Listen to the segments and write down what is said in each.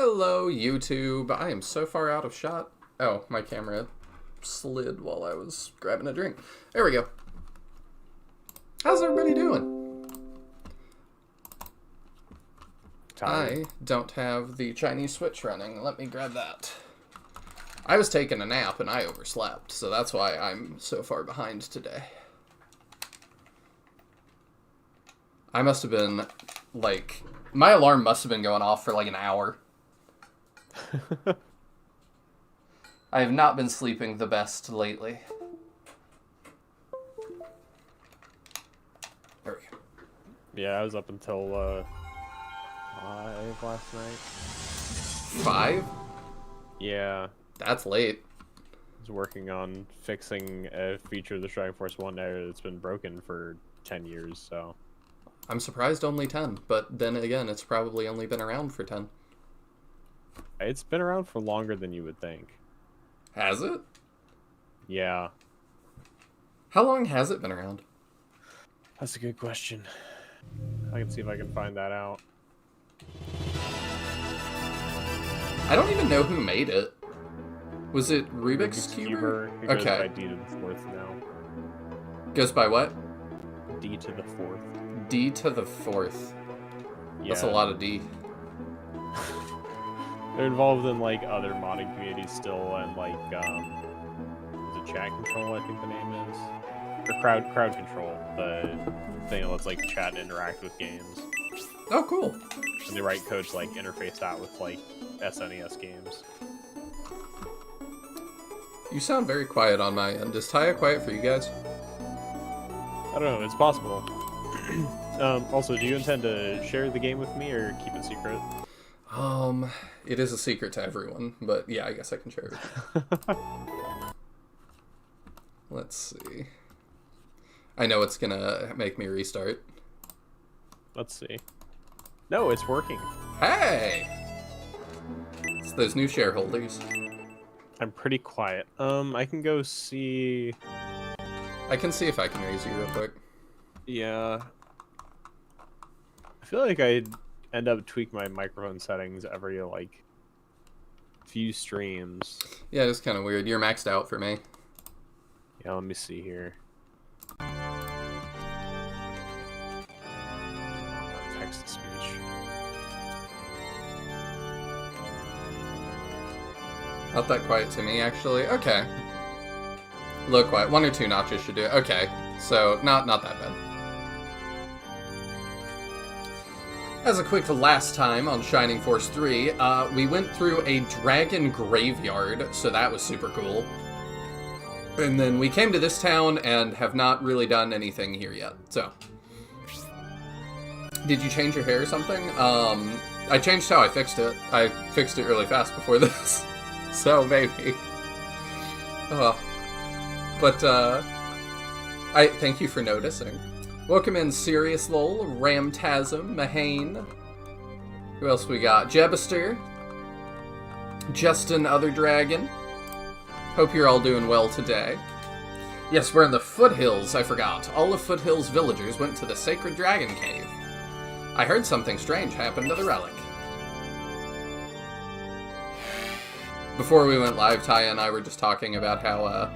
Hello, YouTube. I am so far out of shot. Oh, my camera slid while I was grabbing a drink. There we go. How's everybody doing? Tired. I don't have the Chinese switch running. Let me grab that. I was taking a nap and I overslept, so that's why I'm so far behind today. I must have been, like... My alarm must have been going off for like an hour. I have not been sleeping the best lately. There we go. Yeah, I was up until 5 last night. 5? Yeah. That's late. I was working on fixing a feature of the Strike Force 1 error that's been broken for 10 years, so... I'm surprised only 10, but then again, it's probably only been around for 10. It's been around for longer than you would think. Has it? Yeah. How long has it been around? That's a good question. I can see if I can find that out. I don't even know who made it. Was it Rubik's Cuber? It goes Okay. by D to the 4th now. Goes by what? D to the 4th. D to the 4th. Yeah. That's a lot of D. They're involved in like other modding communities still, and like is it chat control? I think the name is, or crowd control, the thing that lets like chat and interact with games. Oh, cool. And they write code to like interface that with like SNES games. You sound very quiet on my end. Is Taya quiet for you guys? I don't know. It's possible. Also, do you intend to share the game with me or keep it secret? It is a secret to everyone, but yeah, I guess I can share it with you. Let's see. I know it's gonna make me restart. Let's see. No, it's working. Hey! It's those new shareholders. I'm pretty quiet. I can go see... I can see if I can raise you real quick. Yeah. I feel like I'd end up tweak my microphone settings every, like, few streams. Yeah, it's kind of weird. You're maxed out for me. Yeah, let me see here. Text-to-speech. Not that quiet to me, actually. Okay. A little quiet. 1 or 2 notches should do it. Okay. So, not that bad. As a quick last time on Shining Force 3, we went through a dragon graveyard, so that was super cool. And then we came to this town and have not really done anything here yet, so. Did you change your hair or something? I changed how I fixed it. I fixed it really fast before this. So, maybe. But, I thank you for noticing. Welcome in Sirius Lol, Ramtasm, Mahane. Who else we got? Jebister. Justin Other Dragon. Hope you're all doing well today. Yes, we're in the Foothills, I forgot. All of Foothills villagers went to the Sacred Dragon Cave. I heard something strange happened to the relic. Before we went live, Taya and I were just talking about how,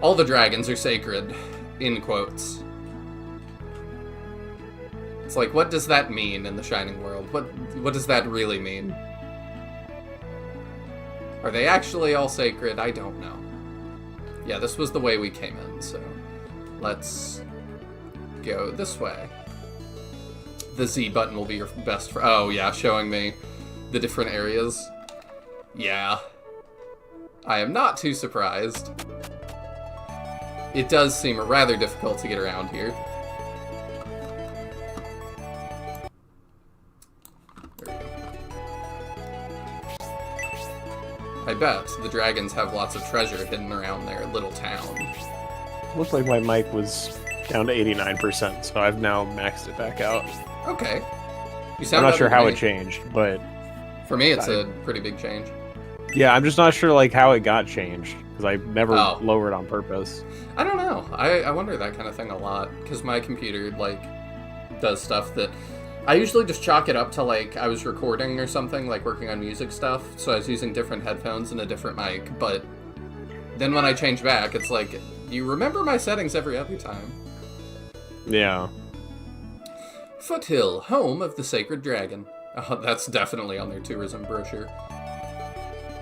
all the dragons are sacred, in quotes. It's like, what does that mean in the Shining world? What does that really mean? Are they actually all sacred? I don't know. Yeah, this was the way we came in, so let's go this way. The Z button will be your best friend. Oh, yeah, showing me the different areas. Yeah. I am not too surprised. It does seem rather difficult to get around here. There we go. I bet the dragons have lots of treasure hidden around their little town. Looks like my mic was down to 89%, so I've now maxed it back out. Okay. You I'm sound not sure better how than it me. changed, but... For me, it's a pretty big change. Yeah, I'm just not sure like how it got changed, because I never lowered on purpose. I don't know. I wonder that kind of thing a lot, because my computer, like, does stuff that I usually just chalk it up to, like, I was recording or something, like working on music stuff, so I was using different headphones and a different mic, but then when I change back, it's like, you remember my settings every other time. Yeah. Foothill, home of the Sacred Dragon. Oh, that's definitely on their tourism brochure.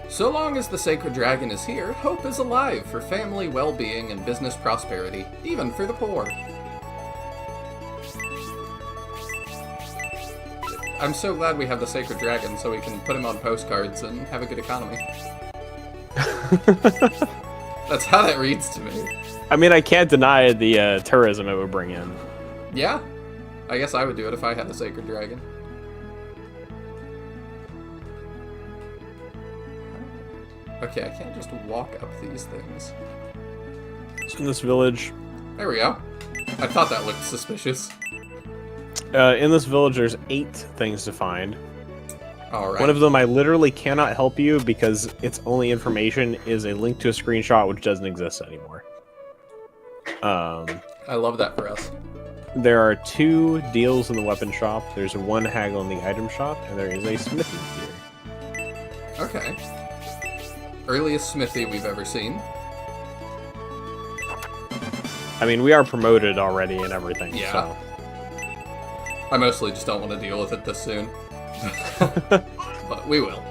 So long as the Sacred Dragon is here, hope is alive for family well-being and business prosperity, even for the poor. I'm so glad we have the Sacred Dragon so we can put him on postcards and have a good economy. That's how that reads to me. I mean, I can't deny the tourism it would bring in. Yeah. I guess I would do it if I had a Sacred Dragon. Okay, I can't just walk up these things. It's in this village. There we go. I thought that looked suspicious. In this village, there's 8 things to find. Alright. One of them I literally cannot help you because its only information is a link to a screenshot which doesn't exist anymore. I love that for us. There are 2 deals in the weapon shop. There's 1 haggle in the item shop, and there is a smithy here. Okay. Earliest smithy we've ever seen. I mean, we are promoted already and everything, Yeah. so... I mostly just don't want to deal with it this soon. But we will.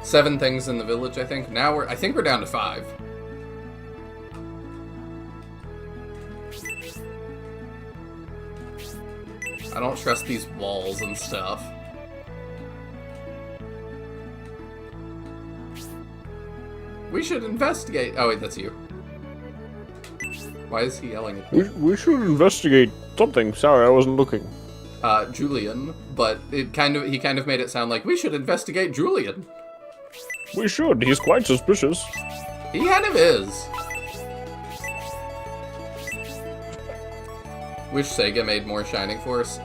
7 things in the village, I think. Now I think we're down to 5. I don't trust these walls and stuff. We should investigate. Oh wait, that's you. Why is he yelling at me? We should investigate something. Sorry, I wasn't looking. Julian, but he kind of made it sound like we should investigate Julian. We should. He's quite suspicious. He kind of is. Wish Sega made more Shining Force.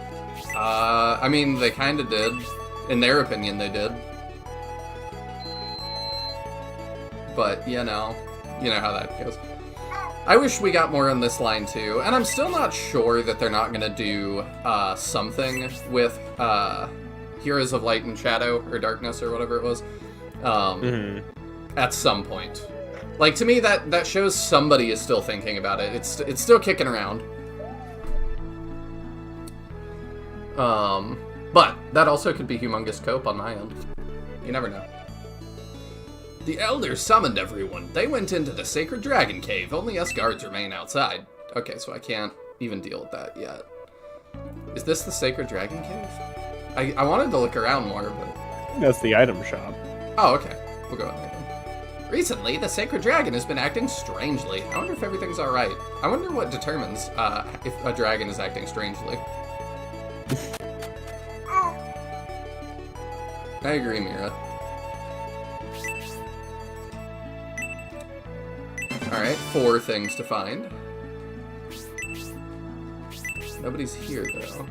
I mean, they kind of did. In their opinion, they did. But, you know how that goes. I wish we got more on this line, too. And I'm still not sure that they're not going to do something with Heroes of Light and Shadow, or Darkness, or whatever it was, at some point. Like, to me, that shows somebody is still thinking about it. It's still kicking around. But that also could be humongous cope on my end. You never know. The elders summoned everyone. They went into the Sacred Dragon Cave. Only us guards remain outside. Okay, so I can't even deal with that yet. Is this the Sacred Dragon Cave? I wanted to look around more, but... That's the item shop. Oh, okay. We'll go in there then. Recently, the Sacred Dragon has been acting strangely. I wonder if everything's alright. I wonder what determines if a dragon is acting strangely. I agree, Mira. Alright, 4 things to find. Nobody's here, though.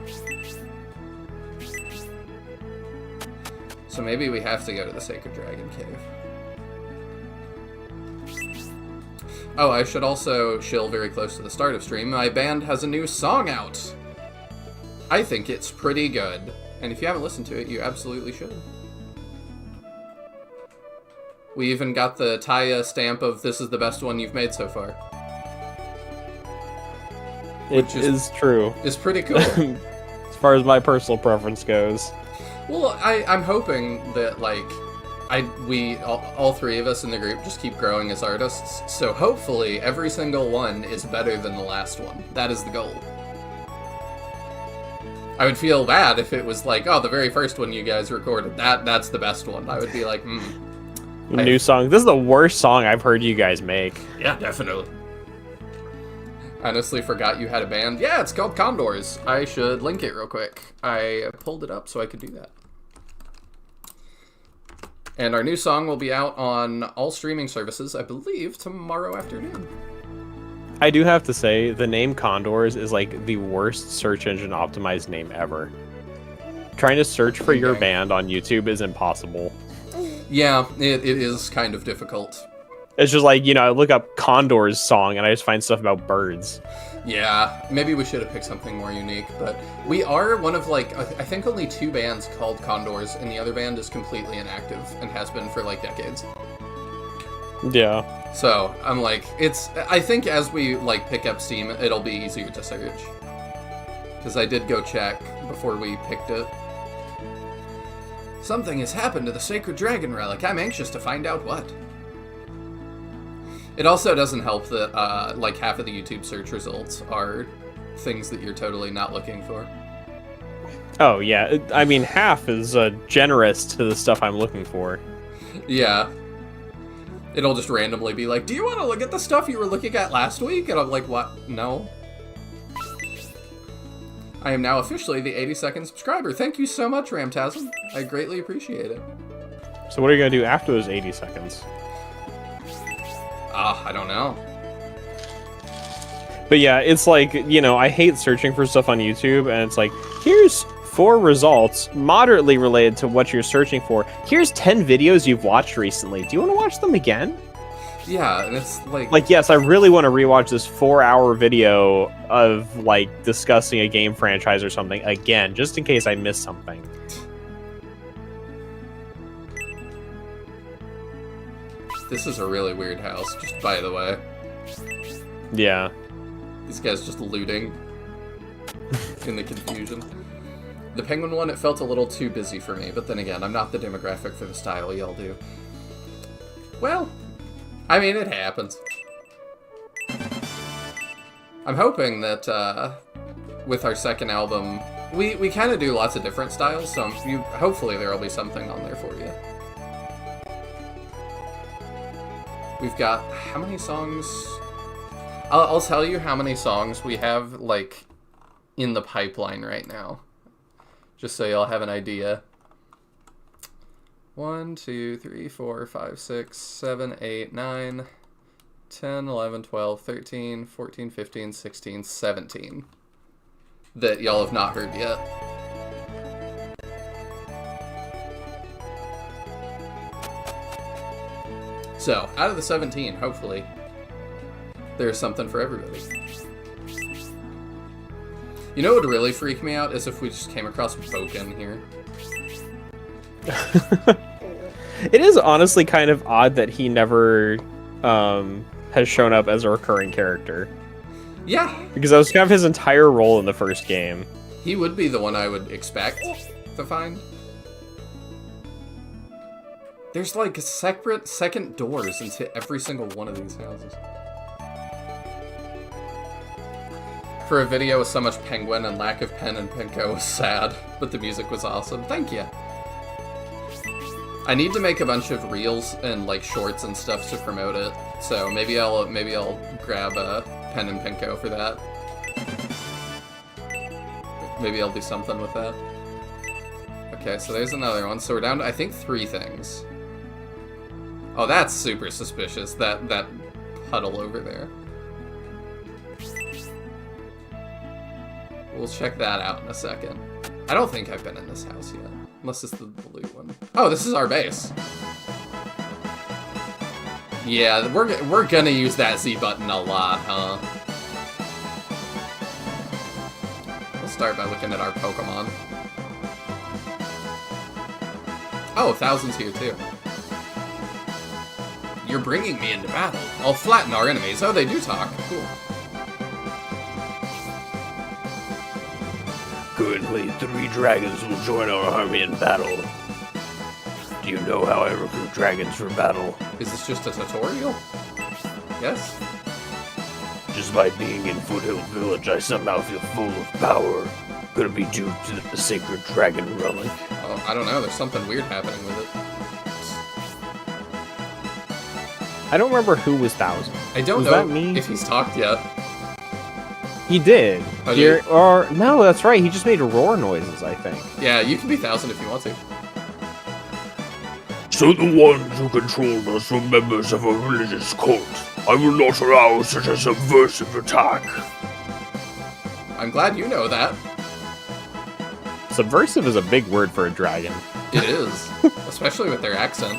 So maybe we have to go to the Sacred Dragon Cave. Oh, I should also chill very close to the start of stream. My band has a new song out! I think it's pretty good. And if you haven't listened to it, you absolutely should. We even got the Taya stamp of this is the best one you've made so far. It is true. It's pretty cool. As far as my personal preference goes. Well, I'm hoping that, like, we all 3 of us in the group just keep growing as artists, so hopefully every single one is better than the last one. That is the goal. I would feel bad if it was like, oh, the very first one you guys recorded, that's the best one. I would be like, New song. This is the worst song I've heard you guys make. Yeah, definitely. I honestly forgot you had a band. Yeah, it's called Condors. I should link it real quick. I pulled it up so I could do that. And our new song will be out on all streaming services, I believe, tomorrow afternoon. I do have to say, the name Condors is like the worst search engine optimized name ever. Trying to search for your band on YouTube is impossible. Yeah, it is kind of difficult. It's just like, I look up Condor's song and I just find stuff about birds. Yeah, maybe we should have picked something more unique, but we are one of, like, I think only 2 bands called Condors, and the other band is completely inactive and has been for, like, decades. Yeah. So, I'm like, I think as we, like, pick up Steam, it'll be easier to search. Because I did go check before we picked it. Something has happened to the Sacred Dragon Relic. I'm anxious to find out what. It also doesn't help that, like, half of the YouTube search results are things that you're totally not looking for. Oh, yeah. I mean, half is generous to the stuff I'm looking for. Yeah. It'll just randomly be like, do you want to look at the stuff you were looking at last week? And I'm like, what? No. I am now officially the 82nd subscriber. Thank you so much, Ramtasm. I greatly appreciate it. So what are you going to do after those 80 seconds? I don't know. But yeah, it's like, I hate searching for stuff on YouTube, and it's like, here's 4 results moderately related to what you're searching for. Here's 10 videos you've watched recently. Do you want to watch them again? Yeah, and it's like... Like, yes, I really want to rewatch this 4-hour video of, like, discussing a game franchise or something again, just in case I missed something. This is a really weird house, just by the way. Yeah. These guys just looting in the confusion. The penguin one, it felt a little too busy for me, but then again, I'm not the demographic for the style y'all do. Well, I mean, it happens. I'm hoping that, with our second album, we kind of do lots of different styles, so hopefully there will be something on there for you. We've got, how many songs? I'll tell you how many songs we have, like, in the pipeline right now. Just so y'all have an idea. 1, 2, 3, 4, 5, 6, 7, 8, 9, 10, 11, 12, 13, 14, 15, 16, 17. That y'all have not heard yet. So, out of the 17, hopefully, there's something for everybody. You know what would really freak me out is if we just came across Boken here. It is honestly kind of odd that he never has shown up as a recurring character. Yeah. Because that was kind of his entire role in the first game. He would be the one I would expect to find. There's like separate second doors into every single one of these houses. For a video with so much penguin and lack of pen and pinko was sad, but the music was awesome. Thank you. I need to make a bunch of reels and like shorts and stuff to promote it, so maybe I'll grab a pen and pinko for that. Maybe I'll do something with that. Okay, so there's another one. So we're down to, I think, 3 things. Oh, that's super suspicious, that puddle over there. We'll check that out in a second. I don't think I've been in this house yet, unless it's the blue one. Oh, this is our base. Yeah, we're gonna use that Z button a lot, huh? We'll start by looking at our Pokemon. Oh, Thousand's here too. You're bringing me into battle. I'll flatten our enemies. Oh, they do talk. Cool. Currently, 3 dragons will join our army in battle. Do you know how I recruit dragons for battle? Is this just a tutorial? Yes? Just by being in Foothill Village, I somehow feel full of power. Could it be due to the sacred dragon relic? Oh, I don't know. There's something weird happening with it. I don't remember who was Thousand. I don't Was know that me? if he's talked yet. He did. Oh, did he? Or no, that's right. He just made roar noises, I think. Yeah, you can be Thousand if you want to. So the ones who control us were members of a religious cult. I will not allow such a subversive attack. I'm glad you know that. Subversive is a big word for a dragon. It is. Especially with their accent.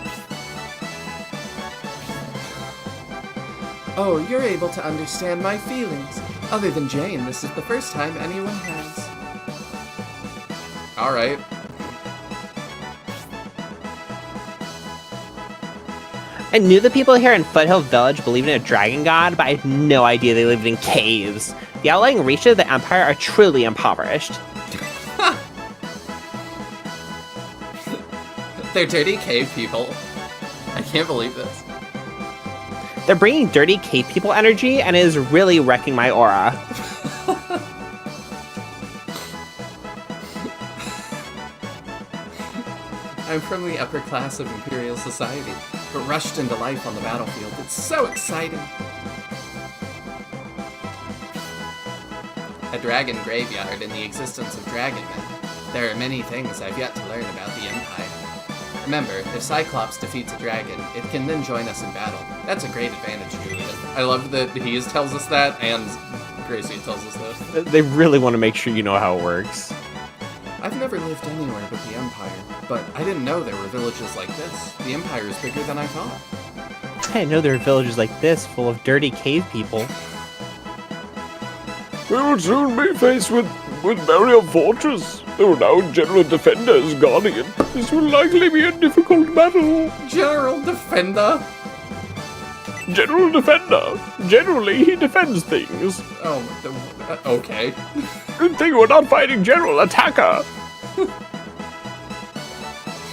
Oh, you're able to understand my feelings. Other than Jane, this is the first time anyone has. Alright. I knew the people here in Foothill Village believed in a dragon god, but I had no idea they lived in caves. The outlying reaches of the Empire are truly impoverished. They're dirty cave people. I can't believe this. They're bringing dirty cave people energy, and it is really wrecking my aura. I'm from the upper class of Imperial Society, but rushed into life on the battlefield. It's so exciting! A dragon graveyard and the existence of dragon men. There are many things I've yet to learn about the Empire. Remember, if Cyclops defeats a dragon, it can then join us in battle. That's a great advantage, Julian. I love that he tells us that, and Gracie tells us this. They really want to make sure you know how it works. I've never lived anywhere but the Empire, but I didn't know there were villages like this. The Empire is bigger than I thought. I didn't know there were villages like this, full of dirty cave people. We will soon be faced with Burial Fortress. There are now General Defender as Guardian. This will likely be a difficult battle. General Defender? General Defender. Generally, he defends things. Oh, okay. Good thing we're not fighting General Attacker.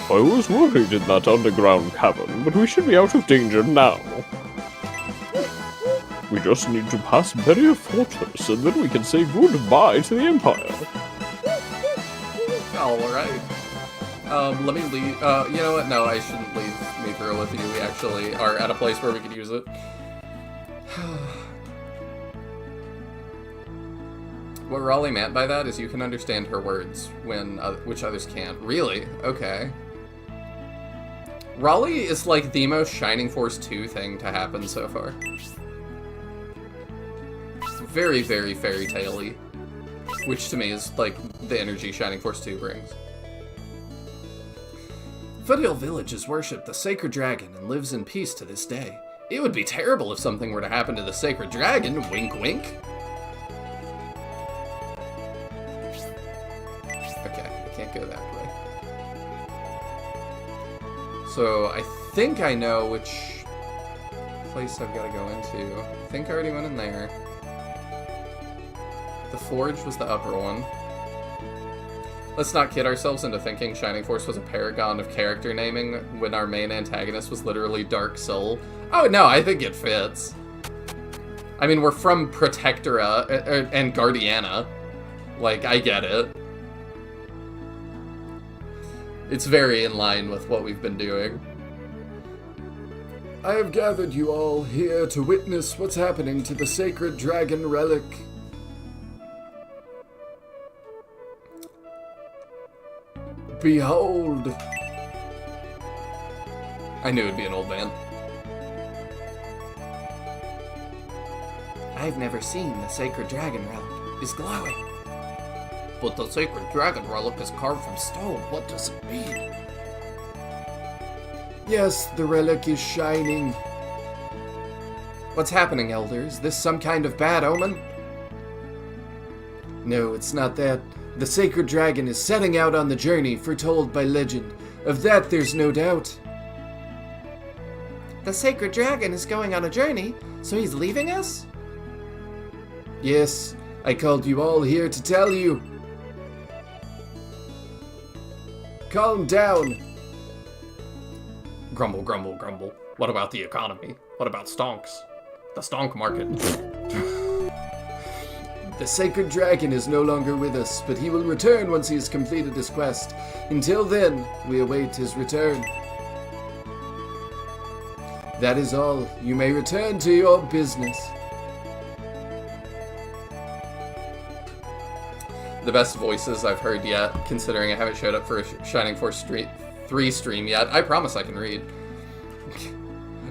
I was worried in that underground cavern, but we should be out of danger now. We just need to pass Burial Fortress, and then we can say goodbye to the Empire. Alright. Let me leave. You know what? No, I shouldn't leave Mithril with you. We actually are at a place where we could use it. What Rollie meant by that is you can understand her words when which others can't. Really? Okay. Rollie is like the most Shining Force 2 thing to happen so far. Very, very fairy tale-y. Which to me is like the energy Shining Force 2 brings. Foothill Village has worshipped the sacred dragon and lives in peace to this day. It would be terrible if something were to happen to the sacred dragon, wink wink. Okay, I can't go that way. So I think I know which place I've got to go into. I think I already went in there. The Forge was the upper one. Let's not kid ourselves into thinking Shining Force was a paragon of character naming when our main antagonist was literally Dark Soul. Oh no, I think it fits. I mean, we're from Protectora and Guardiana. Like, I get it. It's very in line with what we've been doing. I have gathered you all here to witness what's happening to the sacred dragon relic. Behold! I knew it'd be an old man. I've never seen the sacred dragon relic. It's glowing. But the sacred dragon relic is carved from stone. What does it mean? Yes, the relic is shining. What's happening, Elder? Is this some kind of bad omen? No, it's not that. The sacred dragon is setting out on the journey foretold by legend. Of that, there's no doubt. The sacred dragon is going on a journey, so he's leaving us? Yes, I called you all here to tell you. Calm down. Grumble, grumble, grumble. What about the economy? What about stonks? The stonk market. The sacred dragon is no longer with us, but he will return once he has completed his quest. Until then, we await his return. That is all. You may return to your business. The best voices I've heard yet, considering I haven't showed up for a Shining Force 3 stream yet. I promise I can read.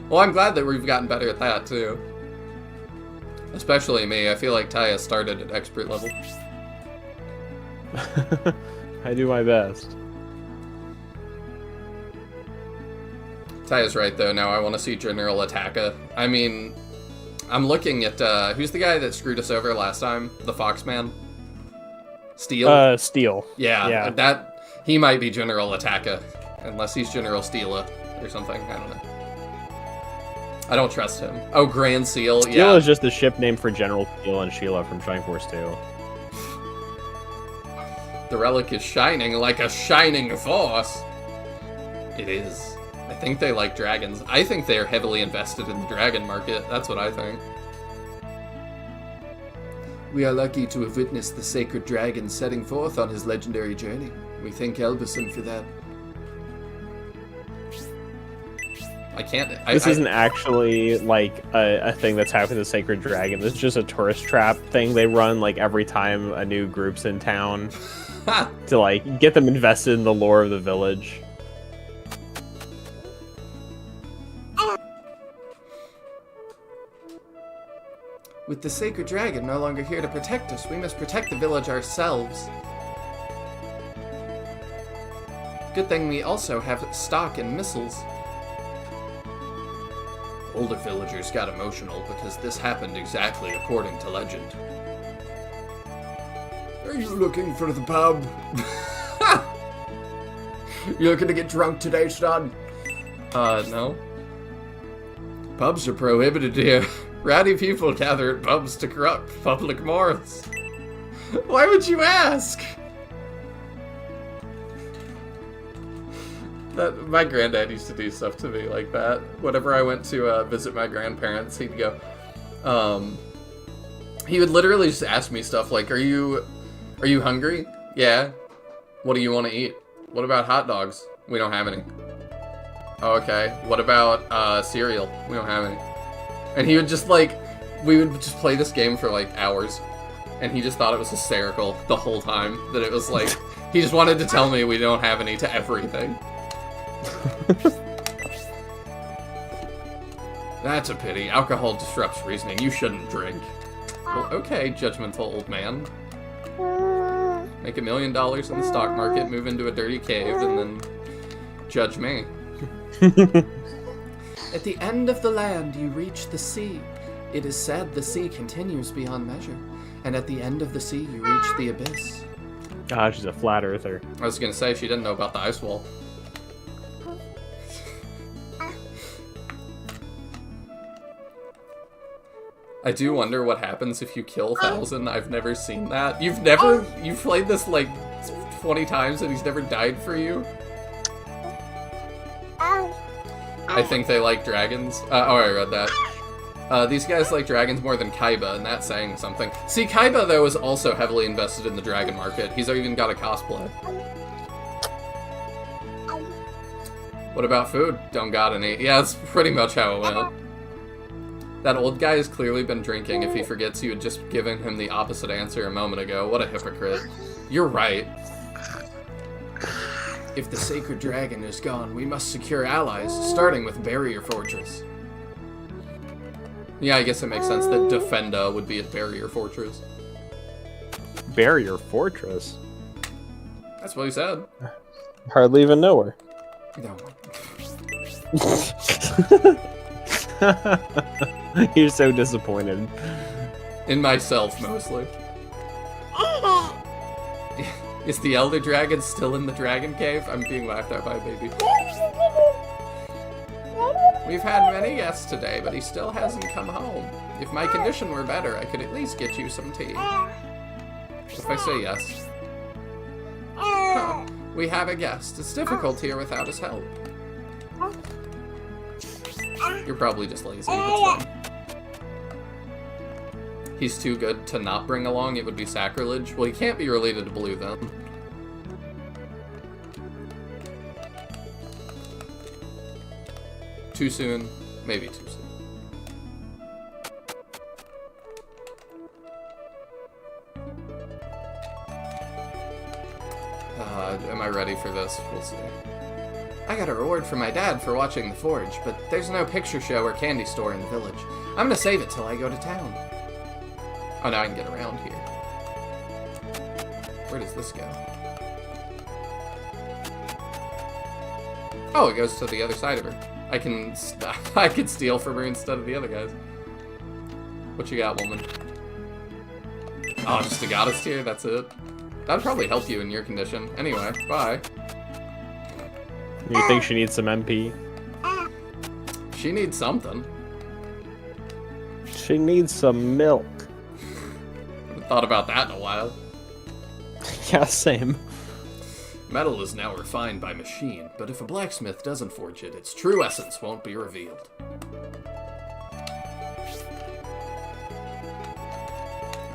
Well, I'm glad that we've gotten better at that, too. Especially me. I feel like Taya started at expert level. I do my best. Taya's right, though. Now I want to see General Attacker. I mean, I'm looking at, who's the guy that screwed us over last time? The Foxman? Steel? Steel. Yeah, that, he might be General Attacka, unless he's General Steela or something, I don't know. I don't trust him. Oh, Grand Seal, Steel yeah. is just the ship name for General Steel and Sheila from Shining Force 2. The relic is shining like a shining force. It is. I think they like dragons. I think they're heavily invested in the dragon market. That's what I think. We are lucky to have witnessed the sacred dragon setting forth on his legendary journey. We thank Elbison for that. I can't... This isn't actually, like, a thing that's happened to Sacred Dragon. This is just a tourist trap thing they run, like, every time a new group's in town. To, like, get them invested in the lore of the village. With the sacred dragon no longer here to protect us, we must protect the village ourselves. Good thing we also have stock and missiles. Older villagers got emotional because this happened exactly according to legend. Are you looking for the pub? You looking to get drunk today, son? No. Pubs are prohibited here. Rowdy people gather at pubs to corrupt public morals. Why would you ask? My granddad used to do stuff to me like that. Whenever I went to visit my grandparents, he'd go, he would literally just ask me stuff like, are you hungry? Yeah. What do you want to eat? What about hot dogs? We don't have any. Oh, okay. What about cereal? We don't have any. And he would just like, we would just play this game for like hours. And he just thought it was hysterical the whole time. That it was like, he just wanted to tell me we don't have any to everything. That's a pity. Alcohol disrupts reasoning. You shouldn't drink. Well, okay, judgmental old man. Make $1 million in the stock market, move into a dirty cave, and then judge me. At the end of the land, you reach the sea. It is said the sea continues beyond measure. And at the end of the sea, you reach the abyss. Ah, she's a flat earther. I was gonna say, she didn't know about the ice wall. I do wonder what happens if you kill 1,000. I've never seen that. You've played this like 20 times and he's never died for you? I think they like dragons. Oh, I read that. These guys like dragons more than Kaiba, and that's saying something. See, Kaiba, though, is also heavily invested in the dragon market. He's even got a cosplay. What about food? Don't got any. Yeah, that's pretty much how it went. That old guy has clearly been drinking if he forgets you had just given him the opposite answer a moment ago. What a hypocrite. You're right. If the sacred dragon is gone, we must secure allies, starting with Barrier Fortress. Yeah, I guess it makes sense that Defenda would be at Barrier Fortress. Barrier Fortress? That's what he said. Hardly even know her. No. You're so disappointed. In myself, mostly. Is the Elder Dragon still in the Dragon Cave? I'm being laughed at by a baby. We've had many guests today, but he still hasn't come home. If my condition were better, I could at least get you some tea. If I say yes. Huh. We have a guest. It's difficult here without his help. You're probably just lazy. It's fine. He's too good to not bring along. It would be sacrilege. Well, he can't be related to Blue, then. Too soon? Maybe too soon. Am I ready for this? We'll see. I got a reward from my dad for watching The Forge, but there's no picture show or candy store in the village. I'm gonna save it till I go to town. Oh, now I can get around here. Where does this go? Oh, it goes to the other side of her. I can steal from her instead of the other guys. What you got, woman? Oh, just a goddess tier? That's it? That'd probably help you in your condition. Anyway, bye. You think she needs some MP? She needs something. She needs some milk. Haven't thought about that in a while. Yeah, same. Metal is now refined by machine, but if a blacksmith doesn't forge it, its true essence won't be revealed.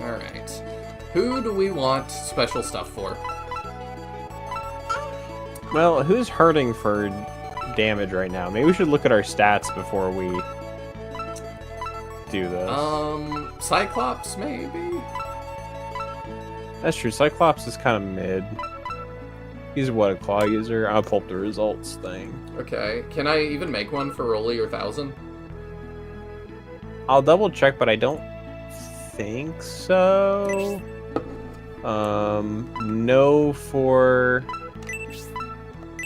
Alright. Who do we want special stuff for? Well, who's hurting for damage right now? Maybe we should look at our stats before we do this. Cyclops, maybe? That's true. Cyclops is kind of mid. He's what, a claw user? I'll pull up the results thing. Okay. Can I even make one for Rollie or 1000? I'll double check, but I don't think so. No for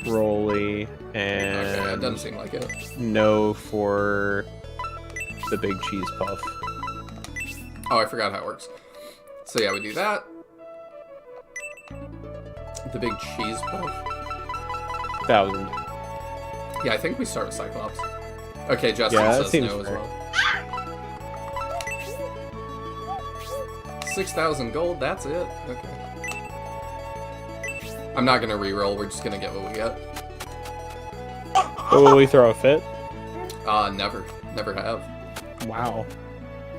Rollie, and Okay, it doesn't seem like it. no for the big cheese puff. Oh, I forgot how it works. So yeah, we do that. The big cheese puff. 1,000. Yeah, I think we start with Cyclops. Okay, Justin Yeah, that says seems no as fair. well. 6,000 gold, that's it? Okay. I'm not gonna re-roll, we're just gonna get what we get. Oh, will we throw a fit? Never. Never have. Wow.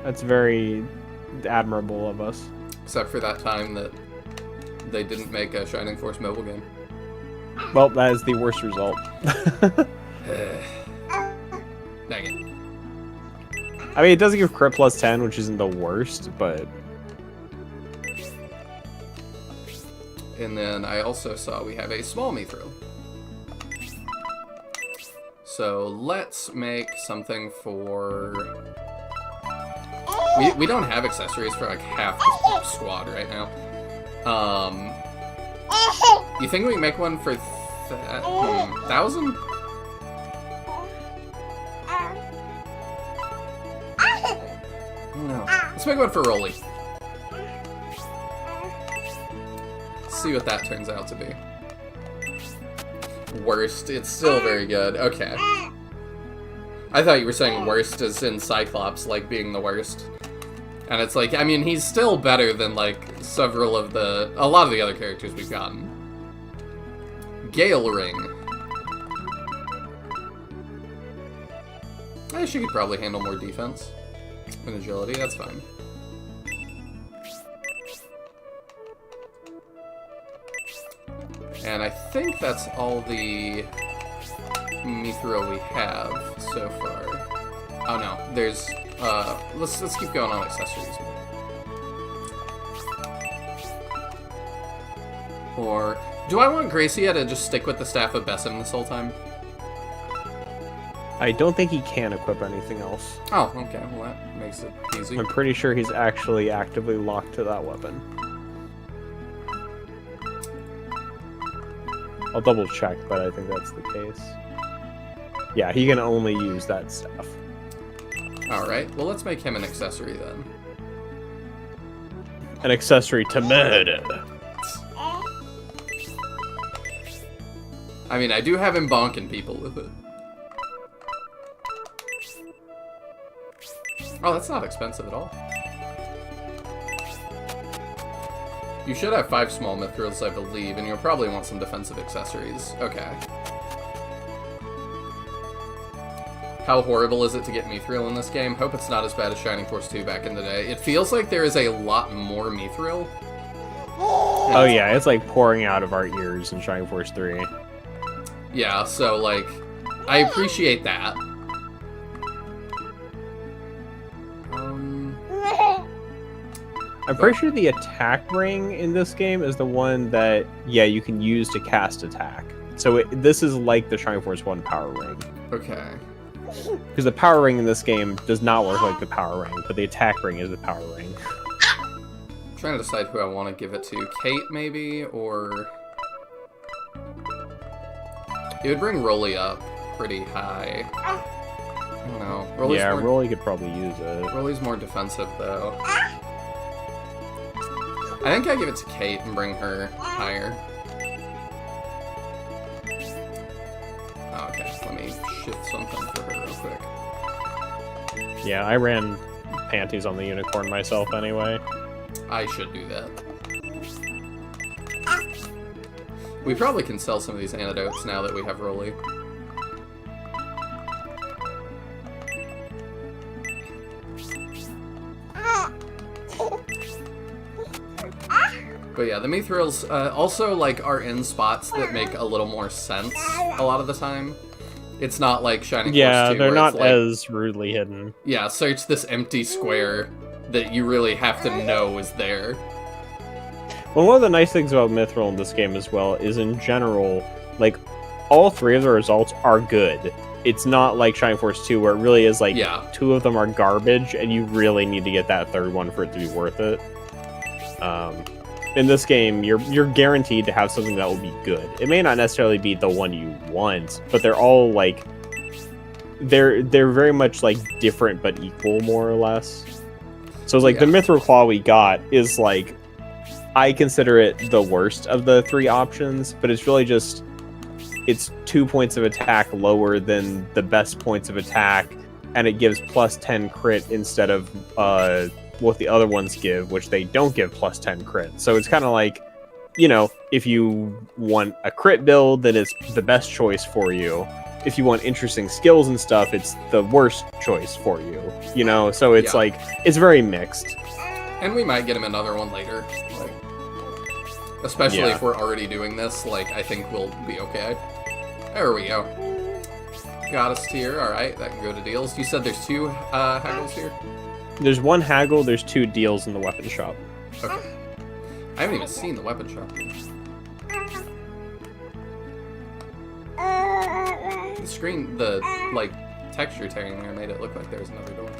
That's very admirable of us. Except for that time that they didn't make a Shining Force mobile game. Well, that is the worst result. Dang it. I mean, it does give crit plus 10, which isn't the worst, but... And then I also saw we have a small mithril. So let's make something for... We don't have accessories for like half the squad right now. You think we can make one for 1,000? No. Let's make one for Rollie. See what that turns out to be. Worst. It's still very good. Okay. I thought you were saying worst as in Cyclops, like being the worst. And it's like, I mean, he's still better than, like, a lot of the other characters we've gotten. Gale Ring. She could probably handle more defense and agility, that's fine. And I think that's all the mithril we have so far. Oh no, there's let's keep going on accessories. Or do I want Gracia to just stick with the Staff of Besim this whole time? I don't think he can equip anything else. Oh, okay, well that makes it easy. I'm pretty sure he's actually actively locked to that weapon. I'll double check, but I think that's the case. Yeah, he can only use that stuff. Alright, well let's make him an accessory then. An accessory to murder. I mean, I do have him bonking people with it. Oh, that's not expensive at all. You should have 5 small mithrils, I believe, and you'll probably want some defensive accessories. Okay. How horrible is it to get mithril in this game? Hope it's not as bad as Shining Force 2 back in the day. It feels like there is a lot more mithril. Oh yeah, it's like pouring out of our ears in Shining Force 3. Yeah, so, like, I appreciate that. I'm pretty sure the attack ring in this game is the one that, yeah, you can use to cast attack. So this is like the Shining Force 1 power ring. Okay. Because the power ring in this game does not work like the power ring, but the attack ring is the power ring. I'm trying to decide who I want to give it to. Kate, maybe, or... It would bring Rollie up pretty high. I don't know. Rollie's Yeah, more, Rollie could probably use it. Rollie's more defensive, though. I think I give it to Kate and bring her higher. Oh, okay, let me shift something for her real quick. Yeah, I ran panties on the unicorn myself anyway. I should do that. We probably can sell some of these antidotes now that we have Rollie. But yeah, the Mithrills also like are in spots that make a little more sense a lot of the time. It's not like Shining Force 2 Yeah, they're where not it's like, as rudely hidden. yeah, search this empty square that you really have to know is there. Well, one of the nice things about Mithril in this game as well is, in general, like, all three of the results are good. It's not like Shining Force 2 where it really is like, Yeah. 2 of them are garbage, and you really need to get that third one for it to be worth it. In this game, you're guaranteed to have something that will be good. It may not necessarily be the one you want, but they're all, like, they're very much, like, different but equal, more or less. So it's like, the Yeah. Mithril Claw we got is, like, I consider it the worst of the 3 options, but it's really just, it's 2 points of attack lower than the best points of attack, and it gives plus 10 crit instead of what the other ones give, which they don't give plus 10 crit. So it's kind of like, you know, if you want a crit build, then it's the best choice for you. If you want interesting skills and stuff, it's the worst choice for you, you know? So it's Yeah. like, it's very mixed. And we might get him another one later. Like, especially Yeah. if we're already doing this, like, I think we'll be okay. There we go. Goddess tier, alright, that can go to deals. You said there's 2 haggles here? There's 1 haggle, there's 2 deals in the weapon shop. Okay. I haven't even seen the weapon shop yet. The screen, the, like, texture tearing there made it look like there was another door.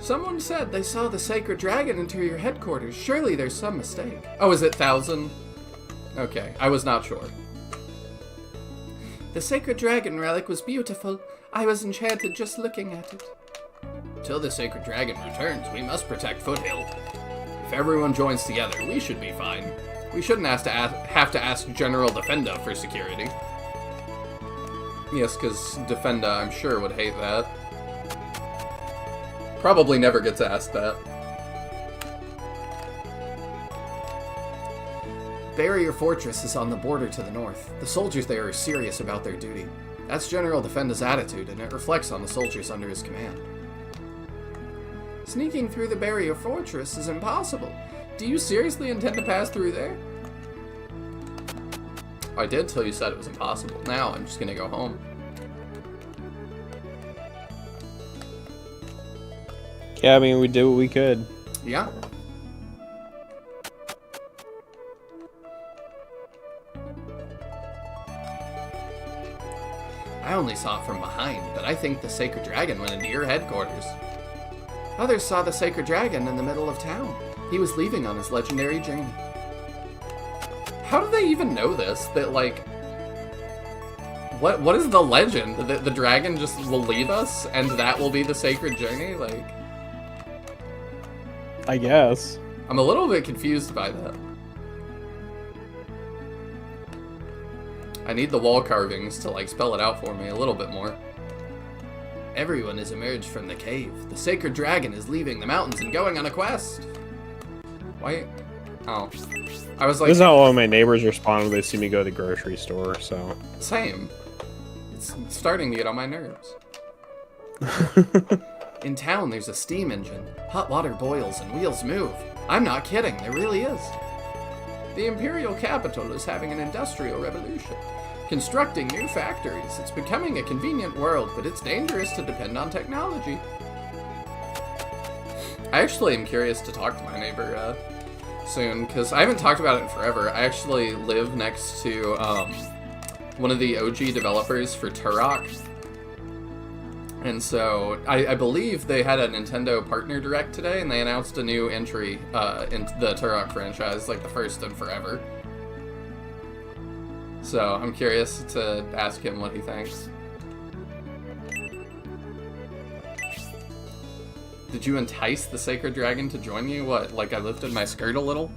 Someone said they saw the sacred dragon enter your headquarters. Surely there's some mistake. Oh, is it 1,000? Okay, I was not sure. The sacred dragon relic was beautiful. I was enchanted just looking at it. Till the sacred dragon returns, we must protect Foothill. If everyone joins together, we should be fine. We shouldn't have to ask General Defenda for security. Yes, because Defenda, I'm sure, would hate that. Probably never gets asked that. Barrier Fortress is on the border to the north. The soldiers there are serious about their duty. That's General Defenda's attitude, and it reflects on the soldiers under his command. Sneaking through the Barrier Fortress is impossible. Do you seriously intend to pass through there? I did till you said it was impossible. Now I'm just gonna go home. Yeah, I mean, we did what we could. Yeah. I only saw it from behind, but I think the Sacred Dragon went into your headquarters. Others saw the Sacred Dragon in the middle of town. He was leaving on his legendary journey. How do they even know this? That, like... What is the legend? That the dragon just will leave us, and that will be the Sacred Journey? Like... I guess. I'm a little bit confused by that. I need the wall carvings to, like, spell it out for me a little bit more. Everyone has emerged from the cave. The sacred dragon is leaving the mountains and going on a quest. Why? Oh. I was like... This is how all my neighbors respond when they see me go to the grocery store, so... Same. It's starting to get on my nerves. In town, there's a steam engine. Hot water boils and wheels move. I'm not kidding, there really is. The imperial capital is having an industrial revolution. Constructing new factories. It's becoming a convenient world, but it's dangerous to depend on technology. I actually am curious to talk to my neighbor soon, because I haven't talked about it in forever. I actually live next to one of the OG developers for Turok. And so, I believe they had a Nintendo Partner Direct today, and they announced a new entry into the Turok franchise, like the first in forever. So I'm curious to ask him what he thinks. Did you entice the sacred dragon to join you? What, like I lifted my skirt a little?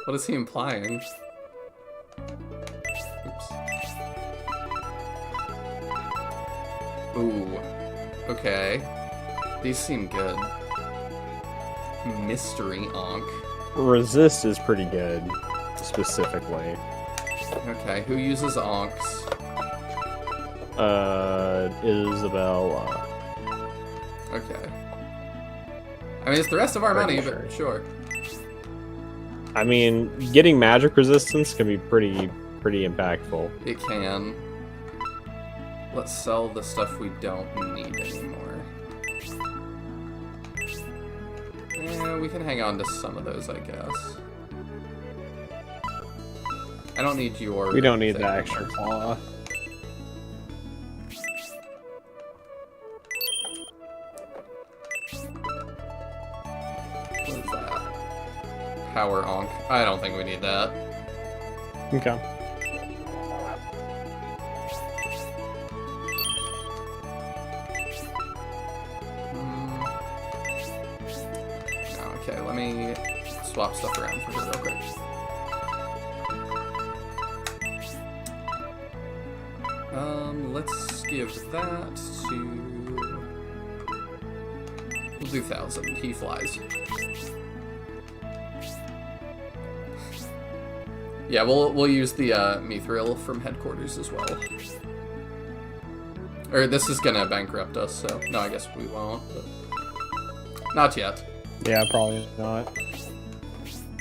What is he implying? Oops. Ooh. Okay. These seem good. Mystery Ankh. Resist is pretty good, specifically. Okay, who uses Ankhs? Isabella. Okay. I mean, it's the rest of our money, but sure. I mean, getting magic resistance can be pretty impactful. It can. Let's sell the stuff we don't need anymore. Yeah, we can hang on to some of those, I guess. I don't need your... We don't need thing that extra anymore. claw. What is that? Power Ankh. I don't think we need that. Okay. Okay, let me swap stuff around for her real quick. Let's give that to... We'll do 1,000. He flies. Yeah, we'll use the mithril from headquarters as well. Or this is gonna bankrupt us, so no, I guess we won't. But not yet. Yeah, probably not.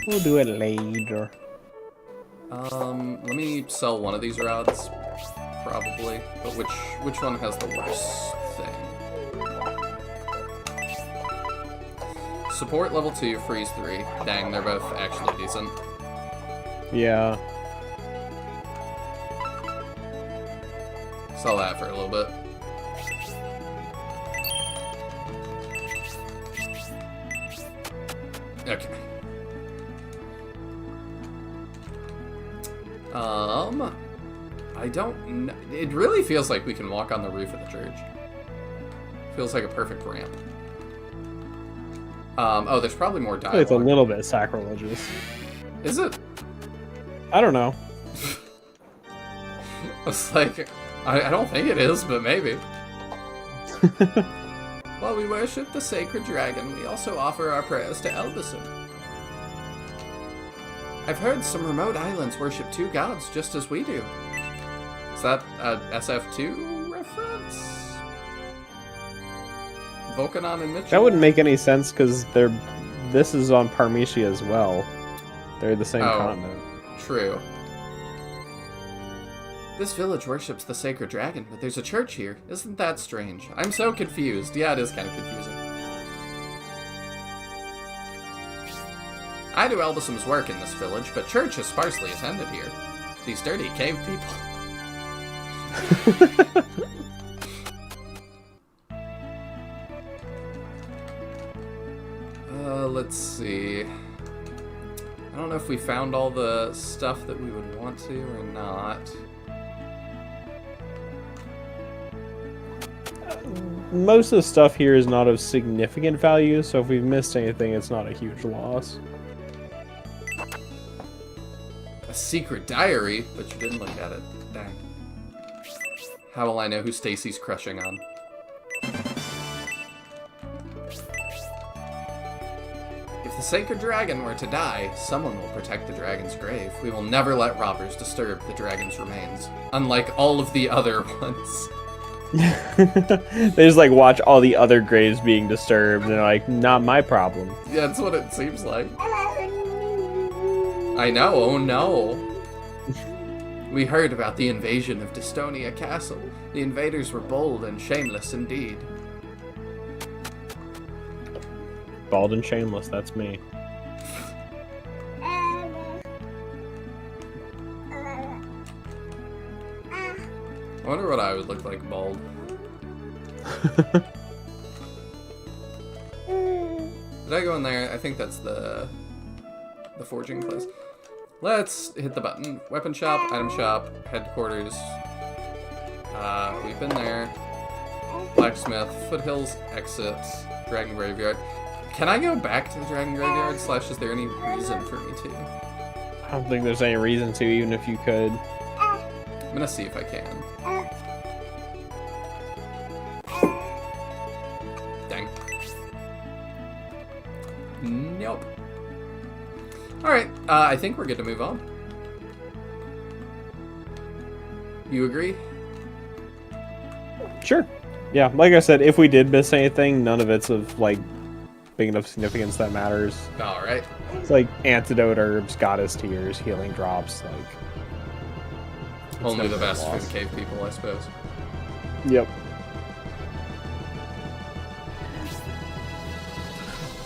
We'll do it later. Let me sell one of these rods, probably. But which one has the worst thing? Support level 2, freeze 3. Dang, they're both actually decent. Yeah. Sell that for a little bit. Okay. I don't know. It really feels like we can walk on the roof of the church. Feels like a perfect ramp. Oh, there's probably more dialogue. It's a little bit sacrilegious. Is it? I don't know. It's like, I don't think it is, but maybe. While we worship the sacred dragon, we also offer our prayers to Elbison. I've heard some remote islands worship two gods just as we do. Is that a SF2 reference? Volcanon and Mitchell? That wouldn't make any sense because this is on Parmesia as well. They're the same continent. True. This village worships the sacred dragon, but there's a church here. Isn't that strange? I'm so confused. Yeah, it is kind of confusing. I do Elbisom's work in this village, but church is sparsely attended here. These dirty cave people. Let's see. I don't know if we found all the stuff that we would want to or not. Most of the stuff here is not of significant value, so if we've missed anything, it's not a huge loss. A secret diary? But you didn't look at it. Dang. How will I know who Stacy's crushing on? If the sacred dragon were to die, someone will protect the dragon's grave. We will never let robbers disturb the dragon's remains, unlike all of the other ones. They just like watch all the other graves being disturbed and they're like, not my problem. Yeah, that's what it seems like. I know, oh no. We heard about the invasion of Dystonia Castle. The invaders were bold and shameless indeed. Bald and shameless, that's me. I wonder what I would look like bald. Did I go in there? I think that's the forging place. Let's hit the button. Weapon shop, item shop, headquarters. We've been there. Blacksmith, foothills, exits, dragon graveyard. Can I go back to the dragon graveyard? / is there any reason for me to? I don't think there's any reason to, even if you could. I'm gonna see if I can. Dang. Nope. Alright, I think we're good to move on. You agree? Sure. Yeah, like I said, if we did miss anything, none of it's of, like, big enough significance that matters. Alright. It's like antidote herbs, goddess tears, healing drops, like... Only the best for the cave people, I suppose. Yep.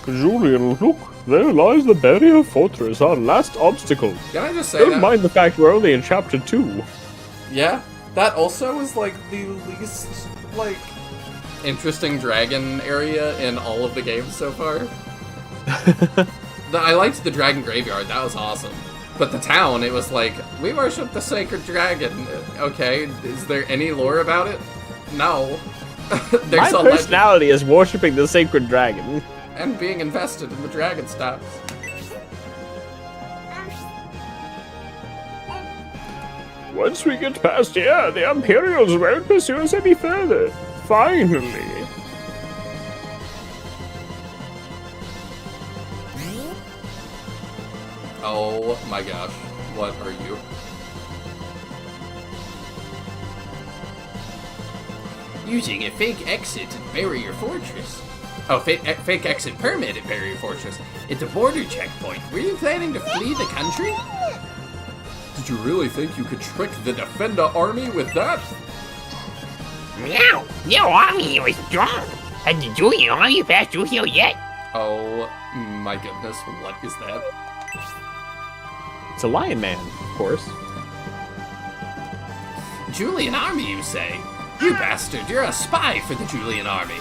Julian, look, there lies the barrier fortress, our last obstacle. Can I just say Don't that? mind the fact we're only in chapter 2. Yeah, that also is like the least like interesting dragon area in all of the games so far. I liked the dragon graveyard, that was awesome. But the town, it was like, we worship the sacred dragon. Okay, is there any lore about it? No. My a legend personality is worshipping the sacred dragon. and being invested in the dragon stocks. Once we get past here, the Imperials won't pursue us any further. Finally. Oh my gosh, what are you? Using a fake exit at Barrier Fortress. Oh, fake exit permit at Barrier Fortress. It's a border checkpoint. Were you planning to flee the country? Did you really think you could trick the Defender army with that? No, your army was strong. Has the Julian army passed through here yet? Oh my goodness, what is that? It's a lion man, of course. Julian army, you say? You bastard, you're a spy for the Julian army.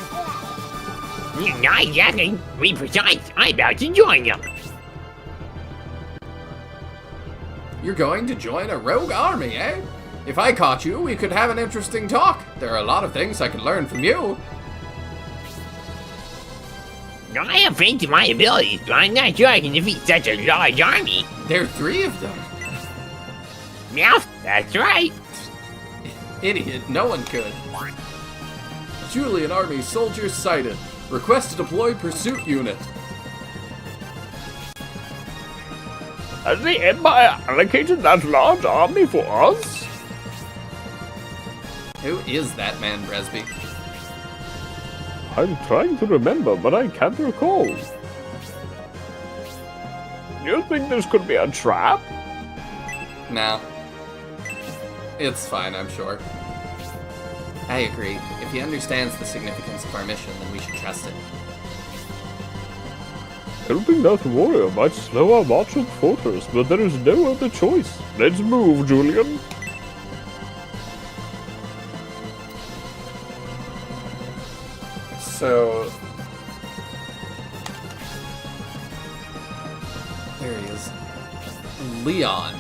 Not exactly. To be precise, I'm about to join them. You're going to join a rogue army, eh? If I caught you, we could have an interesting talk. There are a lot of things I could learn from you. I have faith in my abilities, but I'm not sure I can defeat such a large army. There are 3 of them. Yeah, that's right. Idiot, no one could. Julian army soldiers sighted. Request to deploy pursuit unit. Has the Empire allocated that large army for us? Who is that man, Bresby? I'm trying to remember, but I can't recall. Do you think this could be a trap? No. It's fine, I'm sure. I agree. If he understands the significance of our mission, then we should trust it. Helping that warrior might slow our march to the fortress, but there is no other choice. Let's move, Julian. So... there he is. Leon.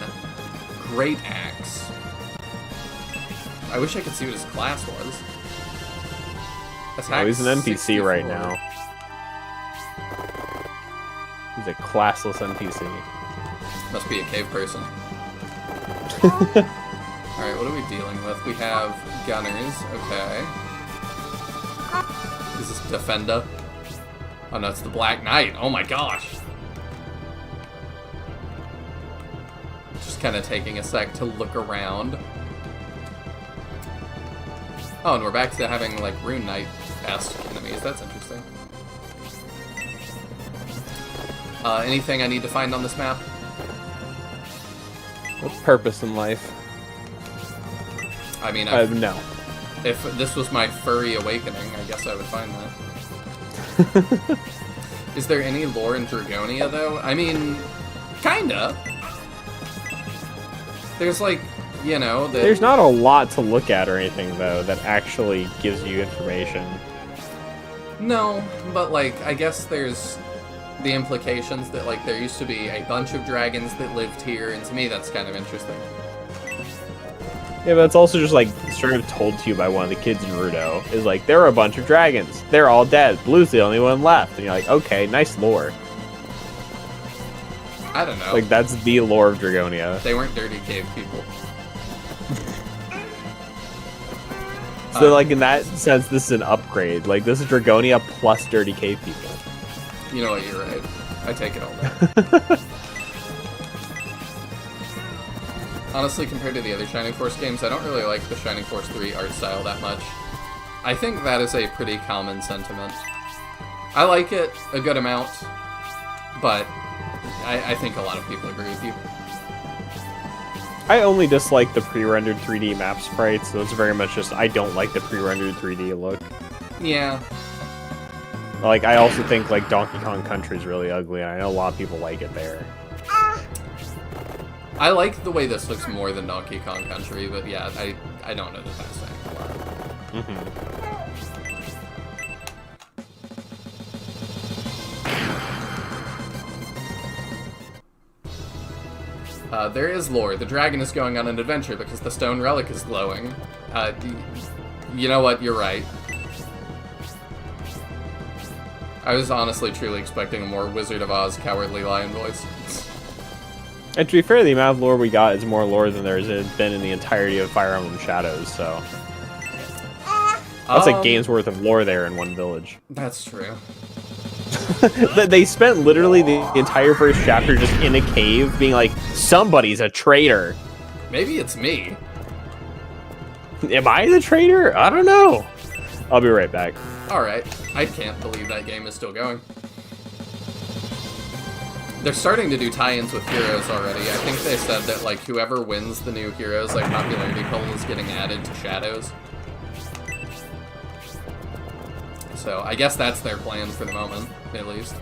Great Axe. I wish I could see what his class was. Attack Oh, he's an NPC 64. right now. He's a classless NPC. Must be a cave person. Alright, what are we dealing with? We have gunners, okay. Is this Defender? Oh no, it's the Black Knight. Oh my gosh. Just kind of taking a sec to look around. Oh, and we're back to having, like, Rune Knight-esque enemies. That's interesting. Anything I need to find on this map? What's purpose in life? I mean, No. if this was my furry awakening, I guess I would find that. Is there any lore in Dragonia, though? I mean, kinda. There's, like, you know... There's not a lot to look at or anything, though, that actually gives you information. No, but, like, I guess there's the implications that, like, there used to be a bunch of dragons that lived here, and to me that's kind of interesting. Yeah, but it's also just, like, sort of told to you by one of the kids in Rudo, is like, there are a bunch of dragons. They're all dead. Blue's the only one left. And you're like, okay, nice lore. I don't know. Like, that's the lore of Dragonia. They weren't dirty cave people. So, like, in that sense, this is an upgrade. Like, this is Dragonia plus dirty cave people. You know what, you're right. I take it all back. Honestly, compared to the other Shining Force games, I don't really like the Shining Force 3 art style that much. I think that is a pretty common sentiment. I like it a good amount, but I think a lot of people agree with you. I only dislike the pre-rendered 3D map sprites, so it's very much just, I don't like the pre-rendered 3D look. Yeah. Like, I also think, like, Donkey Kong Country is really ugly, and I know a lot of people like it there. I like the way this looks more than Donkey Kong Country, but yeah, I don't know that that's saying a lot. There is lore. The dragon is going on an adventure because the stone relic is glowing. You know what? You're right. I was honestly truly expecting a more Wizard of Oz Cowardly Lion voice. And to be fair, the amount of lore we got is more lore than there's been in the entirety of Fire Emblem Shadows, so... That's like game's worth of lore there in one village. That's true. They spent literally the entire first chapter just in a cave being like, somebody's a traitor. Maybe it's me. Am I the traitor? I don't know. I'll be right back. Alright. I can't believe that game is still going. They're starting to do tie-ins with heroes already. I think they said that, like, whoever wins the new heroes, like, popularity poll is getting added to Shadows. So, I guess that's their plan for the moment, at least.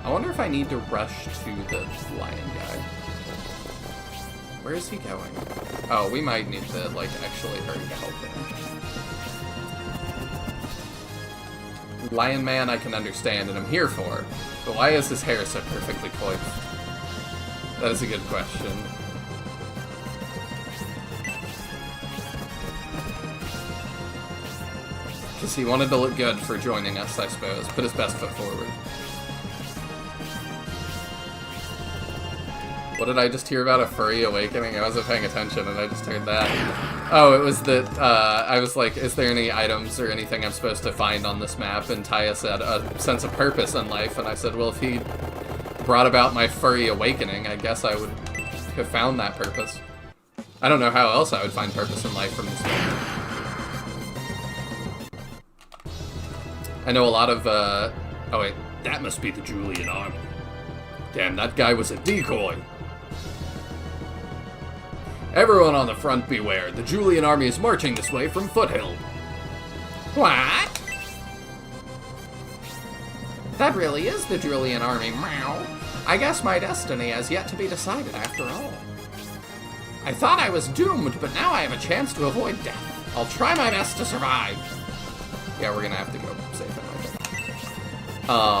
I wonder if I need to rush to the lion guy. Where is he going? Oh, we might need to, like, actually hurry to help him. Lion Man I can understand and I'm here for, but why is his hair so perfectly coiffed? That is a good question. Because he wanted to look good for joining us, I suppose. Put his best foot forward. What did I just hear about a furry awakening? I wasn't paying attention and I just heard that. Oh, it was that, I was like, is there any items or anything I'm supposed to find on this map? And Taya said, a sense of purpose in life. And I said, well, if he brought about my furry awakening, I guess I would have found that purpose. I don't know how else I would find purpose in life from this game. I know a lot of, oh wait, that must be the Julian army. Damn, that guy was a decoy. Everyone on the front beware. The Julian army is marching this way from Foothill. What? That really is the Julian army, meow. I guess my destiny has yet to be decided after all. I thought I was doomed, but now I have a chance to avoid death. I'll try my best to survive. Yeah, we're gonna have to go save him, I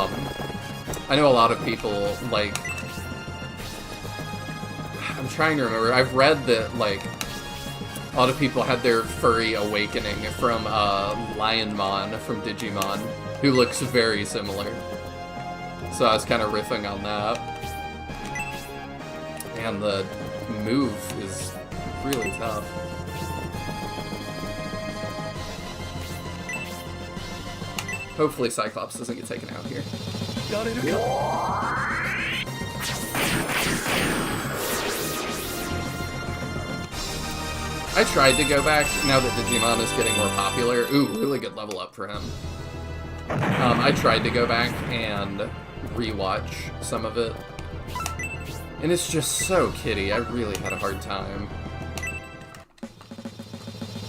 think. I know a lot of people, like... I'm trying to remember. I've read that, like, a lot of people had their furry awakening from Lionmon from Digimon, who looks very similar. So I was kind of riffing on that. And the move is really tough. Hopefully Cyclops doesn't get taken out here. I tried to go back, now that Digimon is getting more popular. Ooh, really good level up for him. I tried to go back and rewatch some of it. And it's just so kiddie, I really had a hard time.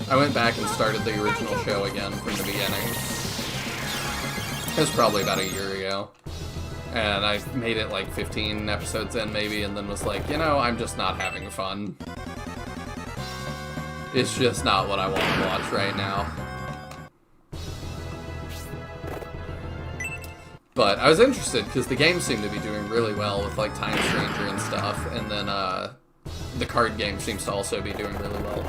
I went back and started the original show again from the beginning. It was probably about a year ago. And I made it like 15 episodes in maybe, and then was like, you know, I'm just not having fun. It's just not what I want to watch right now. But I was interested because the game seemed to be doing really well with like Time Stranger and stuff, and then the card game seems to also be doing really well.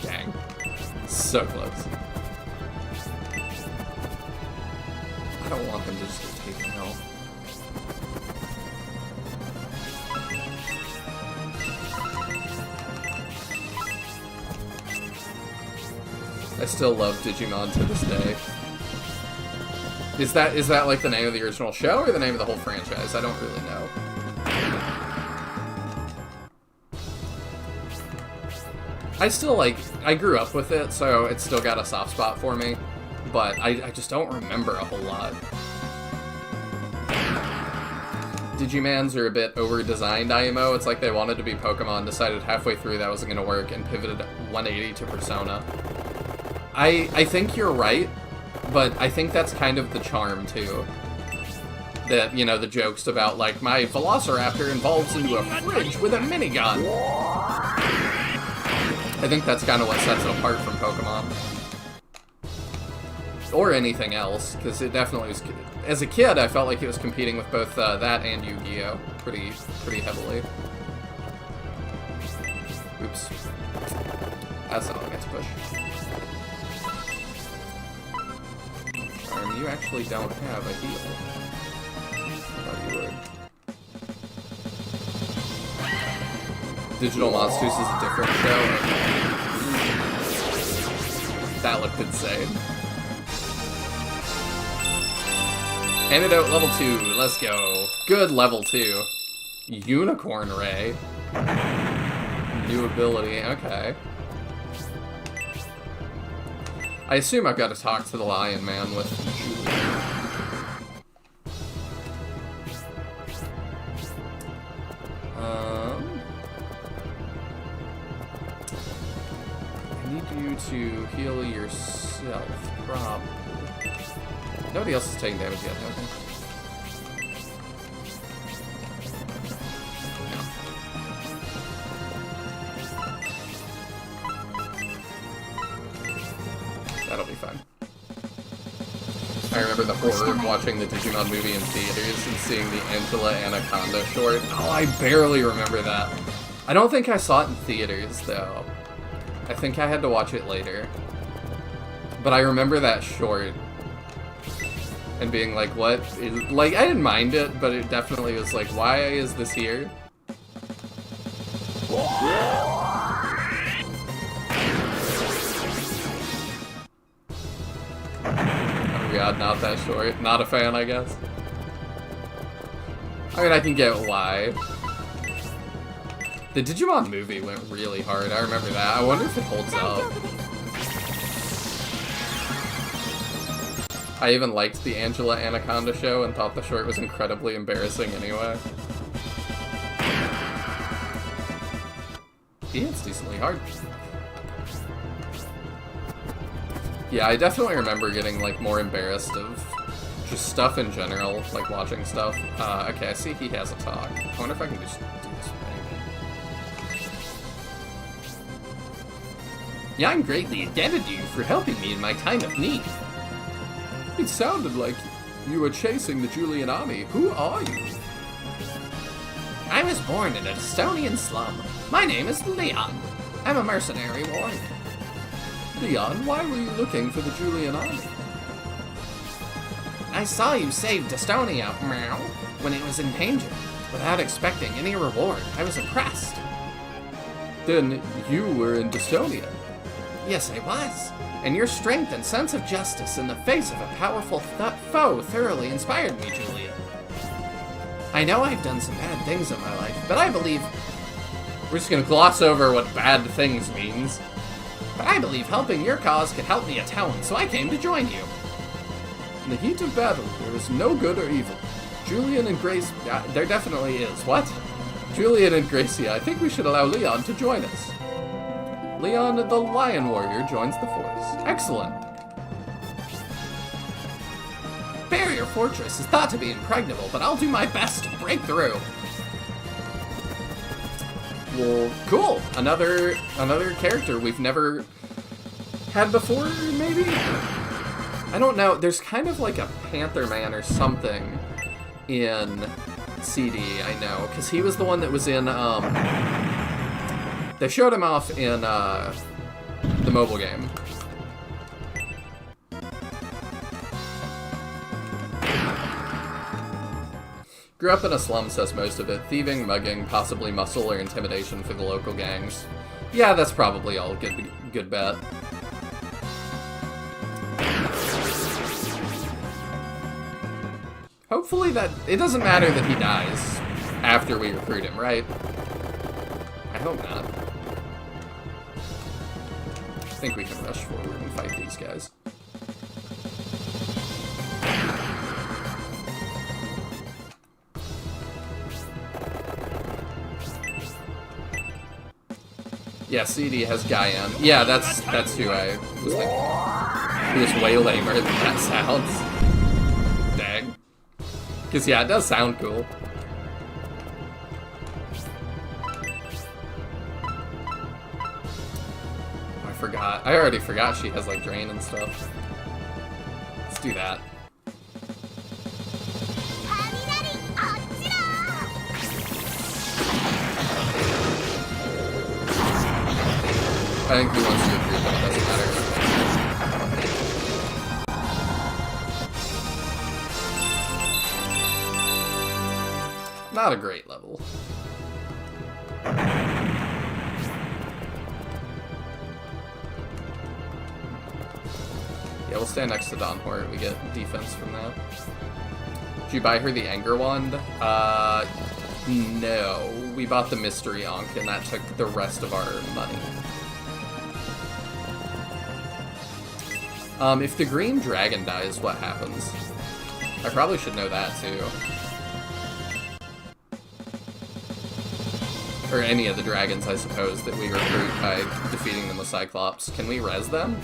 Dang. So close. I don't want him to just get taken out. I still love Digimon to this day. Is that like the name of the original show or the name of the whole franchise? I don't really know. I still I grew up with it, so it's still got a soft spot for me, but I just don't remember a whole lot. Digimans are a bit over-designed IMO. It's like they wanted to be Pokemon, decided halfway through that wasn't going to work, and pivoted 180 to Persona. I think you're right, but I think that's kind of the charm, too. That, you know, the jokes about, like, my Velociraptor evolves into a fridge with a minigun. I think that's kind of what sets it apart from Pokemon. Or anything else, because it definitely was... As a kid, I felt like it was competing with both that and Yu-Gi-Oh! pretty heavily. Oops. That's not what I meant to push. You actually don't have a heal. I thought you would. Digital Monsters is a different show. That looked insane. Antidote level 2, let's go. Good level 2. Unicorn Ray. New ability, okay. I assume I've got to talk to the Lion Man with Julie. I need you to heal yourself, probably. Nobody else is taking damage yet, okay? That'll be fun. I remember the horror of watching the Digimon movie in theaters and seeing the Angela Anaconda short. Oh, I barely remember that. I don't think I saw it in theaters, though. I think I had to watch it later. But I remember that short. And being like, what? Like, I didn't mind it, but it definitely was like, why is this here? Oh god, not that short. Not a fan, I guess. I mean, I can get why. The Digimon movie went really hard, I remember that. I wonder if it holds up. I even liked the Angela Anaconda show and thought the short was incredibly embarrassing anyway. Yeah, it's decently hard. Yeah, I definitely remember getting, like, more embarrassed of just stuff in general, like watching stuff. Okay, I see he has a talk. I wonder if I can just do this thing. Yeah, I'm greatly indebted to you for helping me in my time of need. It sounded like you were chasing the Julian army. Who are you? I was born in a Estonian slum. My name is Leon. I'm a mercenary warrior. Leon, why were you looking for the Julian army? I saw you saved Estonia, meow, when it was in danger. Without expecting any reward, I was impressed. Then you were in Estonia. Yes, I was. And your strength and sense of justice in the face of a powerful foe thoroughly inspired me, Julia. I know I've done some bad things in my life, but I believe... We're just gonna gloss over what bad things means. But I believe helping your cause could help me atone, so I came to join you. In the heat of battle, there is no good or evil. Julian and Grace... there definitely is. What? Julian and Gracia, I think we should allow Leon to join us. Leon, the Lion Warrior, joins the force. Excellent. Barrier Fortress is thought to be impregnable, but I'll do my best to break through. Well, cool. Another character we've never had before, maybe? I don't know. There's kind of like a Panther Man or something in CD, I know. Because he was the one that was in, they showed him off in, the mobile game. Grew up in a slum, says most of it. Thieving, mugging, possibly muscle or intimidation for the local gangs. Yeah, that's probably all good bet. Hopefully that... It doesn't matter that he dies after we recruit him, right? I hope not. I think we can rush forward and fight these guys. Yeah, CD has Guyan. Yeah, that's who I was thinking. He was way lamer than that sounds. Dang. Because, yeah, it does sound cool. I forgot. I already forgot she has, like, Drain and stuff. Let's do that. I think he wants to recruit, but it doesn't matter. Not a great level. Yeah, we'll stand next to Dawn Hort. We get defense from that. Did you buy her the Anger Wand? No. We bought the Mystery Ankh, and that took the rest of our money. If the green dragon dies, what happens? I probably should know that, too. Or any of the dragons, I suppose, that we recruit by defeating them with Cyclops. Can we res them?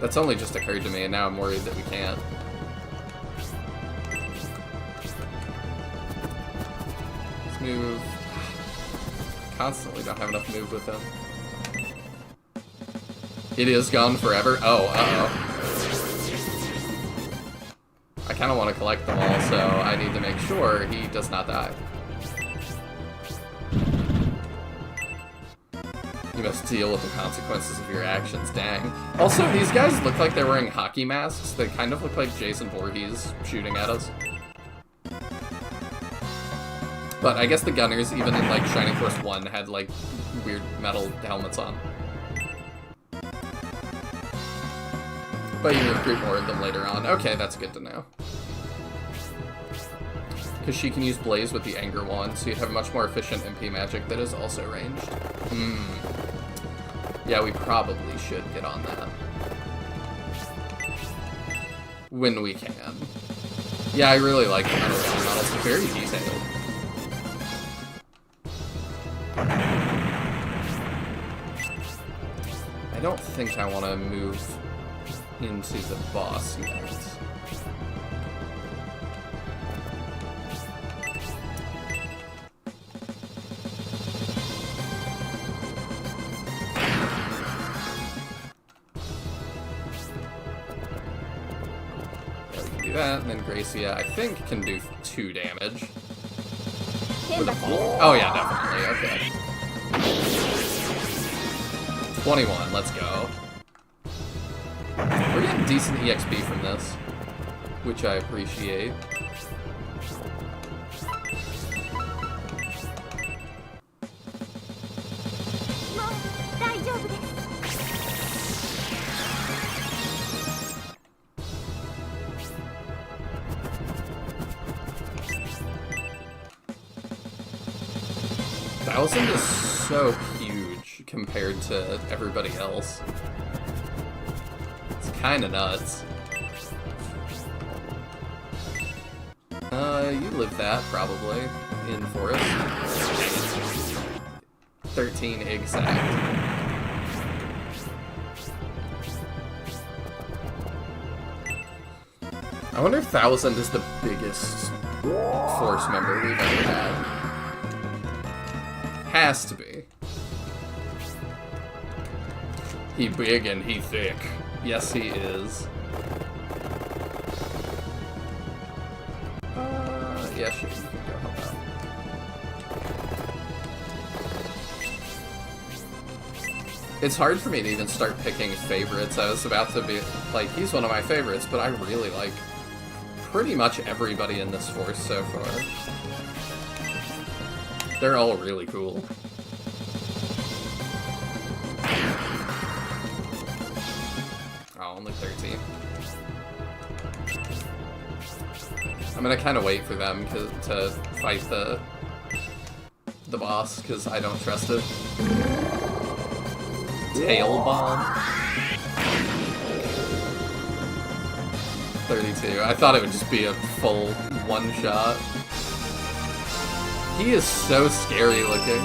That's only just occurred to me, and now I'm worried that we can't. Let's move. Constantly don't have enough move with him. It is gone forever? Oh, uh-oh. I kind of want to collect them all, so I need to make sure he does not die. You must deal with the consequences of your actions, dang. Also, these guys look like they're wearing hockey masks. They kind of look like Jason Voorhees shooting at us. But I guess the gunners, even in, like, Shining Force 1, had, like, weird metal helmets on. But you can recruit more of them later on. Okay, that's good to know. Because she can use Blaze with the Anger Wand, so you'd have much more efficient MP magic that is also ranged. Yeah, we probably should get on that. When we can. Yeah, I really like the metal gun models. They're very detailed. I don't think I want to move into the boss yet. Yeah, we can do that, and then Gracia, I think, can do 2 damage. With a full... Oh yeah, definitely, okay. 21, let's go. We're getting decent EXP from this, which I appreciate. Thousand is so huge compared to everybody else. It's kinda nuts. You live that, probably, in Forest. 13 exact. I wonder if 1000 is the biggest Force member we've ever had. Has to be. He big and he thick. Yes, he is. Yeah, sure, you can go help out. It's hard for me to even start picking favorites. I was about to be like, he's one of my favorites, but I really like pretty much everybody in this force so far. They're all really cool. Oh, only 13. I'm gonna kind of wait for them to fight the boss, because I don't trust it. Tail bomb. 32. I thought it would just be a full one-shot. He is so scary looking.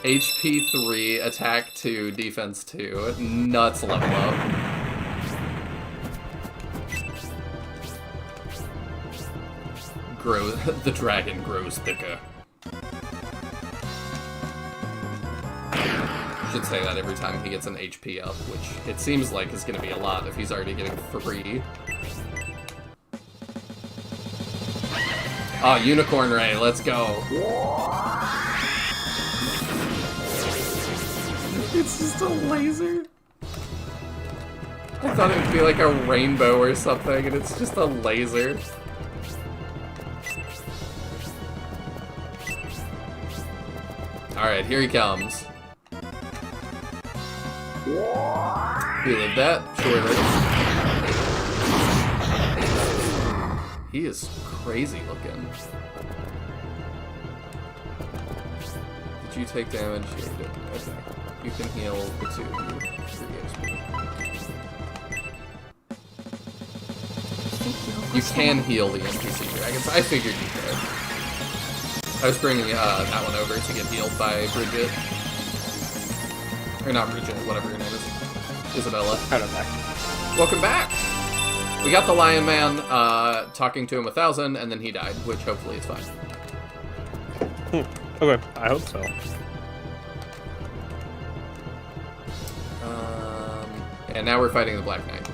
HP 3, attack 2, defense 2. Nuts level up. The dragon grows thicker. Should say that every time he gets an HP up, which it seems like is going to be a lot if he's already getting 3. Oh, Unicorn Ray, let's go. It's just a laser. I thought it would be like a rainbow or something, and it's just a laser. Alright, here he comes. He lived that? Surely. He is crazy looking. Did you take damage? Yeah, you did. Okay. You can heal the 2 of you. 3 HP. You can heal the NPC dragons. I figured you could. I was bringing that one over to get healed by Bridget. Or not Bridget, whatever her name is. Isabella. Right on back. Welcome back! We got the Lion Man talking to him 1,000, and then he died, which hopefully is fine. Okay, I hope so. And now we're fighting the Black Knight.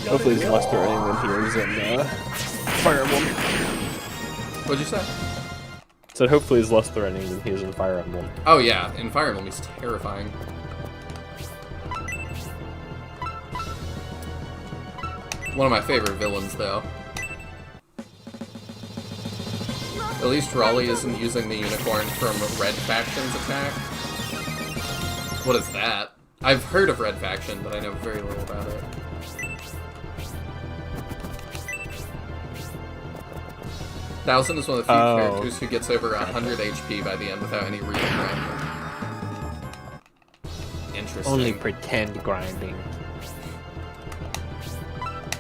Hopefully he's less threatening than he is in Fire Emblem. What'd you say? So hopefully he's less threatening than he is in Fire Emblem. Oh yeah, in Fire Emblem he's terrifying. One of my favorite villains, though. At least Rollie isn't using the unicorn from Red Faction's attack. What is that? I've heard of Red Faction, but I know very little about it. Thousand is one of the few characters who gets over 100 HP by the end without any real grinding. Interesting. Only pretend grinding.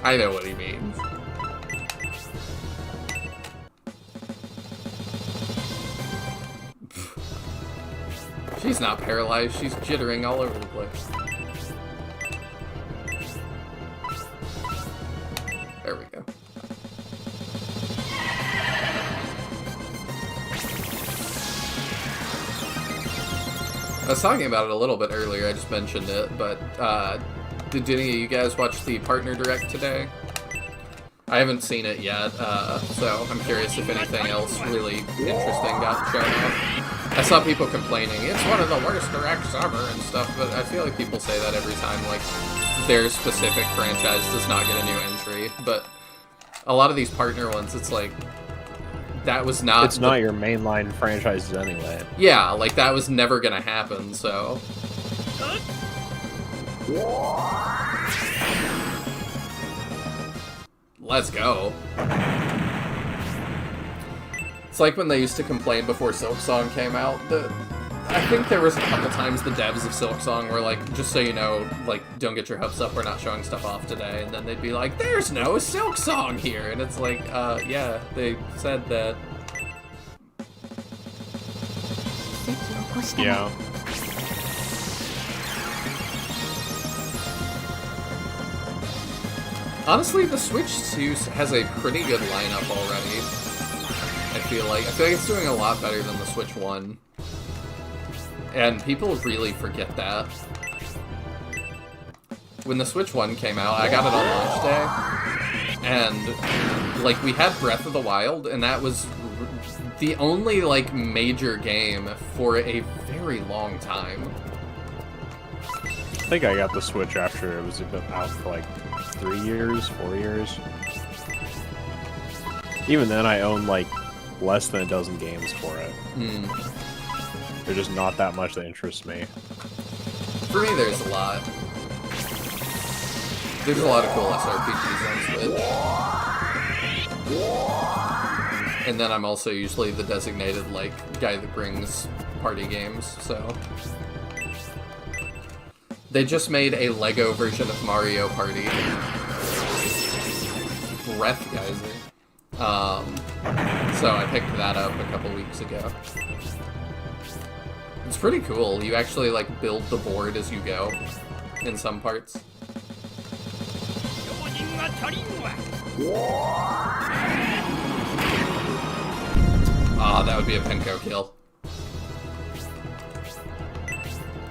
I know what he means. She's not paralyzed, she's jittering all over the place. There we go. I was talking about it a little bit earlier, I just mentioned it, but did any of you guys watch the Partner Direct today? I haven't seen it yet, so I'm curious if anything else really interesting got shown off. I saw people complaining, it's one of the worst directs ever and stuff, but I feel like people say that every time, like, their specific franchise does not get a new entry, but a lot of these partner ones, it's like, that was not... It's not your mainline franchises anyway. Yeah, like, that was never gonna happen, so... Let's go. It's like when they used to complain before Silksong came out. I think there was a couple times the devs of Silksong were like, just so you know, like, don't get your hopes up, we're not showing stuff off today. And then they'd be like, there's no Silksong here. And it's like, yeah, they said that. Yeah. Honestly, the Switch 2 has a pretty good lineup already. I feel like it's doing a lot better than the Switch 1. And people really forget that. When the Switch 1 came out, I got it on launch day, and, like, we had Breath of the Wild, and that was the only, like, major game for a very long time. I think I got the Switch after it was out for like 3 years, 4 years. Even then, I own like less than a dozen games for it. There's just not that much that interests me. For me, there's a lot. There's a lot of cool SRPGs on Switch. And then I'm also usually the designated, like, guy that brings party games, so... They just made a Lego version of Mario Party. Breath Geyser. So I picked that up a couple weeks ago. It's pretty cool. You actually, like, build the board as you go in some parts. Ah, that would be a Penko kill.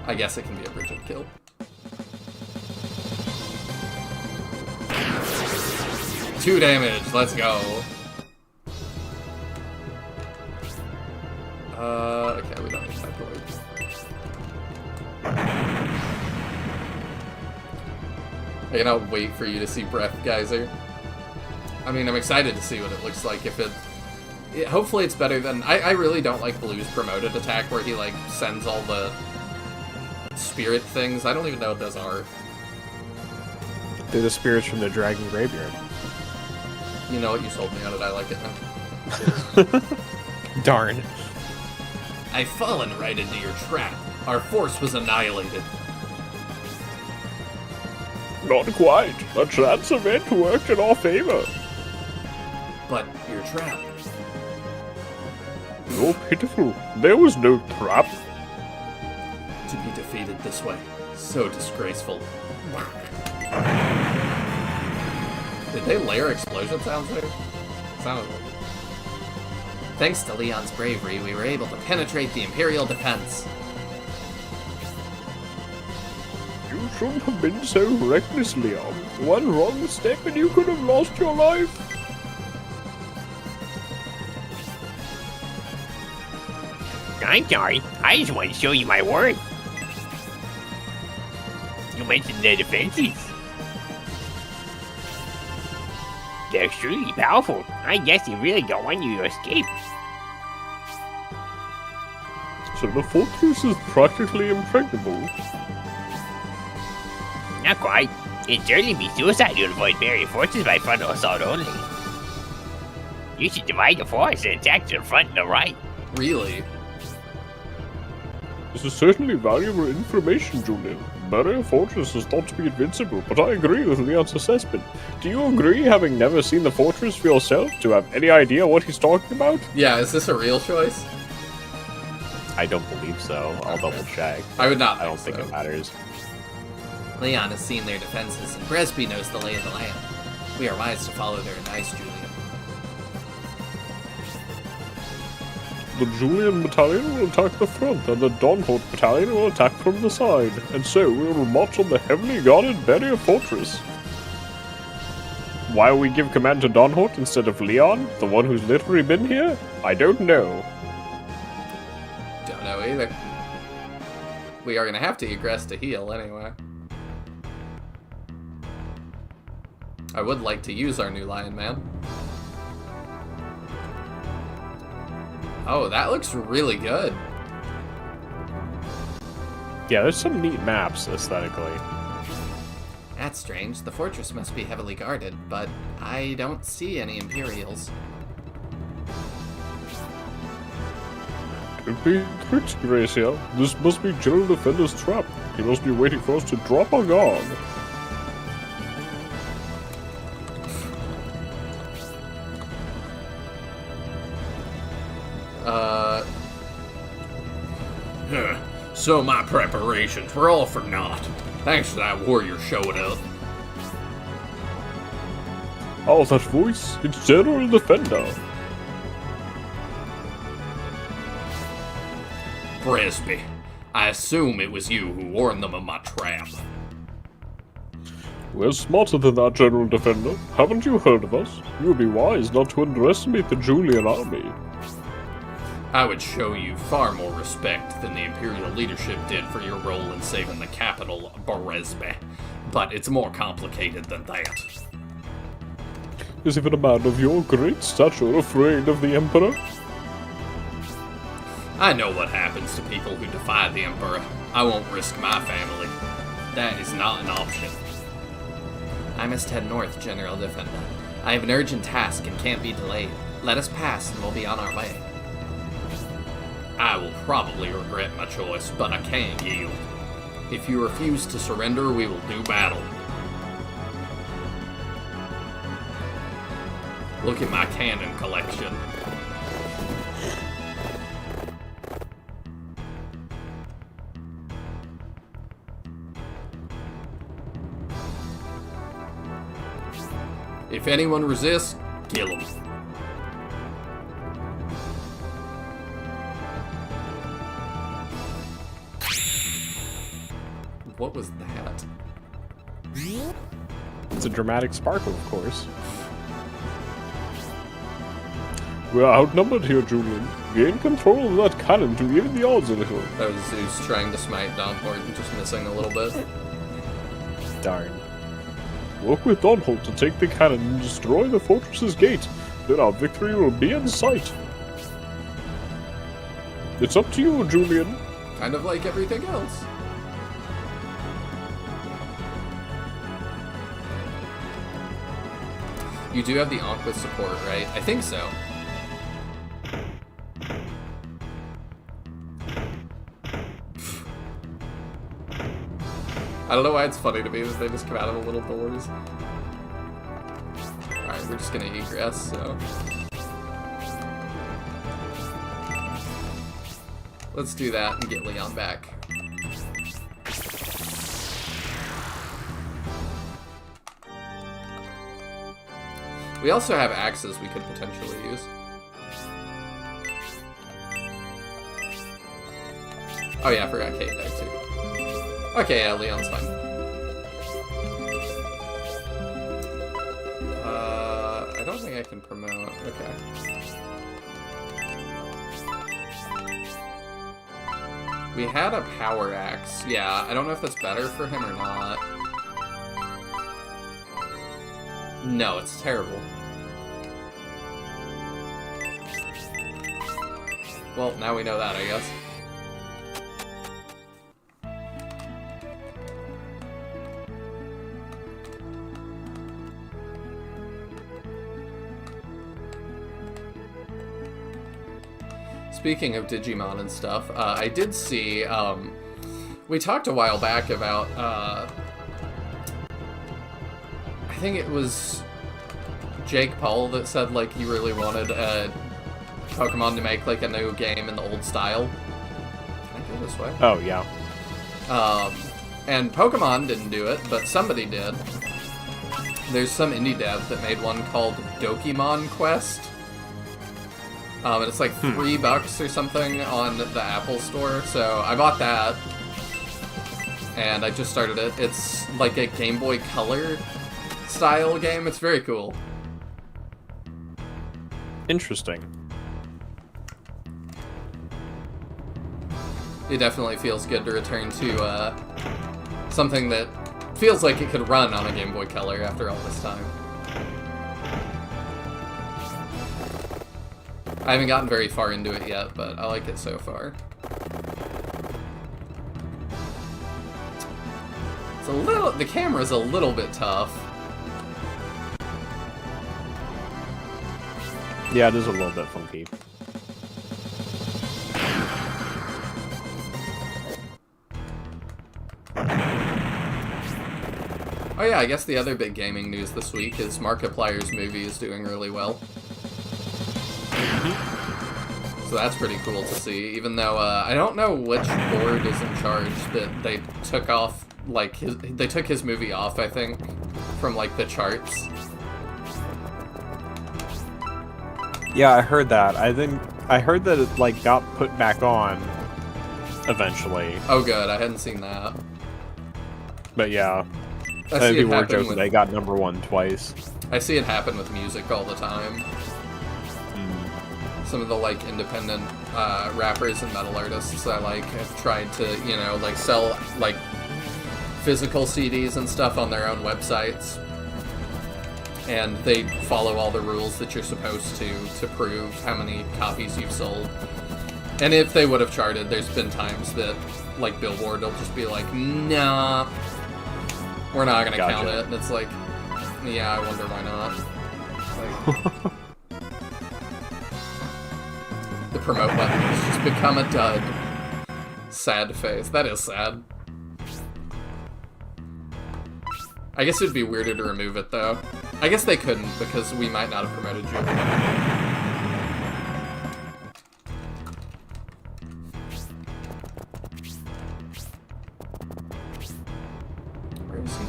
I guess it can be a Bridget kill. Two damage, let's go. Okay, we don't need that board. I cannot wait for you to see Breath Geyser. I mean, I'm excited to see what it looks like. If hopefully it's better than... I really don't like Blue's promoted attack where he, like, sends all the spirit things. I don't even know what those are. They're the spirits from the Dragon Graveyard. You know what? You sold me on it. I like it now. Darn. I've fallen right into your trap. Our force was annihilated. Not quite. A chance event worked in our favor. But your trap. You're pitiful. There was no trap. To be defeated this way. So disgraceful. Did they layer explosion sounds there? Sounded like it. Thanks to Leon's bravery, we were able to penetrate the Imperial defense. You shouldn't have been so reckless, Leon. One wrong step and you could have lost your life. I'm sorry. I just want to show you my worth. You mentioned the defenses. They're extremely powerful. I guess they really don't want you to escape. So the fortress is practically impregnable. Not quite. It'd certainly be suicide to avoid barrier forces by frontal assault only. You should divide the force and attack to the front and the right. Really? This is certainly valuable information, Julian. Barrier Fortress is thought to be invincible, but I agree with Leon's assessment. Do you agree, having never seen the fortress for yourself, to have any idea what he's talking about? Yeah, is this a real choice? I don't believe so. I'll double check. I would not I don't think so. it matters. Leon has seen their defenses, and Bresby knows the lay of the land. We are wise to follow their advice, Julian. The Julian Battalion will attack the front, and the Donhort Battalion will attack from the side, and so we will march on the heavily guarded Barrier Fortress. Why we give command to Donhort instead of Leon, the one who's literally been here? I don't know. Don't know either. We are gonna have to egress to heal anyway. I would like to use our new Lion Man. Oh, that looks really good. Yeah, there's some neat maps aesthetically. That's strange. The fortress must be heavily guarded, but I don't see any Imperials. Don't be tricked, Gracia. This must be General Defender's trap. He must be waiting for us to drop our guard. So my preparations were all for naught. Thanks to that warrior showing up. Oh, that voice. It's General Defender. Bresby, I assume it was you who warned them of my trap. We're smarter than that, General Defender. Haven't you heard of us? You would be wise not to underestimate the Julian army. I would show you far more respect than the Imperial leadership did for your role in saving the capital, Boresbe. But it's more complicated than that. Is even a man of your great stature afraid of the Emperor? I know what happens to people who defy the Emperor. I won't risk my family. That is not an option. I must head north, General Defender. I have an urgent task and can't be delayed. Let us pass and we'll be on our way. I will probably regret my choice, but I can't yield. If you refuse to surrender, we will do battle. Look at my cannon collection. If anyone resists, kill them. What was that? It's a dramatic sparkle, of course. We're outnumbered here, Julian. Gain control of that cannon to even the odds a little. That was Zeus trying to smite Don Horton, just missing a little bit. Darn. Work with Donhold to take the cannon and destroy the fortress's gate. Then our victory will be in sight. It's up to you, Julian. Kind of like everything else. You do have the Ankh with support, right? I think so. I don't know why it's funny to me that they just come out of the little doors. Alright, we're just gonna egress, so... Let's do that and get Leon back. We also have axes we could potentially use. Oh yeah, I forgot Kate there too. Okay, yeah, Leon's fine. I don't think I can promote. Okay. We had a power axe. Yeah, I don't know if that's better for him or not. No, it's terrible. Well, now we know that, I guess. Speaking of Digimon and stuff, I did see, we talked a while back about, I think it was Jake Paul that said, like, he really wanted Pokemon to make, like, a new game in the old style. Can I go this way? Oh, yeah. And Pokemon didn't do it, but somebody did. There's some indie dev that made one called Dokimon Quest. And it's like $3 or something on the Apple Store, so I bought that. And I just started it. It's like a Game Boy Color style game. It's very cool. Interesting. It definitely feels good to return to something that feels like it could run on a Game Boy Color after all this time. I haven't gotten very far into it yet, but I like it so far. It's a little, the camera's a little bit tough. Yeah, it is a little bit funky. Oh yeah, I guess the other big gaming news this week is Markiplier's movie is doing really well. So that's pretty cool to see, even though I don't know which board is in charge that they took off, like, they took his movie off, I think, from, like, the charts. Yeah, I heard that. I heard that it, like, got put back on, eventually. Oh, good. I hadn't seen that. But yeah, I see it people were happen joking with, they got #1 twice. I see it happen with music all the time. Some of the, like, independent rappers and metal artists I like have tried to, you know, like, sell, like, physical CDs and stuff on their own websites. And they follow all the rules that you're supposed to prove how many copies you've sold. And if they would have charted, there's been times that, like, Billboard will just be like, nah, we're not gonna count it. And it's like, yeah, I wonder why not. Like, the promote button has just become a dud. Sad face. That is sad. I guess it'd be weirder to remove it, though. I guess they couldn't, because we might not have promoted Julia. Where is he?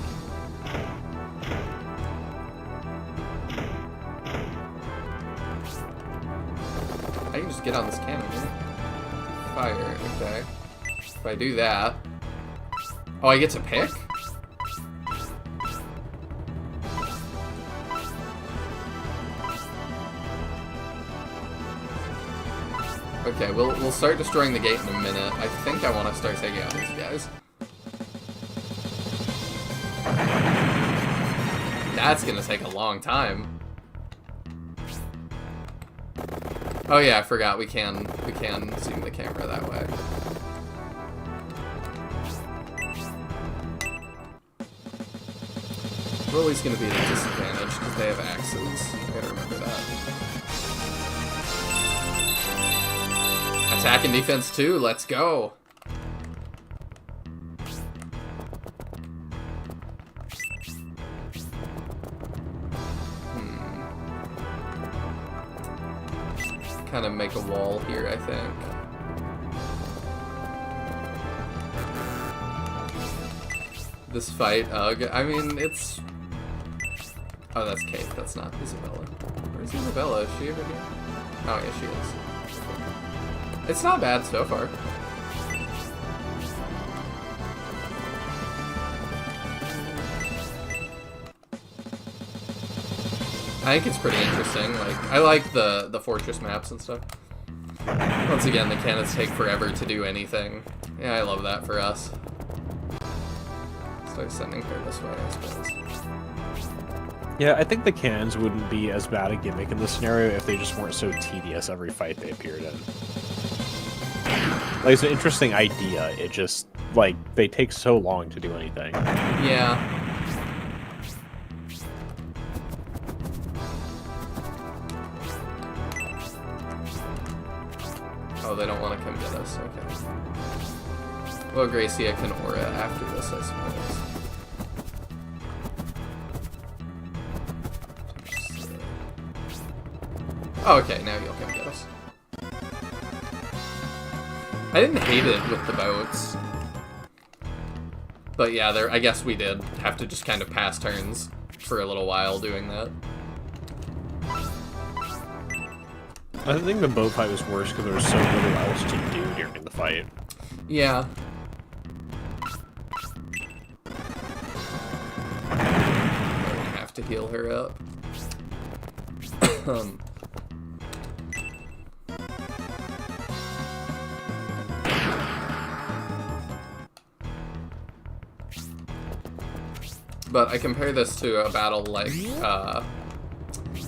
I can just get on this cannon, right? Fire, okay. If I do that... Oh, I get to pick? Okay, we'll start destroying the gate in a minute. I think I want to start taking out these guys. That's gonna take a long time. Oh yeah, I forgot we can zoom the camera that way. Rollie's gonna be at a disadvantage because they have axes. I gotta remember that. Attack and defense too, let's go! Kind of make a wall here, I think. This fight, I mean, it's... Oh, that's Kate, that's not Isabella. Where's Isabella? Is she over here? Oh, yeah, she is. It's not bad so far. I think it's pretty interesting. Like, I like the fortress maps and stuff. Once again, the cannons take forever to do anything. Yeah, I love that for us. Start sending her this way, I suppose. Yeah, I think the cannons wouldn't be as bad a gimmick in this scenario if they just weren't so tedious every fight they appeared in. Like, it's an interesting idea, it just, like, they take so long to do anything. Yeah. Oh, they don't want to come get us, okay. Well, Gracia can aura after this, I suppose. Oh, okay, now you'll come get us. I didn't hate it with the boats. But yeah, I guess we did have to just kind of pass turns for a little while doing that. I think the boat fight was worse because there was so little else to do during the fight. Yeah. I have to heal her up. But I compare this to a battle like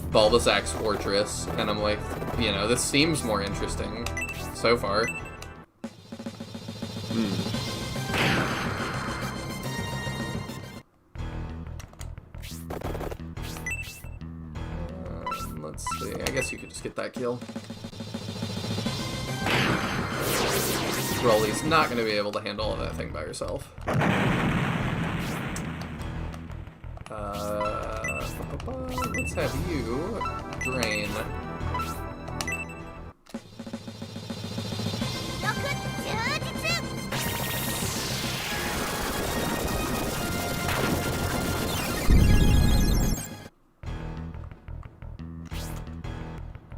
Bulbasaur's Fortress, and I'm like, you know, this seems more interesting so far. Let's see, I guess you could just get that kill. Rollie's not going to be able to handle all that thing by herself. Let's have you drain.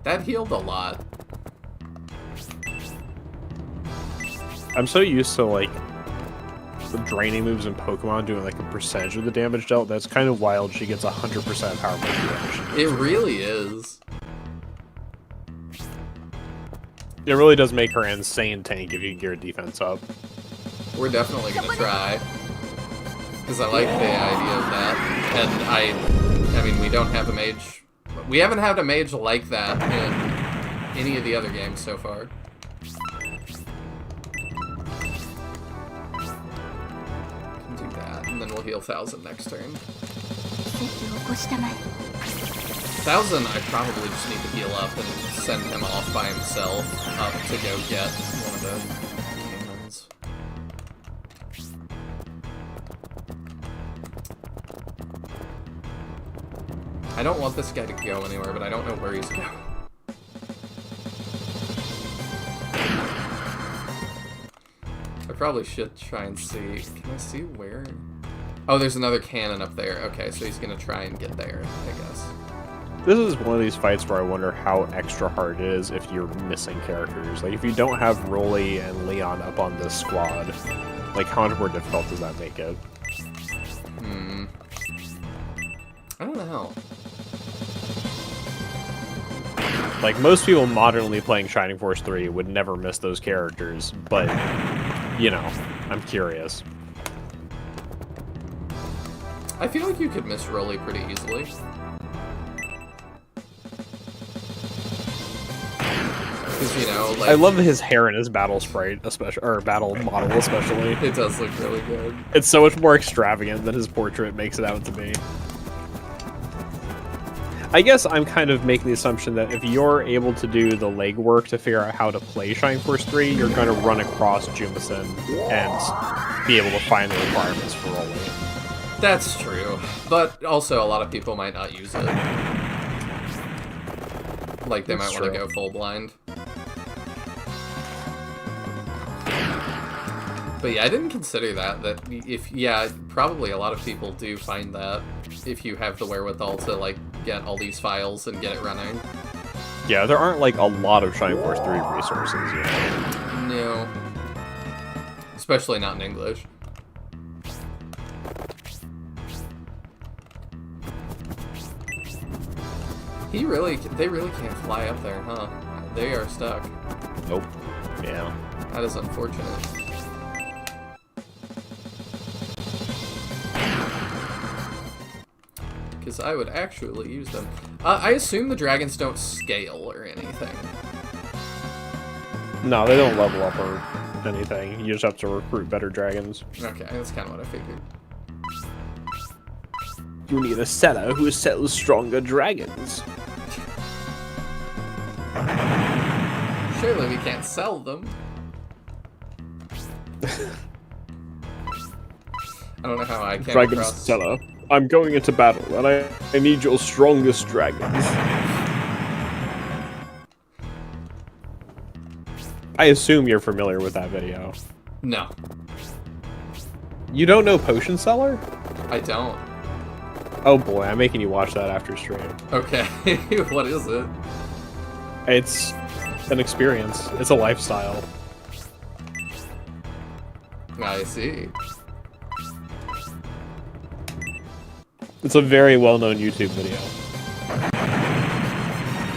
That healed a lot. I'm so used to like the draining moves in Pokemon doing like a percentage of the damage dealt. That's kind of wild. She gets 100% power move damage. It really is. It really does make her an insane tank if you can get her defense up. We're definitely gonna try. Because I like the idea of that. And I mean, we don't have a mage. We haven't had a mage like that in any of the other games so far. Can do that, and then we'll heal 1000 next turn. 1000, I probably just need to heal up and send him off by himself up to go get one of the cannons. I don't want this guy to go anywhere, but I don't know where he's going. I probably should try and see. Can I see where? Oh, there's another cannon up there. Okay, so he's gonna try and get there, I guess. This is one of these fights where I wonder how extra hard it is if you're missing characters. Like, if you don't have Rollie and Leon up on this squad, like, how much more difficult does that make it? I don't know. Like, most people modernly playing Shining Force 3 would never miss those characters, but, you know, I'm curious. I feel like you could miss Rollie pretty easily. Because, you know, like... I love his hair and his battle sprite, especially, or battle model especially. It does look really good. It's so much more extravagant than his portrait makes it out to be. I guess I'm kind of making the assumption that if you're able to do the legwork to figure out how to play Shining Force 3, you're going to run across Jumison and be able to find the requirements for Rollie. That's true. But also, a lot of people might not use it. Like, they might want to go full blind. But yeah, I didn't consider that if, yeah, probably a lot of people do find that if you have the wherewithal to, like, get all these files and get it running. Yeah, there aren't, like, a lot of Shining Force 3 resources, you know? No. Especially not in English. They really can't fly up there, huh? They are stuck. Nope. Yeah. That is unfortunate. Because I would actually use them. I assume the dragons don't scale or anything. No, they don't level up or anything. You just have to recruit better dragons. Okay, that's kind of what I figured. You need a seller who sells stronger dragons. Surely we can't sell them. I don't know how I came Dragon across... seller. I'm going into battle, and I need your strongest dragons. I assume you're familiar with that video. No, You don't know Potion Seller? I don't. Oh boy, I'm making you watch that after stream. Okay, what is it? It's an experience. It's a lifestyle. I see. It's a very well-known YouTube video.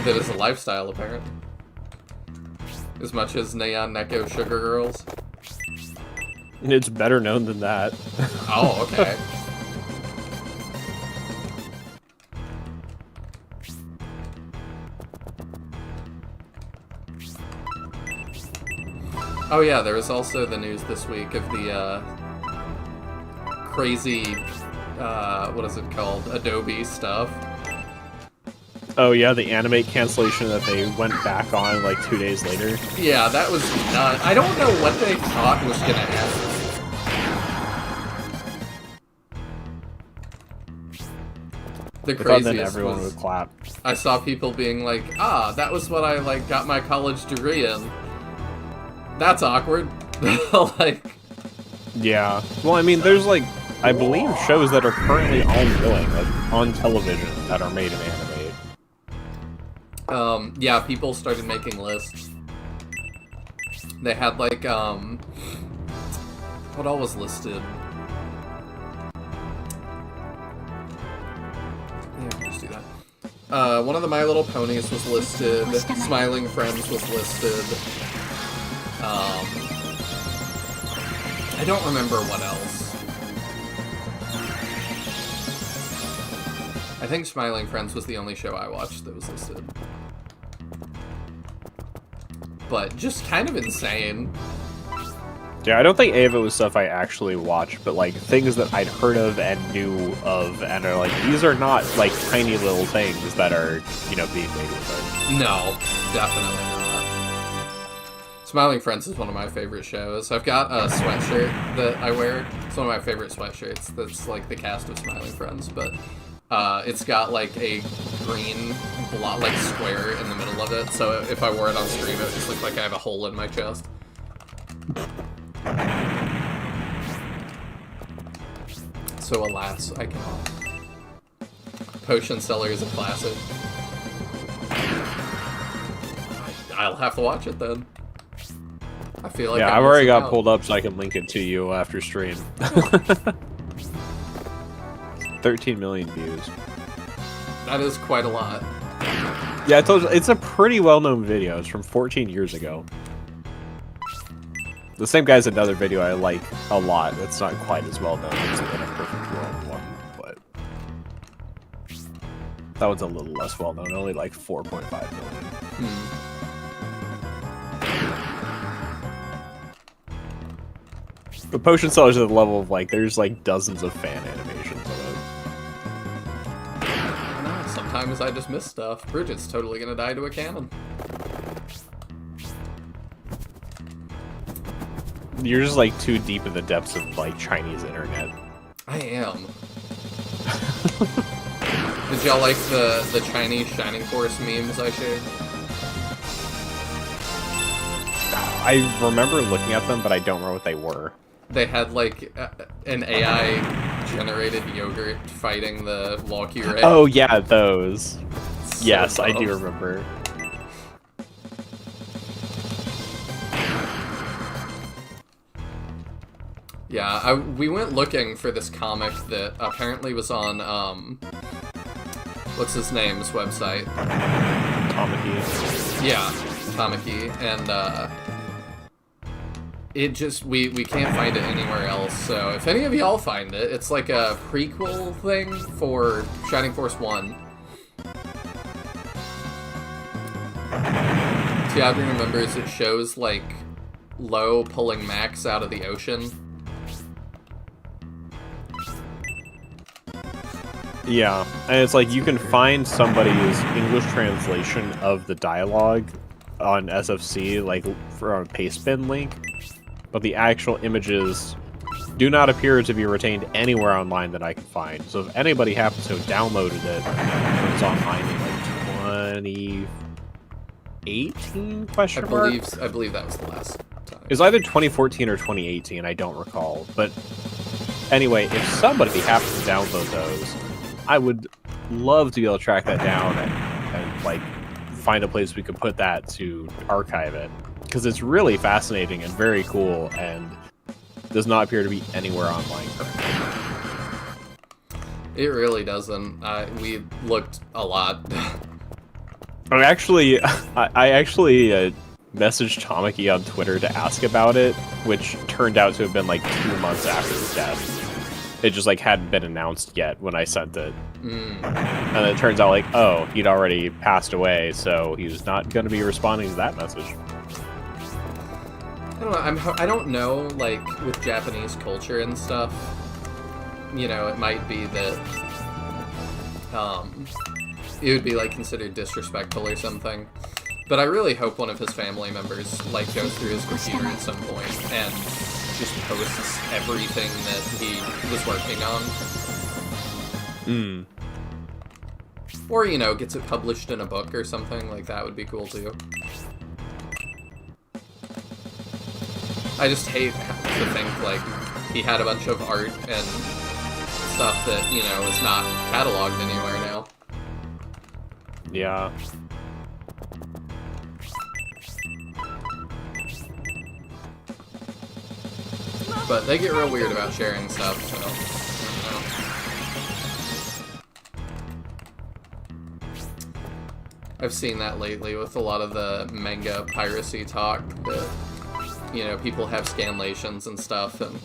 That is a lifestyle, apparently. As much as Neon Neko Sugar Girls. It's better known than that. Oh, okay. Oh yeah, there was also the news this week of the crazy, what is it called? Adobe stuff. Oh yeah, the animate cancellation that they went back on like 2 days later. Yeah, that was nuts. I don't know what they thought was gonna happen. The I thought craziest then everyone was, would clap. I saw people being like, ah, that was what I, like, got my college degree in. That's awkward. Like... Yeah. Well, I mean, there's like, I believe shows that are currently ongoing, like, on television that are made in Animate. Yeah, people started making lists. They had like what all was listed? Yeah, just do that. One of the My Little Ponies was listed. Smiling Friends was listed. I don't remember what else. I think Smiling Friends was the only show I watched that was listed. But just kind of insane. Yeah, I don't think any of it was stuff I actually watched, but like things that I'd heard of and knew of, and are like, these are not like tiny little things that are, you know, being made with it. No, definitely not. Smiling Friends is one of my favorite shows. I've got a sweatshirt that I wear. It's one of my favorite sweatshirts that's like the cast of Smiling Friends, but it's got like a green blot, like square in the middle of it, so if I wore it on stream, it would just look like I have a hole in my chest. So alas, I cannot. Potion Seller is a classic. I'll have to watch it then. I feel like yeah, I'm I've already missing got out. pulled up so I can link it to you after stream. 13 million views. That is quite a lot. Yeah, I told you, it's a pretty well-known video. It's from 14 years ago. The same guy's another video I like a lot. That's not quite as well-known as the In a Perfect World one, but that one's a little less well-known. Only like 4.5 million. The Potion Seller's at the level of like, there's like dozens of fan animations of it. I know, sometimes I just miss stuff. Bridget's totally gonna die to a cannon. You're just like too deep in the depths of like Chinese internet. I am. Did y'all like the Chinese Shining Force memes I shared? I remember looking at them, but I don't remember what they were. They had like an AI-generated yogurt fighting the Walkie-Ray. Oh yeah, those. So Yes, I dumb. do remember. Yeah, we went looking for this comic that apparently was on, what's his name's website? Tamaki. Yeah, Tamaki, and, it just, we can't find it anywhere else, so if any of y'all find it, it's like a prequel thing for Shining Force 1. Tiago remembers it shows, like, Lo pulling Max out of the ocean. Yeah, and it's like you can find somebody's English translation of the dialogue on SFC, like for a pastebin link, but the actual images do not appear to be retained anywhere online that I can find. So if anybody happens to have downloaded it, it's online in like 2018 question mark? I believe that was the last time. It was either 2014 or 2018, I don't recall. But anyway, if somebody happens to download those, I would love to be able to track that down and like find a place we could put that to archive it, because it's really fascinating and very cool and does not appear to be anywhere online currently. It really doesn't. We looked a lot. I actually messaged Tamaki on Twitter to ask about it, which turned out to have been like 2 months after his death. It just like hadn't been announced yet when I sent it. And it turns out like, oh, he'd already passed away, so he's not going to be responding to that message. I don't know. I don't know, like, with Japanese culture and stuff, you know, it might be that, it would be, like, considered disrespectful or something. But I really hope one of his family members, like, goes through his computer at some point and just posts everything that he was working on. Or, you know, gets it published in a book or something, like, that would be cool, too. I just hate to think, like, he had a bunch of art and stuff that, you know, is not cataloged anywhere now. Yeah. But they get real weird about sharing stuff, so... I've seen that lately with a lot of the manga piracy talk that, you know, people have scanlations and stuff, and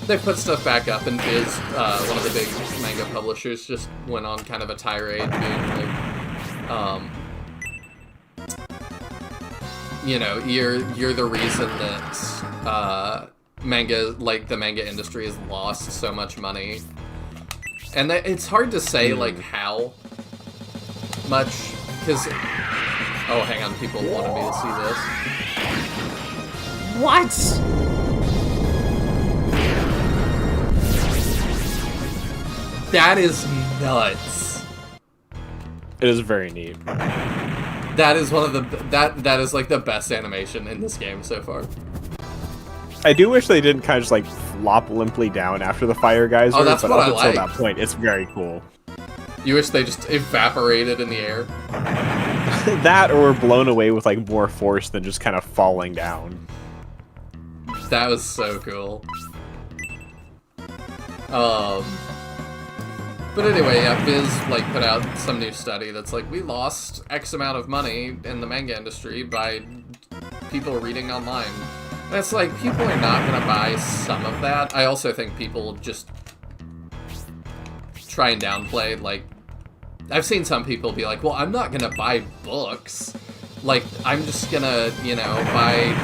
they put stuff back up, and Viz, one of the big manga publishers, just went on kind of a tirade being like, you know, you're the reason that manga, like the manga industry, has lost so much money, and it's hard to say like how much, because oh, hang on, people wanted me to see this. What? That is nuts. It is very neat. That is one of the that is like the best animation in this game so far. I do wish they didn't kind of just like flop limply down after the fire geyser. Oh, that's but what up I until like. that point, it's very cool. You wish they just evaporated in the air. That or blown away with like more force than just kind of falling down. That was so cool. But anyway, yeah, Viz like put out some new study that's like, we lost X amount of money in the manga industry by people reading online. And it's like, people are not gonna buy some of that. I also think people just try and downplay, like, I've seen some people be like, well, I'm not gonna buy books. Like, I'm just gonna, you know, buy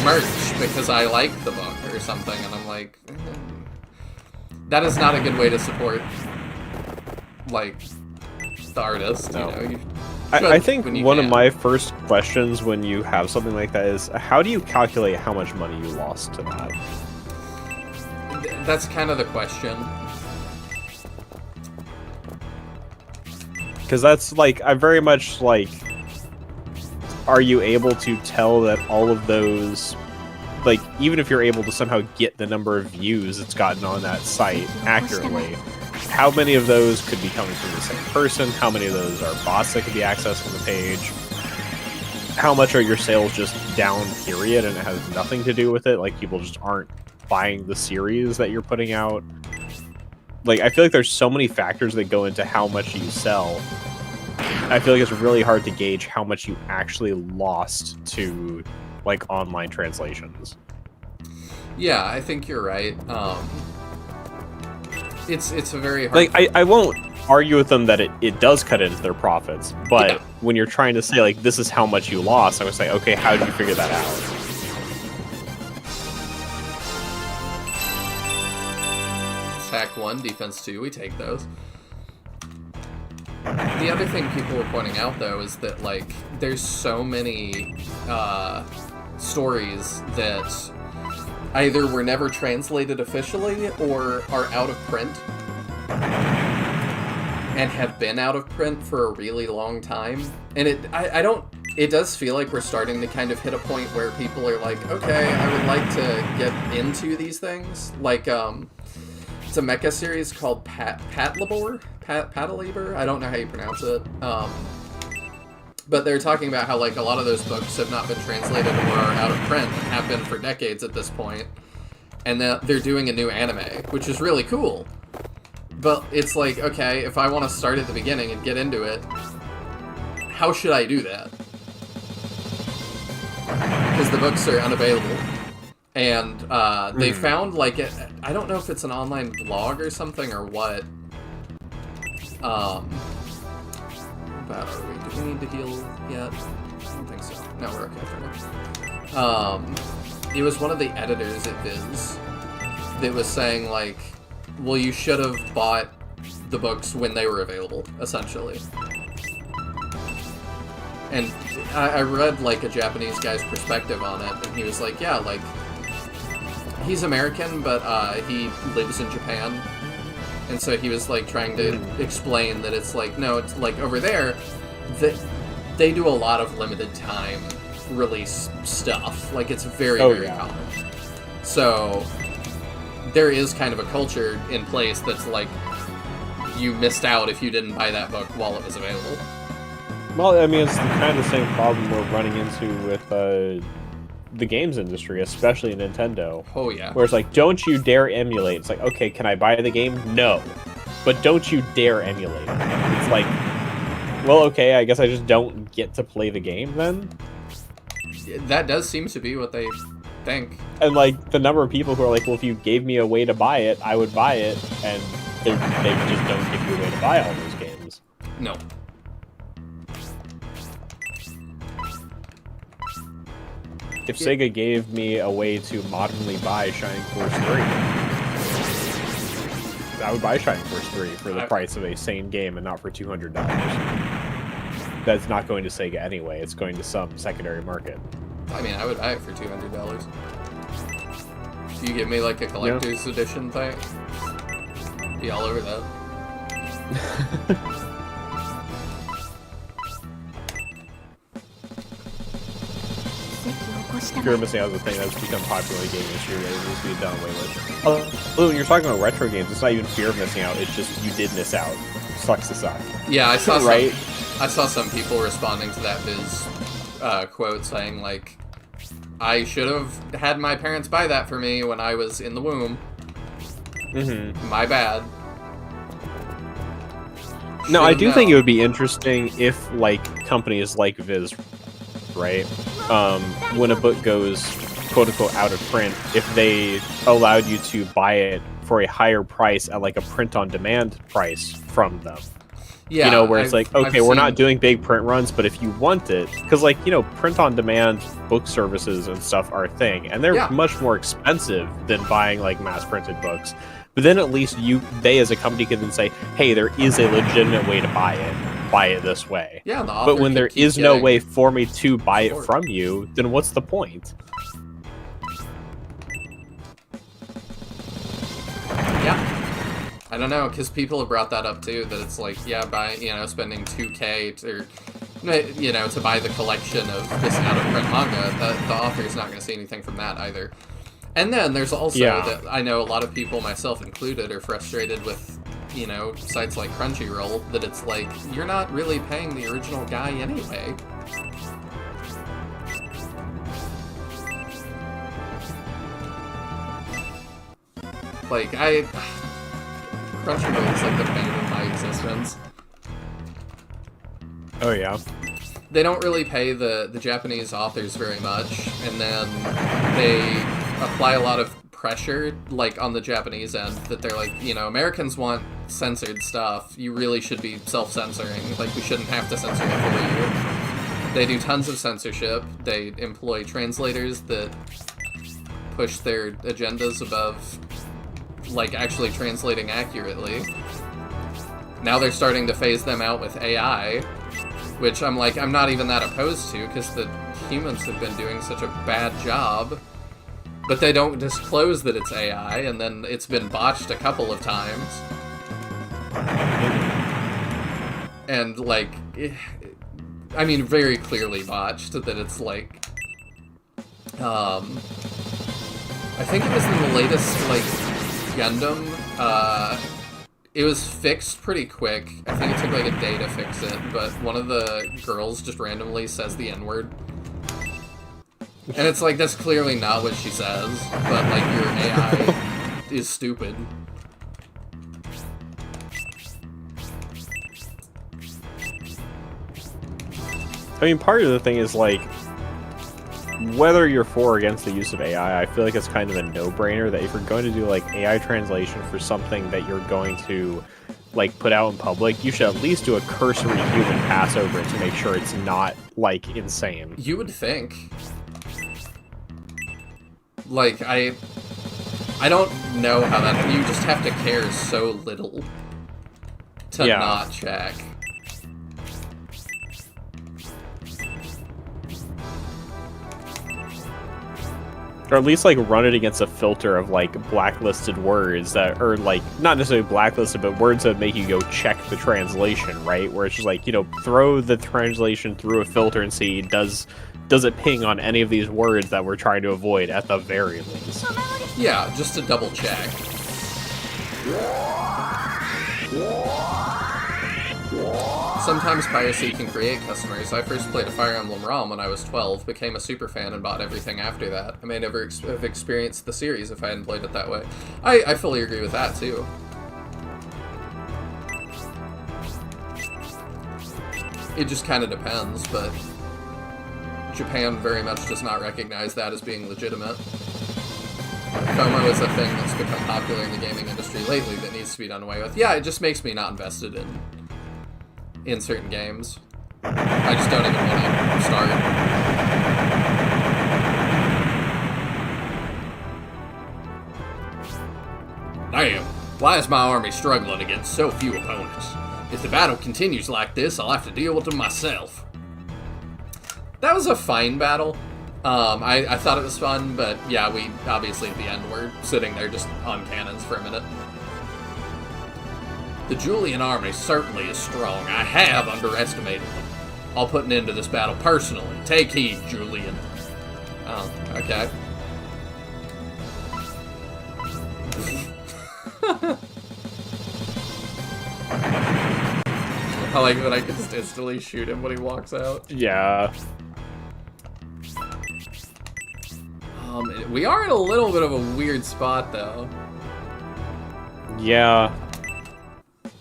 merch because I like the book or something. And I'm like, that is not a good way to support, like, the artist. No. You know, you I think when you one of can. my first questions when you have something like that is, how do you calculate how much money you lost to that? That's kind of the question. Because that's like, I very much like, are you able to tell that all of those, like, even if you're able to somehow get the number of views it's gotten on that site accurately, how many of those could be coming from the same person? How many of those are bots that could be accessing the page? How much are your sales just down, period, and it has nothing to do with it? Like, people just aren't buying the series that you're putting out? Like, I feel like there's so many factors that go into how much you sell. I feel like it's really hard to gauge how much you actually lost to, like, online translations. Yeah, I think you're right. It's a very hard... Like, I won't argue with them that it does cut into their profits, but Yeah. when you're trying to say, like, this is how much you lost, I would say, okay, how did you figure that out? Attack 1, Defense 2, we take those. The other thing people were pointing out, though, is that, like, there's so many stories that either were never translated officially or are out of print and have been out of print for a really long time. And it does feel like we're starting to kind of hit a point where people are like, okay, I would like to get into these things. Like, it's a mecha series called Patlabor? Patlabor? I don't know how you pronounce it. But they're talking about how, like, a lot of those books have not been translated or are out of print and have been for decades at this point. And they're doing a new anime, which is really cool. But it's like, okay, if I want to start at the beginning and get into it, how should I do that? Because the books are unavailable. And they found, like, I don't know if it's an online blog or something or what. But are we? Do we need to heal yet? I don't think so. No, we're okay for now. It was one of the editors at Viz that was saying, like, well, you should have bought the books when they were available, essentially. And I read, like, a Japanese guy's perspective on it, and he was like, yeah, like, he's American, but he lives in Japan. And so he was, like, trying to explain that it's like, no, it's like over there, that they do a lot of limited time release stuff. Like, it's very, very common. So there is kind of a culture in place that's like, you missed out if you didn't buy that book while it was available. Well, I mean, it's kind of the same problem we're running into with the games industry, especially Nintendo. Oh yeah. Where it's like, don't you dare emulate. It's like, okay, can I buy the game? No. But don't you dare emulate it. It's like, well, okay, I guess I just don't get to play the game then? That does seem to be what they think. And, like, the number of people who are like, well, if you gave me a way to buy it, I would buy it, and they just don't give you a way to buy all those games. No. If Sega gave me a way to modernly buy Shining Force 3, I would buy Shining Force 3 for the price of a sane game and not for $200. That's not going to Sega anyway, it's going to some secondary market. I mean, I would buy it for $200. If you give me like a collector's edition thing, be all over that. Fear of missing out is a thing that's become popular in the game industry that it needs to be done away with. Although when you're talking about retro games, it's not even fear of missing out, it's just you did miss out. Sucks to suck. Yeah, I saw right? I saw some people responding to that Viz quote saying, like, I should have had my parents buy that for me when I was in the womb. Mm-hmm. My bad. No, I do think it would be interesting if, like, companies like Viz, right, when a book goes, quote-unquote, out of print, if they allowed you to buy it for a higher price at, like, a print-on-demand price from them. Yeah, you know, where it's like, okay, we're not doing big print runs, but if you want it, because, like, you know, print-on-demand book services and stuff are a thing, and they're much more expensive than buying, like, mass-printed books. But then at least they as a company can then say, hey, there is a legitimate way to buy it this way. Yeah, but when there is no way for me to buy it from you, then what's the point? Yeah. I don't know, because people have brought that up too, that it's like, yeah, spending $2K to buy the collection of this out-of-print manga, the author's not going to see anything from that either. And then there's also that I know a lot of people, myself included, are frustrated with, you know, sites like Crunchyroll, that it's like, you're not really paying the original guy anyway. Like, Crunchyroll is like the bane of my existence. Oh, yeah. They don't really pay the Japanese authors very much, and then they apply a lot of pressure, like, on the Japanese end, that they're like, you know, Americans want censored stuff, you really should be self-censoring, like, we shouldn't have to censor it for you. They do tons of censorship, they employ translators that push their agendas above, like, actually translating accurately. Now they're starting to phase them out with AI, which I'm not even that opposed to, because the humans have been doing such a bad job. But they don't disclose that it's AI, and then it's been botched a couple of times. And, like, I mean, very clearly botched, that it's like, I think it was in the latest, like, Gundam, it was fixed pretty quick. I think it took, like, a day to fix it, but one of the girls just randomly says the N-word. And it's like, that's clearly not what she says, but, like, your AI is stupid. I mean, part of the thing is, like, whether you're for or against the use of AI, I feel like it's kind of a no-brainer that if you're going to do, like, AI translation for something that you're going to, like, put out in public, you should at least do a cursory human pass over it to make sure it's not, like, insane. You would think. Like, I don't know how that... You just have to care so little to not check. Or at least, like, run it against a filter of, like, blacklisted words that are, like, not necessarily blacklisted, but words that make you go check the translation, right? Where it's just like, you know, throw the translation through a filter and see, does it ping on any of these words that we're trying to avoid at the very least? Yeah, just to double check. Sometimes piracy can create customers. I first played a Fire Emblem ROM when I was 12, became a super fan, and bought everything after that. I may never have experienced the series if I hadn't played it that way. I fully agree with that, too. It just kind of depends, but Japan very much does not recognize that as being legitimate. FOMO is a thing that's become popular in the gaming industry lately that needs to be done away with. Yeah, it just makes me not invested in certain games. I just don't even want to start. Damn, why is my army struggling against so few opponents? If the battle continues like this, I'll have to deal with them myself. That was a fine battle. I thought it was fun, but yeah, we obviously at the end were sitting there just on cannons for a minute. The Julian army certainly is strong. I have underestimated them. I'll put an end to this battle personally. Take heed, Julian. Oh, okay. I like that I can just instantly shoot him when he walks out. Yeah. We are in a little bit of a weird spot, though. Yeah.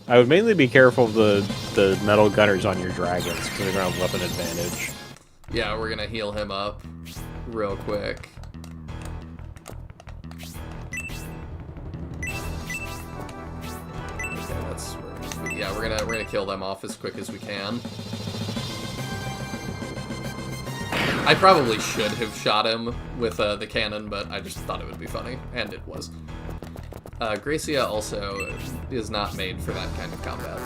I would mainly be careful of the metal gunners on your dragons, because they're going to have weapon advantage. Yeah, we're gonna heal him up real quick. Okay, that's yeah, we're gonna kill them off as quick as we can. I probably should have shot him with the cannon, but I just thought it would be funny, and it was. Gracia also is not made for that kind of combat.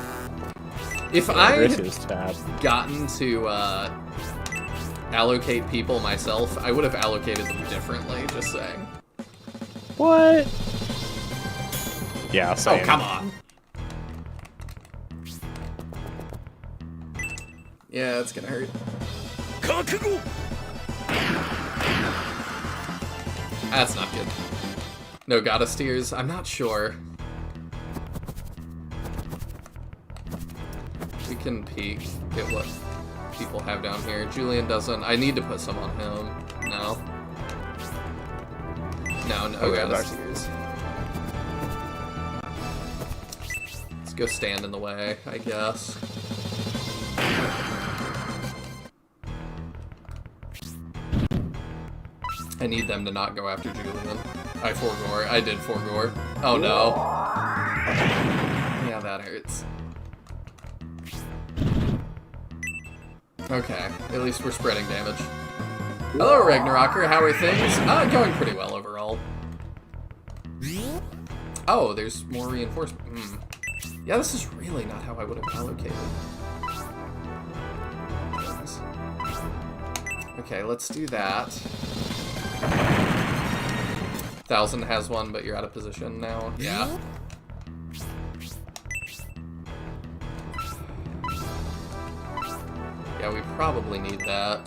If I had gotten to allocate people myself, I would have allocated them differently, just saying. What? Yeah, same. Oh, come on. Yeah, it's gonna hurt. That's not good. No goddess tears? I'm not sure. We can peek at what people have down here. Julian doesn't. I need to put some on him. No. No Okay, goddess tears. Let's go stand in the way, I guess. I need them to not go after Julian. I forgore. I did forgore. Oh no. Yeah, that hurts. Okay, at least we're spreading damage. Hello, Ragnarocker. How are things? Going pretty well overall. Oh, there's more reinforcement. Yeah, this is really not how I would have allocated. Okay, let's do that. 1000 has one, but you're out of position now. Yeah. Yeah, we probably need that.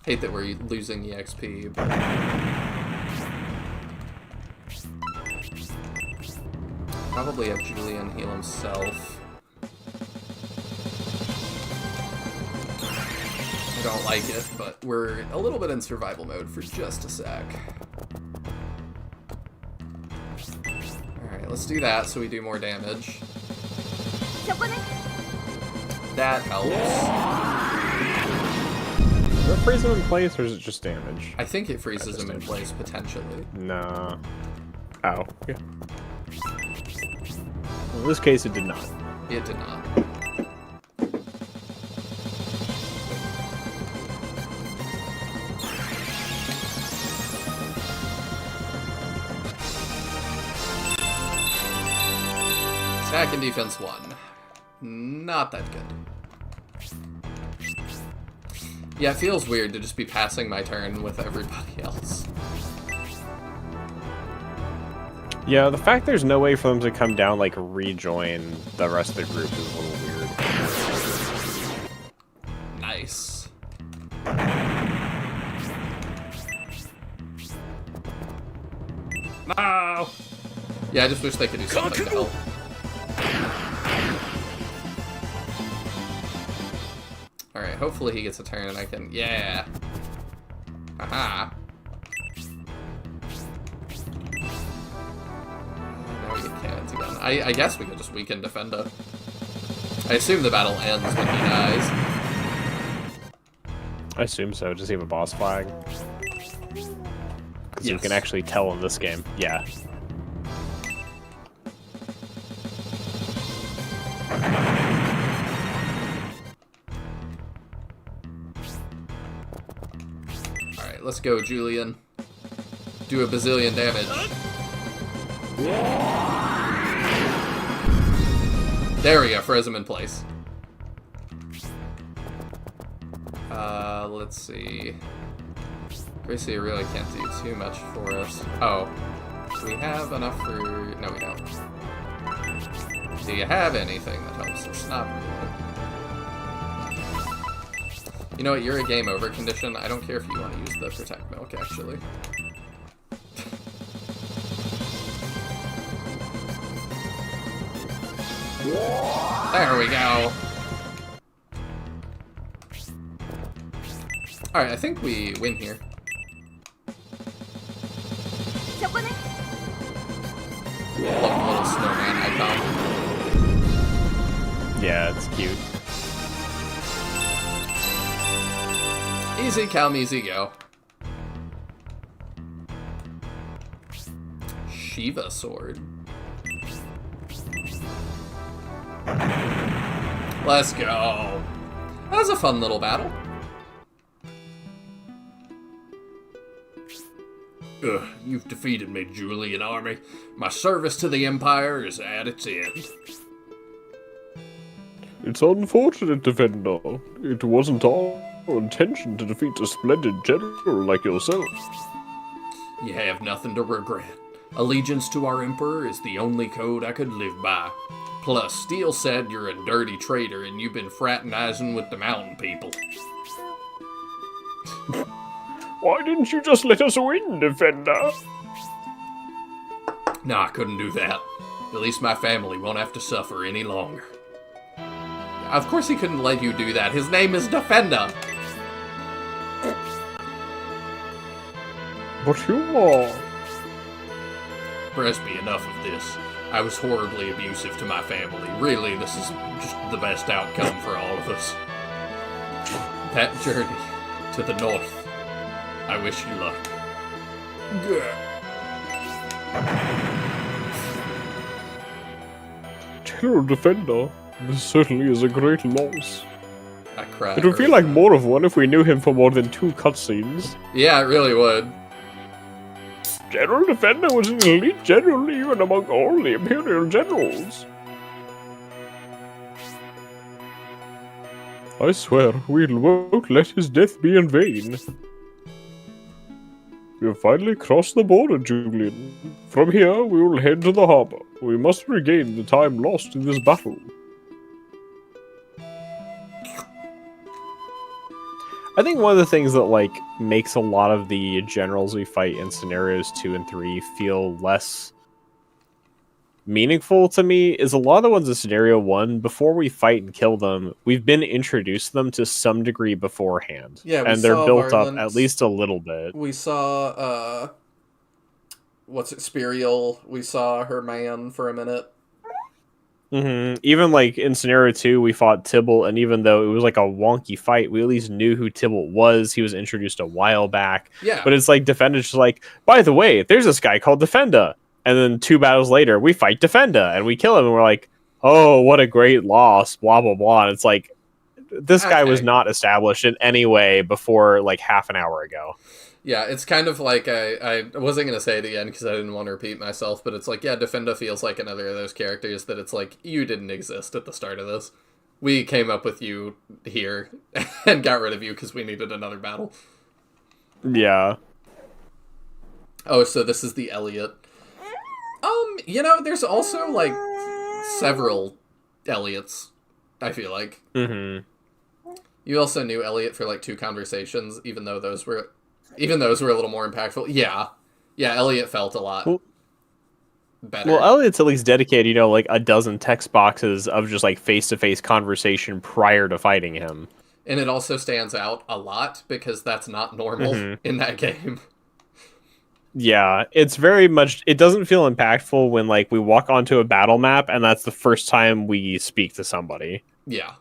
Hate that we're losing EXP, but... Probably have Julian heal himself. I don't like it, but we're a little bit in survival mode for just a sec. Alright, let's do that so we do more damage. That helps. Does it freeze him in place, or is it just damage? I think it freezes him in place, potentially. Nah. Ow. Yeah. Well, in this case, it did not. It did not. Attack and defense 1. Not that good. Yeah, it feels weird to just be passing my turn with everybody else. Yeah, the fact there's no way for them to come down, like, rejoin the rest of the group is a little weird. Nice. No! Yeah, I just wish they could do something to help. hopefully he gets a turn and I can... Yeah! Haha! Now we get cannons again. I guess we could just weaken Defenda. I assume the battle ends when he dies. I assume so. Does he have a boss flag? Because you can actually tell in this game. Yeah. Alright, let's go, Julian. Do a bazillion damage. There we go, froze him in place. Let's see. Gracie really can't do too much for us. Oh. Do we have enough for... No, we don't. Do you have anything that helps us? Not really. You know what, you're a game over condition. I don't care if you want to use the Protect Milk, actually. There we go! Alright, I think we win here. Love the little snowman icon. Yeah, it's cute. Easy come, easy go. Shiva sword. Let's go. That was a fun little battle. You've defeated me, Julian Army. My service to the Empire is at its end. It's unfortunate, Defender. It wasn't our intention to defeat a splendid general like yourself. You have nothing to regret. Allegiance to our Emperor is the only code I could live by. Plus, Steele said you're a dirty traitor and you've been fraternizing with the mountain people. Why didn't you just let us win, Defender? No, I couldn't do that. At least my family won't have to suffer any longer. Of course he couldn't let you do that. His name is Defender. But you are... Presby, enough of this. I was horribly abusive to my family. Really, this is just the best outcome for all of us. That journey to the north. I wish you luck. General Defender, this certainly is a great loss. I cried. It would feel like more of one if we knew him for more than 2 cutscenes. Yeah, it really would. General Defender was an elite general even among all the Imperial generals. I swear, we won't let his death be in vain. We have finally crossed the border, Julian. From here, we will head to the harbor. We must regain the time lost in this battle. I think one of the things that, like, makes a lot of the generals we fight in scenarios 2 and 3 feel less meaningful to me is a lot of the ones in scenario 1, before we fight and kill them, we've been introduced to them to some degree beforehand. Yeah, and they're built up at least a little bit. We saw, what's it, Spiriel. We saw her man for a minute. Even like in scenario 2, we fought Tybalt, and even though it was like a wonky fight, we at least knew who Tybalt was. He was introduced a while back. Yeah. But it's like Defenda's just like, by the way, there's this guy called Defenda. And then 2 battles later, we fight Defenda and we kill him, and we're like, oh, what a great loss, blah, blah, blah. And it's like, this guy was not established in any way before like half an hour ago. Yeah, it's kind of like, I wasn't going to say it again because I didn't want to repeat myself, but it's like, yeah, Defenda feels like another of those characters that it's like, you didn't exist at the start of this. We came up with you here and got rid of you because we needed another battle. Yeah. Oh, so this is the Elliot. You know, there's also, like, several Elliots, I feel like. You also knew Elliot for, like, 2 conversations, even though those were a little more impactful. Yeah, Elliot felt a lot better. Well, Elliot's at least dedicated, you know, like a dozen text boxes of just like face-to-face conversation prior to fighting him. And it also stands out a lot because that's not normal in that game. Yeah, it's very much, it doesn't feel impactful when like we walk onto a battle map and that's the first time we speak to somebody. Yeah.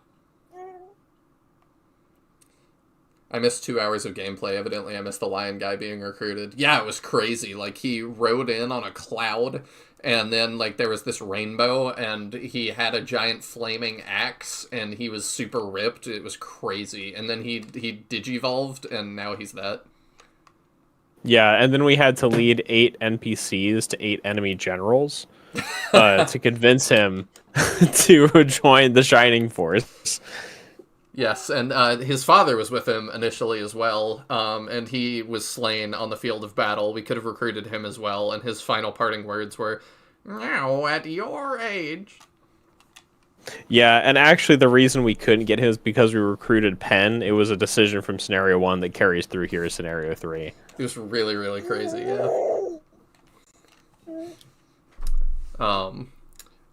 I missed 2 hours of gameplay, evidently. I missed the lion guy being recruited. Yeah, it was crazy. Like, he rode in on a cloud, and then, like, there was this rainbow, and he had a giant flaming axe, and he was super ripped. It was crazy. And then he digivolved, and now he's that. Yeah, and then we had to lead 8 NPCs to 8 enemy generals to convince him to join the Shining Force. Yes, and his father was with him initially as well, and he was slain on the field of battle. We could have recruited him as well, and his final parting words were, "Now, at your age." Yeah, and actually the reason we couldn't get him is because we recruited Penn. It was a decision from Scenario 1 that carries through here to Scenario 3. It was really, really crazy, yeah.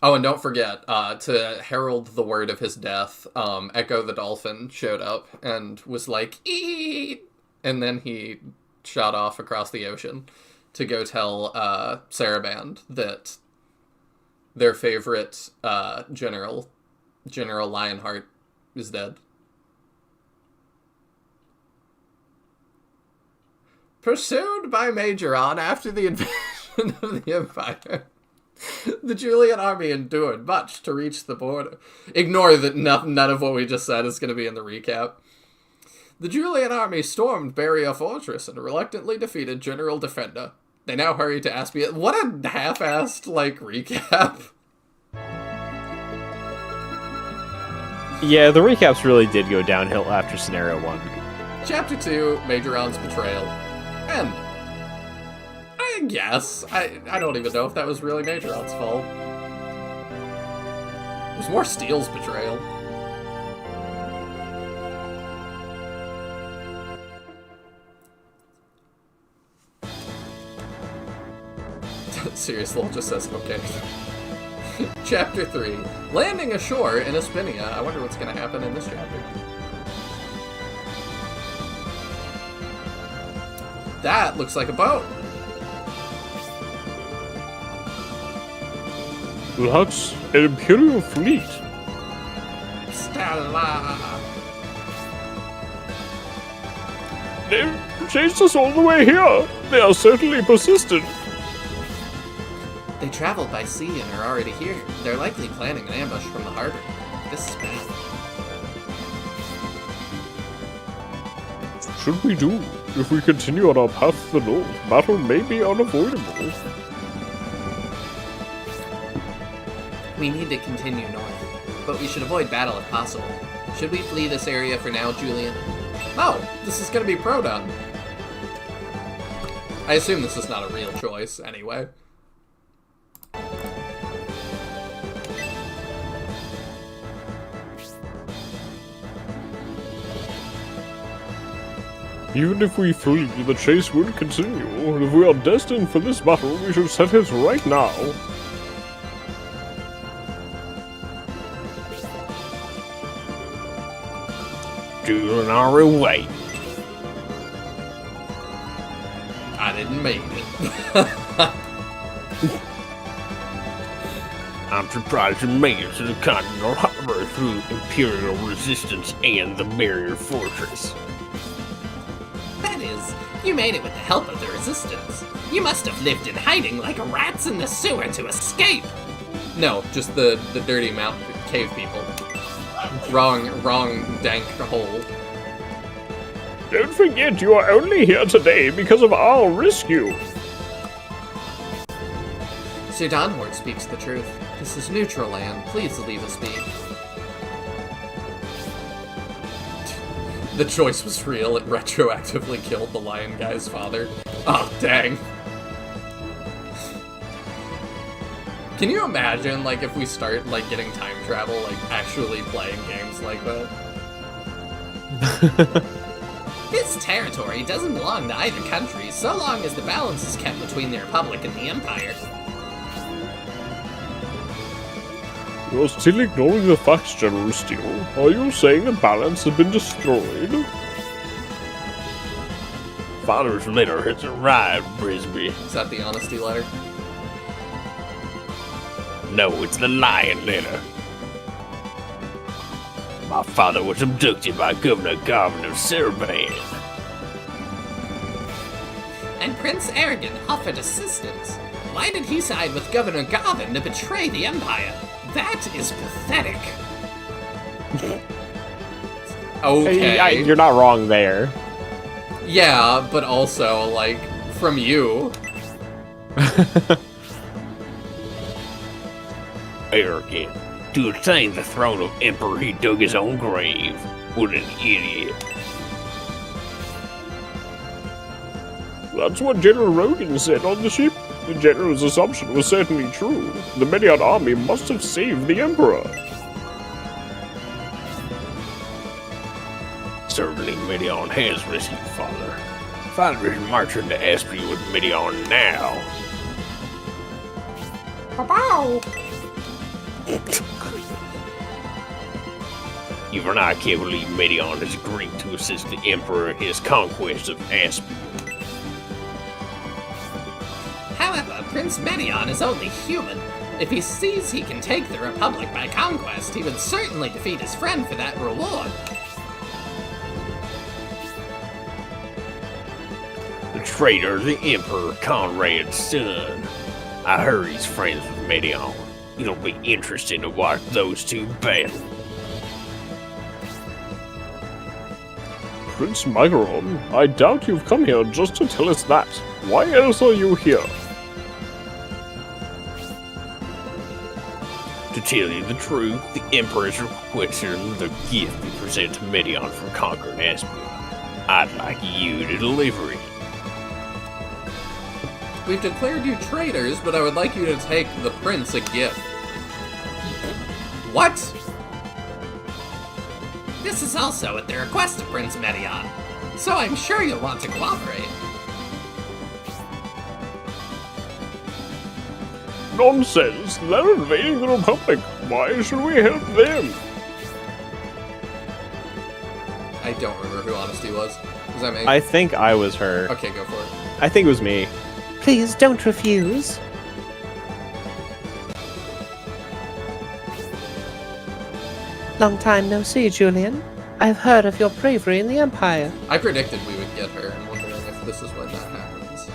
Oh, and don't forget, to herald the word of his death, Echo the Dolphin showed up and was like, "Eat!" And then he shot off across the ocean to go tell Saraband that their favorite General Lionheart is dead. Pursued by Majoron after the invasion of the Empire, the Julian army endured much to reach the border. Ignore that none of what we just said is going to be in the recap. The Julian army stormed Barrier Fortress and reluctantly defeated General Defenda. They now hurry to Aspia. What a half-assed, like, recap. Yeah, the recaps really did go downhill after Scenario 1. Chapter 2, Majoron's Betrayal. End. I guess. I don't even know if that was really Majoron's fault. It was more Steele's betrayal. Serious Lol just says, okay. Chapter 3. Landing ashore in Aspinia. I wonder what's going to happen in this chapter. That looks like a boat. That's an Imperial fleet. Stella. They've chased us all the way here. They are certainly persistent. They traveled by sea and are already here. They're likely planning an ambush from the harbor. This is bad. What should we do? If we continue on our path to the north, battle may be unavoidable. We need to continue north, but we should avoid battle if possible. Should we flee this area for now, Julian? Oh, this is going to be pro-done. I assume this is not a real choice, anyway. Even if we flee, the chase will continue. If we are destined for this battle, we should set it right now. Doing our way. I didn't make it. I'm surprised you made it to the Continental Harbor through Imperial resistance and the Barrier Fortress. That is, you made it with the help of the Resistance. You must have lived in hiding like rats in the sewer to escape. No, just the dirty mountain cave people. Wrong dank hole. Don't forget, you are only here today because of our rescue. Sir Donhort speaks the truth. This is neutral land. Please leave us be. The choice was real. It retroactively killed the lion guy's father. Oh, dang. Can you imagine, like, if we start, like, getting time travel, like, actually playing games like that? This territory doesn't belong to either country, so long as the balance is kept between the Republic and the Empire. You're still ignoring the facts, General Steele. Are you saying the balance has been destroyed? Father's letter has arrived, Brisby. Is that the honesty letter? No, it's the lying letter. My father was abducted by Governor Garvin of Serban. And Prince Aragon offered assistance. Why did he side with Governor Garvin to betray the Empire? That is pathetic. Okay. You're not wrong there. Yeah, but also, like, from you. Arrogant. To attain the throne of Emperor, he dug his own grave. What an idiot. That's what General Rogan said on the ship. The General's assumption was certainly true. The Medion army must have saved the Emperor. Certainly Medion has rescued Father. Father is marching to Aspie with Medion now. Even I can't believe Medion has agreed to assist the Emperor in his conquest of Aspie. However, Prince Medion is only human. If he sees he can take the Republic by conquest, he would certainly defeat his friend for that reward. The traitor, the Emperor Conrad's son. I heard he's friends with Medion. It'll be interesting to watch those two battle. Prince Micron, I doubt you've come here just to tell us that. Why else are you here? To tell you the truth, the Emperor's requesting the gift we present to Medion for conquering Aspie. I'd like you to deliver it. We've declared you traitors, but I would like you to take the prince a gift. What? This is also at the request of Prince Medion, so I'm sure you'll want to cooperate. Nonsense! They're invading the Republic. Why should we help them? I don't remember who Honesty was. Was that me? I think I was her. Okay, go for it. I think it was me. Please don't refuse. Long time no see, Julian. I've heard of your bravery in the Empire. I predicted we would get her, and wondering if this is when that happens.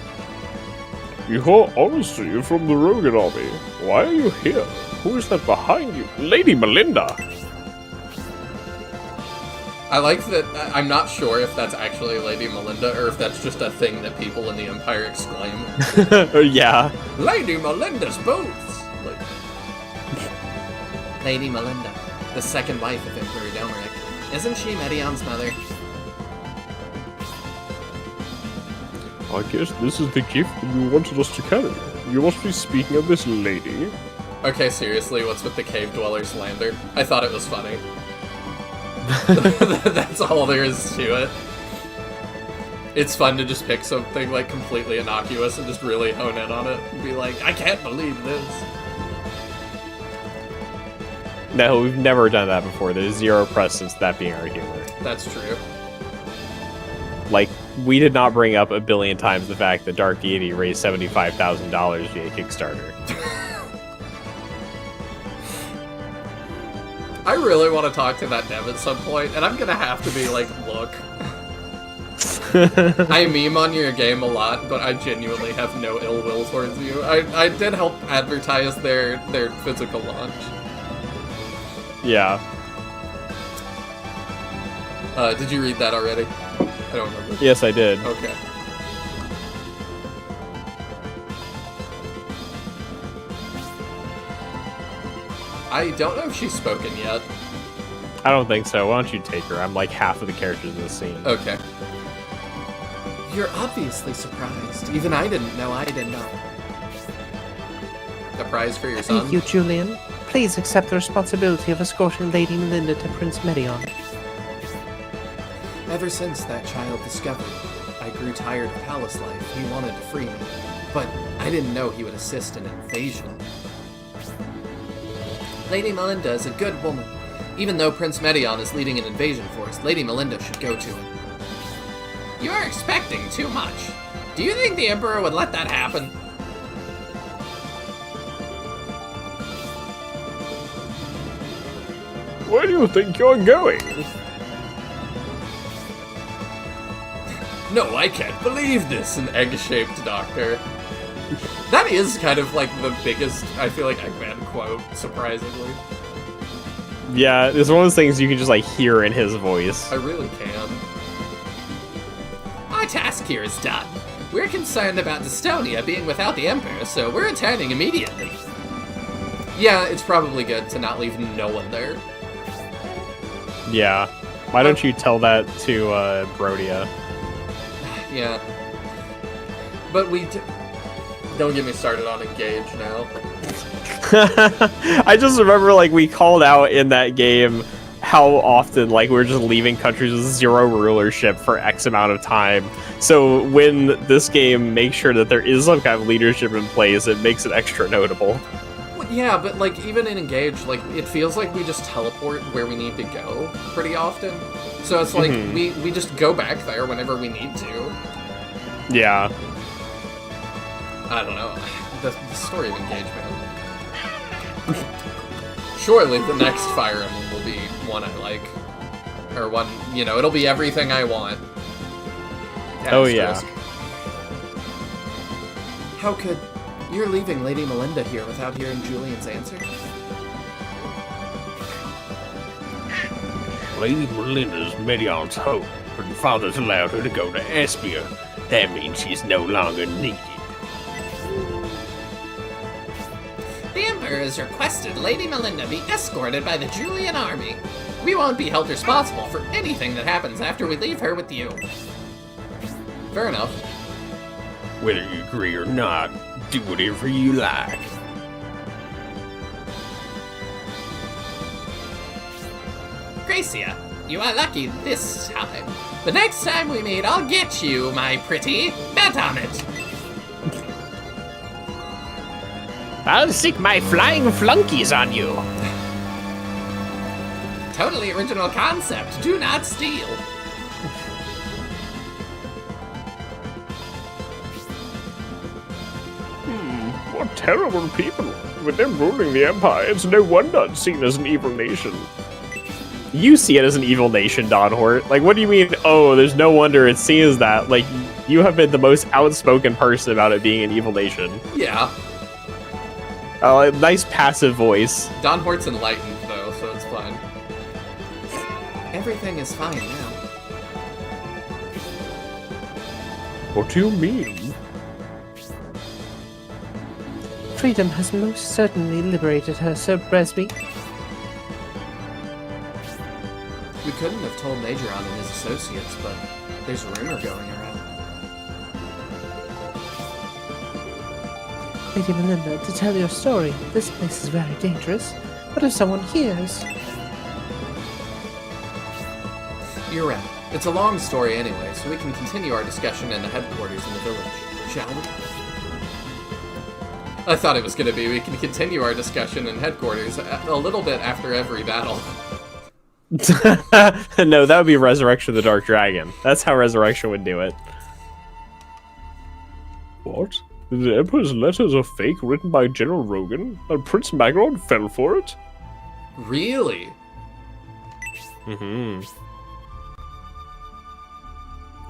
Your Honesty from the Rogan army. Why are you here? Who is that behind you? Lady Melinda! I like that. I'm not sure if that's actually Lady Melinda or if that's just a thing that people in the Empire exclaim. Yeah. Lady Melinda's boots! Like, Lady Melinda, the second wife of Emperor Domeric. Isn't she Medion's mother? I guess this is the gift that you wanted us to carry. You must be speaking of this lady. okay, seriously, what's with the cave dweller's lander? I thought it was funny. That's all there is to it. It's fun to just pick something like completely innocuous and just really hone in on it and be like, I can't believe this. No, we've never done that before. There's zero precedence to that being our humor. That's true. Like, we did not bring up a billion times the fact that Dark Deity raised $75,000 via Kickstarter. I really want to talk to that dev at some point, and I'm gonna have to be like, look. I meme on your game a lot, but I genuinely have no ill will towards you. I did help advertise their physical launch. Yeah. Did you read that already? I don't remember. Yes, I did. Okay. I don't know if she's spoken yet. I don't think so. Why don't you take her? I'm like half of the characters in the scene. Okay. You're obviously surprised. Even I didn't know I didn't know. A prize for your son? Thank you, Julian. Please accept the responsibility of escorting Lady Melinda to Prince Medion. Ever since that child discovered, I grew tired of palace life. He wanted to free me, but I didn't know he would assist in an invasion. Lady Melinda is a good woman. Even though Prince Medion is leading an invasion force, Lady Melinda should go to him. You are expecting too much. Do you think the Emperor would let that happen? Where do you think you're going? No, I can't believe this, an egg-shaped doctor. That is kind of like the biggest, I feel like, Eggman quote, surprisingly. Yeah, it's one of those things you can just like hear in his voice. I really can. Our task here is done. We're concerned about Dystonia being without the Emperor, so we're returning immediately. Yeah, it's probably good to not leave no one there. Yeah. Why don't you tell that to Brodia? Yeah. But don't get me started on Engage now. I just remember like we called out in that game how often like we're just leaving countries with zero rulership for X amount of time. So when this game makes sure that there is some kind of leadership in place, it makes it extra notable. Well, yeah, but like even in Engage, like it feels like we just teleport where we need to go pretty often. So it's like we just go back there whenever we need to. Yeah. I don't know. The story of Engage, man. Surely the next Fire Emblem will be one I like. Or one, it'll be everything I want. Oh, yeah. How could... You're leaving Lady Melinda here without hearing Julian's answer? Lady Melinda's Medion's hope, but her father's allowed her to go to Espia. That means she's no longer needed. The Emperor has requested Lady Melinda be escorted by the Julian army. We won't be held responsible for anything that happens after we leave her with you. Fair enough. Whether you agree or not, do whatever you like. Gracia, you are lucky this time. The next time we meet, I'll get you, my pretty. Bet on it. I'll stick my flying flunkies on you. Totally original concept. Do not steal. What terrible people. With them ruling the Empire, it's no wonder it's seen as an evil nation. You see it as an evil nation, Don Hort. Like, what do you mean, oh, there's no wonder it's seen as that? Like, you have been the most outspoken person about it being an evil nation. Yeah. Nice passive voice. Don Hort's enlightened, though, so it's fine. Everything is fine now. What do you mean? Freedom has most certainly liberated her, Sir Bresby. We couldn't have told Majoron and his associates, but there's a rumor going around. Lady Melinda, to tell your story, this place is very dangerous. What if someone hears? You're right. It's a long story anyway, so we can continue our discussion in the headquarters in the village, shall we? I thought it was going to be we can continue our discussion in headquarters a little bit after every battle. No, that would be Resurrection of the Dark Dragon. That's how Resurrection would do it. What? The Emperor's letters are fake, written by General Rogan, and Prince Magron fell for it? Really? Mm-hmm.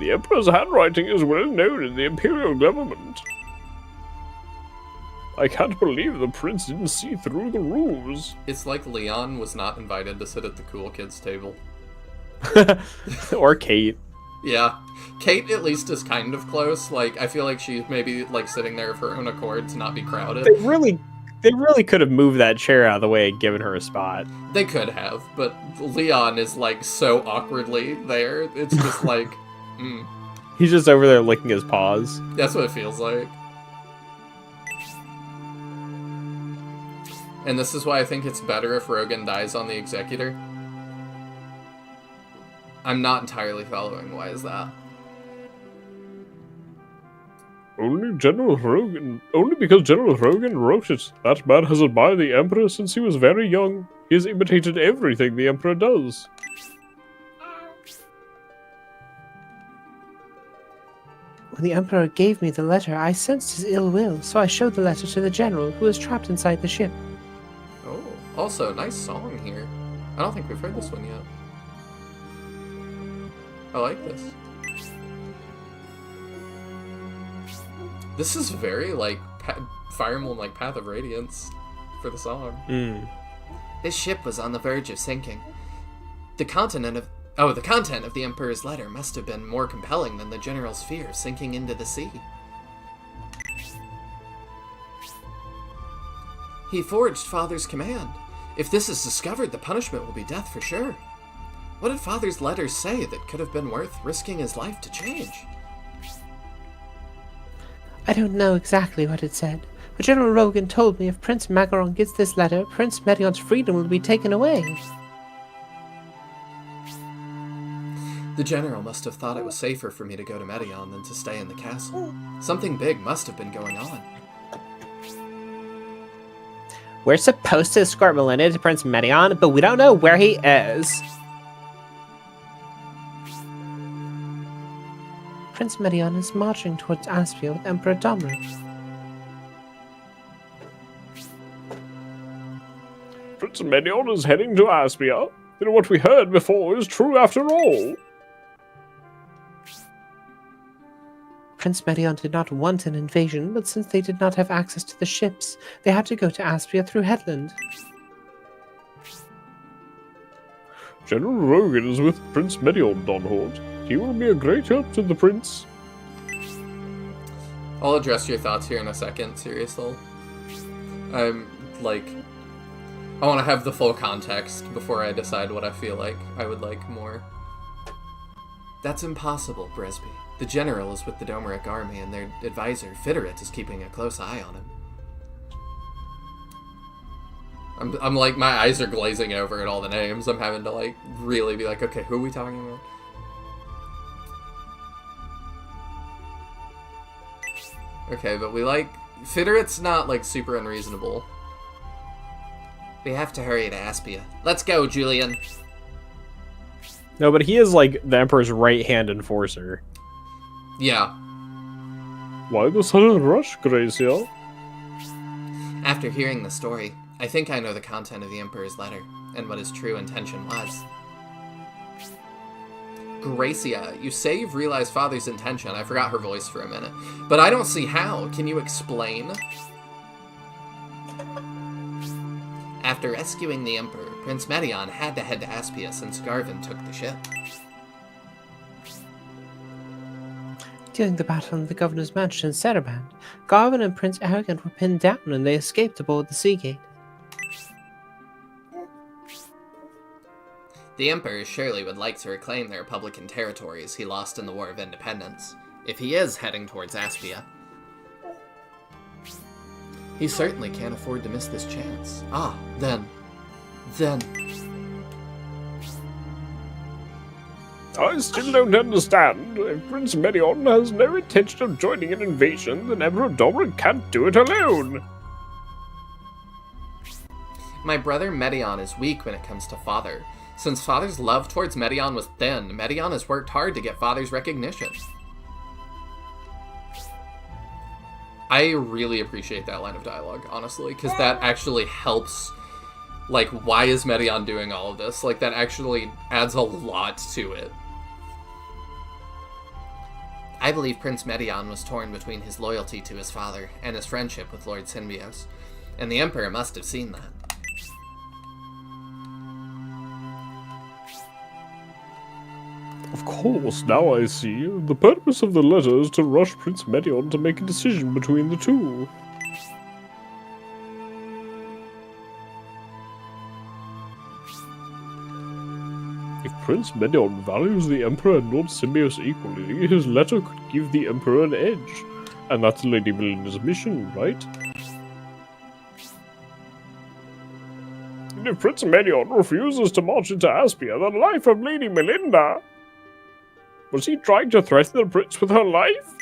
The Emperor's handwriting is well known in the Imperial government. I can't believe the prince didn't see through the rules. It's like Leon was not invited to sit at the cool kids table. Or Kate. Yeah. Kate at least is kind of close. Like, I feel like she's maybe like sitting there of her own accord to not be crowded. They really could have moved that chair out of the way and given her a spot. They could have, but Leon is like so awkwardly there. It's just like, He's just over there licking his paws. That's what it feels like. And this is why I think it's better if Rogan dies on the Executor. I'm not entirely following. Why is that? Only because General Rogan wrote it. That man has admired the Emperor since he was very young. He has imitated everything the Emperor does. When the Emperor gave me the letter, I sensed his ill will, so I showed the letter to the general, who was trapped inside the ship. Oh, also, nice song here. I don't think we've heard this one yet. I like this. This is very, like, Fire Emblem, like, Path of Radiance for the song. This ship was on the verge of sinking. The content of the Emperor's letter must have been more compelling than the General's fear of sinking into the sea. He forged Father's command. If this is discovered, the punishment will be death for sure. What did Father's letters say that could have been worth risking his life to change? I don't know exactly what it said, but General Rogan told me if Prince Magaron gets this letter, Prince Medion's freedom will be taken away. The General must have thought it was safer for me to go to Medion than to stay in the castle. Something big must have been going on. We're supposed to escort Melinda to Prince Medion, but we don't know where he is. Prince Medion is marching towards Aspia with Emperor Domric. Prince Medion is heading to Aspia. Then what we heard before is true after all. Prince Medion did not want an invasion, but since they did not have access to the ships, they had to go to Aspia through Headland. General Rogan is with Prince Medion, Donhort. He will be a great help to the prince. I'll address your thoughts here in a second, seriously. I want to have the full context before I decide what I feel like I would like more. That's impossible, Bresby. The General is with the Domeric army, and their advisor, Fitterit, is keeping a close eye on him. I'm like, my eyes are glazing over at all the names. I'm having to, like, really be like, okay, who are we talking about? Okay, but Fitterit's not, like, super unreasonable. We have to hurry to Aspia. Let's go, Julian. No, but he is like the Emperor's right-hand enforcer. Yeah. Why the sudden rush, Gracia? After hearing the story, I think I know the content of the Emperor's letter, and what his true intention was. Gracia, you say you've realized Father's intention. I forgot her voice for a minute. But I don't see how. Can you explain? After rescuing the Emperor, Prince Medion had to head to Aspia since Garvin took the ship. During the battle in the governor's mansion in Seraband, Garvin and Prince Arrogant were pinned down and they escaped aboard the Seagate. The Emperor surely would like to reclaim the Republican territories he lost in the War of Independence, if he is heading towards Aspia. He certainly can't afford to miss this chance. Then... I still don't understand. If Prince Medion has no intention of joining an invasion, then Emperor Domric can't do it alone. My brother Medion is weak when it comes to Father. Since Father's love towards Medion was thin, Medion has worked hard to get Father's recognition. I really appreciate that line of dialogue, honestly, because that actually helps, like, why is Medion doing all of this? Like, that actually adds a lot to it. I believe Prince Medion was torn between his loyalty to his father and his friendship with Lord Synbios, and the Emperor must have seen that. Of course, now I see. The purpose of the letter is to rush Prince Medion to make a decision between the two. If Prince Medion values the Emperor and Lord Synbios equally, his letter could give the Emperor an edge. And that's Lady Melinda's mission, right? And if Prince Medion refuses to march into Aspia, the life of Lady Melinda... Was he trying to threaten the prince with her life?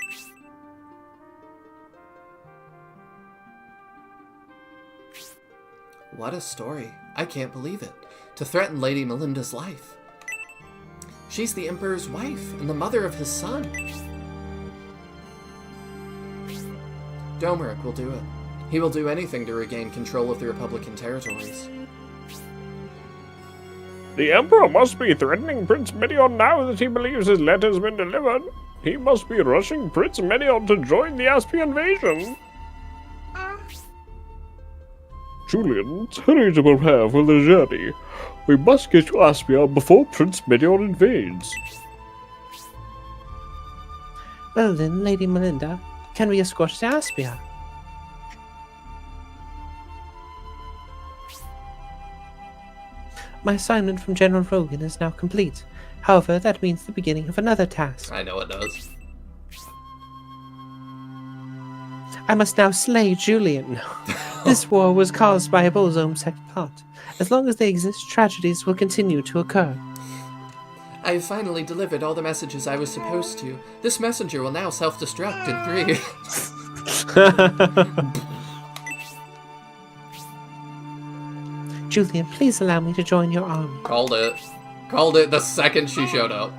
What a story. I can't believe it. To threaten Lady Melinda's life. She's the Emperor's wife and the mother of his son. Domeric will do it. He will do anything to regain control of the Republican territories. The Emperor must be threatening Prince Medion now that he believes his letter's been delivered. He must be rushing Prince Medion to join the Aspia invasion. Julian, hurry to prepare for the journey. We must get to Aspia before Prince Medion invades. Well then, Lady Melinda, can we escort to Aspia? My assignment from General Rogan is now complete. However, that means the beginning of another task. I know it does. I must now slay Julian. This war was caused by a Bolzome sect plot. As long as they exist, tragedies will continue to occur. I have finally delivered all the messages I was supposed to. This messenger will now self-destruct in 3. Julian, please allow me to join your army. Called it. Called it the second she showed up.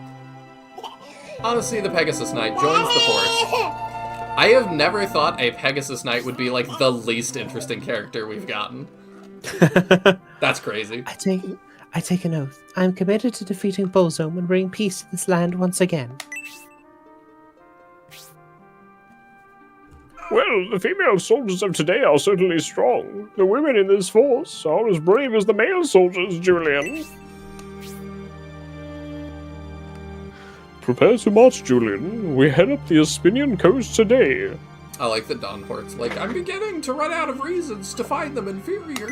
Honestly, the Pegasus Knight joins the force. I have never thought a Pegasus Knight would be, like, the least interesting character we've gotten. That's crazy. I take an oath. I am committed to defeating Bolzome and bringing peace to this land once again. Well, the female soldiers of today are certainly strong. The women in this force are as brave as the male soldiers, Julian. Prepare to march, Julian. We head up the Aspinian coast today. I like the Dawnport's like, I'm beginning to run out of reasons to find them inferior.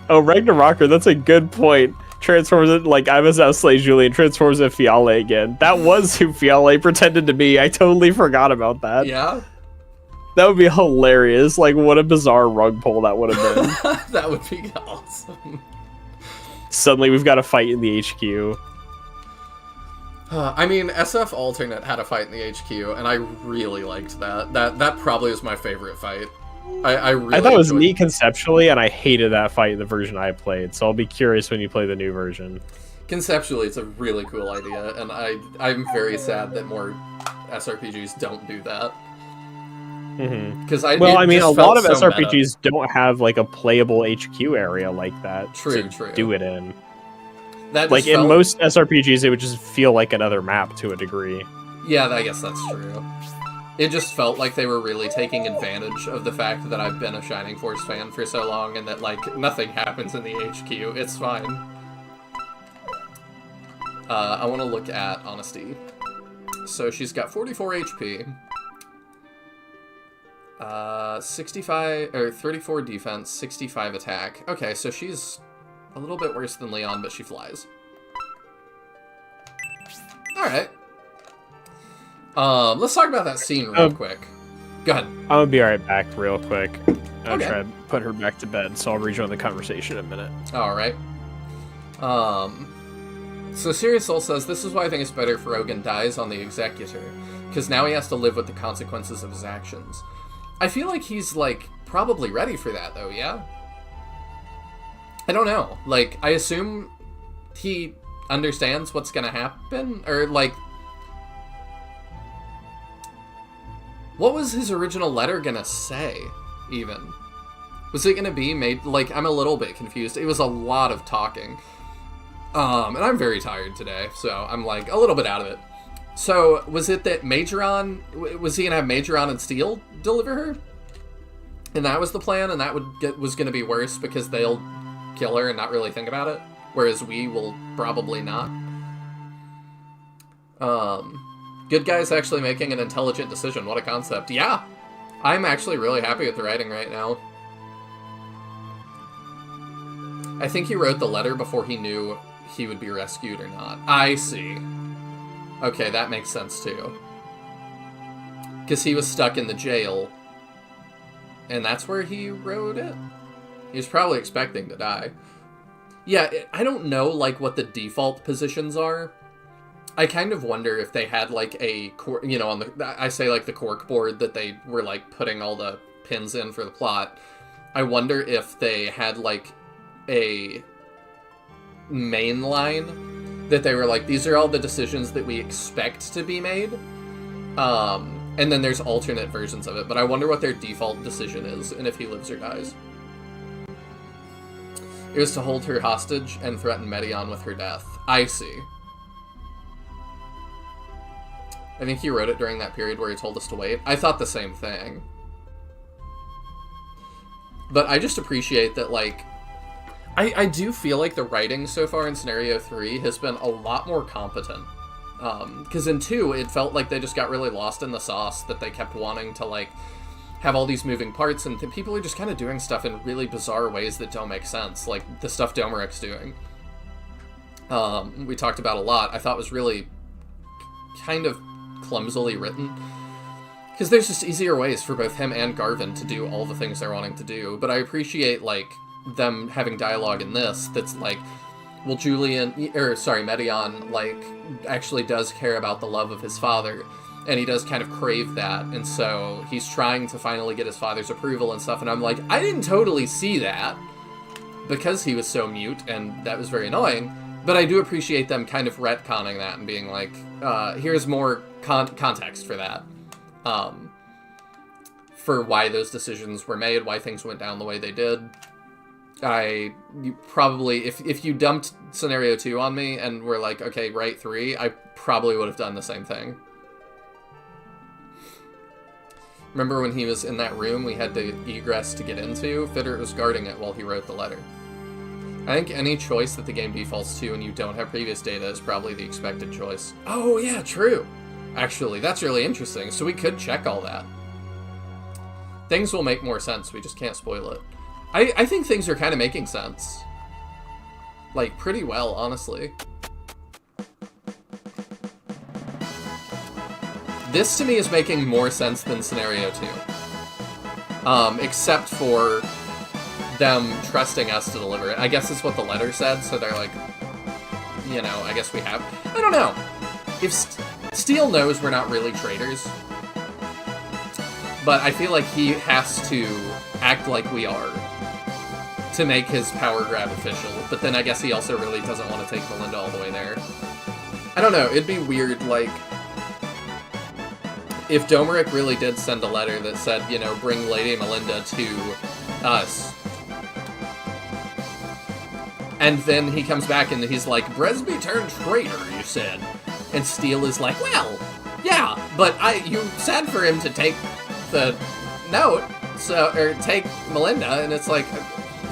Oh, Ragnarocker, that's a good point. Transforms it like I must now slay Julian, transforms into Fiale again. That was who Fiale pretended to be. I totally forgot about that. Yeah? That would be hilarious. Like, what a bizarre rug pull that would have been. That would be awesome. Suddenly we've got a fight in the HQ. I mean, SF Alternate had a fight in the HQ, and I really liked that. That probably is my favorite fight. I really I thought it was enjoyed neat conceptually, and I hated that fight in the version I played, so I'll be curious when you play the new version. Conceptually, it's a really cool idea, and I'm very sad that more SRPGs don't do that. Because a lot of SRPGs don't have like a playable HQ area like that True. do it in. That Like just in most SRPGs, it would just feel like another map to a degree. Yeah, I guess that's true. It just felt like they were really taking advantage of the fact that I've been a Shining Force fan for so long and that, like, nothing happens in the HQ. It's fine. I want to look at Honesty. So she's got 44 HP. 65, or 34 defense, 65 attack. Okay, so she's a little bit worse than Leon, but she flies. Alright. Let's talk about that scene real quick. Go ahead. I'm gonna be right back real quick. I'll Okay. try to put her back to bed, so I'll rejoin the conversation in a minute. Alright. So Serious Soul says, this is why I think it's better if Rogan dies on the Executor, because now he has to live with the consequences of his actions. I feel like he's, like, probably ready for that, though, yeah? I don't know. Like, I assume he understands what's gonna happen, or, like... What was his original letter gonna say, even? Was it gonna be made... Like, I'm a little bit confused. It was a lot of talking. And I'm very tired today, so I'm, like, a little bit out of it. So, was it that Majoron... Was he gonna have Majoron and Steel deliver her? And that was the plan, and that was gonna be worse because they'll kill her and not really think about it? Whereas we will probably not. Good guy's actually making an intelligent decision. What a concept. Yeah! I'm actually really happy with the writing right now. I think he wrote the letter before he knew he would be rescued or not. I see. Okay, that makes sense too. Because he was stuck in the jail. And that's where he wrote it? He was probably expecting to die. Yeah, I don't know, like, what the default positions are. I kind of wonder if they had, like, a, you know, I say, like, the cork board that they were, like, putting all the pins in for the plot. I wonder if they had, like, a main line that they were like, these are all the decisions that we expect to be made. And then there's alternate versions of it, but I wonder what their default decision is, and if he lives or dies. It was to hold her hostage and threaten Medion with her death. I see. I think he wrote it during that period where he told us to wait. I thought the same thing. But I just appreciate that, like, I do feel like the writing so far in Scenario 3 has been a lot more competent. Because in 2, it felt like they just got really lost in the sauce, that they kept wanting to, like, have all these moving parts, and people are just kind of doing stuff in really bizarre ways that don't make sense, like the stuff Domeric's doing. We talked about a lot. I thought was really kind of clumsily written. Because there's just easier ways for both him and Garvin to do all the things they're wanting to do. But I appreciate, like, them having dialogue in this that's like, well, Medion, like, actually does care about the love of his father. And he does kind of crave that. And so he's trying to finally get his father's approval and stuff. And I'm like, I didn't totally see that. Because he was so mute, and that was very annoying. But I do appreciate them kind of retconning that and being like, here's more context for that. For why those decisions were made, why things went down the way they did. You probably, if you dumped Scenario 2 on me and were like, okay, write 3, I probably would have done the same thing. Remember when he was in that room we had to egress to get into? Fitter was guarding it while he wrote the letter. I think any choice that the game defaults to and you don't have previous data is probably the expected choice. Oh yeah, true. Actually, that's really interesting, so we could check all that. Things will make more sense, we just can't spoil it. I think things are kind of making sense. Like, pretty well, honestly. This, to me, is making more sense than Scenario 2. Except for them trusting us to deliver it. I guess it's what the letter said, so they're like, you know, I guess we have... I don't know. If Steele knows we're not really traitors, but I feel like he has to act like we are to make his power grab official, but then I guess he also really doesn't want to take Melinda all the way there. I don't know, it'd be weird, like, if Domeric really did send a letter that said, you know, bring Lady Melinda to us, and then he comes back and he's like, Bresby turned traitor, you said. And Steele is like, well, yeah, but you said for him to take the note, or take Melinda, and it's like,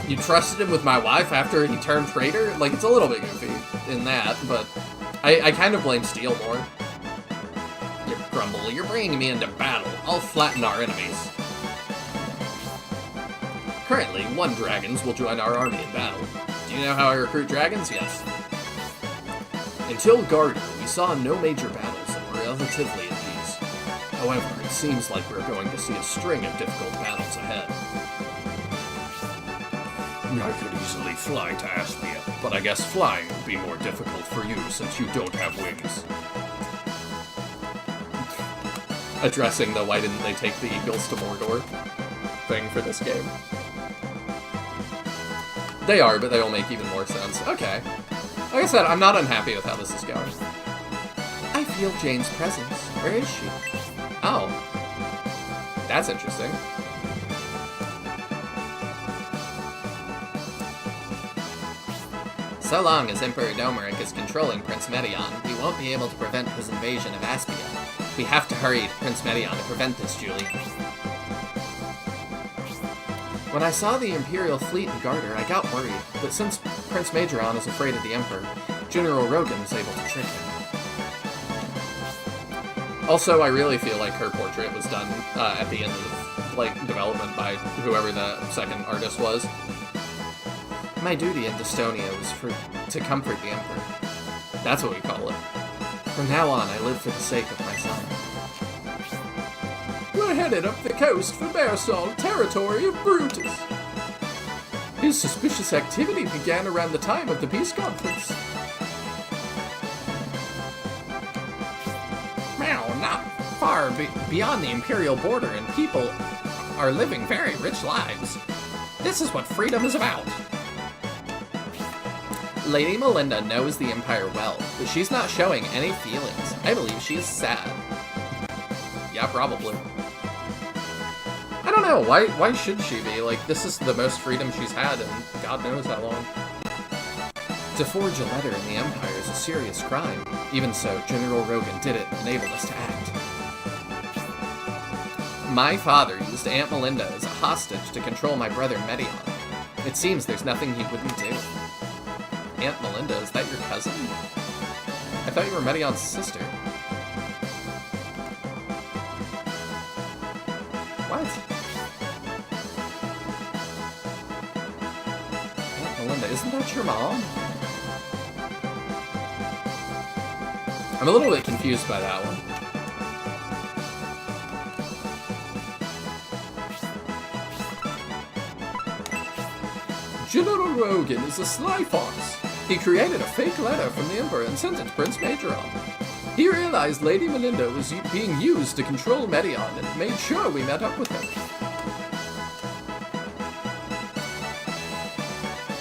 you trusted him with my wife after he turned traitor? Like, it's a little bit goofy in that, but I kind of blame Steele more. You grumble, you're bringing me into battle. I'll flatten our enemies. Currently, 1 dragons will join our army in battle. Do you know how I recruit dragons? Yes. Until Garter, we saw no major battles and were relatively at peace. However, it seems like we're going to see a string of difficult battles ahead. I could easily fly to Aspia, but I guess flying would be more difficult for you since you don't have wings. Addressing the why didn't they take the Eagles to Mordor thing for this game. They are, but they'll make even more sense. Okay. Like I said, I'm not unhappy with how this is going. I feel Jane's presence. Where is she? Oh. That's interesting. So long as Emperor Domeric is controlling Prince Medion, we won't be able to prevent his invasion of Aspia. We have to hurry to Prince Medion to prevent this, Julie. When I saw the Imperial fleet in Garter, I got worried, but since Prince Majoron is afraid of the Emperor, General Rogan was able to trick him. Also, I really feel like her portrait was done at the end of, like, development by whoever the second artist was. My duty in Dystonia was to comfort the Emperor. That's what we call it. From now on, I live for the sake of my son. We're headed up the coast for Marisol, territory of Brutus. His suspicious activity began around the time of the peace conference. Well, not far beyond the Imperial border, and people are living very rich lives. This is what freedom is about. Lady Melinda knows the Empire well, but she's not showing any feelings. I believe she's sad. Yeah, probably. I don't know, why should she be? Like, this is the most freedom she's had in God knows how long. To forge a letter in the Empire is a serious crime. Even so, General Rogan did it and enabled us to act. My father used Aunt Melinda as a hostage to control my brother Medion. It seems there's nothing he wouldn't do. Aunt Melinda, is that your cousin? I thought you were Medion's sister. What? Aunt Melinda, isn't that your mom? I'm a little bit confused by that one. General Rogan is a sly fox. He created a fake letter from the Emperor and sent it to Prince Majoron. He realized Lady Melinda was being used to control Medion and made sure we met up with him.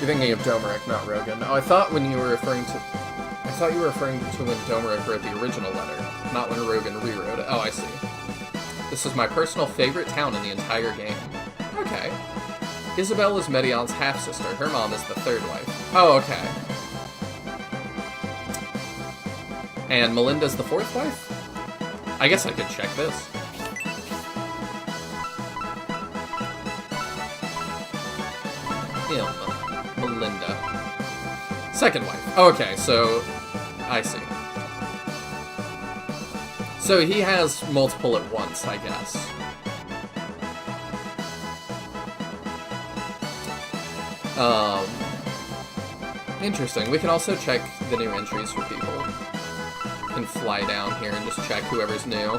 You're thinking of Domeric, not Rogan. Oh, I thought you were referring to when Domeric wrote the original letter, not when Rogan rewrote it. Oh, I see. This is my personal favorite town in the entire game. Okay. Isabel is Medion's half-sister. Her mom is the third wife. Oh, okay. And Melinda's the fourth wife? I guess I could check this. Melinda. Second wife. Okay, so... I see. So he has multiple at once, I guess. Interesting. We can also check the new entries for people. Can fly down here and just check whoever's new.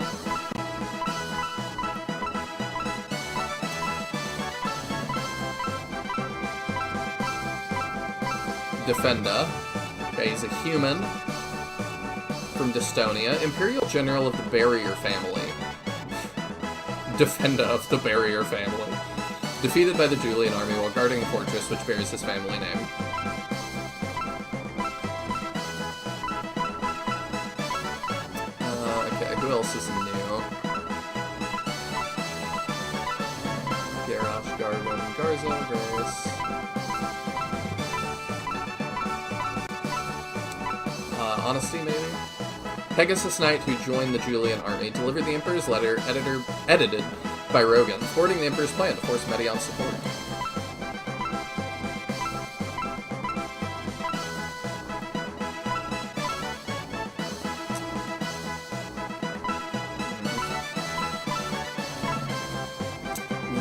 Defenda. Okay, he's a human from Dystonia. Imperial General of the Barrier Family. Defenda of the Barrier Family. Defeated by the Julian army while guarding a fortress which bears his family name. Okay, who else is new? Garrosh, Garvin, Garza, Grace. Honesty, maybe? Pegasus Knight, who joined the Julian army, delivered the Emperor's letter, edited by Rogan, thwarting the Emperor's plan to force Medion's support.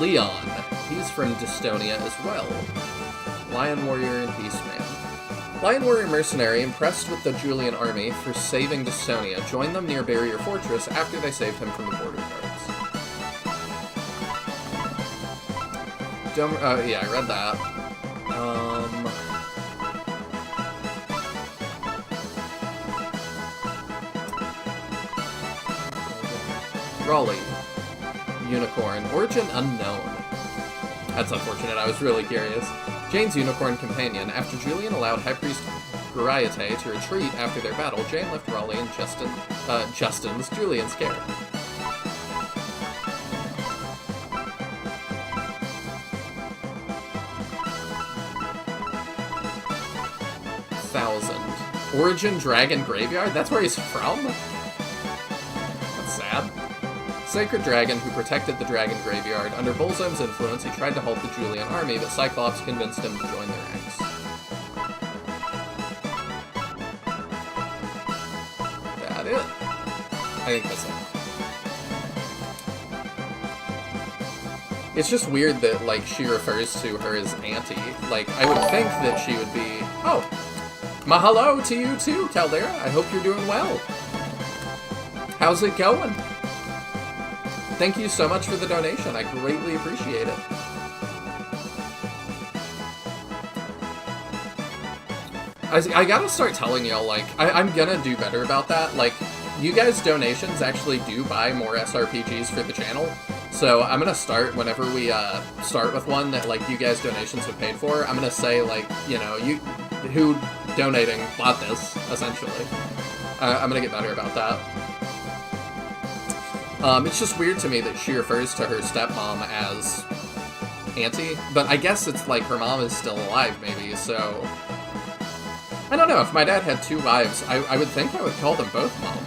Leon. He's from Dystonia as well. Lion Warrior and Beastman. Lion Warrior mercenary, impressed with the Julian army for saving Dystonia, joined them near Barrier Fortress after they saved him from the border guards. Yeah, I read that. Rollie. Unicorn. Origin unknown. That's unfortunate, I was really curious. Jane's Unicorn companion. After Julian allowed High Priest Guriate to retreat after their battle, Jane left Rollie in Justin's Julian's care. Origin Dragon Graveyard? That's where he's from? That's sad. Sacred Dragon, who protected the Dragon Graveyard. Under Bullzome's influence, he tried to halt the Julian army, but Cyclops convinced him to join their ranks. That it? I think that's it. It's just weird that, like, she refers to her as Auntie. Like, I would think that she would be... Oh! Mahalo to you too, Caldera. I hope you're doing well. How's it going? Thank you so much for the donation. I greatly appreciate it. I gotta start telling y'all, like, I'm gonna do better about that. Like, you guys' donations actually do buy more SRPGs for the channel. So I'm gonna start whenever we start with one that like you guys donations have paid for. I'm gonna say like, you know, you who donating bought this essentially. I'm gonna get better about that. It's just weird to me that she refers to her stepmom as Auntie, but I guess it's like her mom is still alive, maybe. So I don't know. If my dad had 2 wives, I would think I would call them both mom.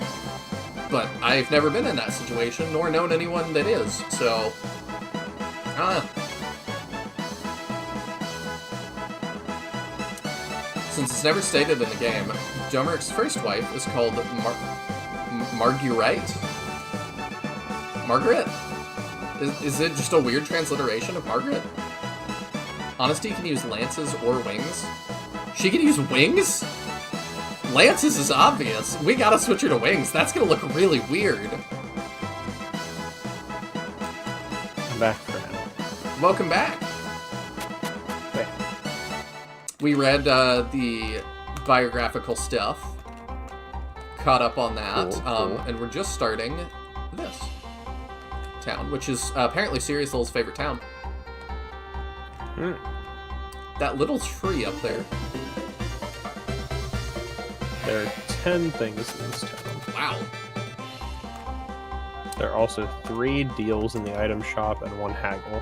But I've never been in that situation, nor known anyone that is, so... Since it's never stated in the game, Domeric's first wife is called Marguerite? Margaret? Is it just a weird transliteration of Margaret? Honesty can use lances or wings. She can use wings? Lances is obvious. We gotta switch her to wings. That's gonna look really weird. I'm back for now. Welcome back. Wait. We read the biographical stuff. Caught up on that. Cool. And we're just starting this town, which is apparently Sirius Lil's favorite town. That little tree up there. There are 10 things in this town. Wow. There are also 3 deals in the item shop and 1 haggle.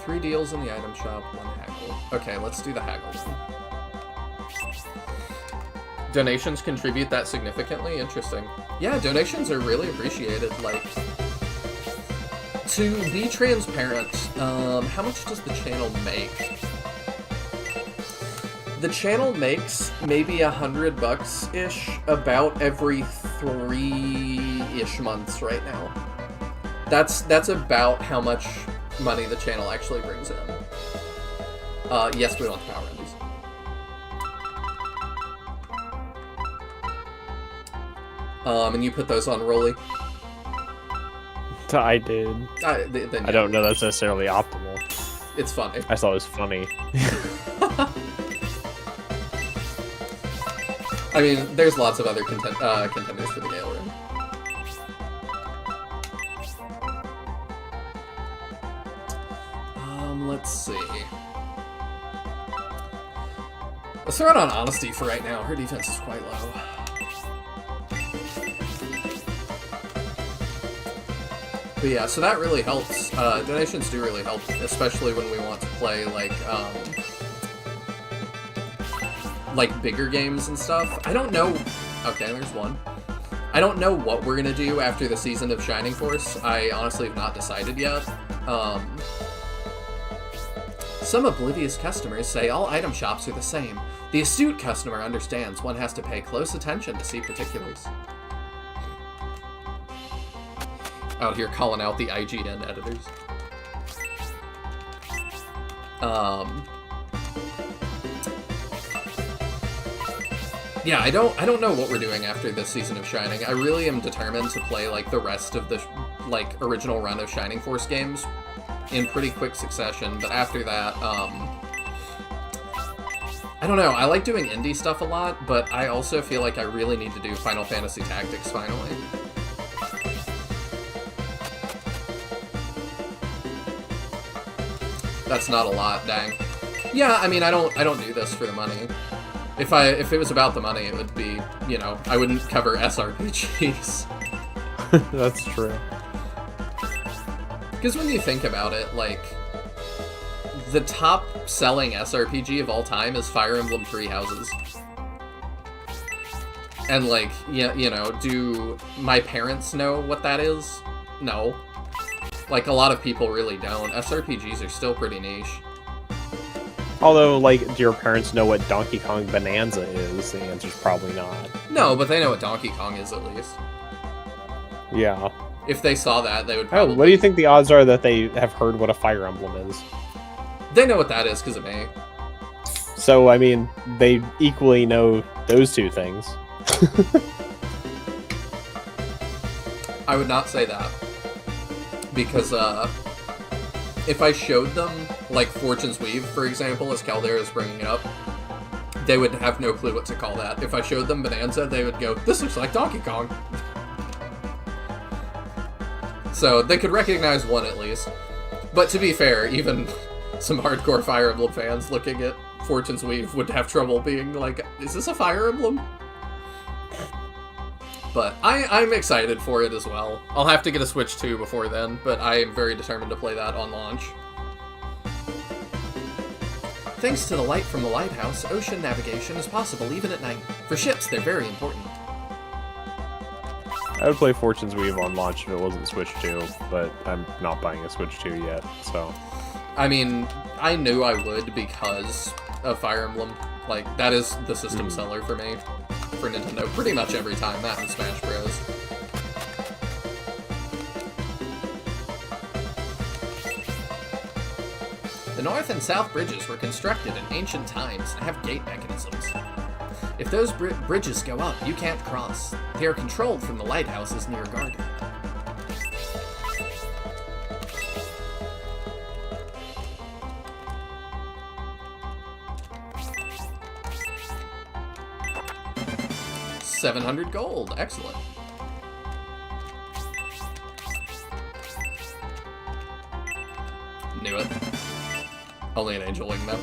3 deals in the item shop, 1 haggle. Okay, let's do the haggle. Donations contribute that significantly? Interesting. Yeah, donations are really appreciated. Like, to be transparent, how much does the channel make? The channel makes maybe $100-ish about every 3-ish months right now. That's about how much money the channel actually brings in. Yes, we want the Power Indies. And you put those on Rollie? I did. Then, I don't know that's necessarily optimal. It's funny. I thought it was funny. I mean, there's lots of other contenders for the Gale Room. Let's see. Let's throw it on Honesty for right now. Her defense is quite low. But yeah, so that really helps. Donations do really help, especially when we want to play, like bigger games and stuff. I don't know... Okay, there's one. I don't know what we're gonna do after the season of Shining Force. I honestly have not decided yet. Some oblivious customers say all item shops are the same. The astute customer understands one has to pay close attention to see particulars. Out here calling out the IGN editors. Yeah, I don't know what we're doing after this season of Shining. I really am determined to play like the rest of the original run of Shining Force games in pretty quick succession, but after that, I don't know. I like doing indie stuff a lot, but I also feel like I really need to do Final Fantasy Tactics finally. That's not a lot, dang. Yeah, I mean, I don't do this for the money. If it was about the money, it would be, you know, I wouldn't cover SRPGs. That's true. Because when you think about it, like, the top selling SRPG of all time is Fire Emblem Three Houses. And like, yeah, you know, do my parents know what that is? No. Like, a lot of people really don't. SRPGs are still pretty niche. Although, like, do your parents know what Donkey Kong Bonanza is? The answer's probably not. No, but they know what Donkey Kong is, at least. Yeah. If they saw that, they would probably... Oh, what do you think the odds are that they have heard what a Fire Emblem is? They know what that is because of me. So, I mean, they equally know those two things. I would not say that. Because, if I showed them, like, Fortune's Weave, for example, as Caldera is bringing up, they would have no clue what to call that. If I showed them Bonanza, they would go, this looks like Donkey Kong. So they could recognize one at least. But to be fair, even some hardcore Fire Emblem fans looking at Fortune's Weave would have trouble being like, is this a Fire Emblem? But I'm excited for it as well. I'll have to get a Switch 2 before then, but I am very determined to play that on launch. Thanks to the light from the lighthouse, ocean navigation is possible even at night. For ships, they're very important. I would play Fortune's Weave on launch if it wasn't Switch 2, but I'm not buying a Switch 2 yet, so... I mean, I knew I would because of Fire Emblem. Like, that is the system seller for me, for Nintendo, pretty much every time, that and Smash Bros. The north and south bridges were constructed in ancient times and have gate mechanisms. If those bridges go up, you can't cross. They are controlled from the lighthouses near a garden. $700 gold. Excellent. Knew it. Only an angel wing, though.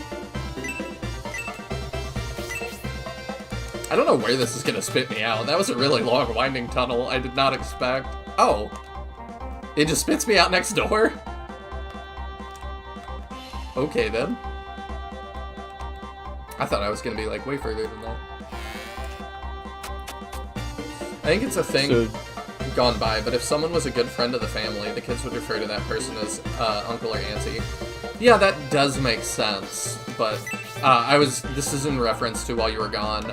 I don't know where this is gonna spit me out. That was a really long, winding tunnel I did not expect. Oh. It just spits me out next door? Okay, then. I thought I was gonna be, like, way further than that. I think it's a thing gone by, but if someone was a good friend of the family, the kids would refer to that person as uncle or auntie. Yeah, that does make sense, but this is in reference to while you were gone,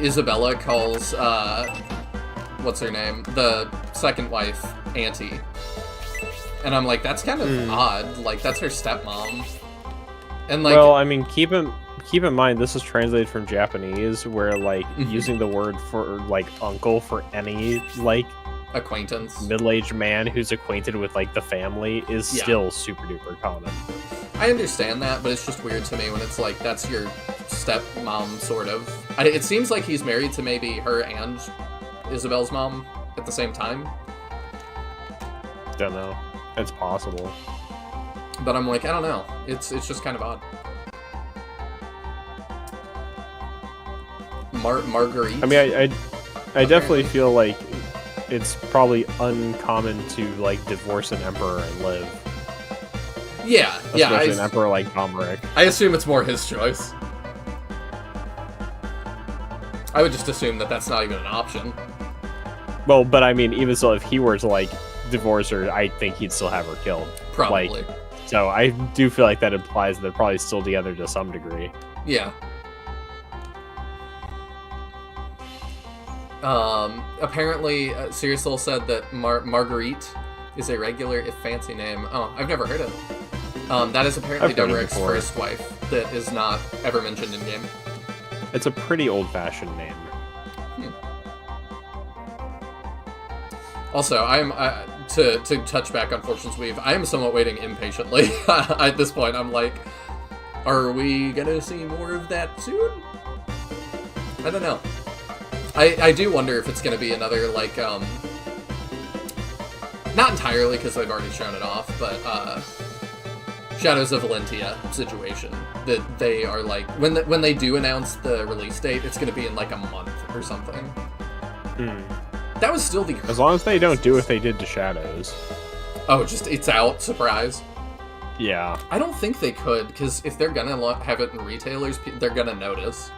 Isabella calls, what's her name? The second wife, auntie. And I'm like, that's kind of odd, like, that's her stepmom. And like... Well, I mean, keep in mind, this is translated from Japanese, where, like, using the word for, like, uncle for any, like... acquaintance. Middle-aged man who's acquainted with, like, the family is still super-duper common. I understand that, but it's just weird to me when it's like, that's your stepmom, sort of. It seems like he's married to maybe her and Isabel's mom at the same time. Don't know. It's possible. But I'm like, I don't know. It's just kind of odd. Marguerite? I mean, I definitely feel like it's probably uncommon to, like, divorce an emperor and live. Yeah, especially an emperor like Domeric. I assume it's more his choice. I would just assume that that's not even an option. Well, but I mean, even so, if he were to, like, divorce her, I think he'd still have her killed. Probably. Like, so I do feel like that implies they're probably still together to some degree. Yeah. Apparently, Serious Soul said that Marguerite is a regular, if fancy name. Oh, I've never heard it. That is apparently Domeric's first wife that is not ever mentioned in game. It's a pretty old-fashioned name. Also, I'm to touch back on Fortune's Weave, I am somewhat waiting impatiently. At this point, I'm like, are we gonna see more of that soon? I don't know. I do wonder if it's gonna be another, like, not entirely, because they've already shown it off, but, Shadows of Valentia situation. That they are, like, when they do announce the release date, it's gonna be in, like, a month or something. That was still the... As long as they don't do what they did to Shadows. Oh, just, it's out, surprise. Yeah. I don't think they could, because if they're gonna have it in retailers, they're gonna notice.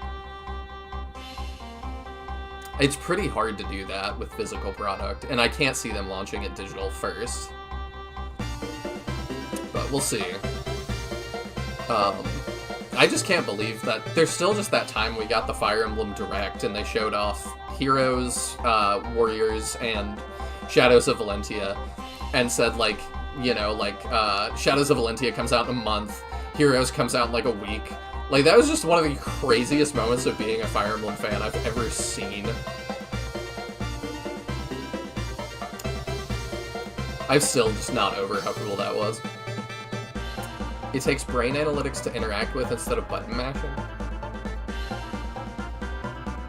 It's pretty hard to do that with physical product, and I can't see them launching it digital first. But we'll see. I just can't believe that there's still just that time we got the Fire Emblem Direct, and they showed off Heroes, Warriors, and Shadows of Valentia, and said, like, you know, like, Shadows of Valentia comes out in a month, Heroes comes out in, like, a week. Like, that was just one of the craziest moments of being a Fire Emblem fan I've ever seen. I'm still just not over how cool that was. It takes brain analytics to interact with instead of button mashing.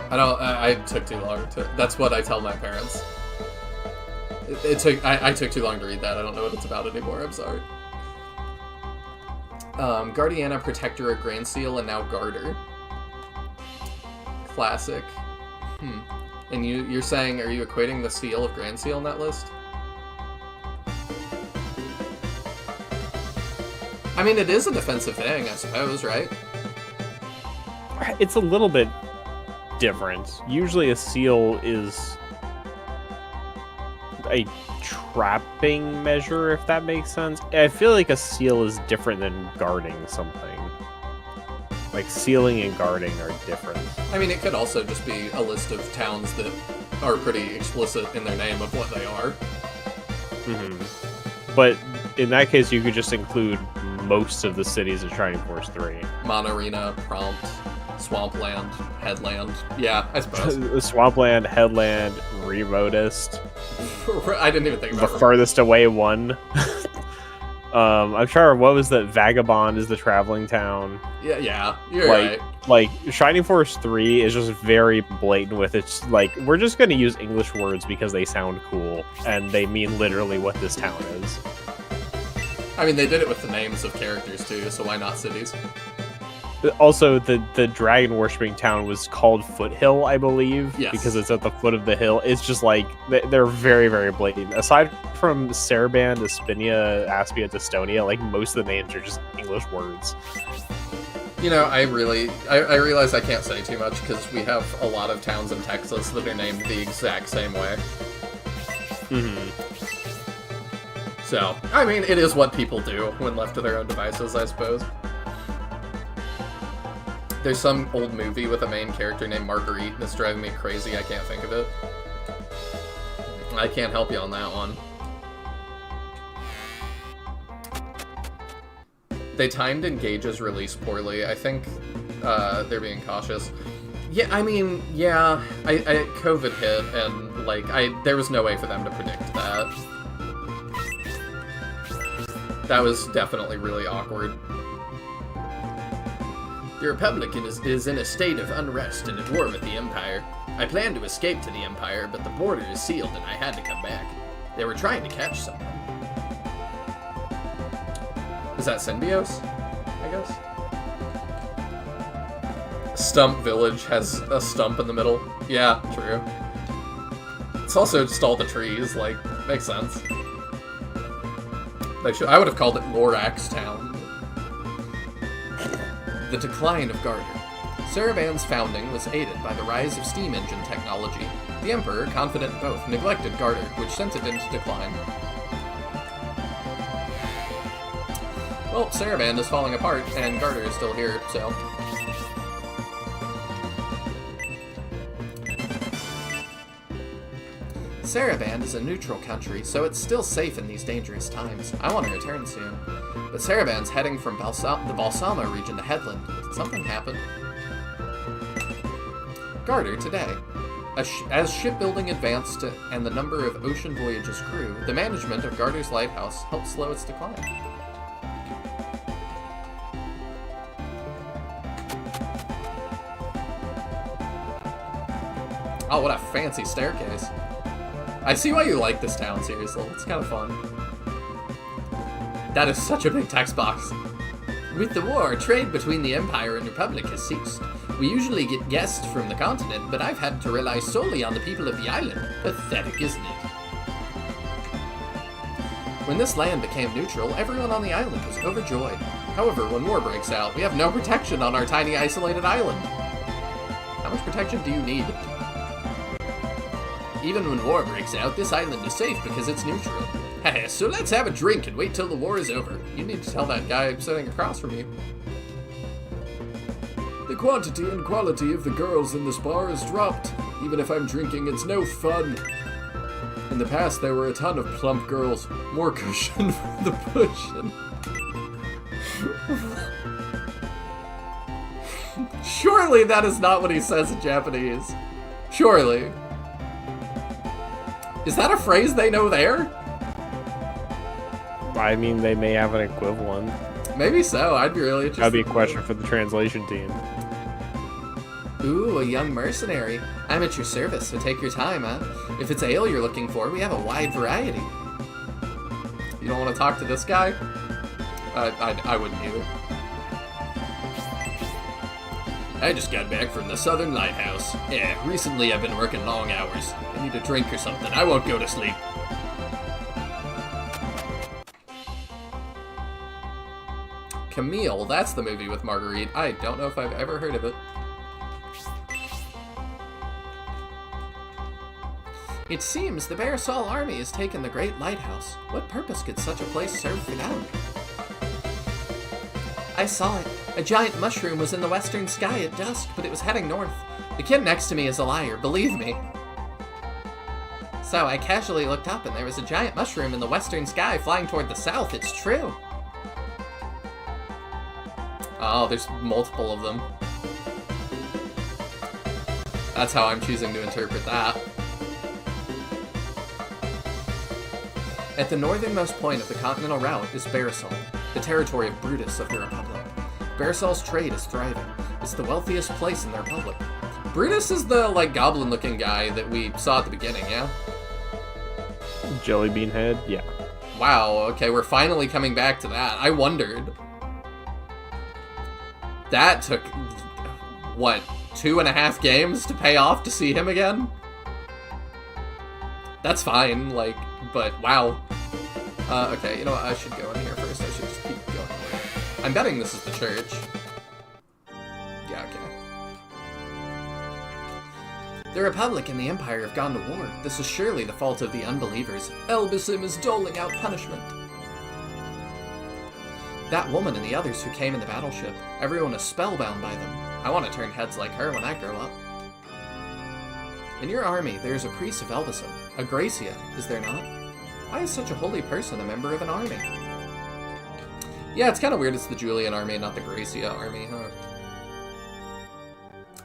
I took too long to... That's what I tell my parents. I took too long to read that. I don't know what it's about anymore. I'm sorry. Guardiana, Protector, Grand Seal, and now Garter. Classic. And you're saying, are you equating the seal of Grand Seal in that list? I mean, it is a defensive thing, I suppose, right? It's a little bit different. Usually a seal is a trapping measure, if that makes sense. I feel like a seal is different than guarding something. Like, sealing and guarding are different. I mean, it could also just be a list of towns that are pretty explicit in their name of what they are. But in that case, you could just include most of the cities in Shining Force 3. Monorina, Prompt, Swampland, Headland. Yeah, I suppose. Swampland, Headland, remotest. I didn't even think about the furthest away one. I'm sure, what was that? Vagabond is the traveling town. Yeah, you're right. Like, Shining Force 3 is just very blatant with it's like, we're just going to use English words because they sound cool, and they mean literally what this town is. I mean, they did it with the names of characters too, so why not cities? Also, the dragon worshipping town was called Foothill, I believe, yes, because it's at the foot of the hill. It's just like, they're very, very blatant. Aside from Saraband, Espinia, Aspia, Dystonia, like, most of the names are just English words. You know, I realize I can't say too much because we have a lot of towns in Texas that are named the exact same way. So, I mean, it is what people do when left to their own devices, I suppose. There's some old movie with a main character named Marguerite that's driving me crazy. I can't think of it. I can't help you on that one. They timed Engage's release poorly. I think they're being cautious. Yeah, I mean, yeah, COVID hit, and, like, there was no way for them to predict that. That was definitely really awkward. The Republic is in a state of unrest and at war with the Empire. I planned to escape to the Empire, but the border is sealed and I had to come back. They were trying to catch someone. Is that Symbios? I guess? Stump Village has a stump in the middle. Yeah, true. It's also just all the trees, like, makes sense. I would have called it Lorax Town. The decline of Garter. Saraband's founding was aided by the rise of steam engine technology. The Emperor, confident in both, neglected Garter, which sent it into decline. Well, Saraband is falling apart, and Garter is still here, so... Saraband is a neutral country, so it's still safe in these dangerous times. I want to return soon. But Saraband's heading from the Balsamo region to Headland. Did something happen? Garter today. As shipbuilding advanced and the number of ocean voyages grew, the management of Garter's lighthouse helped slow its decline. Oh, what a fancy staircase. I see why you like this town, seriously. It's kind of fun. That is such a big text box. With the war, trade between the Empire and Republic has ceased. We usually get guests from the continent, but I've had to rely solely on the people of the island. Pathetic, isn't it? When this land became neutral, everyone on the island was overjoyed. However, when war breaks out, we have no protection on our tiny isolated island. How much protection do you need? Even when war breaks out, this island is safe because it's neutral. Heh, so let's have a drink and wait till the war is over. You need to tell that guy sitting across from you. The quantity and quality of the girls in this bar has dropped. Even if I'm drinking, it's no fun. In the past, there were a ton of plump girls. More cushion for the pushing. Surely that is not what he says in Japanese. Surely. Is that a phrase they know there? I mean, they may have an equivalent. Maybe so. I'd be really interested. That'd be a question for the translation team. Ooh, a young mercenary. I'm at your service, so take your time, huh? If it's ale you're looking for, we have a wide variety. You don't want to talk to this guy? I wouldn't either. I just got back from the Southern Lighthouse. Yeah, recently I've been working long hours. I need a drink or something. I won't go to sleep. Camille, that's the movie with Marguerite. I don't know if I've ever heard of it. It seems the Barisal army has taken the Great Lighthouse. What purpose could such a place serve for them? I saw it. A giant mushroom was in the western sky at dusk, but it was heading north. The kid next to me is a liar, believe me. So I casually looked up and there was a giant mushroom in the western sky flying toward the south. It's true. Oh, there's multiple of them. That's how I'm choosing to interpret that. At the northernmost point of the continental route is Barisal, the territory of Brutus of the Republic. Barisal's trade is thriving. It's the wealthiest place in the Republic. Brutus is the, like, goblin-looking guy that we saw at the beginning, yeah? Jelly bean head, yeah. Wow, okay, we're finally coming back to that. I wondered. That took, what, 2.5 games to pay off to see him again? That's fine, like, but wow. Okay, you know what, I should go in here first. I should just keep going. I'm betting this is the church. Yeah, okay. The Republic and the Empire have gone to war. This is surely the fault of the unbelievers. Elbasim is doling out punishment. That woman and the others who came in the battleship, everyone is spellbound by them. I want to turn heads like her when I grow up. In your army, there is a priest of Elbasim, a Gracia, is there not? Why is such a holy person a member of an army? Yeah, it's kind of weird it's the Julian army, not the Gracia army, huh?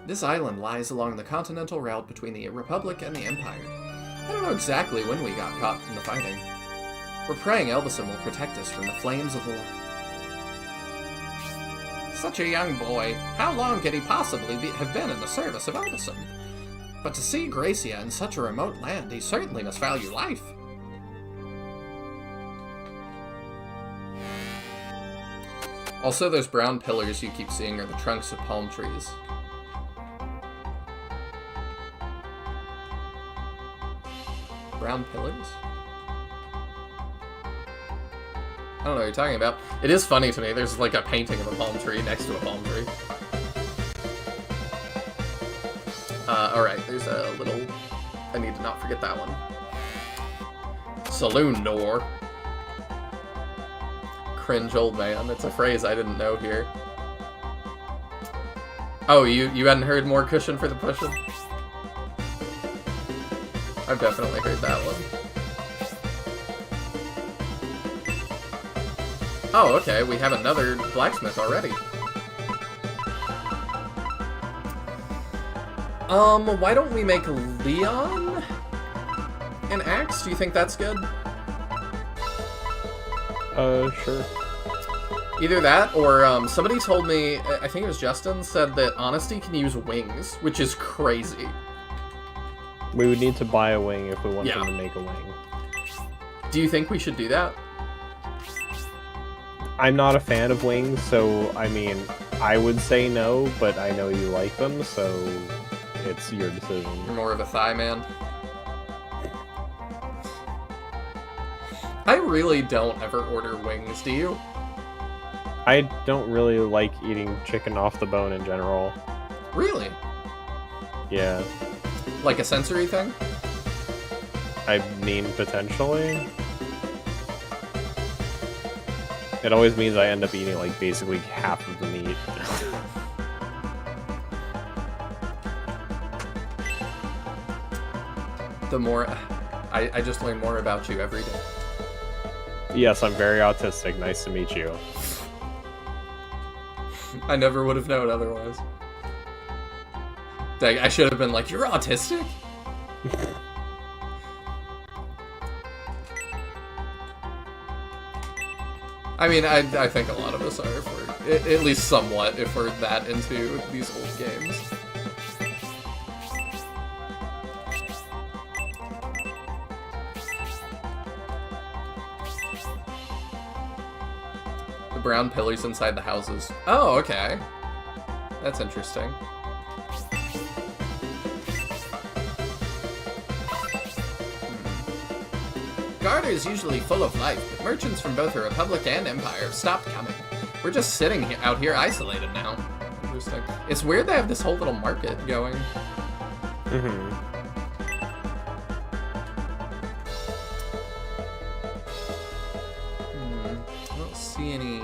This island lies along the continental route between the Republic and the Empire. I don't know exactly when we got caught in the fighting. We're praying Elbasim will protect us from the flames of war. Such a young boy. How long could he possibly have been in the service of Elbasim? But to see Gracia in such a remote land, he certainly must value life. Also, those brown pillars you keep seeing are the trunks of palm trees. Brown pillars? I don't know what you're talking about. It is funny to me. There's like a painting of a palm tree next to a palm tree. Alright, there's a little... I need to not forget that one. Saloon door. Cringe old man. It's a phrase I didn't know here. Oh, you hadn't heard more cushion for the pushin'? I've definitely heard that one. Oh, okay, we have another blacksmith already. Why don't we make Leon an axe? Do you think that's good? Sure. Either that, or somebody told me, I think it was Justin, said that Honesty can use wings, which is crazy. We would need to buy a wing if we want Yeah. them to make a wing. Do you think we should do that? I'm not a fan of wings, so, I mean, I would say no, but I know you like them, so it's your decision. You're more of a thigh man. I really don't ever order wings, do you? I don't really like eating chicken off the bone in general. Really? Yeah. Like a sensory thing? I mean, potentially. It always means I end up eating, like, basically half of the meat. The more... I just learn more about you every day. Yes, I'm very autistic. Nice to meet you. I never would have known otherwise. Dang, I should have been like, you're autistic? I mean, I think a lot of us are, if we're, at least somewhat, if we're that into these old games. brown pillars inside the houses. Oh, okay. That's interesting. Garda is usually full of life, but merchants from both the Republic and Empire have stopped coming. We're just sitting out here isolated now. Interesting. It's weird they have this whole little market going. Mm-hmm. I don't see any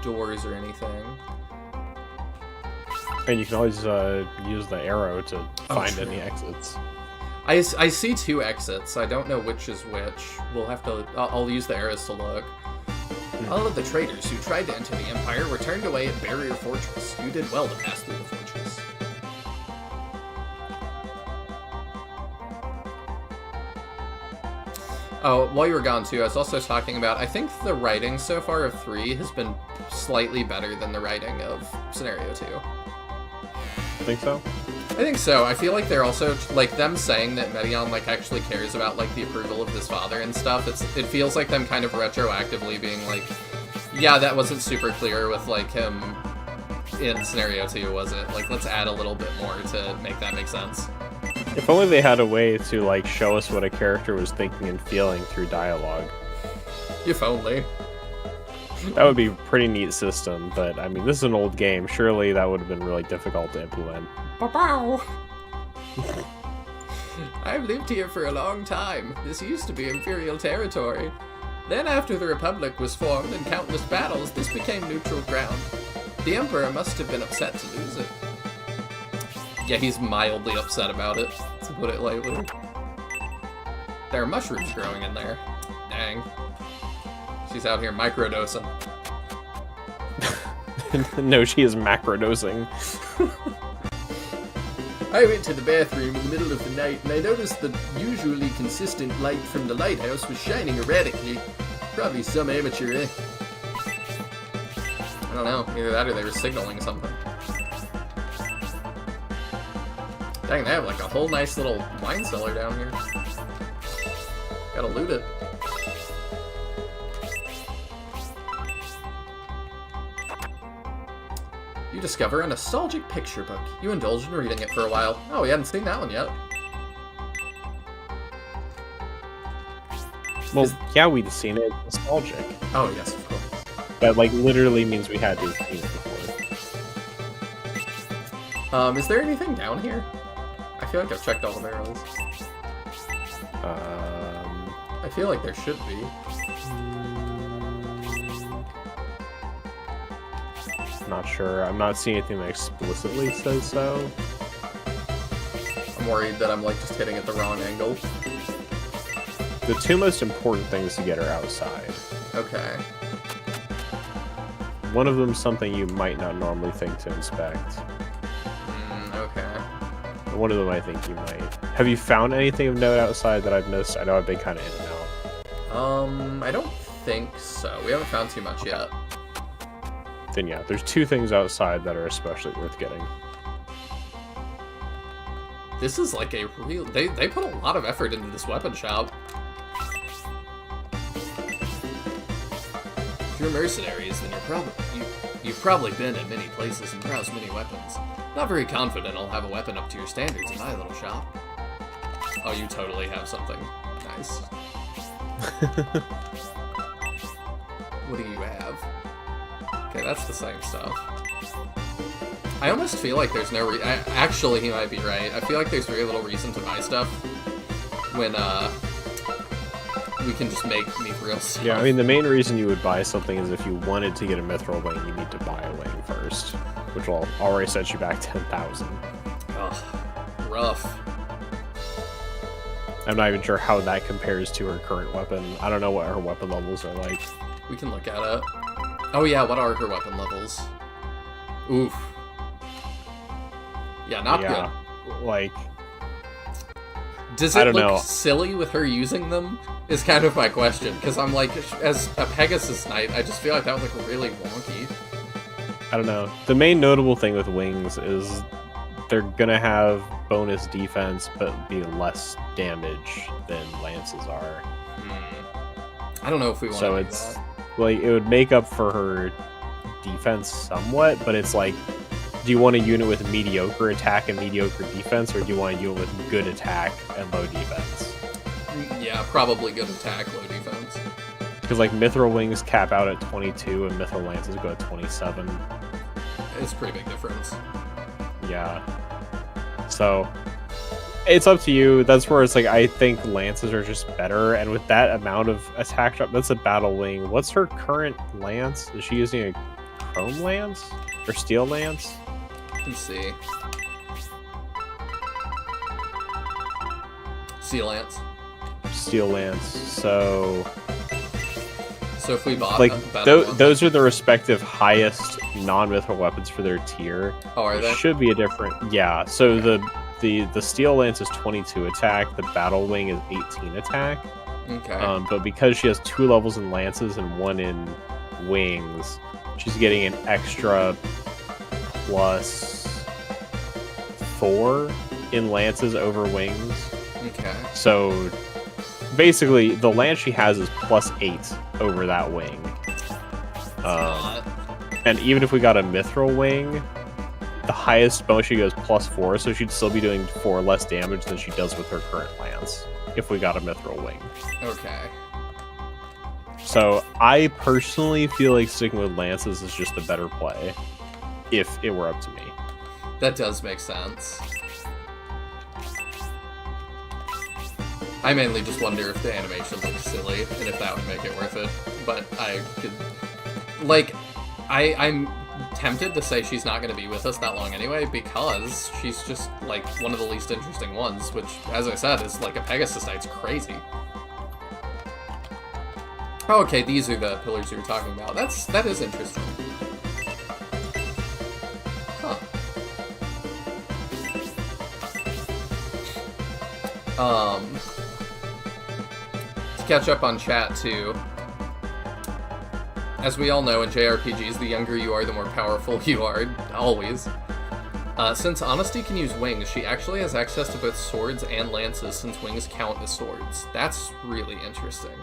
doors or anything. And you can always use the arrow to find true. any exits. I see 2 exits. I don't know which is which. We'll have to... I'll use the arrows to look. All of the traders who tried to enter the Empire were turned away at Barrier Fortress. You did well to pass through the fortress. Oh, while you were gone too, I was also talking about, I think the writing so far of 3 has been slightly better than the writing of Scenario 2. Think so? I think so. I feel like they're also, like, them saying that Medion, like, actually cares about, like, the approval of his father and stuff. It feels like them kind of retroactively being like, yeah, that wasn't super clear with, like, him in Scenario 2, was it? Like, let's add a little bit more to make that make sense. If only they had a way to, like, show us what a character was thinking and feeling through dialogue. If only. That would be a pretty neat system, but, I mean, this is an old game. Surely that would have been really difficult to implement. Bow. I've lived here for a long time. This used to be Imperial territory. Then after the Republic was formed in countless battles, this became neutral ground. The Emperor must have been upset to lose it. Yeah, he's mildly upset about it, to put it lightly. There are mushrooms growing in there. Dang. She's out here microdosing. No, she is macrodosing. I went to the bathroom in the middle of the night and I noticed the usually consistent light from the lighthouse was shining erratically. Probably some amateur, eh? I don't know. Either that or they were signaling something. Dang, they have like a whole nice little wine cellar down here. Gotta loot it. You discover a nostalgic picture book. You indulge in reading it for a while. Oh, we hadn't seen that one yet. Well, yeah, we'd seen it. It's nostalgic. Oh, yes, of course. That, like, literally means we had to have seen it before. Is there anything down here? I feel like I've checked all the barrels. I feel like there should be. Not sure. I'm not seeing anything that explicitly says so. I'm worried that I'm, like, just hitting at the wrong angle. The 2 most important things to get are outside. Okay. One of them's something you might not normally think to inspect. Okay. One of them I think you might. Have you found anything of note outside that I've missed? I know I've been kind of in and out. I don't think so. We haven't found too much yet. Then yeah, there's 2 things outside that are especially worth getting. This is like a real... They put a lot of effort into this weapon shop. If you're mercenaries, then you've probably been in many places and browsed many weapons. Not very confident I'll have a weapon up to your standards in my little shop. Oh, you totally have something. Nice. What do you have? Okay, that's the same stuff. I almost feel like there's no actually, he might be right. I feel like there's very little reason to buy stuff when, we can just make real stuff. Yeah, I mean, the main reason you would buy something is if you wanted to get a mithril wing, you need to buy a wing first, which will already set you back 10,000. Ugh, rough. I'm not even sure how that compares to her current weapon. I don't know what her weapon levels are like. We can look at it. Oh yeah, what are her weapon levels? Oof. Yeah, not good. Like... Does it look silly with her using them? Is kind of my question, because I'm like, as a Pegasus Knight, I just feel like that would look really wonky. I don't know. The main notable thing with wings is they're gonna have bonus defense, but be less damage than lances are. I don't know if we want to do it's that. like it would make up for her defense somewhat, but it's like, do you want a unit with mediocre attack and mediocre defense, or do you want a unit with good attack and low defense? Yeah, probably good attack, low defense. Because like Mithril Wings cap out at 22 and Mithril Lances go at 27. It's a pretty big difference. Yeah. So it's up to you. That's where it's like, I think Lances are just better, and with that amount of attack drop, that's a Battle Wing. What's her current lance? Is she using a Chrome Lance or Steel Lance? Let's see. Sea Lance. Steel Lance. So if we bought like a Battle One, those are the respective highest non-mithril weapons for their tier. oh, are they? Should be a different, yeah. So the Steel Lance is 22 attack. The Battle Wing is 18 attack. Okay. But because she has 2 levels in lances and 1 in wings, she's getting an extra +4 in lances over wings. Okay. So basically, the lance she has is +8 over that wing. And even if we got a mithril wing, the highest bonus she goes +4, so she'd still be doing 4 less damage than she does with her current lance if we got a mithril wing. Okay. So I personally feel like sticking with lances is just a better play, if it were up to me. That does make sense. I mainly just wonder if the animation looks silly and if that would make it worth it. But I could... Like, I'm tempted to say she's not going to be with us that long anyway, because she's just, like, one of the least interesting ones, which, as I said, is like a Pegasus Knight's crazy. Oh, okay, these are the pillars you were talking about. That is interesting. Huh. To catch up on chat, too. As we all know, in JRPGs, the younger you are, the more powerful you are, always. Since Honesty can use wings, she actually has access to both swords and lances, since wings count as swords. That's really interesting.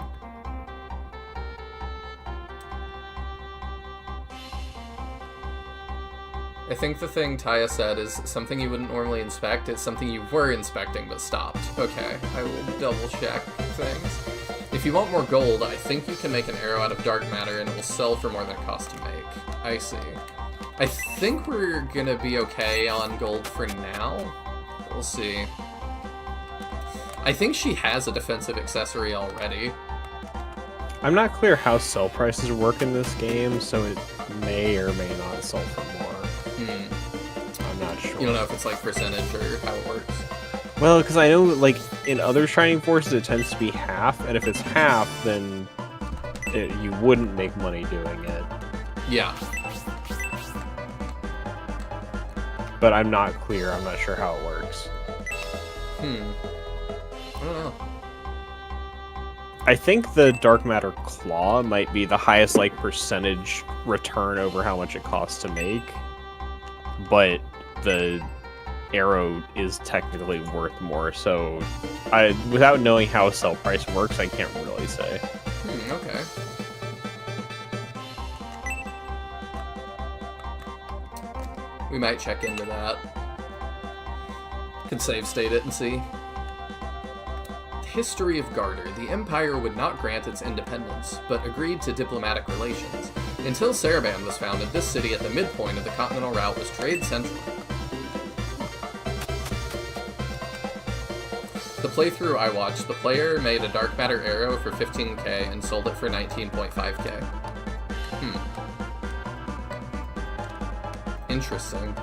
I think the thing Taya said is something you wouldn't normally inspect. It's something you were inspecting but stopped. Okay, I will double check things. If you want more gold, I think you can make an arrow out of dark matter and it will sell for more than it costs to make. I see. I think we're gonna be okay on gold for now. We'll see. I think she has a defensive accessory already. I'm not clear how sell prices work in this game, so it may or may not sell for more. I'm not sure. You don't know if it's like percentage or how it works? Well, because I know, like, in other Shining Forces it tends to be half, and if it's half, then you wouldn't make money doing it. Yeah. But I'm not clear. I'm not sure how it works. I don't know. I think the Dark Matter Claw might be the highest, like, percentage return over how much it costs to make. But the arrow is technically worth more, so without knowing how sell price works, I can't really say. Okay. We might check into that. Could save state it and see. History of Garter. The Empire would not grant its independence, but agreed to diplomatic relations. Until Saraband was founded, this city at the midpoint of the continental route was trade central. The playthrough I watched, the player made a dark matter arrow for 15k and sold it for 19.5k. Interesting.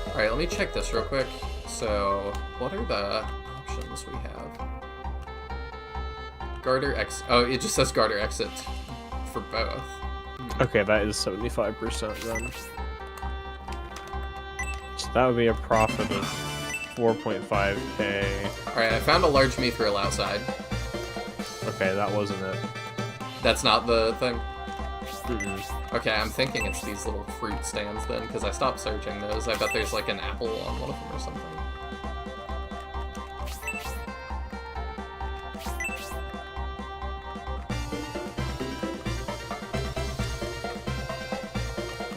Alright, let me check this real quick. So, what are the options we have? Garter exit. Oh, it just says Garter exit for both. Okay, that is 75% then. So that would be a profit of 4.5k. Alright, I found a large mithril outside. Okay, that wasn't it. That's not the thing? Mm-mm. Okay, I'm thinking it's these little fruit stands then, because I stopped searching those. I bet there's like an apple on one of them or something.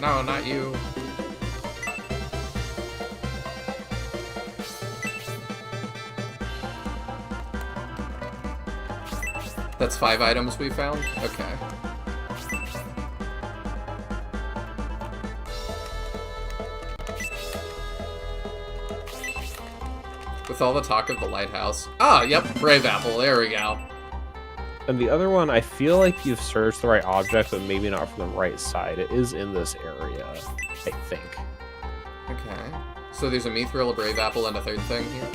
No, not you. That's 5 items we found? Okay. With all the talk of the lighthouse. Ah, yep, Brave Apple, there we go. And the other one, I feel like you've searched the right object, but maybe not from the right side. It is in this area, I think. Okay. So there's a Mithril, a Brave Apple, and a third thing here?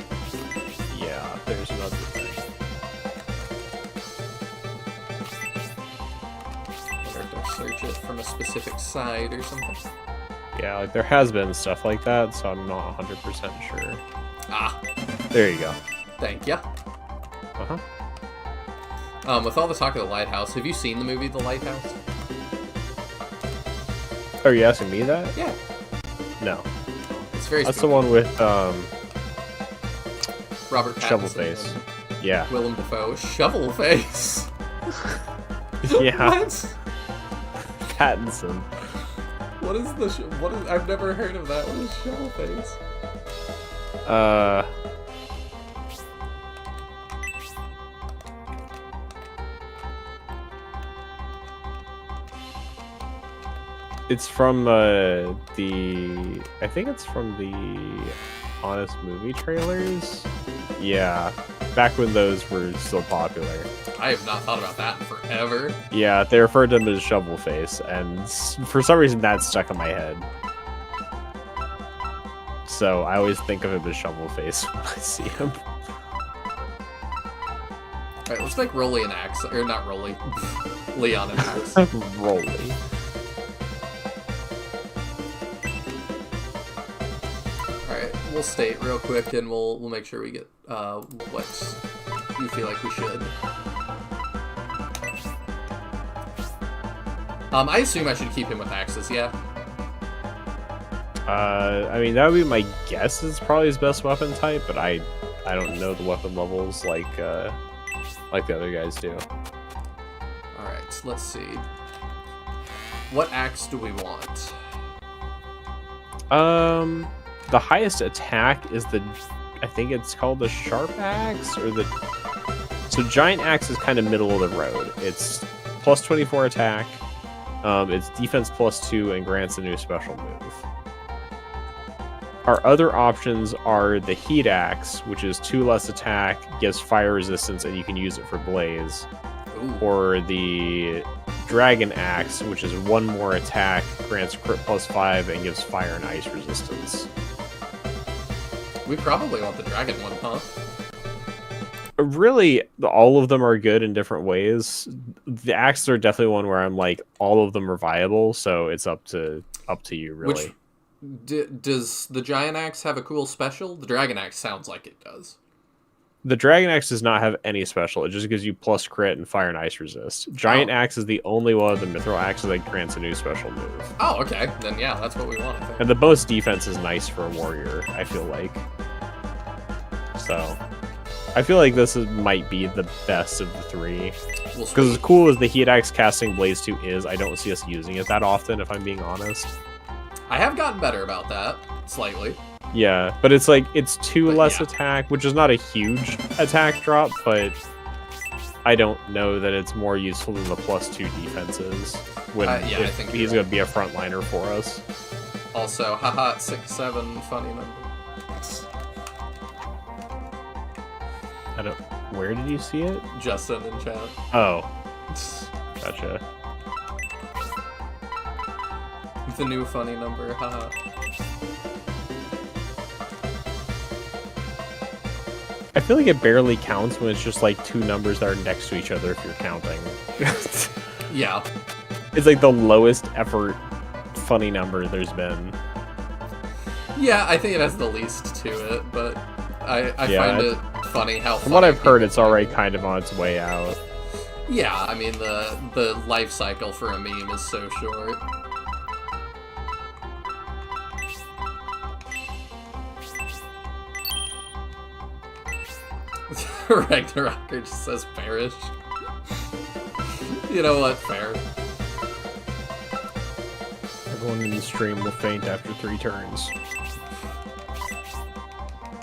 Yeah, there's another thing. Or to search it from a specific side or something. Yeah, like there has been stuff like that, so I'm not 100% sure. Ah, There you go. thank ya. Uh-huh. With all the talk of the lighthouse, have you seen the movie The Lighthouse? Are you asking me that? Yeah. No. It's very That's the spooky. one with Robert Pattinson Shovelface. and Yeah. Willem Dafoe. Shovelface? Yeah. What? Pattinson. What is the what is I've never heard of that. What is Shovelface? It's from I think it's from the Honest Movie trailers. Yeah, back when those were still popular. I have not thought about that in forever. Yeah, they referred to him as Shovelface, and for some reason that stuck in my head. So I always think of him as Shovelface when I see him. Alright, let's make Rollie an axe. Or not Rollie. Leon an axe. Rollie. Alright, we'll state real quick and we'll make sure we get what you feel like we should. I assume I should keep him with axes, yeah? I mean, that would be my guess. It's probably his best weapon type, but I don't know the weapon levels like the other guys do. Alright, so let's see. What axe do we want? The highest attack is I think it's called the sharp axe, or so giant axe is kind of middle of the road. It's plus 24 attack, it's defense plus 2, and grants a new special move. Our other options are the heat axe, which is 2 less attack, gives fire resistance, and you can use it for blaze. Ooh. Or the dragon axe, which is 1 more attack, grants crit plus 5, and gives fire and ice resistance. We probably want the dragon one, huh? Really, all of them are good in different ways. The axes are definitely one where I'm like, all of them are viable, so it's up to you, really. Does the giant axe have a cool special? The dragon axe sounds like it does. The dragon axe does not have any special. It just gives you plus crit and fire and ice resist. Giant axe is the only one of the mithril axes that grants a new special move. Oh, okay. Then yeah, that's what we want, I think. And the bonus defense is nice for a warrior, I feel like. So, I feel like this might be the best of the 3. Well, Because as cool as the heat axe casting Blaze 2 is, I don't see us using it that often, if I'm being honest. I have gotten better about that, slightly. Yeah, but it's like, it's 2 But less yeah. attack, which is not a huge attack drop, but I don't know that it's more useful than the plus 2 defenses when yeah, I think he's you're going to be a frontliner for us. Also, haha, 6-7, funny number. I don't. Where did you see it? Justin in chat. Oh, gotcha. The new funny number, haha. I feel like it barely counts when it's just like 2 numbers that are next to each other if you're counting. Yeah. It's like the lowest effort funny number there's been. Yeah, I think it has the least to it, but I Yeah, find it funny how From what I've heard, people it's already find it. kind of on its way out. Yeah, I mean, the life cycle for a meme is so short. Ragnarocker just says perish. You know what? Fair. Everyone in the stream will faint after 3 turns.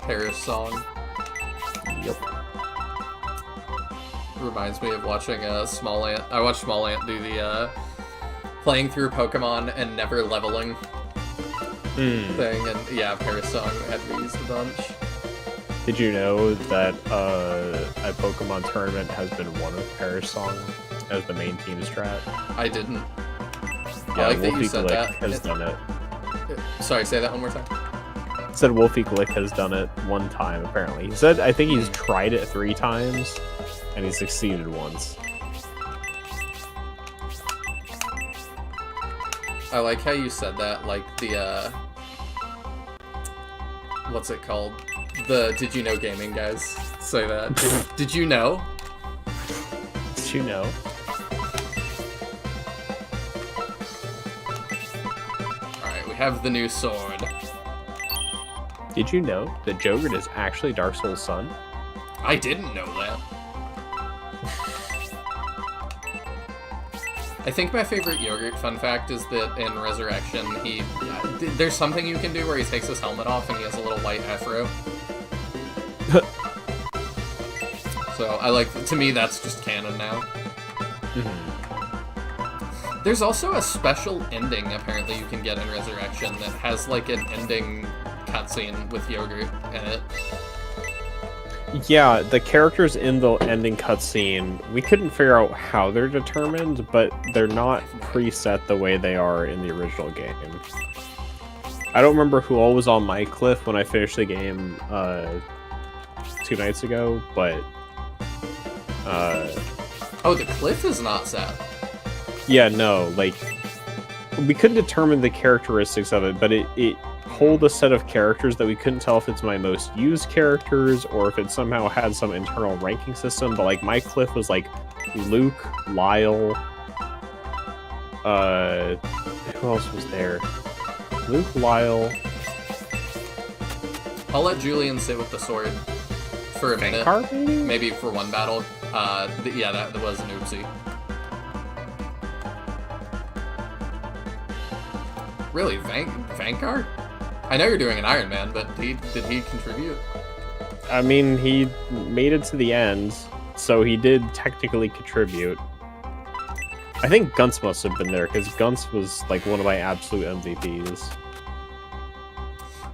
Paris song. Yep. Reminds me of watching Small Ant. I watched Small Ant do the playing through Pokemon and never leveling thing, and yeah, Paris song had to be used a bunch. Did you know that a Pokemon tournament has been won with Paris song as the main team strat? I didn't. Yeah, I like that you Wolfie said Glick that. has done it. Sorry, say that one more time. Said Wolfie Glick has done it 1 time, apparently. He said, I think he's tried it 3 times, and he succeeded once. I like how you said that, like the, what's it called? The Did You Know Gaming guys say that. Did you know? Did you know? Alright, we have the new sword. Did you know that Jogurt is actually Dark Souls' son? I didn't know that. I think my favorite Yogurt fun fact is that in Resurrection, there's something you can do where he takes his helmet off and he has a little white afro. So I like, to me that's just canon now. There's also a special ending apparently you can get in Resurrection that has like an ending cutscene with Yogurt in it. Yeah, the characters in the ending cutscene, we couldn't figure out how they're determined, but they're not preset the way they are in the original game. I don't remember who all was on my cliff when I finished the game 2 nights ago, but... Oh, the cliff is not set. Yeah, no, like... We couldn't determine the characteristics of it, but it hold a set of characters that we couldn't tell if it's my most used characters or if it somehow had some internal ranking system, but like my cliff was like Luke, Lyle, who else was there? Luke, Lyle. I'll let Julian sit with the sword for a minute. Vankar, maybe? Maybe for one battle. Yeah, that was an oopsie. Really, Vankar? I know you're doing an Iron Man, but did he contribute? I mean, he made it to the end, so he did technically contribute. I think Gunts must have been there, because Gunts was like one of my absolute MVPs.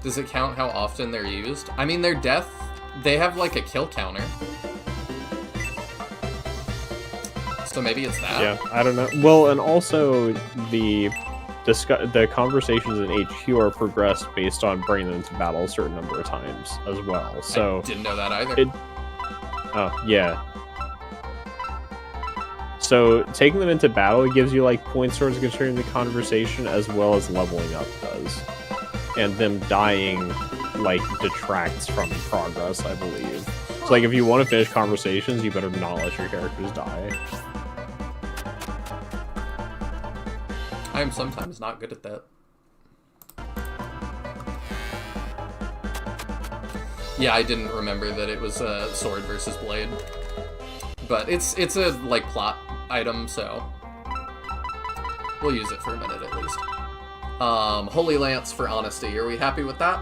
Does it count how often they're used? I mean, their death, they have like a kill counter. So maybe it's that? Yeah, I don't know. Well, and also the conversations in HQ are progressed based on bringing them to battle a certain number of times as well. So I didn't know that either. Oh, yeah. So taking them into battle gives you like points towards continuing the conversation as well as leveling up does. And them dying like detracts from progress, I believe. So like if you want to finish conversations, you better not let your characters die. I am sometimes not good at that. Yeah, I didn't remember that it was sword versus blade. But it's a like plot item, so we'll use it for a minute at least. Holy Lance for honesty. Are we happy with that?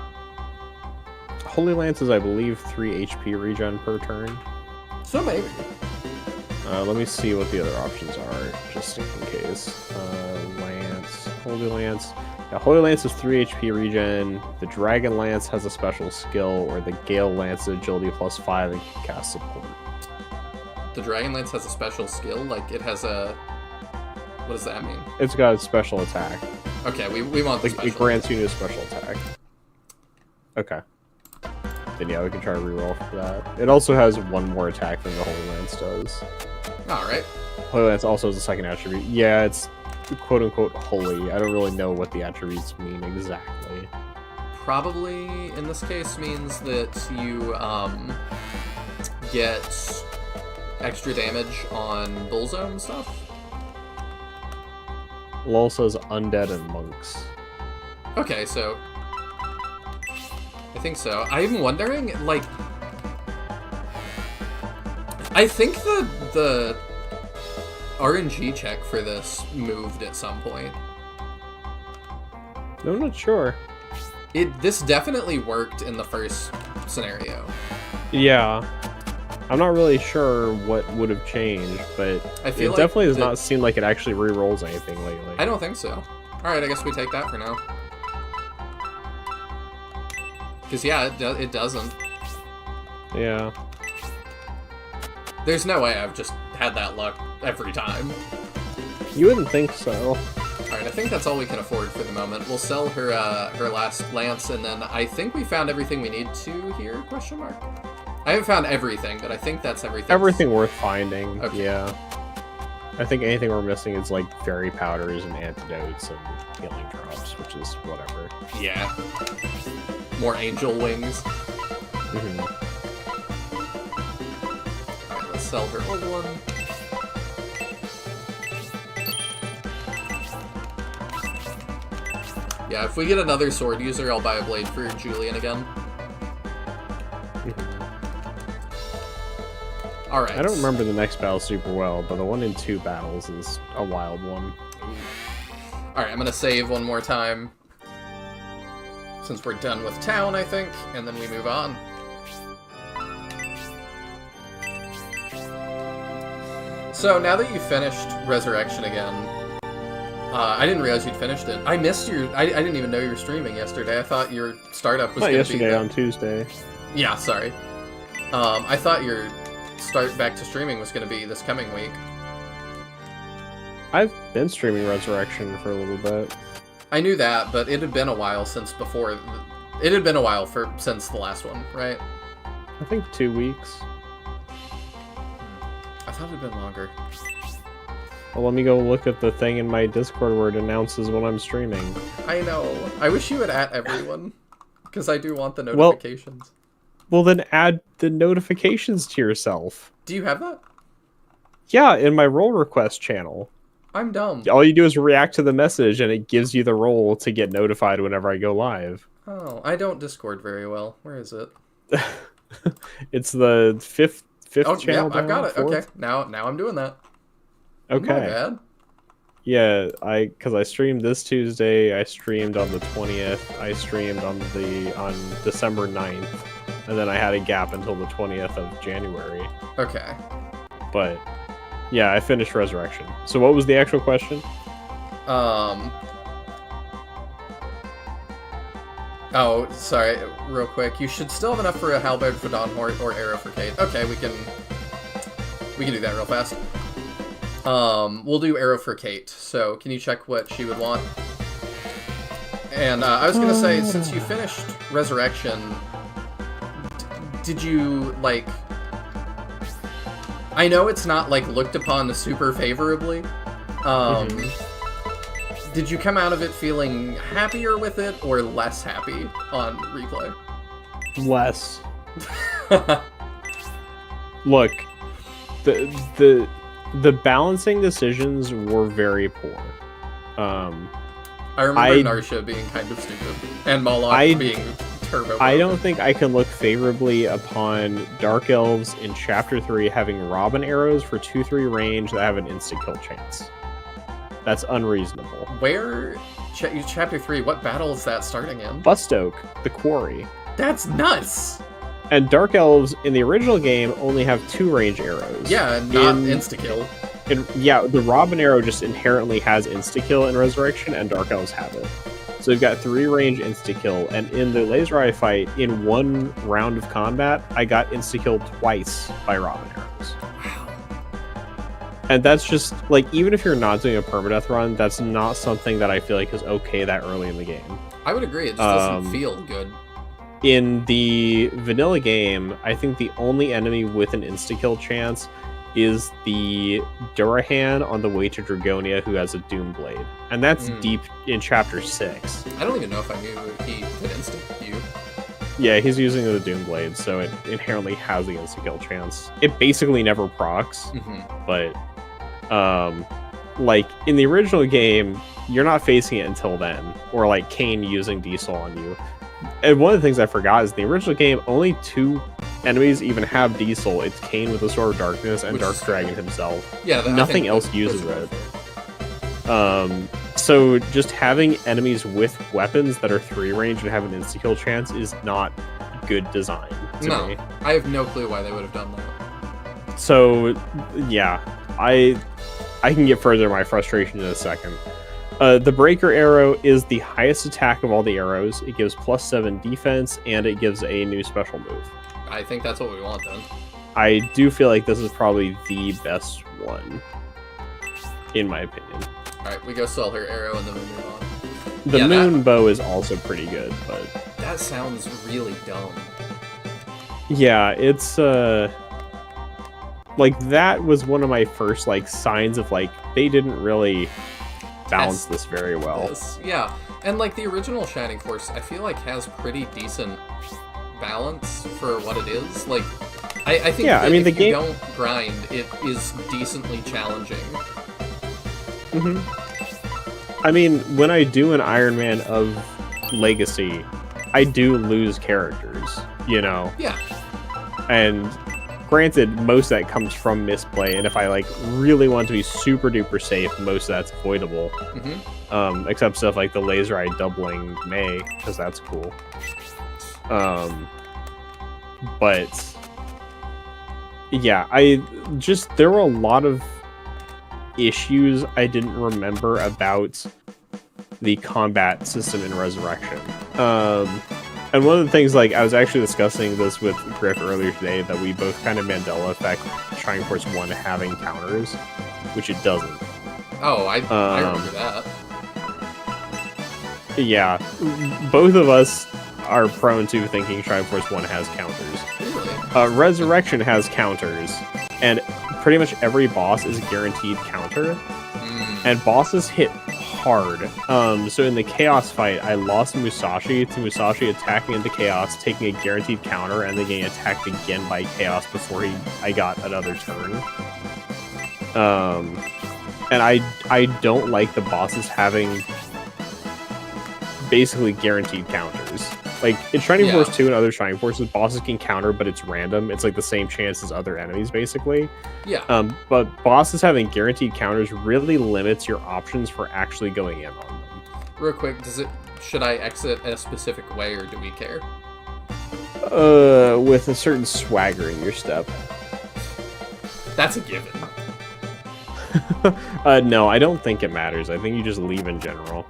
Holy Lance is, I believe, 3 HP regen per turn. So maybe. Let me see what the other options are, just in case. Lance, Holy Lance. Yeah, Holy Lance is 3 HP regen. The Dragon Lance has a special skill, or the Gale Lance is agility +5 and can cast support. The Dragon Lance has a special skill? Like, it has a... What does that mean? It's got a special attack. Okay, we want the Like, special it grants you a special attack. Okay. Then yeah, we can try to reroll for that. It also has one more attack than the Holy Lance does. Alright. Holy Lance also has a second attribute. Yeah, it's quote-unquote holy. I don't really know what the attributes mean exactly. Probably, in this case, means that you, get extra damage on Bullzone stuff. LOL says undead and monks. Okay, so... I think so. I'm wondering, like... I think the RNG check for this moved at some point. I'm not sure. This definitely worked in the first scenario. Yeah. I'm not really sure what would have changed, but I feel it like definitely does not seem like it actually re-rolls anything lately. I don't think so. Alright, I guess we take that for now. Because, yeah, it doesn't. Yeah. There's no way I've just had that luck every time. You wouldn't think so. Alright, I think that's all we can afford for the moment. We'll sell her her last lance, and then I think we found everything we need to here, question mark? I haven't found everything, but I think that's everything. Everything worth finding, Okay. yeah. I think anything we're missing is like fairy powders and antidotes and healing drops, which is whatever. Yeah. More angel wings. Mhm. Alright, let's sell her old one. Yeah, if we get another sword user, I'll buy a blade for Julian again. Alright. I don't remember the next battle super well, but the one in 2 battles is a wild one. Alright, I'm gonna save one more time. Since we're done with town, I think, and then we move on. So, now that you've finished Resurrection again, I didn't realize you'd finished it. I missed your... I didn't even know you were streaming yesterday. I thought your startup was Not going to be... yesterday, on Tuesday. Yeah, sorry. I thought your start back to streaming was going to be this coming week. I've been streaming Resurrection for a little bit. I knew that, but it had been a while since before... It had been a while since the last one, right? I think 2 weeks. I thought it had been longer. Well, let me go look at the thing in my Discord where it announces when I'm streaming. I know. I wish you would at everyone, because I do want the notifications. Well, then add the notifications to yourself. Do you have that? Yeah, in my role request channel. I'm dumb. All you do is react to the message, and it gives you the role to get notified whenever I go live. Oh, I don't Discord very well. Where is it? It's the fifth Oh, channel. yeah, I've got it. Fourth? Okay, now I'm doing that. Okay. My bad. Yeah, because I streamed this Tuesday. I streamed on the 20th. I streamed on December 9th, and then I had a gap until the 20th of January. Okay. But yeah, I finished Resurrection. So what was the actual question? Oh, sorry, real quick. You should still have enough for a halberd for Dawnhort or arrow for Kate. Okay, we can do that real fast. We'll do arrow for Kate. So, can you check what she would want? And I was gonna say, since you finished Resurrection, did you like? I know it's not like looked upon super favorably. Did you come out of it feeling happier with it or less happy on replay? Less. Look, the balancing decisions were very poor. I remember Narsha being kind of stupid and Moloch being turbo. I don't think I can look favorably upon Dark Elves in Chapter 3 having Robin arrows for 2-3 range that have an insta-kill chance. That's unreasonable. Where? Chapter 3, what battle is that starting in? Bustoke, the quarry. That's nuts! And Dark Elves in the original game only have 2 range arrows. Yeah, and not insta-kill. Yeah, the Robin arrow just inherently has insta-kill in Resurrection, and Dark Elves have it. So we've got 3 range insta-kill, and in the laser eye fight, in 1 round of combat, I got insta-killed twice by Robin arrows. Wow. And that's just, like, even if you're not doing a permadeath run, that's not something that I feel like is okay that early in the game. I would agree, it just doesn't feel good. In the vanilla game, I think the only enemy with an insta-kill chance is the Durahan on the way to Dragonia who has a Doom Blade. And that's deep in Chapter 6. I don't even know if I knew he could insta you. Yeah, he's using the Doom Blade, so it inherently has the insta-kill chance. It basically never procs, but like, in the original game, you're not facing it until then, or like Kain using Diesel on you. And one of the things I forgot is in the original game, only 2 enemies even have Diesel. It's Kain with the Sword of Darkness and Dark Dragon himself. Yeah, nothing else uses it. So just having enemies with weapons that are 3 range and have an insta-kill chance is not good design to me. I have no clue why they would have done that. So, yeah, I can get further my frustration in a second. The Breaker Arrow is the highest attack of all the arrows. It gives +7 defense, and it gives a new special move. I think that's what we want then. I do feel like this is probably the best one, in my opinion. Alright, we go sell her arrow and then we move on. The moon bow is also pretty good, but... That sounds really dumb. Yeah, it's, like, that was one of my first, like, signs of, like, they didn't really balance this very well. Yeah, and, like, the original Shining Force, I feel like has pretty decent balance for what it is. Like, I think that if you don't grind, it is decently challenging. I mean, when I do an Iron Man of Legacy, I do lose characters, you know? Yeah. And granted, most of that comes from misplay, and if I, like, really want to be super duper safe, most of that's avoidable. Except stuff like the laser eye doubling May, because that's cool. But yeah, there were a lot of issues I didn't remember about the combat system in Resurrection. And one of the things, like, I was actually discussing this with Griff earlier today, that we both kind of Mandela effect Shining Force 1 having counters, which it doesn't. Oh, I remember that. Yeah, both of us are prone to thinking Shining Force 1 has counters. Really? Resurrection has counters, and pretty much every boss is a guaranteed counter, and bosses hit hard. So in the Chaos fight, I lost Musashi to Musashi attacking into Chaos, taking a guaranteed counter, and then getting attacked again by Chaos before I got another turn. And I don't like the bosses having basically guaranteed counters. Like, in Shining Force 2 and other Shining Forces, bosses can counter, but it's random. It's like the same chance as other enemies, basically. Yeah. But bosses having guaranteed counters really limits your options for actually going in on them. Real quick, should I exit a specific way, or do we care? With a certain swagger in your step. That's a given. No, I don't think it matters. I think you just leave in general.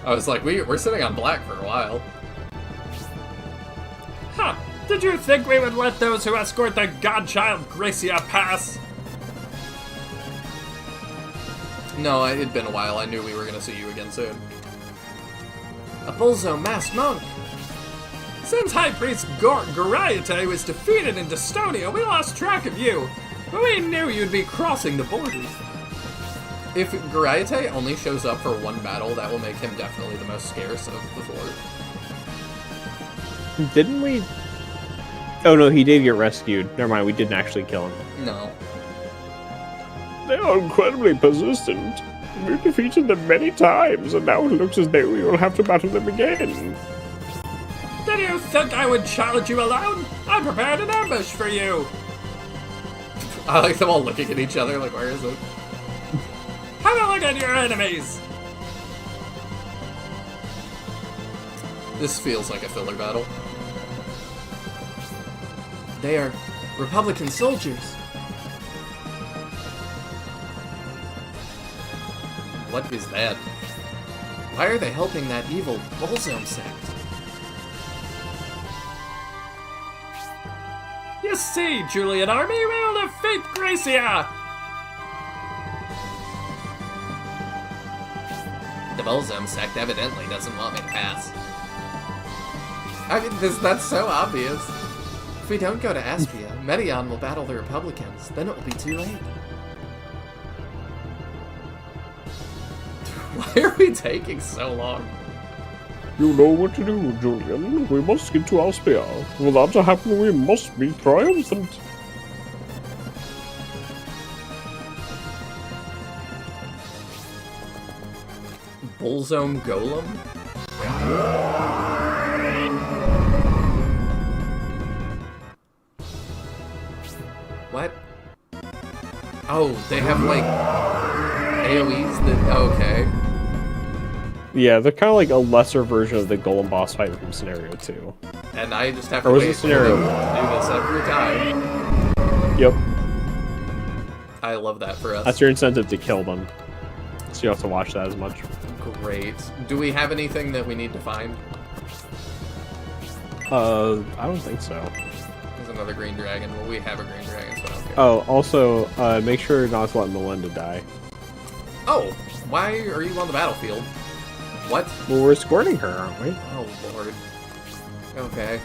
I was like, we're sitting on black for a while. Huh. Did you think we would let those who escort the godchild Gracia pass? No, it had been a while. I knew we were going to see you again soon. A Bullzo masked monk. Since High Priest Goriate was defeated in Dystonia, we lost track of you. But we knew you'd be crossing the borders. If Goriate only shows up for one battle, that will make him definitely the most scarce of the 4. Didn't we? Oh no, he did get rescued. Never mind, we didn't actually kill him. No. They are incredibly persistent. We've defeated them many times, and now it looks as though we will have to battle them again. Did you think I would challenge you alone? I prepared an ambush for you. I like them all looking at each other like, where is it? Have a look at your enemies! This feels like a filler battle. They are Republican soldiers. What is that? Why are they helping that evil Bullzo sect? You see, Julian Army, we will defeat Gracia! The Bullzo sect evidently doesn't want me to pass. I mean, that's so obvious. If we don't go to Aspia, Medion will battle the Republicans. Then it will be too late. Why are we taking so long? You know what to do, Julian. We must get to Aspia. For that to happen, we must be triumphant. Bullzone Golem? Oh, they have like AoEs that. Okay. Yeah, they're kind of like a lesser version of the Golem boss fight from Scenario 2. And I just have to Or was wait it for Scenario them to do this every time. Yep. I love that for us. That's your incentive to kill them. So you don't have to watch that as much. Great. Do we have anything that we need to find? I don't think so. There's another green dragon. Well, we have a green dragon, so I don't care. Oh, also, make sure not to let Melinda die. Oh, why are you on the battlefield? What? Well, we're escorting her, aren't we? Oh, Lord. Okay.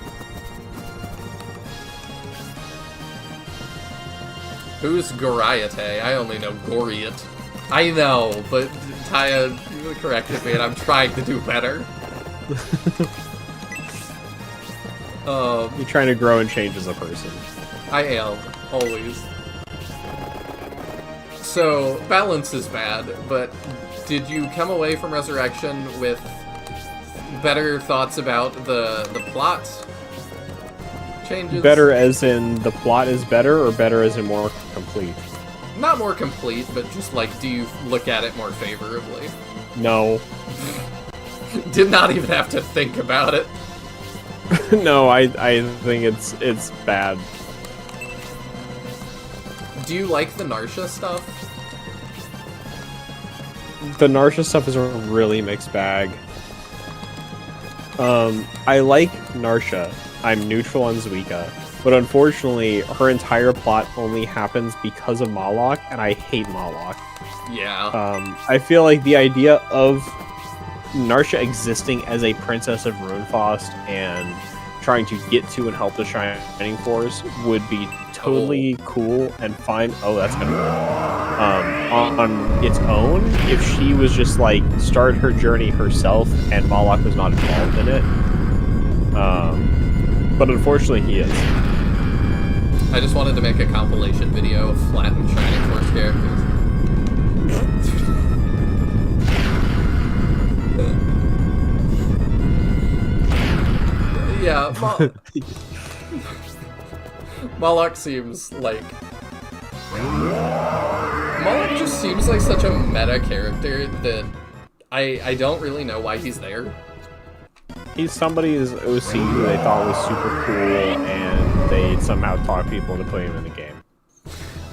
Who's Goriate? I only know Goriot. I know, but Taya corrected me, and I'm trying to do better. You're trying to grow and change as a person. I am, always. So, balance is bad, but did you come away from Resurrection with better thoughts about the plot changes? Better as in the plot is better, or better as in more complete? Not more complete, but just like, do you look at it more favorably? No. Did not even have to think about it. No, I think it's bad. Do you like the Narsha stuff? The Narsha stuff is a really mixed bag. I like Narsha. I'm neutral on Zuika. But unfortunately, her entire plot only happens because of Moloch, and I hate Moloch. Yeah. I feel like the idea of Narsha existing as a princess of Runefaust and trying to get to and help the Shining Force would be totally cool and fine. Oh, that's kind of cool. On its own, if she was just like started her journey herself and Moloch was not involved in it. But unfortunately, he is. I just wanted to make a compilation video of flattened Shining Force characters. Yeah, Moloch seems like... Moloch just seems like such a meta character that I don't really know why he's there. He's somebody's OC who they thought was super cool, and they somehow talked people into putting him in the game.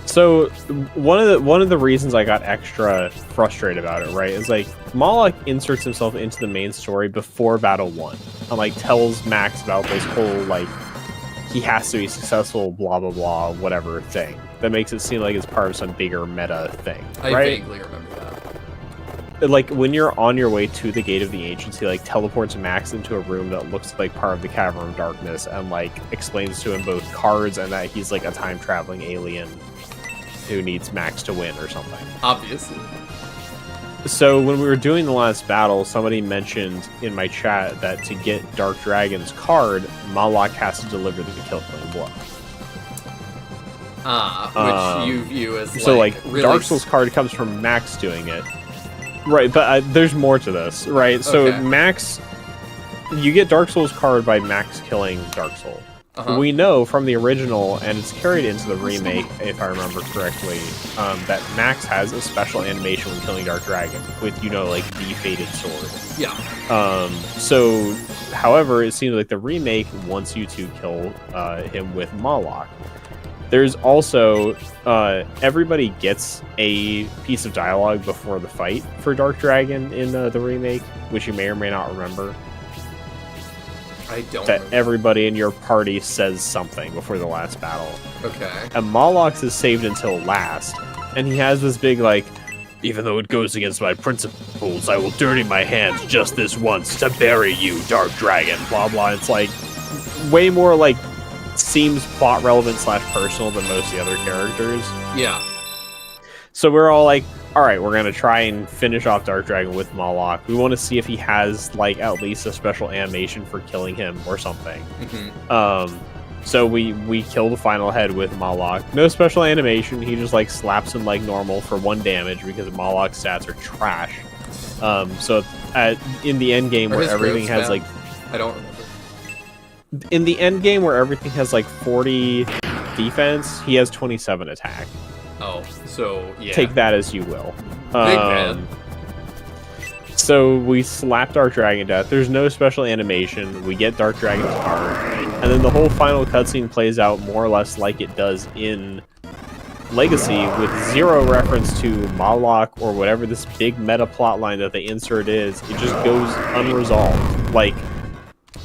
So one of the reasons I got extra frustrated about it, right, is like Moloch inserts himself into the main story before Battle 1, and like tells Max about this whole like he has to be successful, blah blah blah, whatever thing that makes it seem like it's part of some bigger meta thing. I right? vaguely remember that. Like when you're on your way to the Gate of the Ancients, he like teleports Max into a room that looks like part of the Cavern of Darkness, and like explains to him both cards and that he's like a time traveling alien who needs Max to win or something. Obviously. So when we were doing the last battle, somebody mentioned in my chat that to get Dark Dragon's card, Moloch has to deliver the killing blow. Which you view as so like really Dark Souls card comes from Max doing it. Right, but there's more to this, right? So Okay. Max, you get Dark Souls card by Max killing Dark Soul. We know from the original, and it's carried into the remake, if I remember correctly, that Max has a special animation when killing Dark Dragon with, like the Fated Sword. Yeah. So, however, it seems like the remake wants you to kill him with Moloch. There's also, everybody gets a piece of dialogue before the fight for Dark Dragon in the remake, which you may or may not remember. I don't That remember. everybody in your party says something before the last battle. Okay. And Moloch's is saved until last. And he has this big, like, Even though it goes against my principles, I will dirty my hands just this once to bury you, Dark Dragon. blah blah. It's like, way more, like, seems plot relevant / personal than most of the other characters. Yeah. So we're all like, alright, we're gonna try and finish off Dark Dragon with Moloch. We want to see if he has, like, at least a special animation for killing him or something. So we kill the final head with Moloch. No special animation, he just, like, slaps him like normal for 1 damage because Moloch's stats are trash. So in the end game Are where his everything growths has, like... I don't remember. In the end game where everything has, like, 40 defense, he has 27 attack. Oh, so yeah. Take that as you will. Big bad. So we slap Dark Dragon death. There's no special animation. We get Dark Dragon's heart, and then the whole final cutscene plays out more or less like it does in Legacy, with zero reference to Malak or whatever this big meta plotline that they insert is. It just goes unresolved. Like,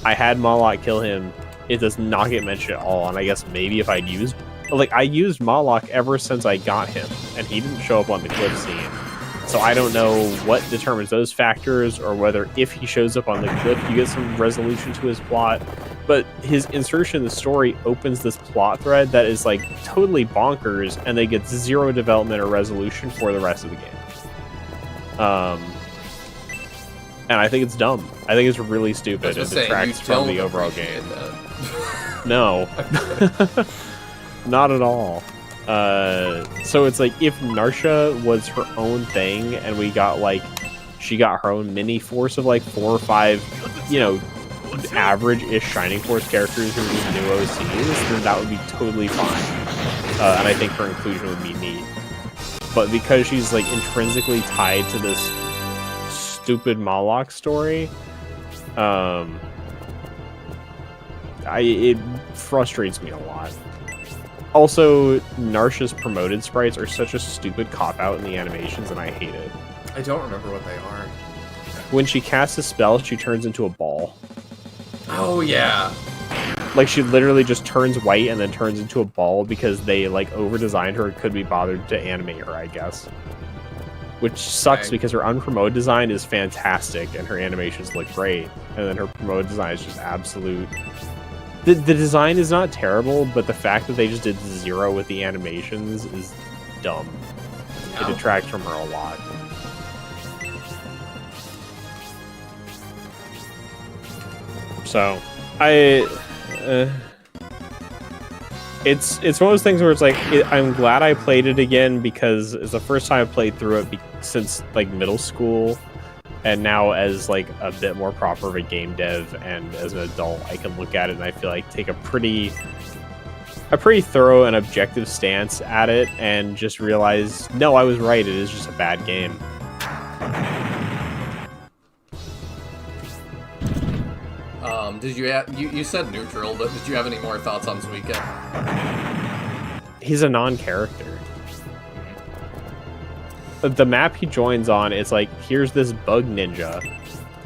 I had Malak kill him. It does not get mentioned at all, and I guess maybe if I'd used... Like, I used Malak ever since I got him, and he didn't show up on the cliff scene. So I don't know what determines those factors, or whether if he shows up on the cliff, you get some resolution to his plot. But his insertion in the story opens this plot thread that is, like, totally bonkers, and they get zero development or resolution for the rest of the game. And I think it's dumb. I think it's really stupid. It detracts from the overall game. No. Not at all. So it's like, if Narsha was her own thing and we got, like, she got her own mini force of like 4 or 5, you know, average-ish Shining Force characters who are just new OCs, then that would be totally fine. And I think her inclusion would be neat. But because she's, like, intrinsically tied to this stupid Malak story, it frustrates me a lot. Also, Narsha's promoted sprites are such a stupid cop-out in the animations, and I hate it. I don't remember what they are. When she casts a spell, she turns into a ball. Oh, yeah. Like, she literally just turns white and then turns into a ball because they, like, over-designed her and couldn't be bothered to animate her, I guess. Which sucks because her unpromoted design is fantastic and her animations look great. And then her promoted design is just absolute... The design is not terrible, but the fact that they just did zero with the animations is dumb. It detracts from her a lot. So, it's one of those things where it's like, I'm glad I played it again because it's the first time I played through it since, like, middle school. And now, as, like, a bit more proper of a game dev and as an adult, I can look at it and I feel like take a pretty thorough and objective stance at it and just realize, no, I was right, it is just a bad game. Did you said neutral, but did you have any more thoughts on Suika? He's a non-character. The map he joins on, it's like, here's this bug ninja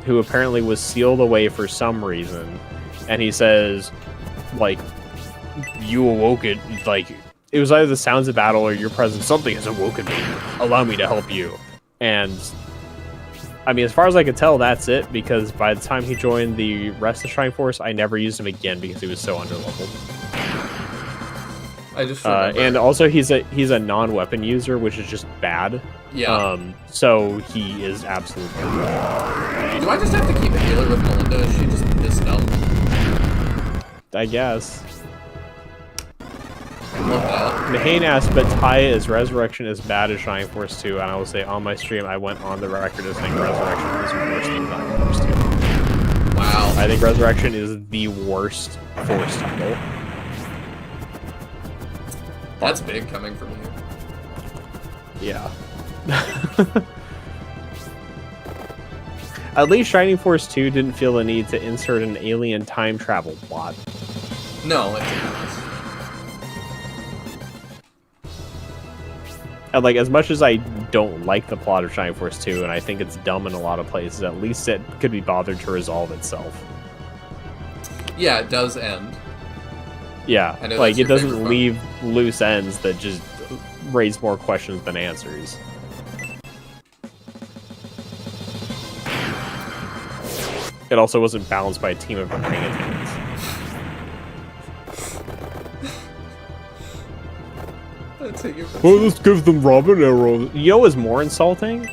who apparently was sealed away for some reason, and he says, like, you awoke it, like, it was either the sounds of battle or your presence, something has awoken me, allow me to help you. And I mean, as far as I could tell, that's it, because by the time he joined the rest of Shining Force, I never used him again because he was so underleveled. I just remember. And also he's a non-weapon user, which is just bad. Yeah. So he is absolutely bad. Do I just have to keep a healer with Melinda? Is she just this dumb? I guess. Love that. Mahane asked, but Ty, is Resurrection as bad as Shining Force 2? And I will say, on my stream, I went on the record as saying Resurrection is worse than Shining Force 2. Wow. I think Resurrection is the worst Force title. That's big coming from you. Yeah. At least Shining Force 2 didn't feel the need to insert an alien time travel plot. No, it didn't. And, like, as much as I don't like the plot of Shining Force 2, and I think it's dumb in a lot of places, at least it could be bothered to resolve itself. Yeah, it does end. Yeah, I know like, that's it your doesn't favorite leave loose ends that just raise more questions than answers. It also wasn't balanced by a team of orangutans. Well, let's give them Robin arrows. You know what was more insulting?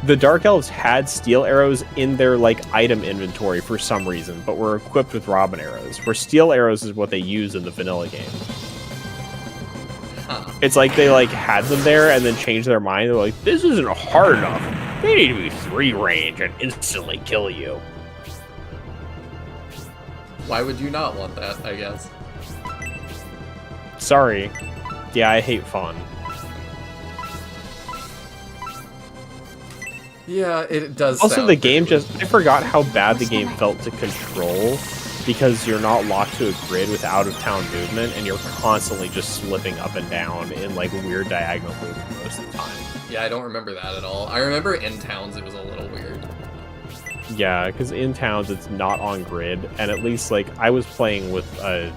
The Dark Elves had steel arrows in their, like, item inventory for some reason, but were equipped with Robin arrows, where steel arrows is what they use in the vanilla game. It's like they, like, had them there and then changed their mind. They're like, this isn't hard enough. They need to be 3 range and instantly kill you. Why would you not want that, I guess? Sorry. Yeah, I hate fun. Yeah, it does. Also, sound the game pretty I forgot how bad the game felt to control because you're not locked to a grid with out-of-town movement, and you're constantly just slipping up and down in, like, weird diagonal movement most of the time. Yeah, I don't remember that at all. I remember in towns it was a little weird. Yeah, because in towns it's not on grid, and at least, like, I was playing with, I'm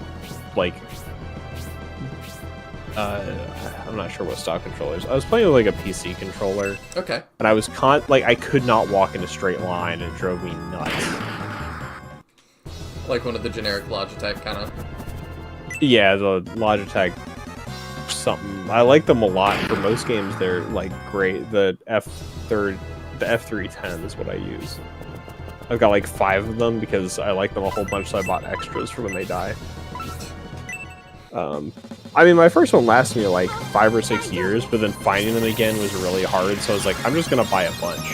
not sure what stock controllers. I was playing with, like, a PC controller. Okay. And I was I could not walk in a straight line, and it drove me nuts. Like one of the generic Logitech kind of. Yeah, the Logitech something. I like them a lot. For most games, they're like great. The F310 is what I use. I've got like 5 of them because I like them a whole bunch, so I bought extras for when they die. I mean, my first one lasted me like 5 or 6 years, but then finding them again was really hard, so I was like, I'm just gonna buy a bunch.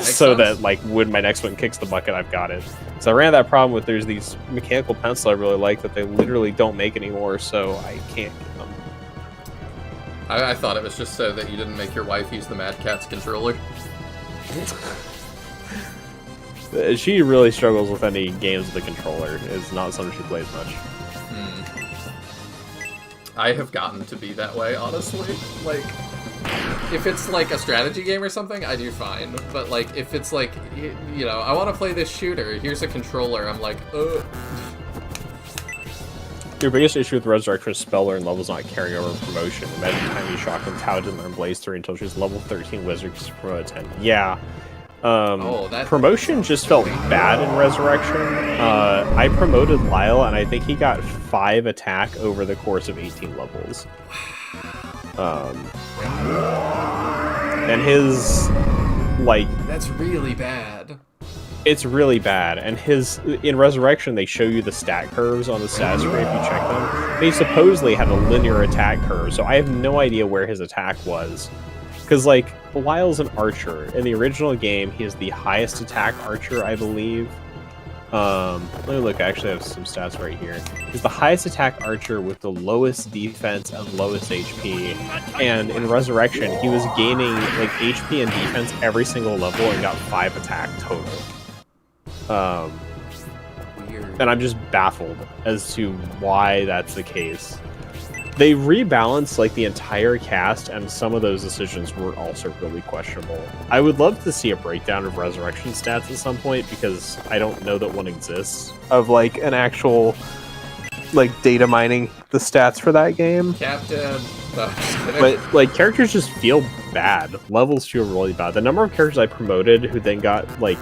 So that, like, when my next one kicks the bucket, I've got it. So I ran that problem with there's these mechanical pencils I really like that they literally don't make anymore, so I can't get them. I thought it was just so that you didn't make your wife use the Mad Catz controller. She really struggles with any games with the controller. It's not something she plays much. I have gotten to be that way, honestly. Like, if it's like a strategy game or something, I do fine. But like, if it's like, you know, I want to play this shooter, here's a controller, I'm like, ugh. Your biggest issue with Resurrection is spell learn levels not carrying over promotion. Imagine Tiny Shock and Tao didn't learn Blaze 3 until she was level 13 Wizard because she promoted 10. Yeah. That promotion just felt bad in Resurrection. I promoted Lyle, and I think he got 5 attack over the course of 18 levels. And his, like... That's really bad. It's really bad, and in Resurrection they show you the stat curves on the stat screen if you check them. They supposedly had a linear attack curve, so I have no idea where his attack was. Because, like, Lyle's an archer. In the original game, he is the highest attack archer, I believe. Let me look, I actually have some stats right here. He's the highest attack archer with the lowest defense and lowest HP. And in Resurrection, he was gaining, like, HP and defense every single level and got 5 attack total. Weird. And I'm just baffled as to why that's the case. They rebalanced like the entire cast, and some of those decisions were also really questionable. I would love to see a breakdown of Resurrection stats at some point, because I don't know that one exists, of like an actual like data mining the stats for that game. Captain. No, just kidding. But like characters just feel bad. Levels feel really bad. The number of characters I promoted who then got like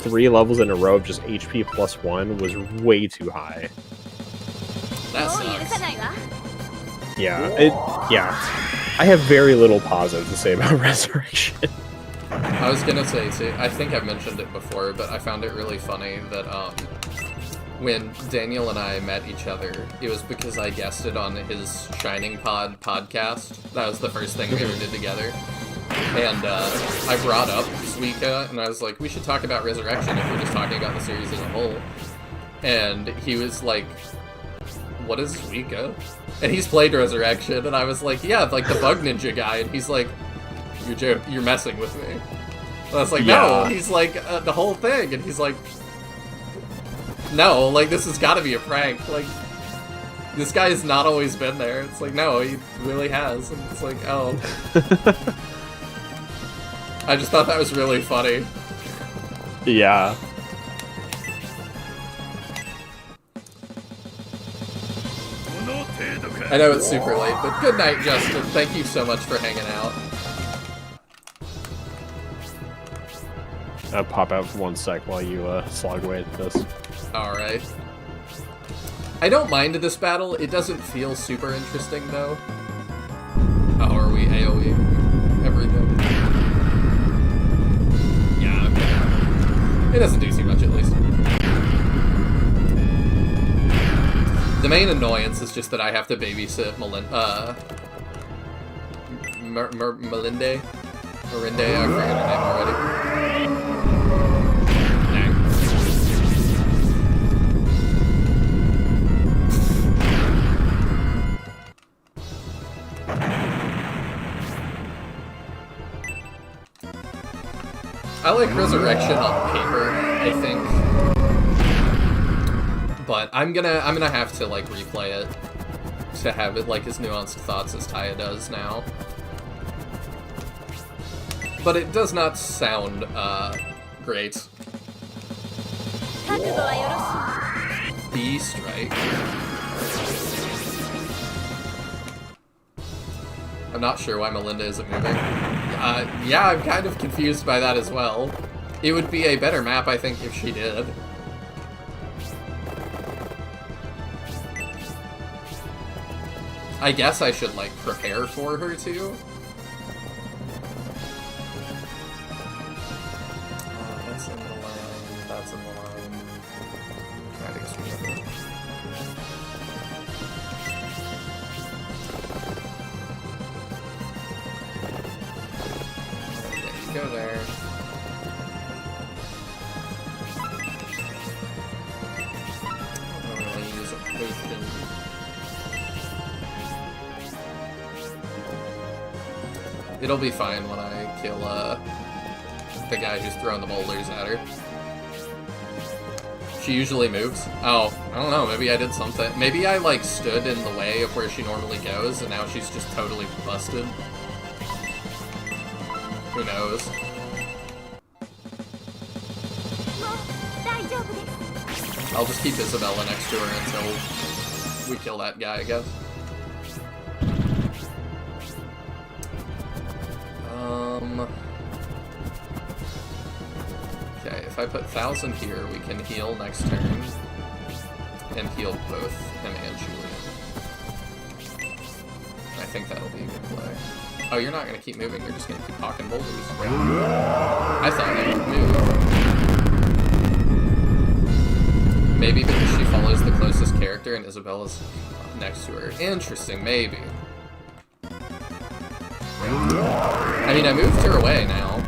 3 levels in a row of just HP +1 was way too high. That sucks. Yeah, I have very little positive to say about Resurrection. I was gonna say, too, I think I've mentioned it before, but I found it really funny that, when Daniel and I met each other, it was because I guested on his Shining Pod podcast. That was the first thing we ever did together. And, I brought up Suika, and I was like, we should talk about Resurrection if we're just talking about the series as a whole. And he was like, what is Suika? And he's played Resurrection, and I was like, yeah, like the Bug Ninja guy, and he's like, you're messing with me. And I was like, no, he's like, the whole thing, and he's like, no, like, this has gotta be a prank, like, this guy has not always been there. It's like, no, he really has, and it's like, oh. I just thought that was really funny. Yeah. I know it's super late, but good night, Justin. Thank you so much for hanging out. I'll pop out for 1 sec while you slog away at this. Alright. I don't mind this battle. It doesn't feel super interesting, though. Oh, are we AoE? Everything. Yeah, okay. It doesn't do too much, at least. The main annoyance is just that I have to babysit Melinde, I forget her name already. Dang. like Resurrection on paper, I think. But I'm gonna have to like replay it to have it like as nuanced thoughts as Taya does now. But it does not sound great. B strike. I'm not sure why Melinda isn't moving. Yeah, I'm kind of confused by that as well. It would be a better map, I think, if she did. I guess I should, like, prepare for her to. That's in the line. That's in the line. Try to get through. Go there. I don't really use a potion. It'll be fine when I kill the guy who's throwing the boulders at her. She usually moves. Oh, I don't know, maybe I did something. Maybe I like stood in the way of where she normally goes and now she's just totally busted. Who knows? I'll just keep Isabella next to her until we kill that guy, I guess. Okay, if I put 1,000 here, we can heal next turn. And heal both him and Julian. I think that'll be a good play. Oh, you're not gonna keep moving, you're just gonna keep hawking boulders. I thought you would move. Maybe because she follows the closest character and Isabella's next to her. Interesting, maybe. I mean, I moved her away now.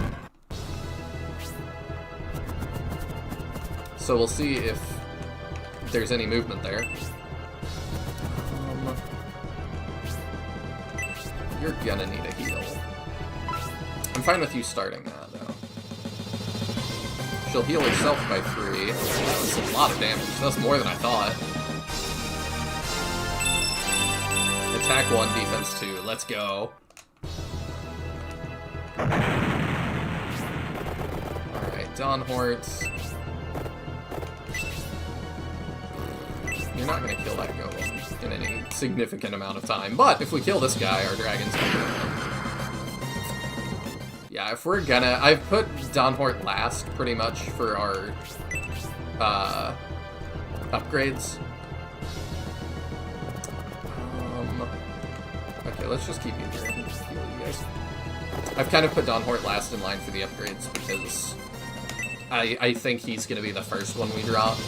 So we'll see if there's any movement there. You're gonna need a heal. I'm fine with you starting that, though. She'll heal herself by 3. That's a lot of damage. That's more than I thought. Attack 1, defense 2. Let's go. Alright, Dawnhort. You're not gonna kill that golem in any significant amount of time, but if we kill this guy, our dragon's gonna win. Yeah, if we're gonna... I've put Dawnhort last, pretty much, for our upgrades. Okay, let's just keep you here and just heal you guys. I've kind of put Dawnhort last in line for the upgrades because I think he's gonna be the first one we drop.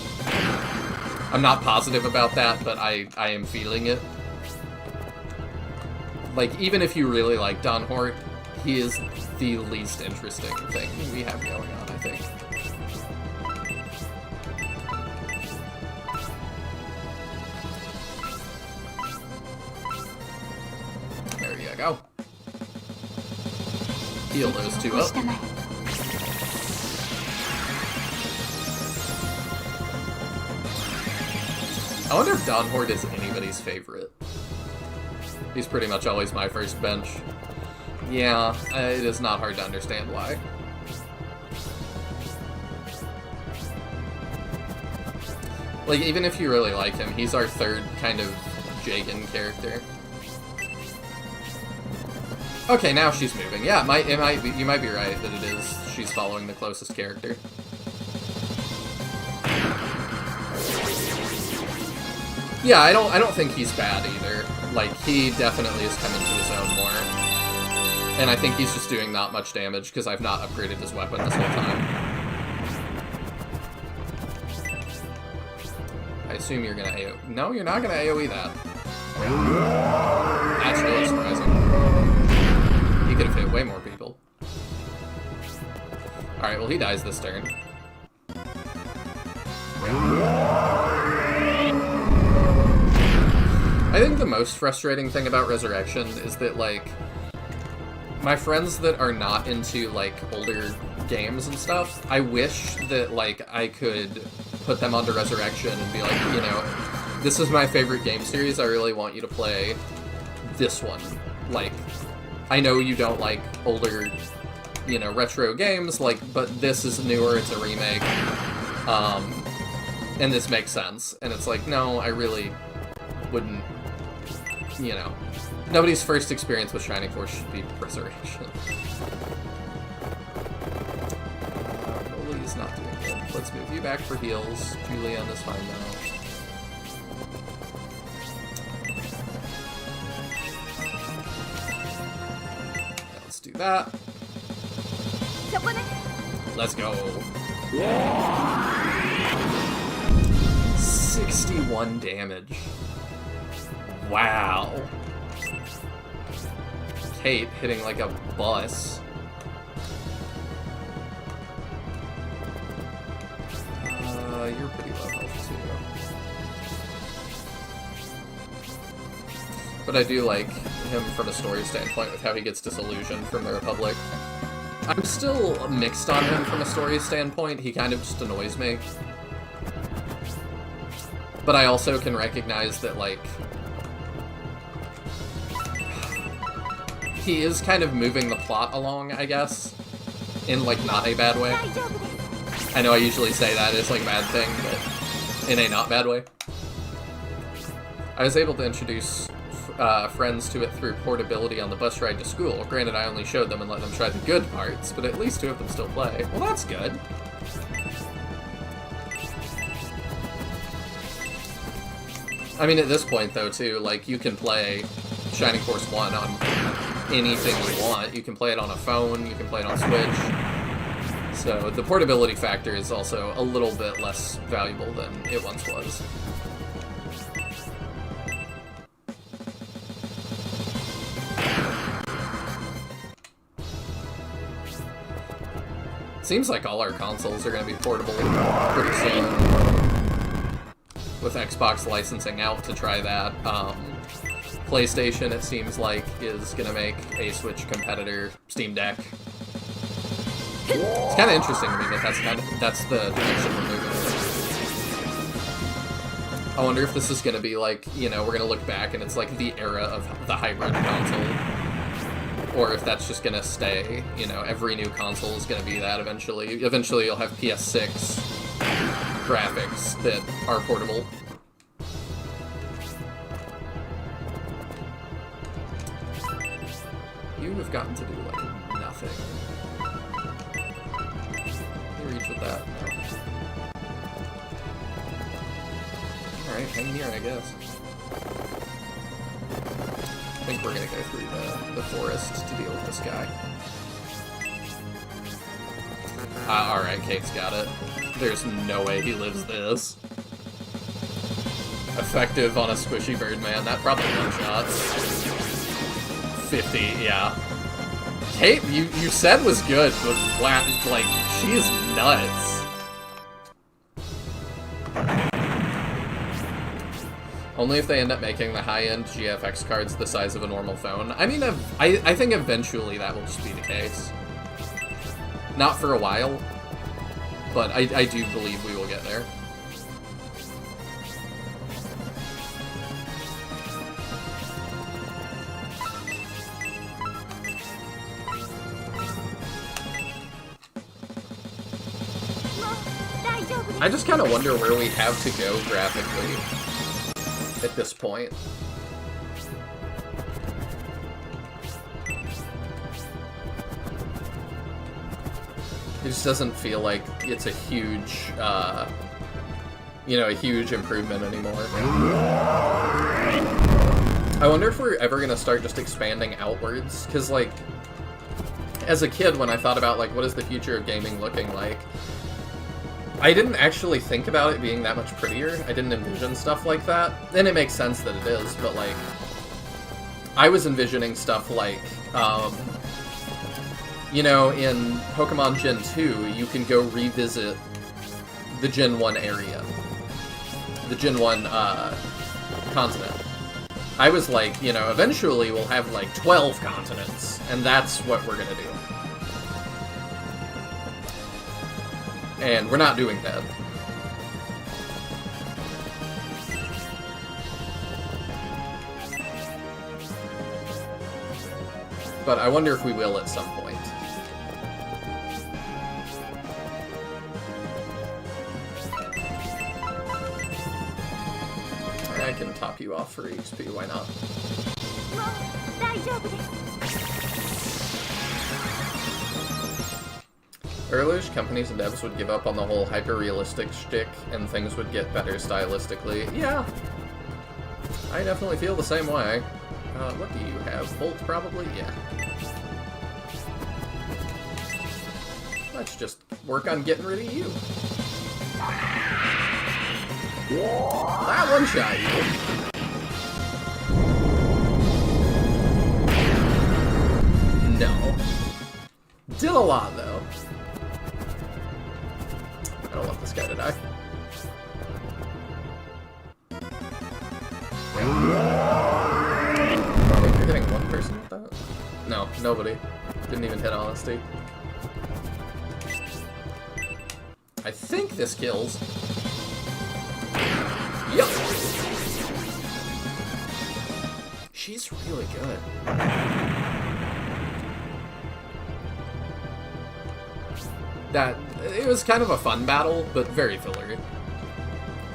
I'm not positive about that, but I am feeling it. Like, even if you really like Dawnhort, he is the least interesting thing we have going on, I think. There you go. Heal those two up. I wonder if Dawnhort is anybody's favorite. He's pretty much always my first bench. Yeah, it is not hard to understand why. Like, even if you really like him, he's our third kind of Jagan character. Okay, now she's moving. Yeah, you might be right that it is. She's following the closest character. Yeah, I don't think he's bad either. Like, he definitely is coming to his own more. And I think he's just doing not much damage because I've not upgraded his weapon this whole time. I assume you're gonna AoE. No, you're not gonna AoE that. That's really surprising. He could have hit way more people. Alright, well he dies this turn. I think the most frustrating thing about Resurrection is that, like, my friends that are not into, like, older games and stuff, I wish that, like, I could put them onto Resurrection and be like, you know, this is my favorite game series, I really want you to play this one. Like, I know you don't like older, you know, retro games, like, but this is newer, it's a remake, and this makes sense. And it's like, no, I really wouldn't, you know, nobody's first experience with Shining Force should be Resurrection. Rollie's not doing good. Let's move you back for heals. Julian is fine now. Let's do that. Let's go. 61 damage. Wow. Kate hitting like a bus. You're pretty low health too. But I do like him from a story standpoint with how he gets disillusioned from the Republic. I'm still mixed on him from a story standpoint. He kind of just annoys me. But I also can recognize that, like, he is kind of moving the plot along, I guess, in, like, not a bad way. I know I usually say that as, like, a bad thing, but in a not bad way. I was able to introduce friends to it through portability on the bus ride to school. Granted, I only showed them and let them try the good parts, but at least 2 of them still play. Well, that's good. I mean, at this point, though, too, like, you can play Shining Force 1 on anything you want. You can play it on a phone, you can play it on Switch. So the portability factor is also a little bit less valuable than it once was. Seems like all our consoles are going to be portable pretty soon, with Xbox licensing out to try that. PlayStation, it seems like, is going to make a Switch competitor, Steam Deck. It's kind of interesting to me that that's the direction we're moving in. I wonder if this is going to be like, you know, we're going to look back and it's like the era of the hybrid console. Or if that's just gonna stay, you know, every new console is gonna be that eventually. Eventually you'll have PS6 graphics that are portable. You have gotten to do, like, nothing. Can you reach with that? No. Alright, hang here, I guess. I think we're gonna go through the forest to deal with this guy. Alright, Kate's got it. There's no way he lives this. Effective on a squishy bird, man. That probably one-shots. 50, yeah. Kate, you said was good, but wow, like, she's nuts. Only if they end up making the high-end GFX cards the size of a normal phone. I mean, I think eventually that will just be the case. Not for a while, but I do believe we will get there. I just kind of wonder where we have to go graphically at this point. It just doesn't feel like it's a huge, you know, a huge improvement anymore. I wonder if we're ever gonna start just expanding outwards, because, like, as a kid, when I thought about, like, what is the future of gaming looking like, I didn't actually think about it being that much prettier. I didn't envision stuff like that. And it makes sense that it is, but, like, I was envisioning stuff like, you know, in Pokemon Gen 2, you can go revisit the Gen 1 area. The Gen 1, continent. I was like, you know, eventually we'll have, like, 12 continents, and that's what we're gonna do. And we're not doing that. But I wonder if we will at some point. I can top you off for HP, why not? Earlier, companies and devs would give up on the whole hyper-realistic shtick, and things would get better stylistically. Yeah, I definitely feel the same way. What do you have? Volt, probably? Yeah. Let's just work on getting rid of you. That one shot you. No. Did a lot, though. I don't want this guy to die. You're hitting one person with that? No, nobody. Didn't even hit Honesty. I think this kills. Yep. She's really good. It was kind of a fun battle, but very fillery.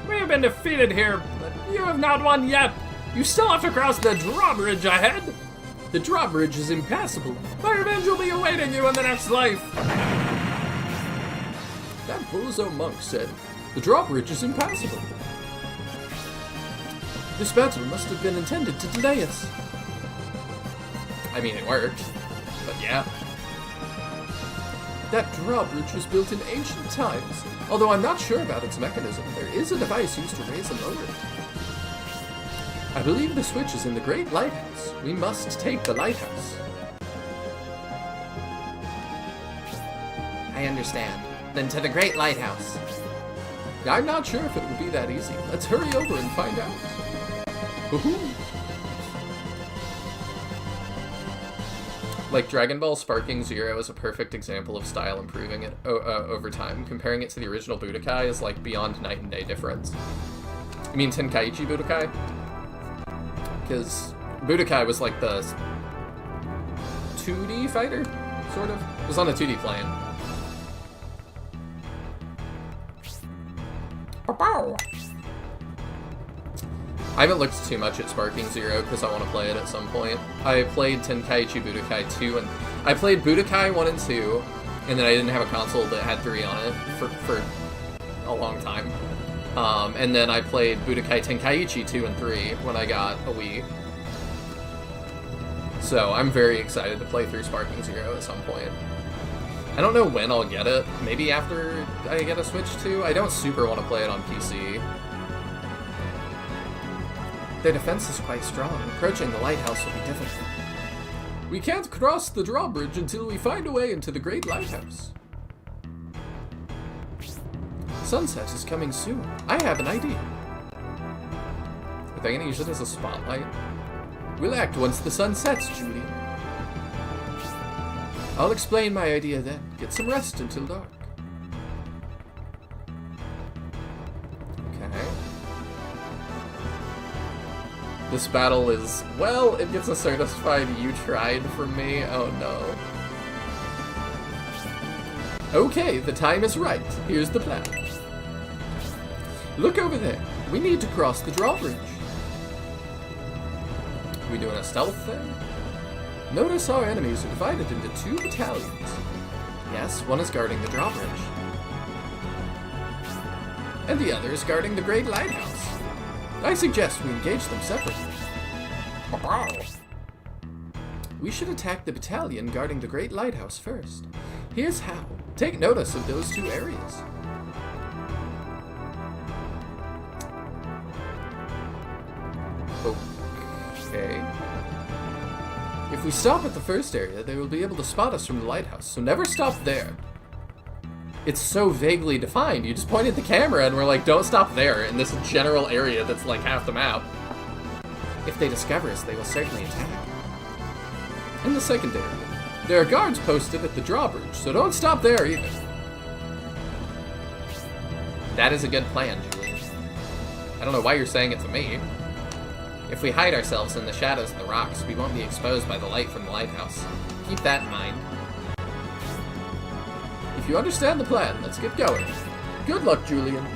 We have been defeated here, but you have not won yet. You still have to cross the drawbridge ahead. The drawbridge is impassable. My revenge will be awaiting you in the next life. That bozo monk said, the drawbridge is impassable. This battle must have been intended to delay us. I mean, it worked, but yeah. That drawbridge was built in ancient times. Although I'm not sure about its mechanism, there is a device used to raise and lower it. I believe the switch is in the Great Lighthouse. We must take the lighthouse. I understand. Then to the Great Lighthouse. I'm not sure if it will be that easy. Let's hurry over and find out. Woohoo! Like, Dragon Ball Sparking Zero is a perfect example of style improving it over time. Comparing it to the original Budokai is like beyond night and day difference. You mean Tenkaichi Budokai? Because Budokai was like the 2D fighter, sort of. It was on a 2D plane. I haven't looked too much at Sparking Zero because I want to play it at some point. I played Tenkaichi Budokai 2, and I played Budokai 1 and 2, and then I didn't have a console that had 3 on it for a long time. And then I played Budokai Tenkaichi 2 and 3 when I got a Wii. So I'm very excited to play through Sparking Zero at some point. I don't know when I'll get it. Maybe after I get a Switch 2? I don't super want to play it on PC. Their defense is quite strong. Approaching the lighthouse will be difficult. We can't cross the drawbridge until we find a way into the Great Lighthouse. Sunset is coming soon. I have an idea. Are they going to use it as a spotlight? We'll act once the sun sets, Judy. I'll explain my idea then. Get some rest until dark. Okay. This battle is, well, it gets a certified you tried from me. Oh no. Okay, the time is right. Here's the plan. Look over there. We need to cross the drawbridge. We doing a stealth thing? Notice our enemies are divided into 2 battalions. Yes, one is guarding the drawbridge. And the other is guarding the Great Lighthouse. I suggest we engage them separately. We should attack the battalion guarding the Great Lighthouse first. Here's how. Take notice of those 2 areas. Okay. If we stop at the first area, they will be able to spot us from the lighthouse, so never stop there. It's so vaguely defined. You just point at the camera and we're like, don't stop there in this general area that's like half the map. If they discover us, they will certainly attack. In the second area, there are guards posted at the drawbridge, so don't stop there either. That is a good plan, Julian. I don't know why you're saying it to me. If we hide ourselves in the shadows of the rocks, we won't be exposed by the light from the lighthouse. Keep that in mind. If you understand the plan, let's get going. Good luck, Julian.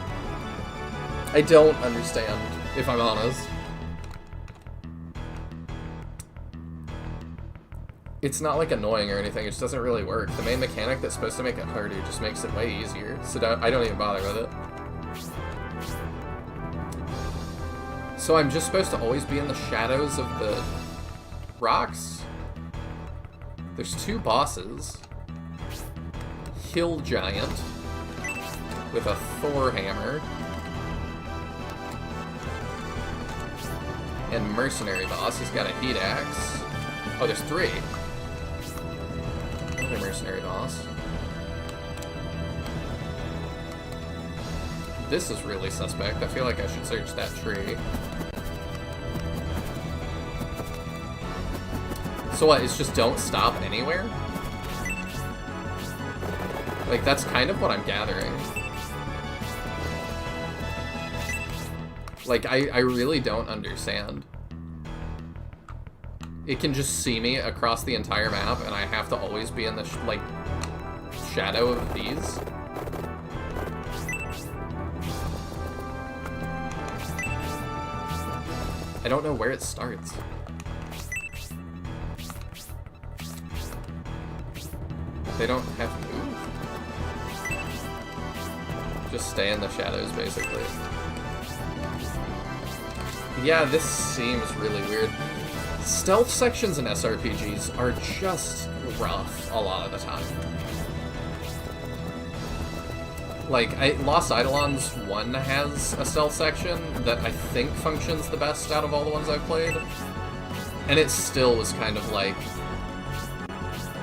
I don't understand, if I'm honest. It's not like annoying or anything, it just doesn't really work. The main mechanic that's supposed to make it harder just makes it way easier, so I don't even bother with it. So I'm just supposed to always be in the shadows of the rocks? There's 2 bosses. Hill Giant with a Thor hammer. And Mercenary boss, he's got a heat axe. Oh, there's 3. Another Mercenary boss. This is really suspect. I feel like I should search that tree. So what, it's just don't stop anywhere? Like, that's kind of what I'm gathering. Like, I really don't understand. It can just see me across the entire map, and I have to always be in the, like, shadow of these. I don't know where it starts. They don't have to move. Just stay in the shadows, basically. Yeah, this seems really weird. Stealth sections in SRPGs are just rough a lot of the time. Like, Lost Eidolons 1 has a stealth section that I think functions the best out of all the ones I've played. And it still was kind of like...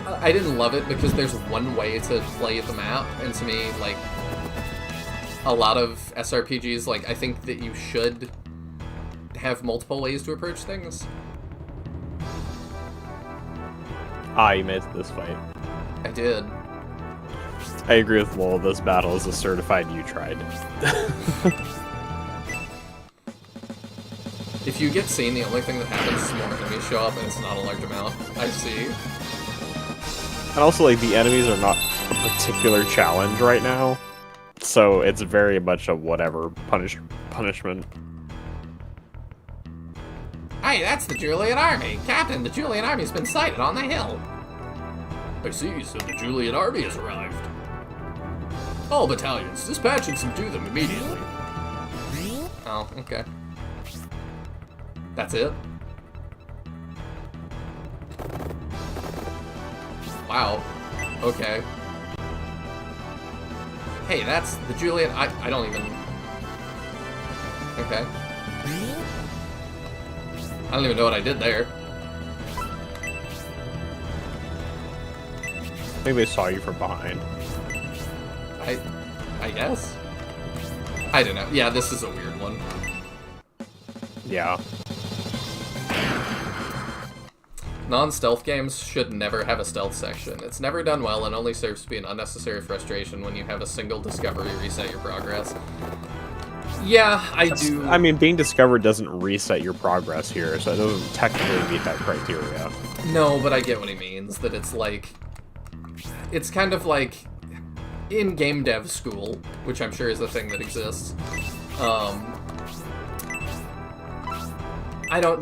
I didn't love it because there's one way to play the map, and to me, like, a lot of SRPGs, like, I think that you should have multiple ways to approach things. Ah, you made it to this fight. I did. I agree with Lowell, this battle is a certified you tried. If you get seen, the only thing that happens is more enemies show up, and it's not a large amount. I see. And also, like, the enemies are not a particular challenge right now, so it's very much a whatever punishment. Hey, that's the Julian army. Captain, the Julian army's been sighted on the hill. I see, so the Julian army has arrived. All battalions, dispatch and subdue them immediately. Oh, okay. That's it? Wow. Okay. Hey, that's the Julian... I don't even... Okay. I don't even know what I did there. I think they saw you from behind. I guess? I don't know. Yeah, this is a weird one. Yeah. Non-stealth games should never have a stealth section. It's never done well and only serves to be an unnecessary frustration when you have a single discovery reset your progress. Yeah, I do. I mean, being discovered doesn't reset your progress here, so it doesn't technically meet that criteria. No, but I get what he means. That it's like... It's kind of like... In game dev school, which I'm sure is a thing that exists,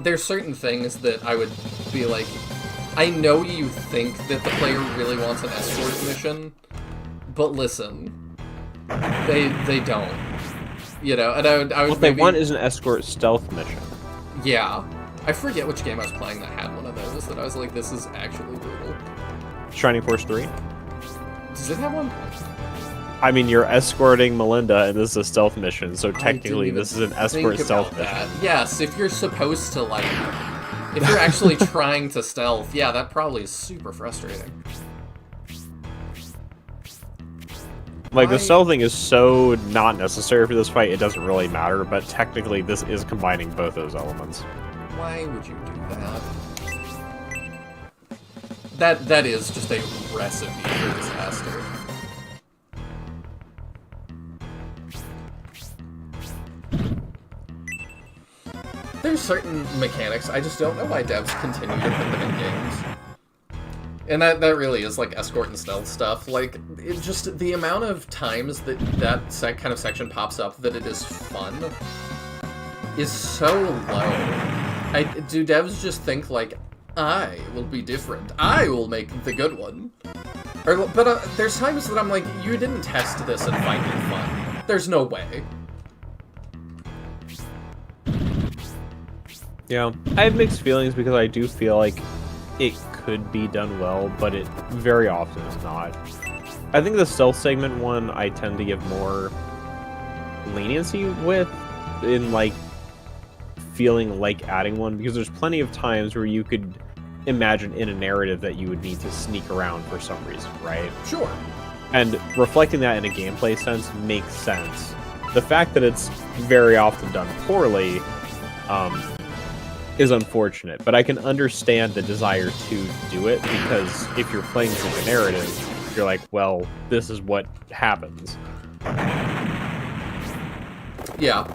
there's certain things that I would be like, I know you think that the player really wants an escort mission, but listen, they don't. You know, and I would What they want is an escort stealth mission. Yeah. I forget which game I was playing that had one of those, that I was like, this is actually brutal. Shining Force 3? Does it have one? I mean, you're escorting Melinda, and this is a stealth mission, so technically this is an escort stealth mission. Yes, if you're supposed to, like... If you're actually trying to stealth, yeah, that probably is super frustrating. Like, the stealthing is so not necessary for this fight, it doesn't really matter, but technically this is combining both those elements. Why would you do that? That is just a recipe for disaster. There's certain mechanics, I just don't know why devs continue to put them in games. And that really is like escort and stealth stuff. Like, it just, the amount of times that kind of section pops up that it is fun is so low. Do devs just think like, I will be different, I will make the good one? But there's times that I'm like, you didn't test this and find it fun. There's no way. Yeah, I have mixed feelings because I do feel like it could be done well, but it very often is not. I think the stealth segment one I tend to give more leniency with, in like feeling like adding one, because there's plenty of times where you could imagine in a narrative that you would need to sneak around for some reason, right? Sure. And reflecting that in a gameplay sense makes sense. The fact that it's very often done poorly, is unfortunate, but I can understand the desire to do it, because if you're playing through the narrative, you're like, well, this is what happens. Yeah.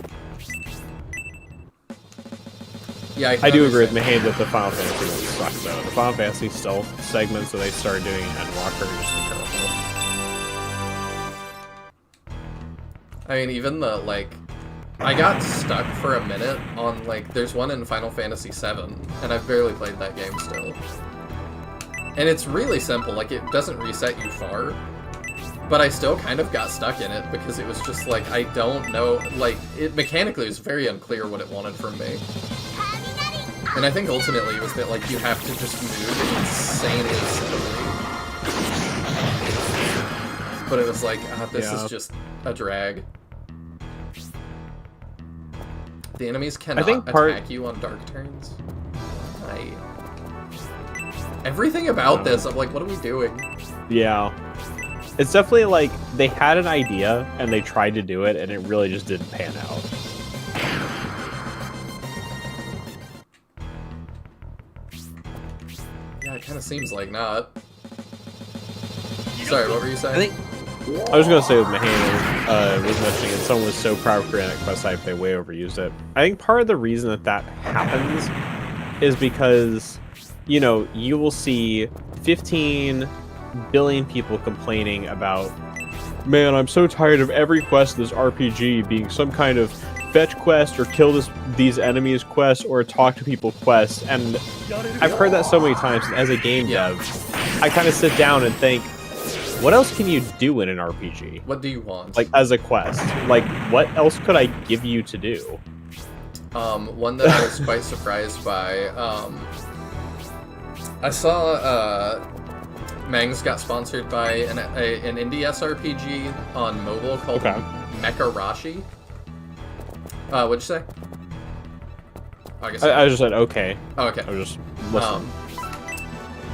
Yeah, I do agree with Mahane that the Final Fantasy really sucks, though. The Final Fantasy stealth segments that they started doing in Endwalker are just terrible. I mean, even the, like, I got stuck for a minute on, like, there's one in Final Fantasy VII, and I've barely played that game still. And it's really simple, like, it doesn't reset you far, but I still kind of got stuck in it because it was just, like, I don't know, like, it mechanically was very unclear what it wanted from me. And I think ultimately it was that, like, you have to just move insanely slowly. But it was like, this is just a drag. The enemies cannot attack you on dark turns. Everything about this, I'm like, what are we doing? Yeah. It's definitely like, they had an idea, and they tried to do it, and it really just didn't pan out. Yeah, it kind of seems like not. Sorry, what were you saying? I was going to say with Mahane, was mentioning that someone was so proud of Granite Quest type they way overused it. I think part of the reason that happens is because, you know, you will see 15 billion people complaining about, man, I'm so tired of every quest in this RPG being some kind of fetch quest or kill these enemies quest or talk to people quest. And I've heard that so many times. As a game dev, I kind of sit down and think, what else can you do in an RPG? What do you want? Like, as a quest. Like, what else could I give you to do? One that I was quite surprised by, I saw, Mangs got sponsored by an indie SRPG on mobile called Mecharashi. What'd you say? Oh, I just said okay. Oh, okay. I was just listening.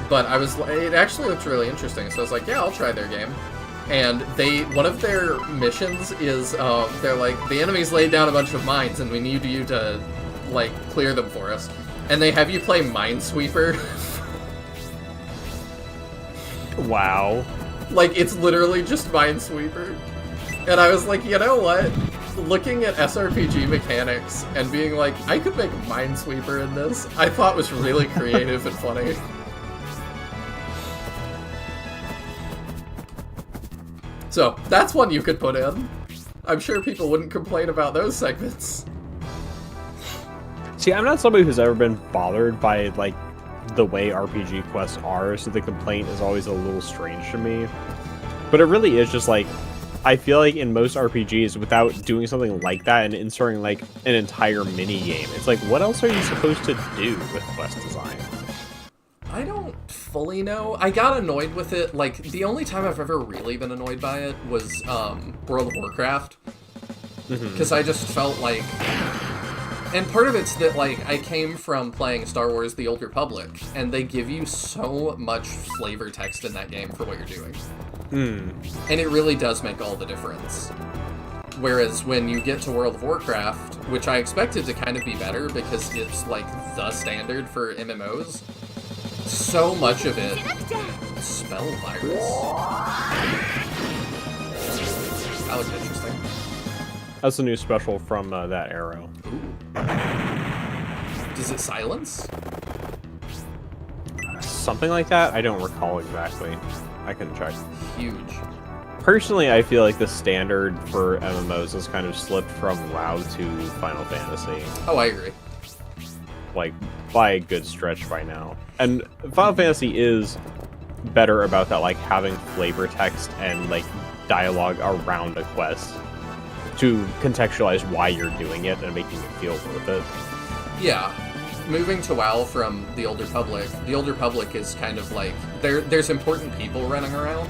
But it actually looked really interesting, so I was like, yeah, I'll try their game. And one of their missions is, they're like, the enemies laid down a bunch of mines and we need you to, like, clear them for us. And they have you play Minesweeper. Wow. Like, it's literally just Minesweeper. And I was like, you know what? Looking at SRPG mechanics and being like, I could make Minesweeper in this, I thought was really creative and funny. So, that's one you could put in. I'm sure people wouldn't complain about those segments. See, I'm not somebody who's ever been bothered by, like, the way RPG quests are, so the complaint is always a little strange to me. But it really is just, like, I feel like in most RPGs, without doing something like that and inserting, like, an entire mini-game, it's like, what else are you supposed to do with quest design? I don't fully know. I got annoyed with it. Like, the only time I've ever really been annoyed by it was World of Warcraft. Because I just felt like... And part of it's that, like, I came from playing Star Wars The Old Republic, and they give you so much flavor text in that game for what you're doing. And it really does make all the difference. Whereas when you get to World of Warcraft, which I expected to kind of be better because it's, like, the standard for MMOs, so much of it... Spell virus. That looks interesting. That's a new special from that arrow. Ooh. Is it silence? Something like that? I don't recall exactly. I couldn't check. Huge. Personally, I feel like the standard for MMOs has kind of slipped from WoW to Final Fantasy. Oh, I agree. Like, by a good stretch by now. And Final Fantasy is better about that, like, having flavor text and, like, dialogue around a quest to contextualize why you're doing it and making it feel worth it. Yeah. Moving to WoW from the Old Republic is kind of like, there's important people running around,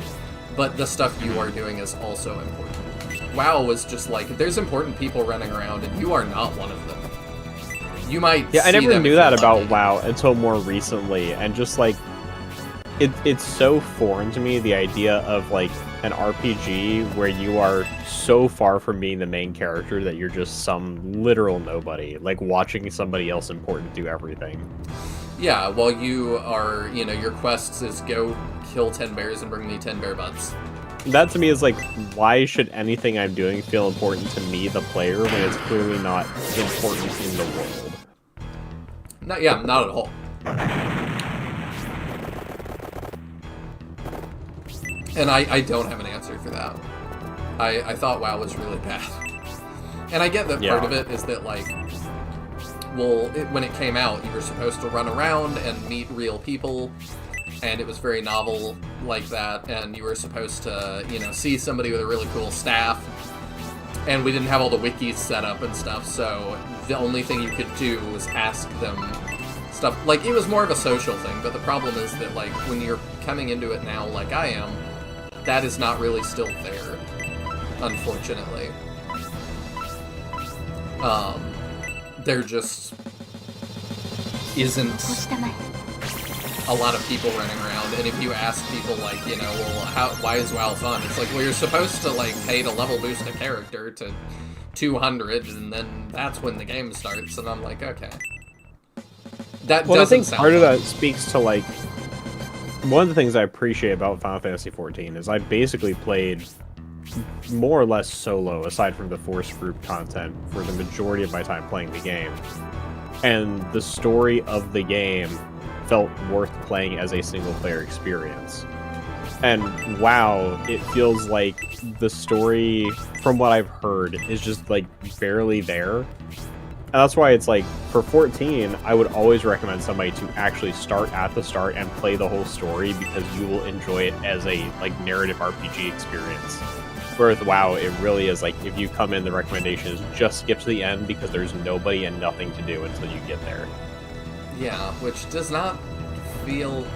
but the stuff you are doing is also important. WoW was just like, there's important people running around, and you are not one of them. You might Yeah, I see never them knew if that you're about lucky. WoW until more recently, and just like it's so foreign to me, the idea of like an RPG where you are so far from being the main character that you're just some literal nobody, like watching somebody else important do everything. Yeah, while you are, your quests is go kill 10 bears and bring me 10 bear butts. That to me is like, why should anything I'm doing feel important to me, the player, when it's clearly not important in the world? Not at all. And I don't have an answer for that. I thought WoW was really bad. And I get that part of it is that, like, when it came out, you were supposed to run around and meet real people, and it was very novel like that, and you were supposed to, see somebody with a really cool staff, and we didn't have all the wikis set up and stuff, so the only thing you could do was ask them stuff. Like, it was more of a social thing, but the problem is that, like, when you're coming into it now like I am, that is not really still there, unfortunately. There just isn't a lot of people running around, and if you ask people, like, why is WoW fun? It's like, well, you're supposed to, like, pay to level boost a character to 200, and then that's when the game starts, and I'm like, okay. That Well, I doesn't think sound part of fun. that speaks to, like, one of the things I appreciate about Final Fantasy XIV is I basically played more or less solo, aside from the Force group content, for the majority of my time playing the game. And the story of the game felt worth playing as a single-player experience. And WoW, it feels like the story, from what I've heard, is just, like, barely there. And that's why it's like, for 14, I would always recommend somebody to actually start at the start and play the whole story, because you will enjoy it as a, like, narrative RPG experience. Whereas with WoW, it really is like, if you come in, the recommendation is just skip to the end, because there's nobody and nothing to do until you get there. Yeah, which does not feel...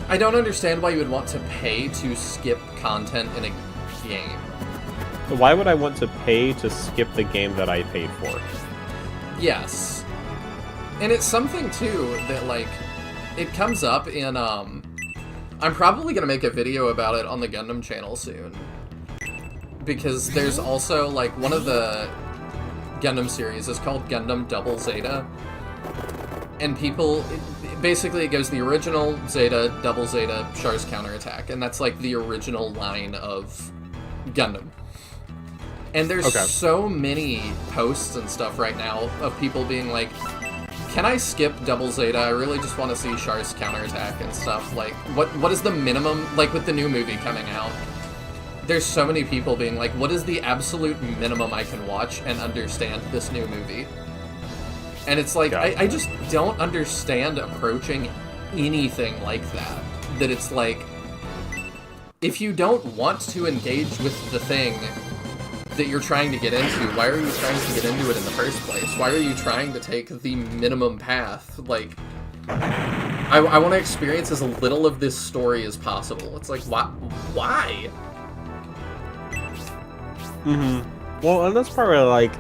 I don't understand why you would want to pay to skip content in a game. Why would I want to pay to skip the game that I paid for? Yes. And it's something, too, that, like, it comes up in, I'm probably gonna make a video about it on the Gundam channel soon. Because there's also, like, one of the Gundam series is called Gundam Double Zeta. And people... Basically, it goes the original Zeta, Double Zeta, Char's Counterattack. And that's, like, the original line of Gundam. And there's so many posts and stuff right now of people being like, can I skip Double Zeta? I really just want to see Char's Counterattack and stuff. Like, what is the minimum, like, with the new movie coming out? There's so many people being like, what is the absolute minimum I can watch and understand this new movie? And it's like, I just don't understand approaching anything like that. That it's like, if you don't want to engage with the thing that you're trying to get into, why are you trying to get into it in the first place? Why are you trying to take the minimum path? Like, I want to experience as little of this story as possible. It's like, why? Mm-hmm. Well, and that's probably like,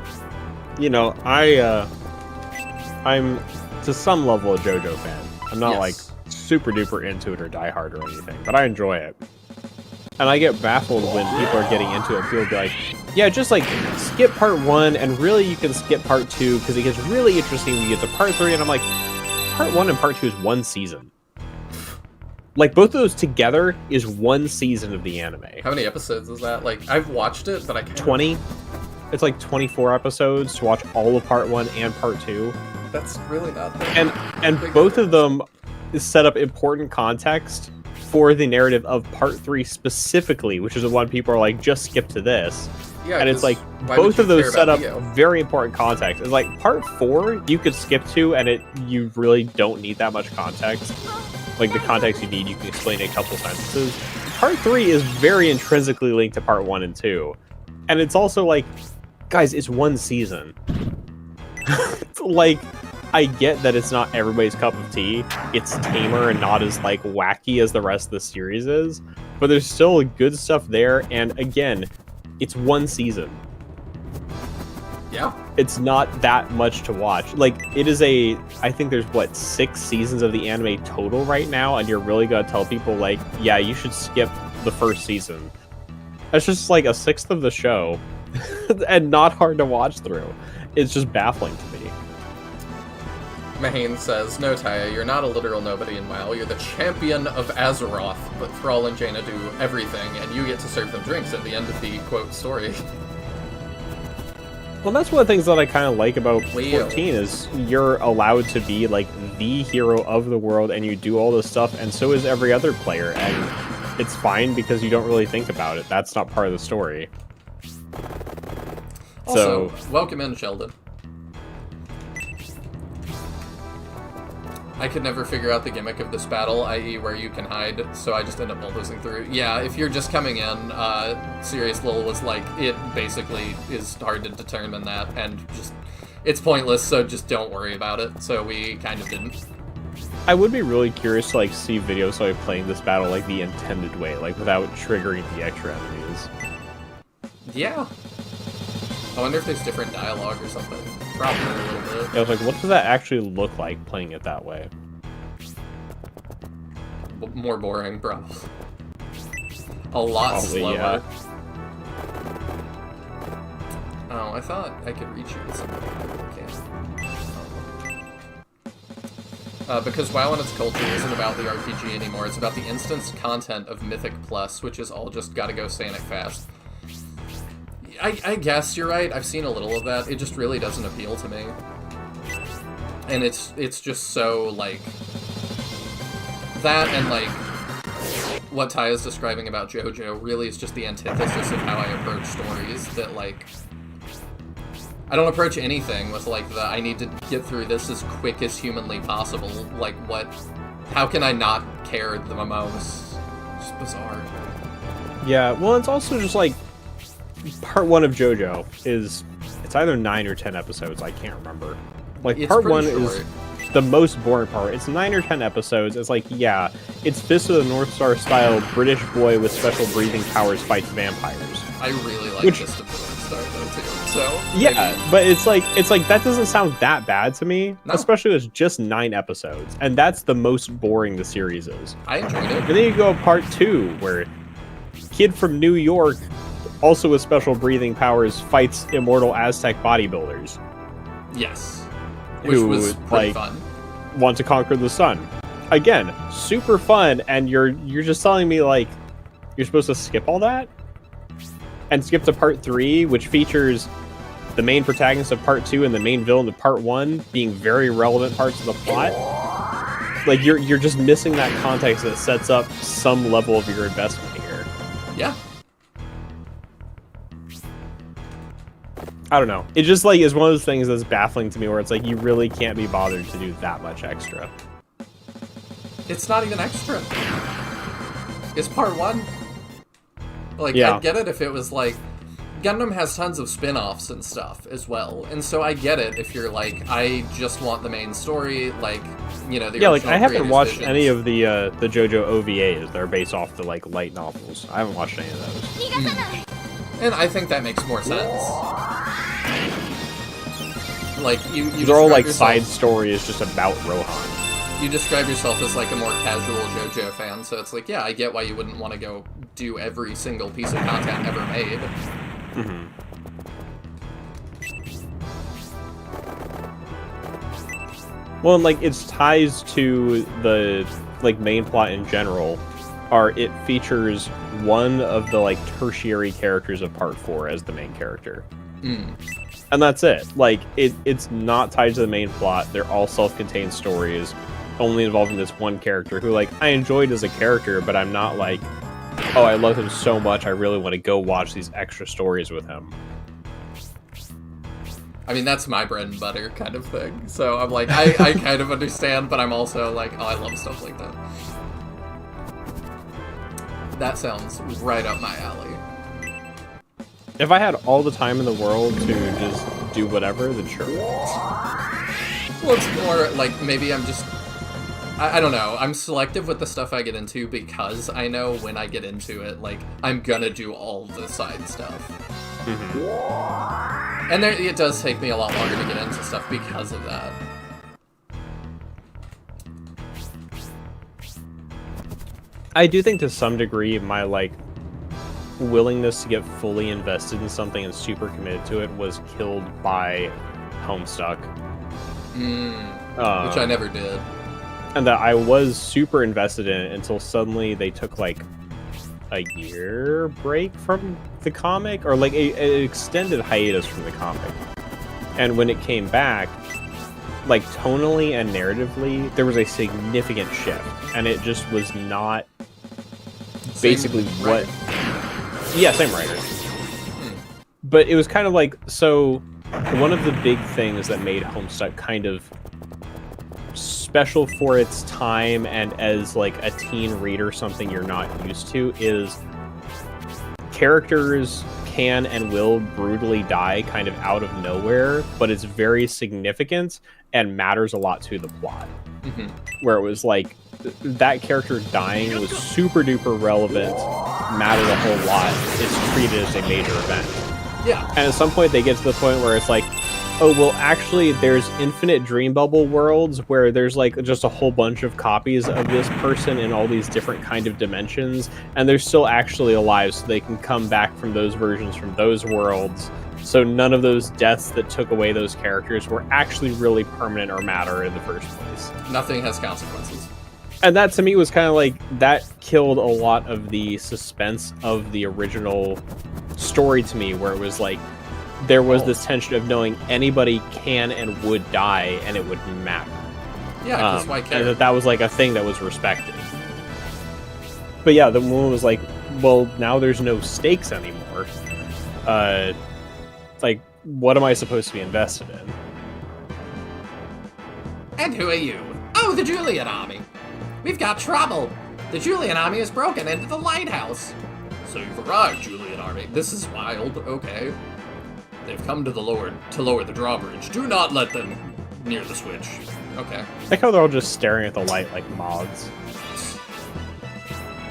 I'm to some level a JoJo fan. I'm not like super duper into it or die hard or anything, but I enjoy it. And I get baffled when people are getting into it. People be like, yeah, just like skip part 1, and really you can skip part 2 because it gets really interesting when you get to part 3. And I'm like, part 1 and part 2 is one season. Like, both of those together is one season of the anime. How many episodes is that? Like, I've watched it, but I can't. 20. It's like 24 episodes to watch all of part 1 and part 2. That's really not the And both of them set up important context for the narrative of part 3 specifically, which is the one people are like, just skip to this. Yeah, And it's 'cause like why would both you of those care set about up Theo? very important context. It's like part 4 you could skip to, and you really don't need that much context. Like the context you need, you can explain in a couple sentences. Part 3 is very intrinsically linked to part 1 and 2, and it's also like, guys, it's one season. Like, I get that it's not everybody's cup of tea. It's tamer and not as like wacky as the rest of the series is, but there's still good stuff there. And again, it's one season. Yeah. It's not that much to watch. Like, it is I think there's what, 6 seasons of the anime total right now, and you're really gonna tell people like, yeah, you should skip the first season. That's just like a sixth of the show, and not hard to watch through. It's just baffling to me. Mahane says, no, Taya, you're not a literal nobody in WoW. You're the champion of Azeroth, but Thrall and Jaina do everything, and you get to serve them drinks at the end of the, quote, story. Well, that's one of the things that I kind of like about Leo. 14 is you're allowed to be like the hero of the world, and you do all this stuff, and so is every other player, and it's fine because you don't really think about it. That's not part of the story. Also, welcome in, Sheldon. I could never figure out the gimmick of this battle, i.e. where you can hide, so I just end up bulldozing through. Yeah, if you're just coming in, Serious Lil was like, it basically is hard to determine that, and just, it's pointless, so just don't worry about it, so we kind of didn't. I would be really curious to like see videos like playing this battle like the intended way, like without triggering the extra enemies. Yeah. I wonder if there's different dialogue or something. Probably a little bit. I was like, what does that actually look like playing it that way? More boring, probably. A lot Probably, slower. yeah. Oh, I thought I could reach you with something. I can't. Because WoW and its culture isn't about the RPG anymore, it's about the instance content of Mythic Plus, which is all just gotta go Sanic fast. I guess you're right, I've seen a little of that, it just really doesn't appeal to me. And it's just so, like... That and, like, what Taya's describing about JoJo really is just the antithesis of how I approach stories, that, like... I don't approach anything with, like, the I need to get through this as quick as humanly possible. Like, what... How can I not care the most? It's just bizarre. Yeah, well, it's also just like part 1 of JoJo is it's either 9 or 10 episodes. I can't remember. Like It's part pretty 1 short. is the most boring part. It's 9 or 10 episodes. It's like, yeah, it's Fist of the North Star style British boy with special breathing powers fights vampires. I really like Which- this to Star though too. So Yeah, but it's like that doesn't sound that bad to me, No. especially with just 9 episodes, and that's the most boring the series is. I enjoyed it. And then you go part 2, where kid from New York, also with special breathing powers, fights immortal Aztec bodybuilders Yes, which who was pretty like fun. want to conquer the sun. Again, super fun, and you're just telling me like you're supposed to skip all that and skip to part 3, which features the main protagonist of part 2 and the main villain of part 1 being very relevant parts of the plot. Like you're just missing that context that sets up some level of your investment here. Yeah. I don't know. It just like is one of those things that's baffling to me where it's like you really can't be bothered to do that much extra. It's not even extra. It's part 1. Like, Yeah. I'd get it if it was like... Gundam has tons of spin-offs and stuff as well, and so I get it if you're like, I just want the main story, like, you know, the Yeah, like original I haven't creator's watched visions. any of the JoJo OVAs that are based off the like light novels. I haven't watched any of those. And I think that makes more sense. Like, you These are all describe like yourself- side stories just about Rohan. You describe yourself as like a more casual JoJo fan, so it's like, yeah, I get why you wouldn't want to go do every single piece of content ever made. Mm-hmm. Well, and like its ties to the like main plot in general are it features one of the like tertiary characters of part 4 as the main character. Mm. And that's it. Like, it's not tied to the main plot. They're all self-contained stories, only involving this one character who, like, I enjoyed as a character, but I'm not like, oh, I love him so much, I really want to go watch these extra stories with him. I mean, that's my bread and butter kind of thing. So I'm like, I kind of understand, but I'm also like, oh, I love stuff like that. That sounds right up my alley. If I had all the time in the world to just do whatever, then sure. Well, it's more like maybe I'm just... I don't know. I'm selective with the stuff I get into because I know when I get into it, like, I'm gonna do all the side stuff. Mm-hmm. And it does take me a lot longer to get into stuff because of that. I do think to some degree my, like, willingness to get fully invested in something and super committed to it was killed by Homestuck. Which I never did. And that I was super invested in it until suddenly they took, like, a year break from the comic, or like an extended hiatus from the comic. And when it came back, like, tonally and narratively, there was a significant shift, and it just was not basically what... Yeah, same writer. But it was kind of like, so one of the big things that made Homestuck kind of special for its time and as like a teen reader, something you're not used to, is characters can and will brutally die kind of out of nowhere, but it's very significant and matters a lot to the plot. Where it was like, that character dying was super duper relevant, mattered a whole lot, it's treated as a major event. Yeah. And at some point they get to the point where it's like, oh, well, actually, there's infinite dream bubble worlds where there's like just a whole bunch of copies of this person in all these different kind of dimensions, and they're still actually alive, so they can come back from those versions from those worlds. So none of those deaths that took away those characters were actually really permanent or matter in the first place. Nothing has consequences. And that, to me, was kind of like, that killed a lot of the suspense of the original story to me, where it was like, there was this tension of knowing anybody can and would die, and it wouldn't matter. Yeah, because why care? And that was like a thing that was respected. But yeah, the one was like, well, now there's no stakes anymore. Like, what am I supposed to be invested in? And who are you? Oh, the Julian army. We've got trouble. The Julian army has broken into the lighthouse. So you've arrived, Julian army. This is wild. Okay. They've come to lower the drawbridge. Do not let them near the switch. Okay. I like how they're all just staring at the light like moths.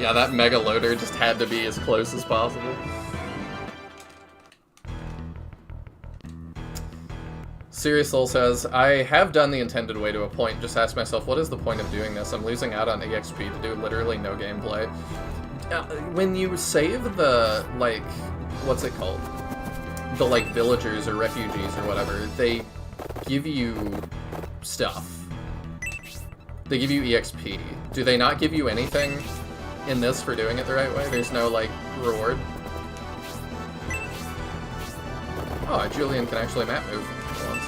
Yeah, that mega loader just had to be as close as possible. Serious Soul says, I have done the intended way to a point. Just ask myself, what is the point of doing this? I'm losing out on EXP to do literally no gameplay. When you save the, like, what's it called? The, like, villagers or refugees or whatever, they give you stuff. They give you EXP. Do they not give you anything in this for doing it the right way? There's no, like, reward? Oh, Julian can actually map move once.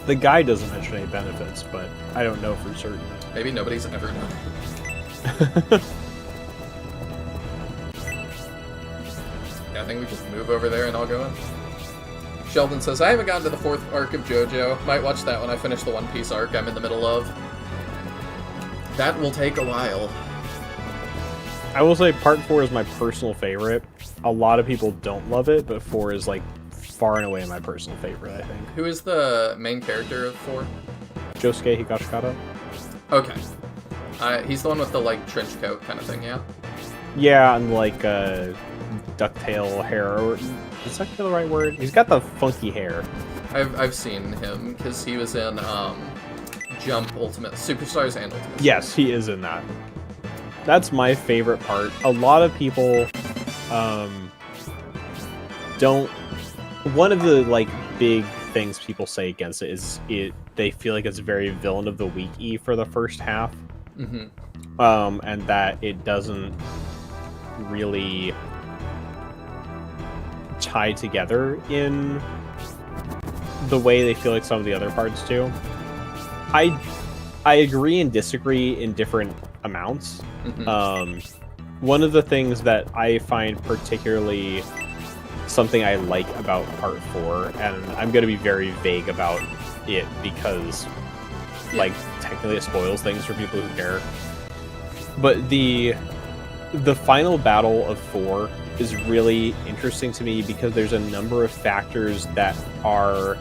The guy doesn't mention any benefits, but I don't know for certain. Maybe nobody's ever done it. Yeah, I think we just move over there and I'll go in. Sheldon says, I haven't gotten to the 4th arc of JoJo. Might watch that when I finish the One Piece arc I'm in the middle of. That will take a while. I will say part 4 is my personal favorite. A lot of people don't love it, but 4 is like far and away my personal favorite, I think. Who is the main character of 4? Josuke Higashikata. Okay. He's the one with the, like, trench coat kind of thing, yeah? Yeah, and like ducktail hair. Or, is ducktail the right word? He's got the funky hair. I've seen him, because he was in Jump Ultimate, Superstars and Ultimate. Yes, he is in that. That's my favorite part. A lot of people don't... One of the, like, big things people say against it is they feel like it's very villain of the week-y for the first half. Mm-hmm. And that it doesn't really tie together in the way they feel like some of the other parts do. I agree and disagree in different amounts. One of the things that I find particularly something I like about Part 4, and I'm going to be very vague about it because, like, technically it spoils things for people who care. But the final battle of 4 is really interesting to me because there's a number of factors that are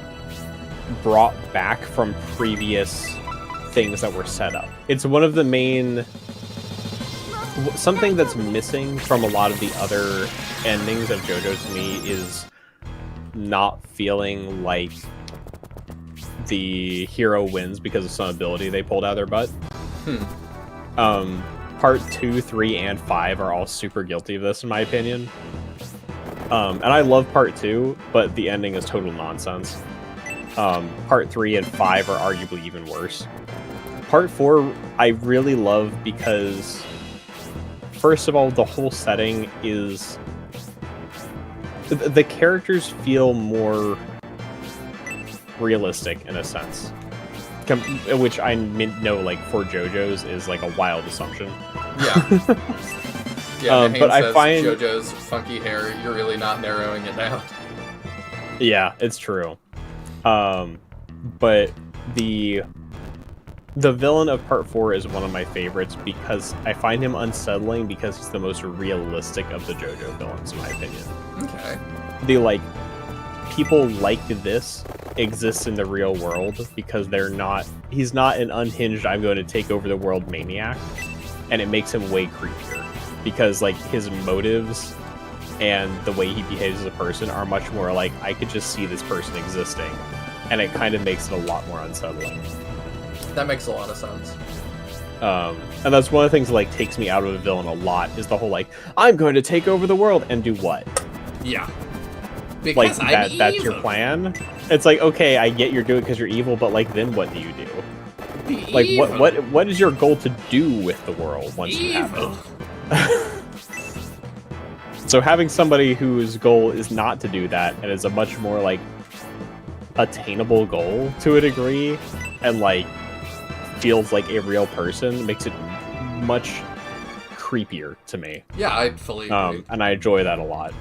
brought back from previous things that were set up. It's one of the main... Something that's missing from a lot of the other endings of JoJo to me is not feeling like the hero wins because of some ability they pulled out of their butt. Part 2, 3, and 5 are all super guilty of this, in my opinion. And I love Part 2, but the ending is total nonsense. Part 3 and 5 are arguably even worse. Part 4 I really love because, first of all, the whole setting is... The characters feel more realistic, in a sense. Which I know, like, for JoJo's is, like, a wild assumption. Yeah. Yeah, but I find JoJo's funky hair, you're really not narrowing it down. Yeah, it's true. But the villain of Part 4 is one of my favorites because I find him unsettling because he's the most realistic of the JoJo villains, in my opinion. Okay. The, like, people like this exists in the real world because he's not an unhinged, I'm going to take over the world maniac, and it makes him way creepier because, like, his motives and the way he behaves as a person are much more like, I could just see this person existing, and it kind of makes it a lot more unsettling. That makes a lot of sense. And that's one of the things that, like, takes me out of a villain a lot, is the whole, like, I'm going to take over the world, and do what? Yeah. Because like, that's your plan? It's like, okay, I get you're doing it because you're evil, but, like, then what do you do? Like, what is your goal to do with the world once you have it? So having somebody whose goal is not to do that, and is a much more, like, attainable goal to a degree, and, like, feels like a real person, makes it much creepier to me. Yeah, I fully agree. And I enjoy that a lot.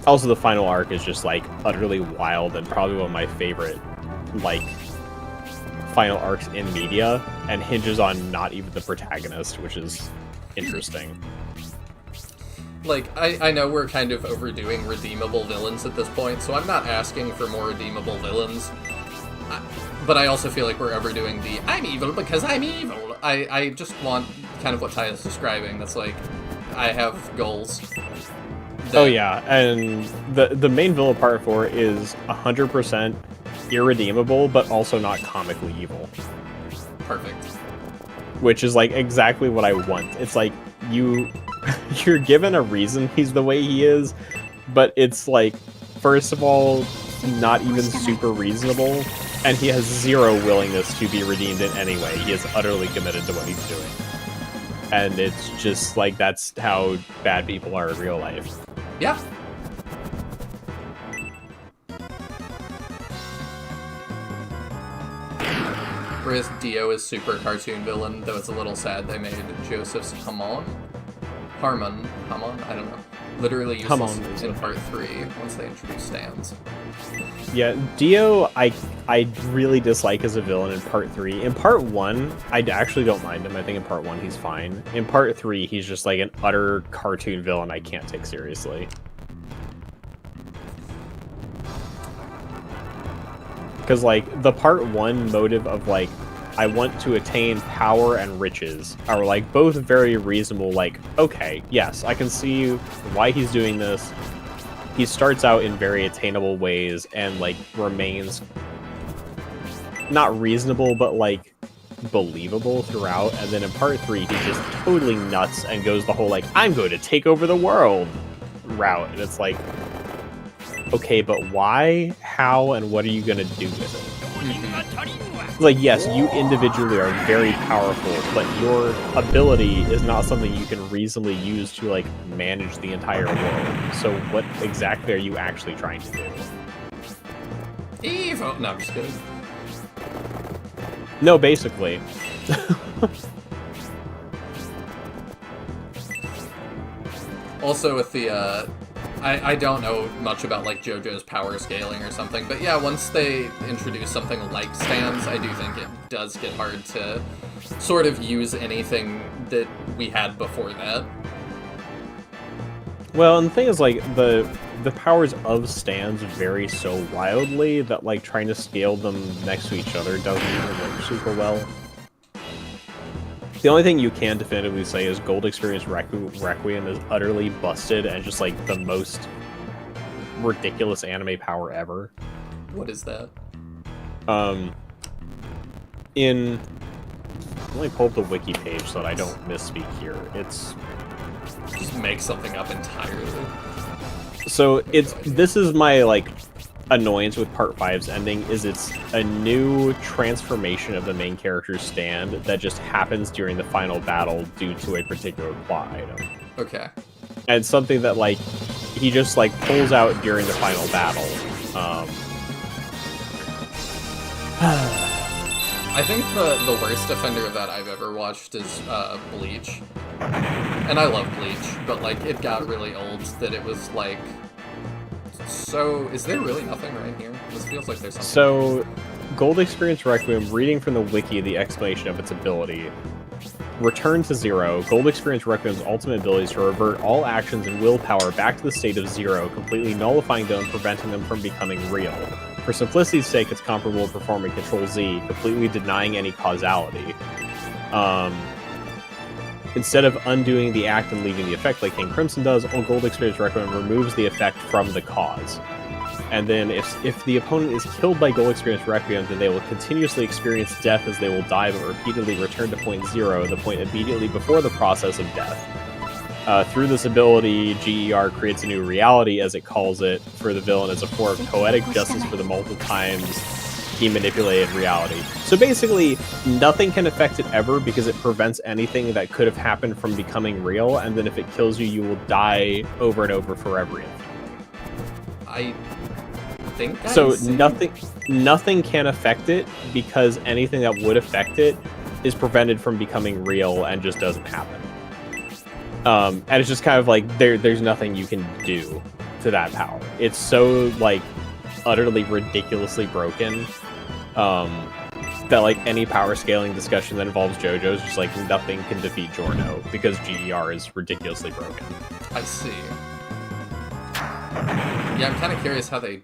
Also, the final arc is just, like, utterly wild and probably one of my favorite, like, final arcs in media, and hinges on not even the protagonist, which is interesting. Like, I know we're kind of overdoing redeemable villains at this point, so I'm not asking for more redeemable villains. But I also feel like we're overdoing the I'm evil because I'm evil. I just want kind of what Ty is describing. That's like, I have goals. Oh yeah, and the main villain of Part 4 is 100% irredeemable, but also not comically evil. Perfect. Which is, like, exactly what I want. It's like, you're given a reason he's the way he is, but it's like, first of all, not even super reasonable, and he has zero willingness to be redeemed in any way. He is utterly committed to what he's doing. And it's just like, that's how bad people are in real life. Yeah. Whereas Dio is super cartoon villain, though it's a little sad they made Joseph's Hamon? Hamon? I don't know. Literally useless in Part 3 once they introduce stands. Yeah, Dio, I really dislike as a villain in Part 3. In Part 1, I actually don't mind him. I think in Part 1 he's fine. In Part 3, he's just like an utter cartoon villain I can't take seriously. Because, like, the Part 1 motive of, like, I want to attain power and riches are, like, both very reasonable. Like, okay, yes, I can see why he's doing this. He starts out in very attainable ways and, like, remains not reasonable, but, like, believable throughout. And then in Part 3, he's just totally nuts and goes the whole, like, I'm going to take over the world route. And it's like, okay, but why, how, and what are you going to do with it? Like, yes, you individually are very powerful, but your ability is not something you can reasonably use to, like, manage the entire world. So what exactly are you actually trying to do? Evil. No, I'm just kidding. No, basically. Also with the, I don't know much about, like, JoJo's power scaling or something, but yeah, once they introduce something like stands, I do think it does get hard to sort of use anything that we had before that. Well, and the thing is, like, the powers of stands vary so wildly that, like, trying to scale them next to each other doesn't even work super well. The only thing you can definitively say is Gold Experience Requiem is utterly busted and just, like, the most ridiculous anime power ever. What is that? Let me pull up the wiki page so that I don't misspeak here. It's... Just make something up entirely. So, this is my, like, annoyance with Part 5's ending, is it's a new transformation of the main character's stand that just happens during the final battle due to a particular plot item. Okay. And it's something that, like, he just, like, pulls out during the final battle. I think the worst offender of that I've ever watched is Bleach. And I love Bleach, but, like, it got really old that it was, like... So, is there really nothing right here? This feels like there's something. So, Gold Experience Requiem, reading from the wiki the explanation of its ability. Return to zero. Gold Experience Requiem's ultimate ability is to revert all actions and willpower back to the state of zero, completely nullifying them and preventing them from becoming real. For simplicity's sake, it's comparable to performing Control-Z, completely denying any causality. Instead of undoing the act and leaving the effect like King Crimson does, Old Gold Experience Requiem removes the effect from the cause. And then if the opponent is killed by Gold Experience Requiem, then they will continuously experience death as they will die but repeatedly return to point zero, the point immediately before the process of death. Through this ability, GER creates a new reality, as it calls it, for the villain as a form of poetic justice for the multiple times he manipulated reality. So basically, nothing can affect it ever because it prevents anything that could have happened from becoming real, and then if it kills you, you will die over and over forever. I think I so see. nothing can affect it because anything that would affect it is prevented from becoming real and just doesn't happen. And it's just kind of like there's nothing you can do to that power. It's so, like, utterly ridiculously broken that, like, any power scaling discussion that involves JoJo is just like nothing can defeat Giorno because GER is ridiculously broken. I see. Yeah, I'm kind of curious how they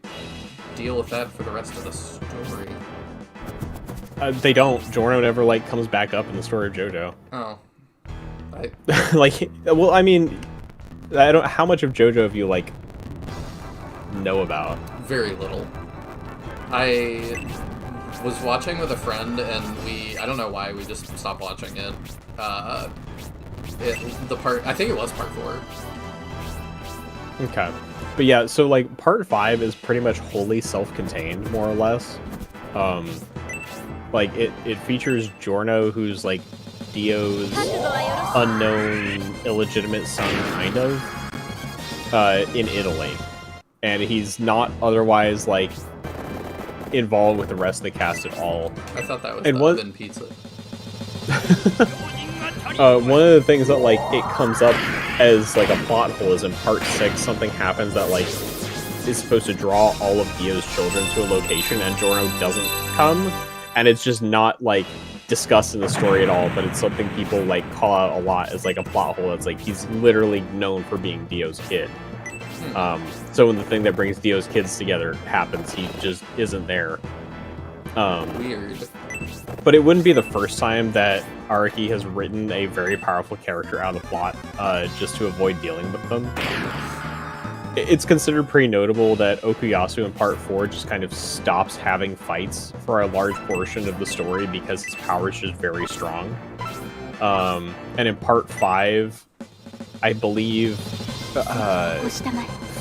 deal with that for the rest of the story. They don't. Giorno never, like, comes back up in the story of JoJo. Oh. Like, well, I mean, I don't. How much of JoJo have you, like, know about? Very little. I was watching with a friend, and I don't know why, we just stopped watching it. I think it was part 4. Okay. But yeah, so, like, part 5 is pretty much wholly self-contained, more or less. Like, it features Giorno, who's, like, Dio's unknown, illegitimate son, kind of, in Italy. And he's not otherwise, like, involved with the rest of the cast at all. I thought that was and the oven pizza. One of the things that, like, it comes up as, like, a plot hole is in part 6, something happens that, like, is supposed to draw all of Dio's children to a location, and Giorno doesn't come, and it's just not, like, discussed in the story at all, but it's something people, like, call out a lot as, like, a plot hole. It's like, he's literally known for being Dio's kid. So when the thing that brings Dio's kids together happens, he just isn't there. Weird. But it wouldn't be the first time that Araki has written a very powerful character out of the plot just to avoid dealing with them. It's considered pretty notable that Okuyasu in part 4 just kind of stops having fights for a large portion of the story because his power is just very strong. And in part 5, I believe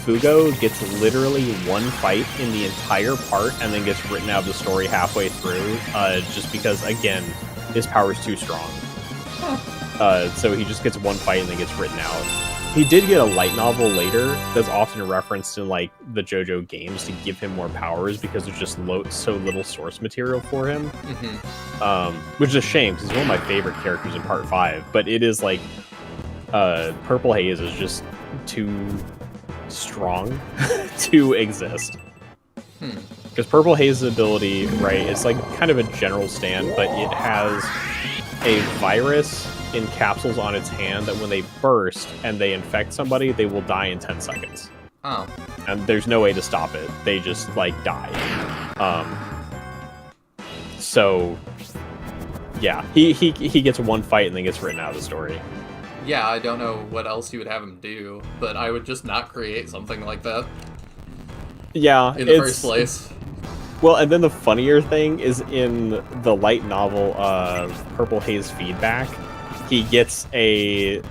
Fugo gets literally one fight in the entire part and then gets written out of the story halfway through, just because, again, his power is too strong. So he just gets one fight and then gets written out. He did get a light novel later that's often referenced in like the JoJo games to give him more powers because there's just so little source material for him. Which is a shame because he's one of my favorite characters in Part 5. But it is like Purple Haze is just too strong to exist. Because Purple Haze's ability, right, it's like kind of a general stand, but it has a virus in capsules on its hand that when they burst and they infect somebody, they will die in 10 seconds. Oh. And there's no way to stop it. They just, like, die. So, yeah, he gets one fight and then gets written out of the story. Yeah, I don't know what else you would have him do, but I would just not create something like that. Yeah, in the first place. Well, and then the funnier thing is in the light novel, Purple Haze Feedback, he gets a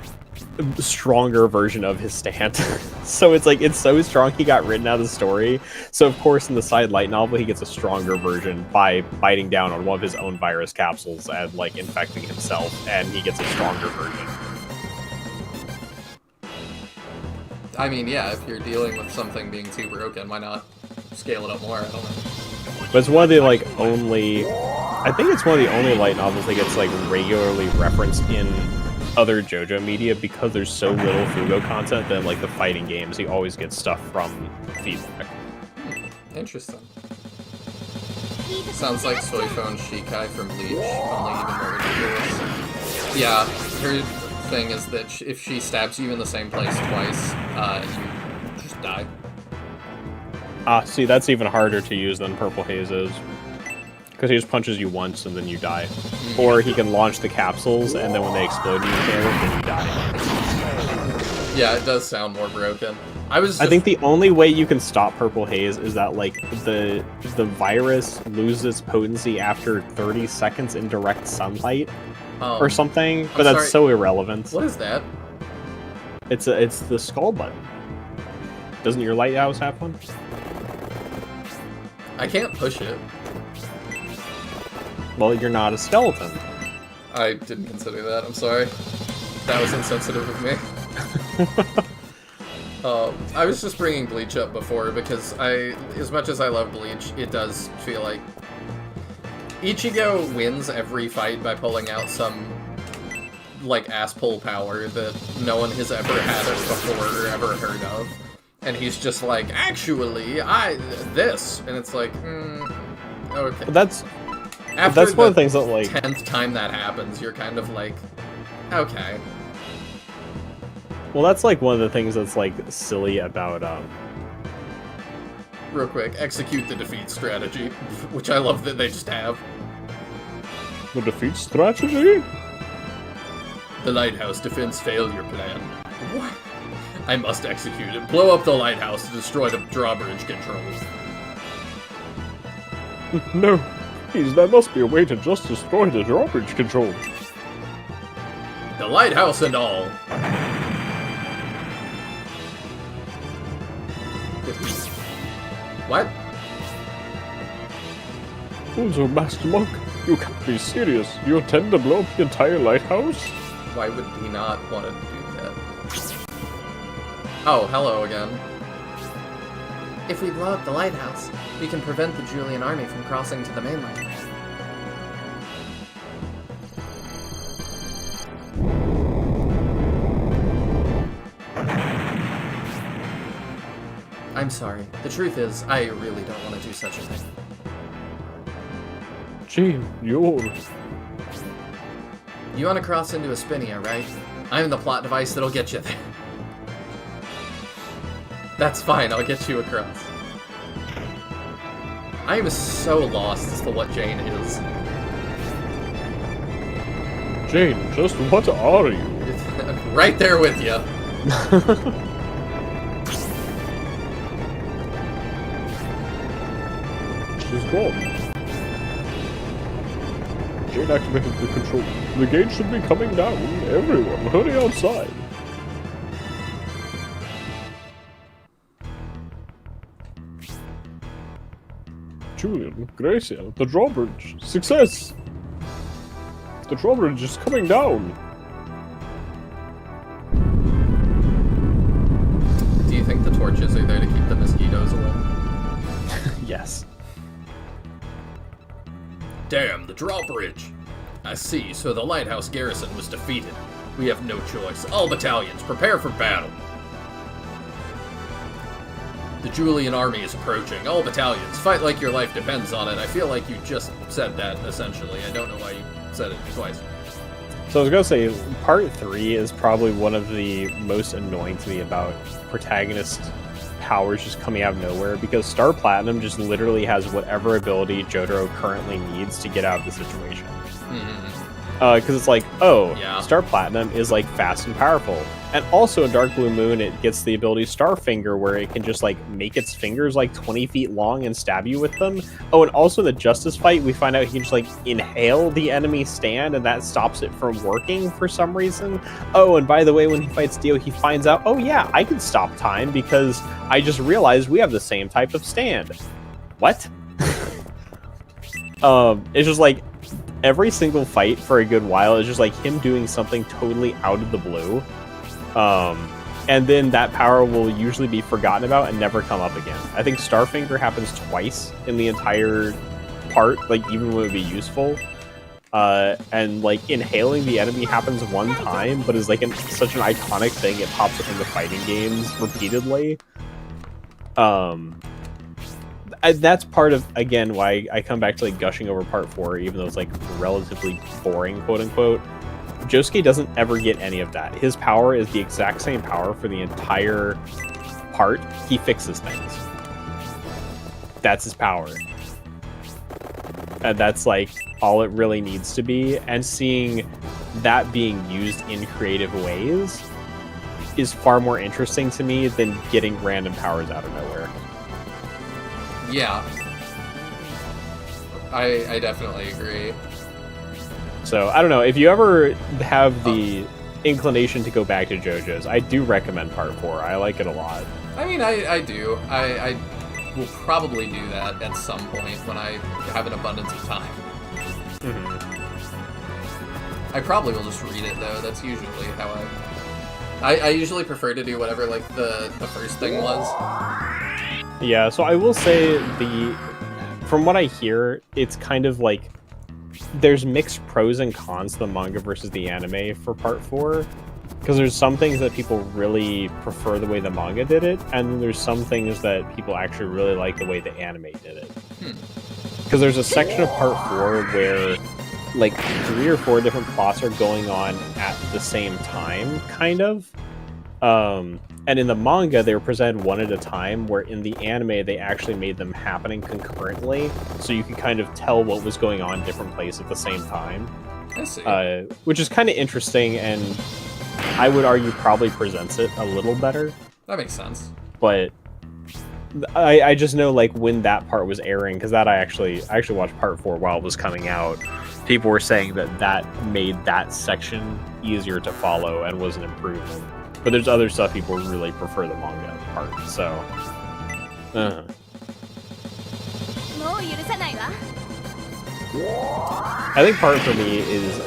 stronger version of his stand. So it's like, it's so strong he got written out of the story. So of course in the side light novel he gets a stronger version by biting down on one of his own virus capsules and like infecting himself, and he gets a stronger version. I mean, yeah, if you're dealing with something being too broken, why not scale it up more? I don't know. But it's one of the like only, I think it's one of the only light novels that gets like regularly referenced in other JoJo media because there's so little Fugo content that like the fighting games, he always gets stuff from Feedback. Interesting. Sounds like Soy Phone Shikai from Bleach, only even more ridiculous. Yeah, her thing is that if she stabs you in the same place twice, you just die. See, that's even harder to use than Purple Haze is. Because he just punches you once and then you die. Or he can launch the capsules and then when they explode in your air, then you die. Yeah, it does sound more broken. I think the only way you can stop Purple Haze is that like the virus loses its potency after 30 seconds in direct sunlight or something, but that's so irrelevant. What is that? It's the skull button. Doesn't your lighthouse have one? I can't push it. Well, you're not a skeleton. I didn't consider that, I'm sorry. That was insensitive of me. I was just bringing Bleach up before because as much as I love Bleach, it does feel like Ichigo wins every fight by pulling out some, like, ass-pull power that no one has ever had before or ever heard of. And he's just like, actually, this. And it's like, okay. That's After one of the things that, like... 10th time that happens, you're kind of like, okay. Well, that's, like, one of the things that's, like, silly about, Real quick, execute the defeat strategy, which I love that they just have. The defeat strategy? The lighthouse defense failure plan. What? I must execute it. Blow up the lighthouse to destroy the drawbridge controls. No, please, there must be a way to just destroy the drawbridge control. The lighthouse and all. What? Also, Master Monk, you can't be serious. You intend to blow up the entire lighthouse? Why would he not want to do that? Oh, hello again. If we blow up the lighthouse, we can prevent the Julian army from crossing to the mainland. I'm sorry. The truth is, I really don't want to do such a thing. Gene, you're... You want to cross into Espinia, right? I'm the plot device that'll get you there. That's fine, I'll get you across. I am so lost as to what Jane is. Jane, just what are you? Right there with you. She's gone. Jane activated the control. The gate should be coming down. Everyone, hurry outside. Julian, Gracia, the drawbridge. Success! The drawbridge is coming down. Do you think the torches are there to keep the mosquitoes away? Yes. Damn, the drawbridge. I see, so the lighthouse garrison was defeated. We have no choice. All battalions, prepare for battle. The Julian army is approaching. All battalions, fight like your life depends on it. I feel like you just said that, essentially. I don't know why you said it twice. So I was gonna say, part 3 is probably one of the most annoying to me about protagonist powers just coming out of nowhere, because Star Platinum just literally has whatever ability Jotaro currently needs to get out of the situation. Because it's like, oh, Yeah. Star Platinum is like fast and powerful. And also in Dark Blue Moon, it gets the ability Starfinger, where it can just like make its fingers like 20 feet long and stab you with them. Oh, and also in the Justice fight, we find out he can just like inhale the enemy stand, and that stops it from working for some reason. Oh, and by the way, when he fights Dio, he finds out, oh yeah, I can stop time because I just realized we have the same type of stand. What? It's just like every single fight for a good while is just like him doing something totally out of the blue. And then that power will usually be forgotten about and never come up again. I think Starfinger happens twice in the entire part, like even when it would be useful. And like inhaling the enemy happens one time, but is like such an iconic thing, it pops up in the fighting games repeatedly. That's part of, again, why I come back to like gushing over part 4, even though it's like relatively boring, quote unquote. Josuke doesn't ever get any of that. His power is the exact same power for the entire part. He fixes things. That's his power. And that's like all it really needs to be. And seeing that being used in creative ways is far more interesting to me than getting random powers out of nowhere. Yeah. I definitely agree. So, I don't know, if you ever have the inclination to go back to JoJo's, I do recommend part 4. I like it a lot. I mean, I do. I will probably do that at some point when I have an abundance of time. I probably will just read it, though. That's usually how I usually prefer to do whatever, like, the first thing was. Yeah, so I will say from what I hear, it's kind of like there's mixed pros and cons to the manga versus the anime for part 4. Because there's some things that people really prefer the way the manga did it, and then there's some things that people actually really like the way the anime did it. Because there's a section of part 4 where like 3 or 4 different plots are going on at the same time, kind of. And in the manga, they were presented one at a time, where in the anime, they actually made them happening concurrently, so you could kind of tell what was going on in different places at the same time. I see. Which is kind of interesting, and I would argue probably presents it a little better. That makes sense. But I just know, like, when that part was airing, because I actually watched part 4 while it was coming out, people were saying that made that section easier to follow and was an improvement. But there's other stuff people really prefer the manga part, so... I think part for me is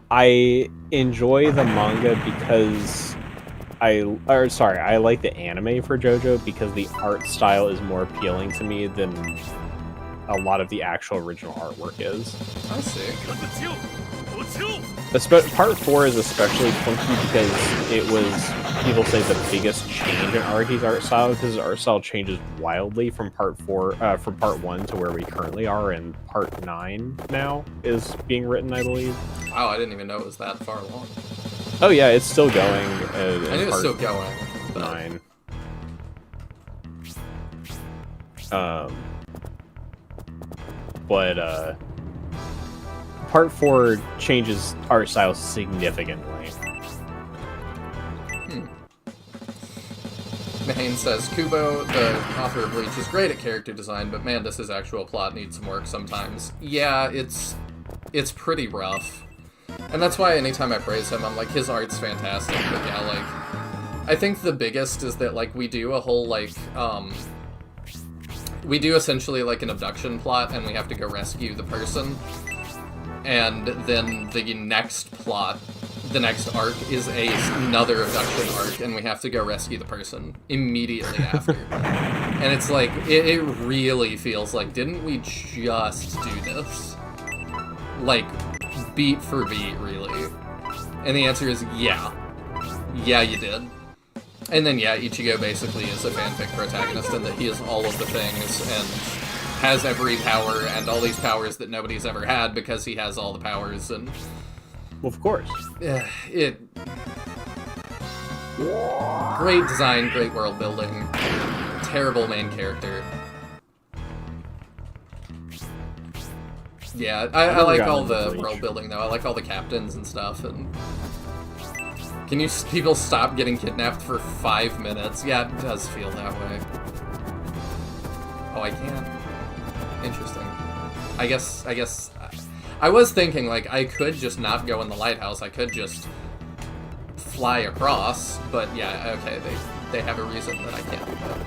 I enjoy the manga because I like the anime for JoJo because the art style is more appealing to me than a lot of the actual original artwork is. I see. Part 4 is especially funky because it was, people say, the biggest change in Arahi's art style, because his art style changes wildly from part 1 to where we currently are, and part 9 now is being written, I believe. Wow, I didn't even know it was that far along. Oh yeah, it's still going. I knew it was still going. 9. But part 4 changes art style significantly. Mahane says, Kubo, the author of Bleach, is great at character design, but man, does his actual plot need some work sometimes. Yeah, it's pretty rough. And that's why anytime I praise him, I'm like, his art's fantastic, but yeah, like, I think the biggest is that, like, we do a whole, like, we do essentially like an abduction plot, and we have to go rescue the person. And then the next plot, the next arc, is another abduction arc, and we have to go rescue the person immediately after. And it's like, it really feels like, didn't we just do this? Like, beat for beat, really. And the answer is yeah. Yeah, you did. And then, yeah, Ichigo basically is a fanfic protagonist, and that he is all of the things, and has every power, and all these powers that nobody's ever had because he has all the powers, and... Well, of course. Great design, great world building, terrible main character. Yeah, I like all the world building, though. I like all the captains and stuff, and... Can you people stop getting kidnapped for 5 minutes? Yeah, it does feel that way. Oh, I can. Interesting. I guess I was thinking, like, I could just not go in the lighthouse. I could just fly across, but yeah, okay, they have a reason that I can't do that.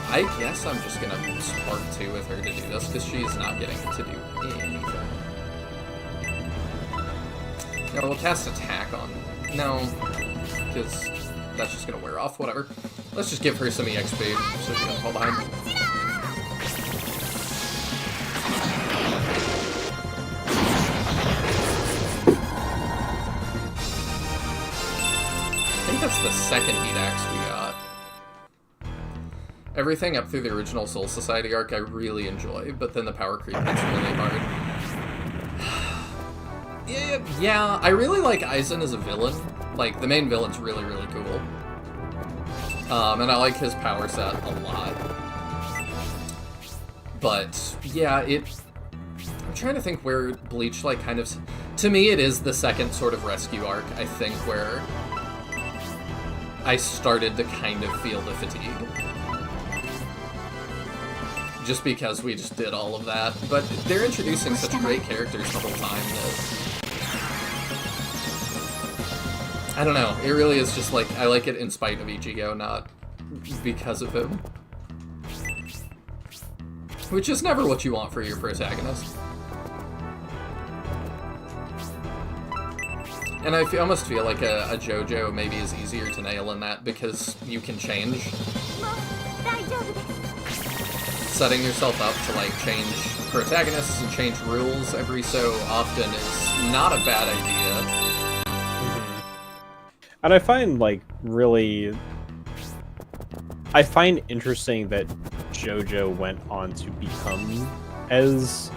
I guess I'm just gonna spark 2 with her to do this, because she's not getting to do anything. No, we'll cast attack on... No, because that's just gonna wear off, whatever. Let's just give her some EXP, so she doesn't fall behind. I think that's the second heat axe we got. Everything up through the original Soul Society arc I really enjoy, but then the power creep hits really hard. Yeah, I really like Aizen as a villain. Like, the main villain's really, really cool. And I like his power set a lot. But, yeah, I'm trying to think where Bleach, like, kind of... To me, it is the second sort of rescue arc, I think, where I started to kind of feel the fatigue. Just because we just did all of that. But they're introducing such great characters the whole time that... I don't know, it really is just like, I like it in spite of Ichigo, not because of him. Which is never what you want for your protagonist. And I almost feel like a JoJo maybe is easier to nail in that, because you can change. Setting yourself up to, like, change protagonists and change rules every so often is not a bad idea. And I find, like, really... I find interesting that JoJo went on to become as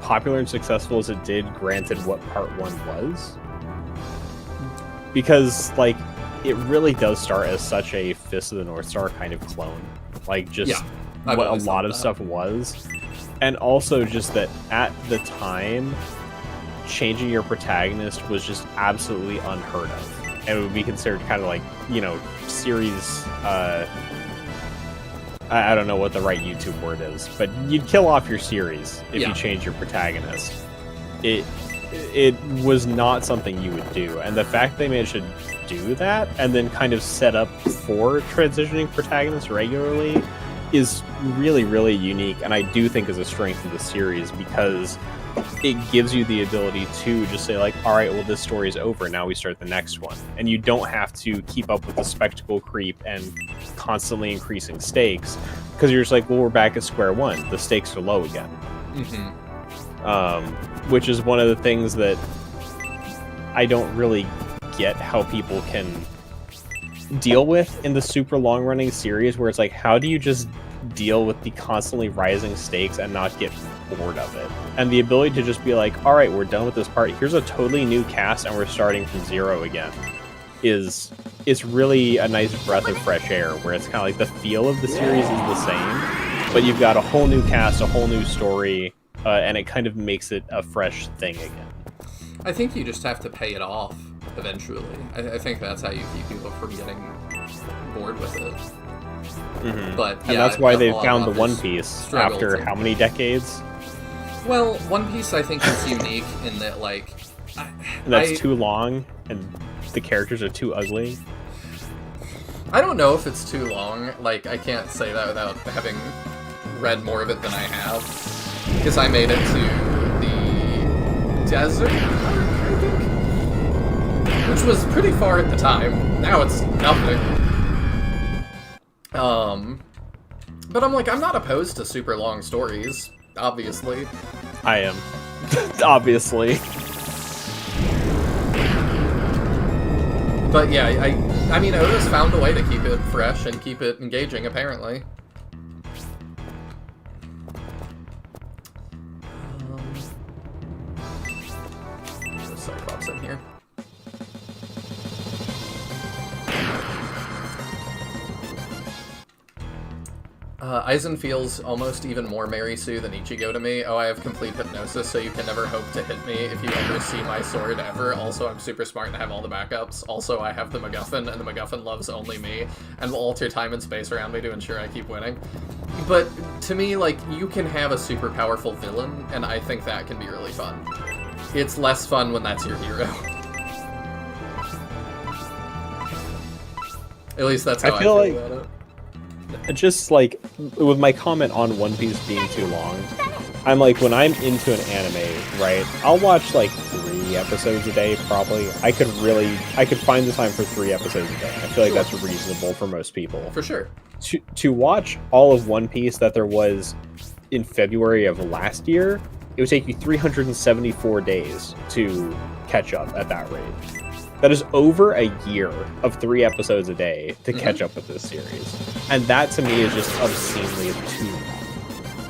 popular and successful as it did, granted what Part 1 was. Because, like, it really does start as such a Fist of the North Star kind of clone. Like, just what a lot of stuff was. And also just that, at the time, changing your protagonist was just absolutely unheard of. And it would be considered kind of like, you know, series, I don't know what the right YouTube word is, but you'd kill off your series if you change your protagonist. It was not something you would do, and the fact they managed to do that, and then kind of set up for transitioning protagonists regularly, is really, really unique, and I do think is a strength of the series, because it gives you the ability to just say, like, all right, well, this story is over, now we start the next one. And you don't have to keep up with the spectacle creep and constantly increasing stakes, because you're just like, well, we're back at square one. The stakes are low again. Which is one of the things that I don't really get how people can deal with in the super long-running series, where it's like, how do you just deal with the constantly rising stakes and not get bored of it? And the ability to just be like, all right, we're done with this part, here's a totally new cast and we're starting from zero again, it's really a nice breath of fresh air, where it's kind of like the feel of the series is the same, but you've got a whole new cast, a whole new story, and it kind of makes it a fresh thing again. I think you just have to pay it off eventually. I think that's how you keep people from getting bored with it. But and that's why they found the One Piece after how many decades? Well, One Piece I think is unique in that, like, that's too long and the characters are too ugly. I don't know if it's too long. Like, I can't say that without having read more of it than I have. Because I made it to the desert, I think? Which was pretty far at the time. Now it's nothing. But I'm like, I'm not opposed to super long stories, obviously. I am. Obviously. But yeah, I mean, Oda's found a way to keep it fresh and keep it engaging, apparently. There's Cyclops in here. Aizen feels almost even more Mary Sue than Ichigo to me. Oh, I have complete hypnosis, so you can never hope to hit me if you ever see my sword ever. Also, I'm super smart and have all the backups. Also, I have the MacGuffin, and the MacGuffin loves only me, and will alter time and space around me to ensure I keep winning. But to me, like, you can have a super powerful villain, and I think that can be really fun. It's less fun when that's your hero. At least that's how I feel about it. Just like with my comment on One Piece being too long, I'm like, when I'm into an anime, right, I'll watch like 3 episodes a day probably. I could find the time for 3 episodes a day. I feel like that's reasonable for most people. For sure. To watch all of One Piece that there was in February of last year, it would take you 374 days to catch up at that rate. That is over a year of 3 episodes a day to catch up with this series. And that to me is just obscenely too long.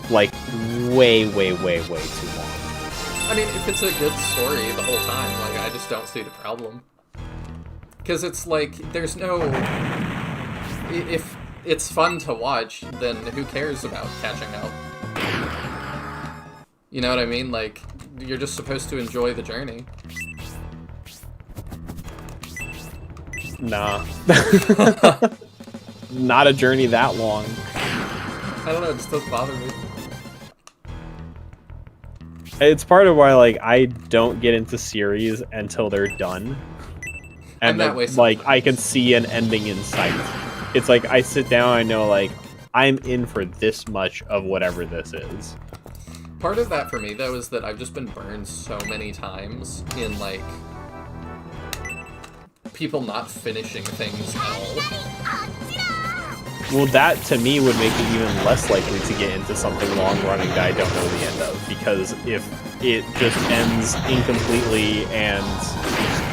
Like, way, way, way, way too long. I mean, if it's a good story the whole time, like, I just don't see the problem. Because it's like, there's no... If it's fun to watch, then who cares about catching up? You know what I mean? Like, you're just supposed to enjoy the journey. Nah. Not a journey that long. I don't know, it just doesn't bother me. It's part of why, like, I don't get into series until they're done. And that way like, I can see an ending in sight. It's like, I sit down, I know, like, I'm in for this much of whatever this is. Part of that for me, though, is that I've just been burned so many times in, like, people not finishing things at all. Well, that to me would make it even less likely to get into something long-running that I don't know the end of, because if it just ends incompletely and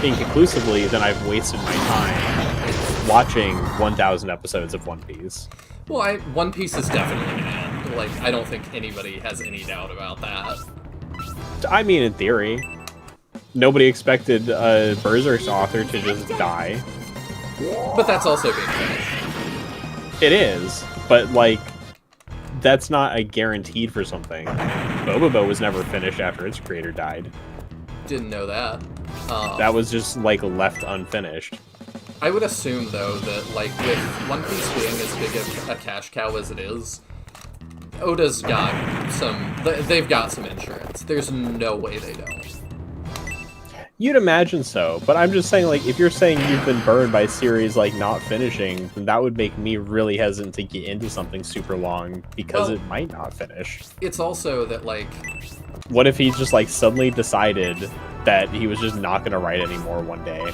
inconclusively, then I've wasted my time watching 1,000 episodes of One Piece. Well, One Piece is definitely gonna end. Like, I don't think anybody has any doubt about that. I mean, in theory. Nobody expected a Berserk's author to just die. But that's also being finished. It is, but, like, that's not a guaranteed for something. Bobobo was never finished after its creator died. Didn't know that. That was just, like, left unfinished. I would assume, though, that, like, with One Piece being as big a cash cow as it is, Oda's got some... They've got some insurance. There's no way they don't. You'd imagine so, but I'm just saying, like, if you're saying you've been burned by series, like, not finishing, then that would make me really hesitant to get into something super long, because it might not finish. It's also that, like... What if he just, like, suddenly decided that he was just not going to write anymore one day?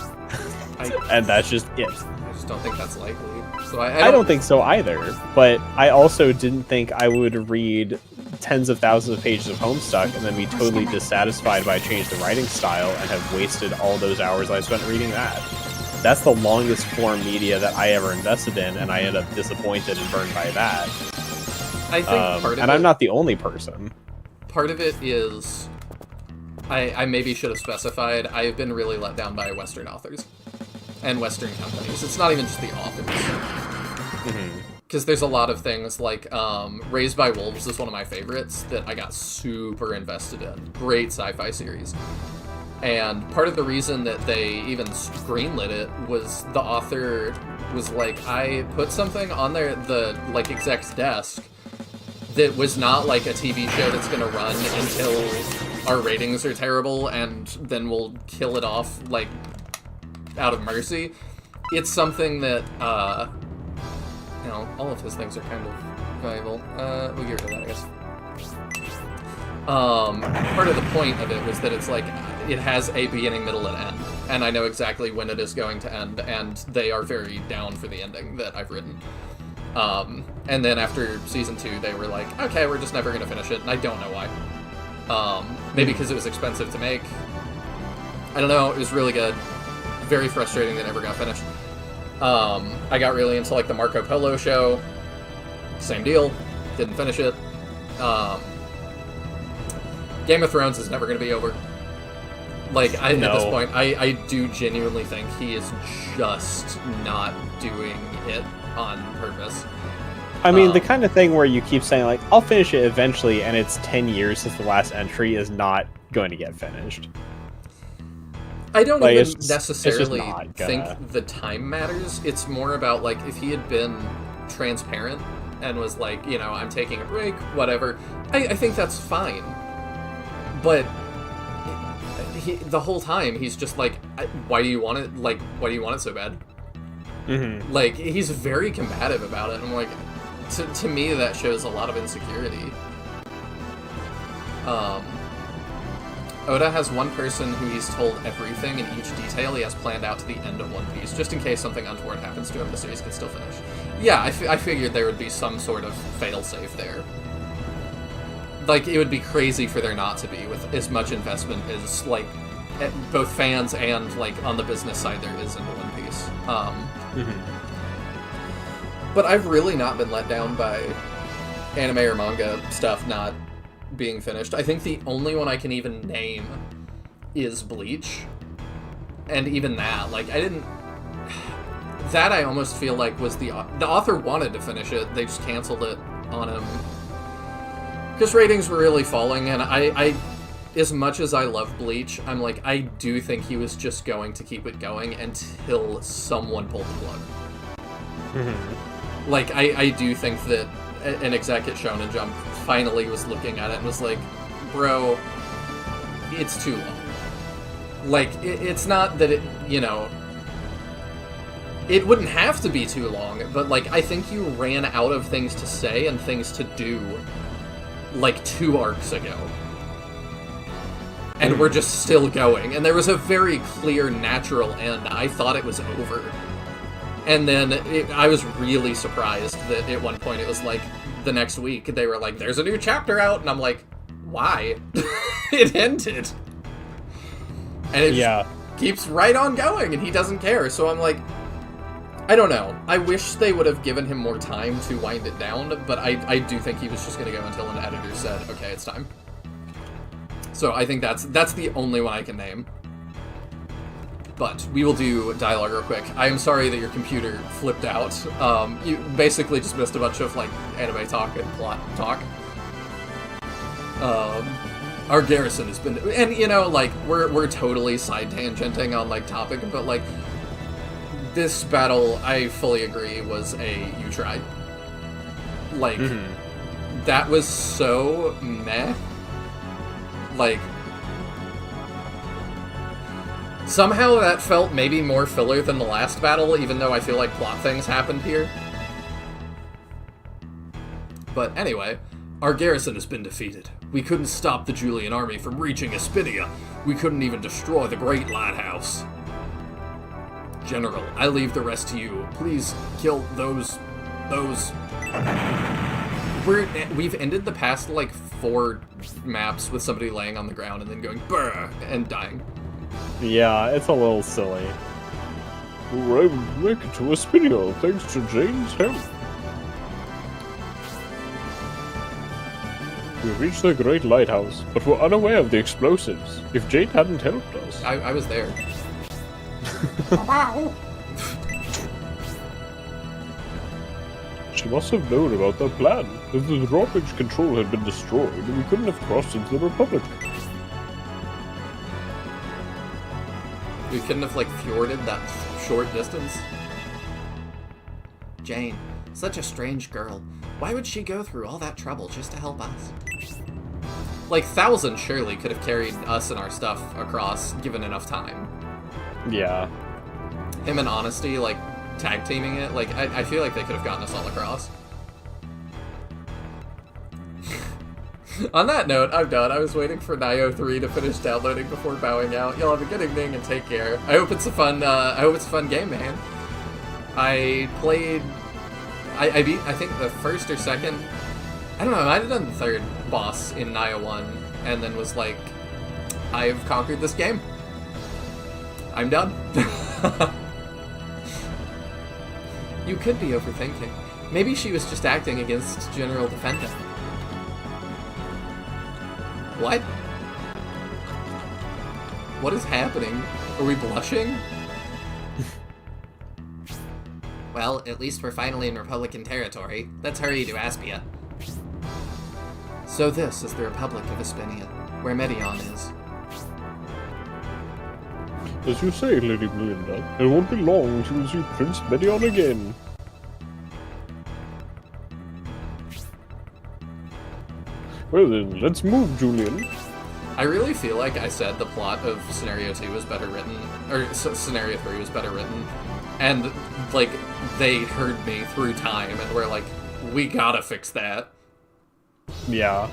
And that's just it. I just don't think that's likely. So I don't think so either, but I also didn't think I would read tens of thousands of pages of Homestuck and then be totally dissatisfied by change the writing style and have wasted all those hours I spent reading that. That's the longest form media that I ever invested in, and I end up disappointed and burned by that. I think part of and I'm not the only person. Part of it is, I maybe should have specified, I've been really let down by Western authors and Western companies. It's not even just the authors. Because there's a lot of things like Raised by Wolves is one of my favorites that I got super invested in. Great sci-fi series. And part of the reason that they even greenlit it was the author was like, I put something on the like exec's desk that was not like a TV show that's gonna run until our ratings are terrible and then we'll kill it off like out of mercy. It's something that know, all of his things are kind of valuable. We'll get rid of that, I guess. Part of the point of it was that it's like, it has a beginning, middle, and end. And I know exactly when it is going to end, and they are very down for the ending that I've written. And then after season 2, they were like, okay, we're just never going to finish it, and I don't know why. Maybe because it was expensive to make. I don't know, it was really good. Very frustrating that it never got finished. I got really into, like, the Marco Polo show. Same deal. Didn't finish it. Game of Thrones is never going to be over. Like, at this point, I do genuinely think he is just not doing it on purpose. I mean, the kind of thing where you keep saying, like, I'll finish it eventually, and it's 10 years since the last entry is not going to get finished. I don't like, even necessarily think gonna... the time matters. It's more about, like, if he had been transparent and was like, you know, I'm taking a break, whatever, I think that's fine. But the whole time, he's just like, why do you want it? Like, why do you want it so bad? Mm-hmm. Like, he's very combative about it. I'm like, to me, that shows a lot of insecurity. Oda has one person who he's told everything and each detail he has planned out to the end of One Piece, just in case something untoward happens to him, the series can still finish. Yeah, I figured there would be some sort of failsafe there. Like, it would be crazy for there not to be, with as much investment as, like, both fans and, like, on the business side there is into One Piece. But I've really not been let down by anime or manga stuff not being finished. I think the only one I can even name is Bleach. And even that, like, I didn't... That I almost feel like was the author wanted to finish it, they just canceled it on him. Because ratings were really falling, and I, as much as I love Bleach, I'm like, I do think he was just going to keep it going until someone pulled the plug. Like, I do think that an exec at Shonen Jump finally was looking at it and was like, bro, it's too long. Like, it's not that it, you know, it wouldn't have to be too long, but, like, I think you ran out of things to say and things to do, like, 2 arcs ago. And we're just still going. And there was a very clear, natural end. I thought it was over. And then I was really surprised that at one point it was like, the next week, they were like, there's a new chapter out, and I'm like, why? It ended. And it just keeps right on going, and he doesn't care, so I'm like, I don't know. I wish they would have given him more time to wind it down, but I do think he was just going to go until an editor said, okay, it's time. So I think that's the only one I can name. But we will do dialogue real quick. I am sorry that your computer flipped out. You basically just missed a bunch of, like, anime talk and plot talk. Our garrison has been... And, you know, like, we're totally side-tangenting on, like, topic, but, like, this battle, I fully agree, was a you tried. Like, that was so meh. Like... Somehow that felt maybe more filler than the last battle, even though I feel like plot things happened here. But anyway, our garrison has been defeated. We couldn't stop the Julian army from reaching Aspidia. We couldn't even destroy the Great Lighthouse. General, I leave the rest to you. Please kill those... We've ended the past, like, 4 maps with somebody laying on the ground and then going, brr, and dying. Yeah, it's a little silly. We were able to make it to Aspidia thanks to Jane's help. We reached the Great Lighthouse, but were unaware of the explosives. If Jane hadn't helped us... I was there. She must have known about their plan. If the drawbridge control had been destroyed, we couldn't have crossed into the Republic. We couldn't have, like, fjorded that short distance. Jane, such a strange girl. Why would she go through all that trouble just to help us? Like, 1,000 surely could have carried us and our stuff across, given enough time. Yeah. Him and Honesty, like, tag teaming it. Like, I feel like they could have gotten us all across. On that note, I'm done. I was waiting for Nio 3 to finish downloading before bowing out. Y'all have a good evening and take care. I hope it's a fun game, man. I played... I beat, I think, the first or second... I don't know, I might have done the third boss in Nio 1, and then was like, I've conquered this game. I'm done. You could be overthinking. Maybe she was just acting against General Defendant. What? What is happening? Are we blushing? Well, at least we're finally in Republican territory. Let's hurry to Aspia. So this is the Republic of Aspinia, where Medion is. As you say, Lady Melinda, it won't be long till you see Prince Medion again. Well then, let's move, Julian. I really feel like I said the plot of Scenario 2 was better written, or Scenario 3 was better written, and, like, they heard me through time and were like, we gotta fix that. Yeah.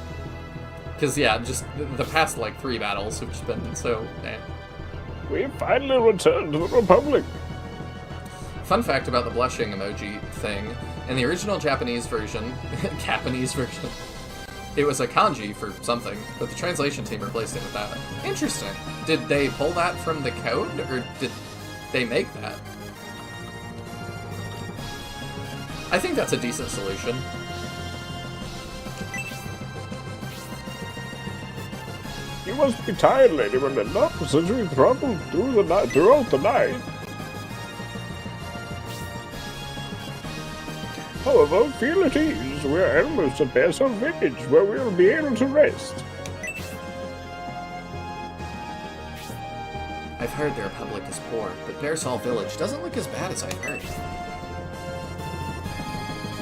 Because, yeah, just the past, like, 3 battles have just been so, eh. We finally returned to the Republic. Fun fact about the blushing emoji thing, in the original Japanese version, it was a kanji for something, but the translation team replaced it with that. Interesting. Did they pull that from the code, or did they make that? I think that's a decent solution. You must be tired, Lady Melinda, since we traveled through the night, throughout the night. However, feel at ease. We are almost at Bearsall Village, where we will be able to rest. I've heard the Republic is poor, but Bearsall Village doesn't look as bad as I've heard.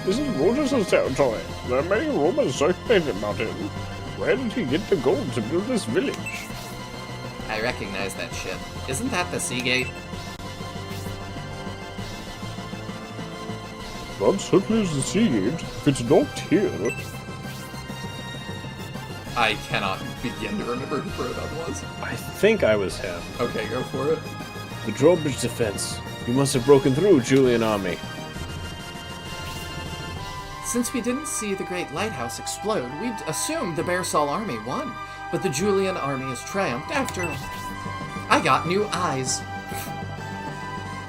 This is Brutus's territory. There are many rumors circulating about him. Where did he get the gold to build this village? I recognize that ship. Isn't that the Seagate? That certainly is the Seagate. If it's not here... I cannot begin to remember who Proton was. I think I was him. Okay, go for it. The drawbridge defense. You must have broken through, Julian army. Since we didn't see the Great Lighthouse explode, we'd assumed the Bearsall army won. But the Julian army has triumphed after all. I got new eyes.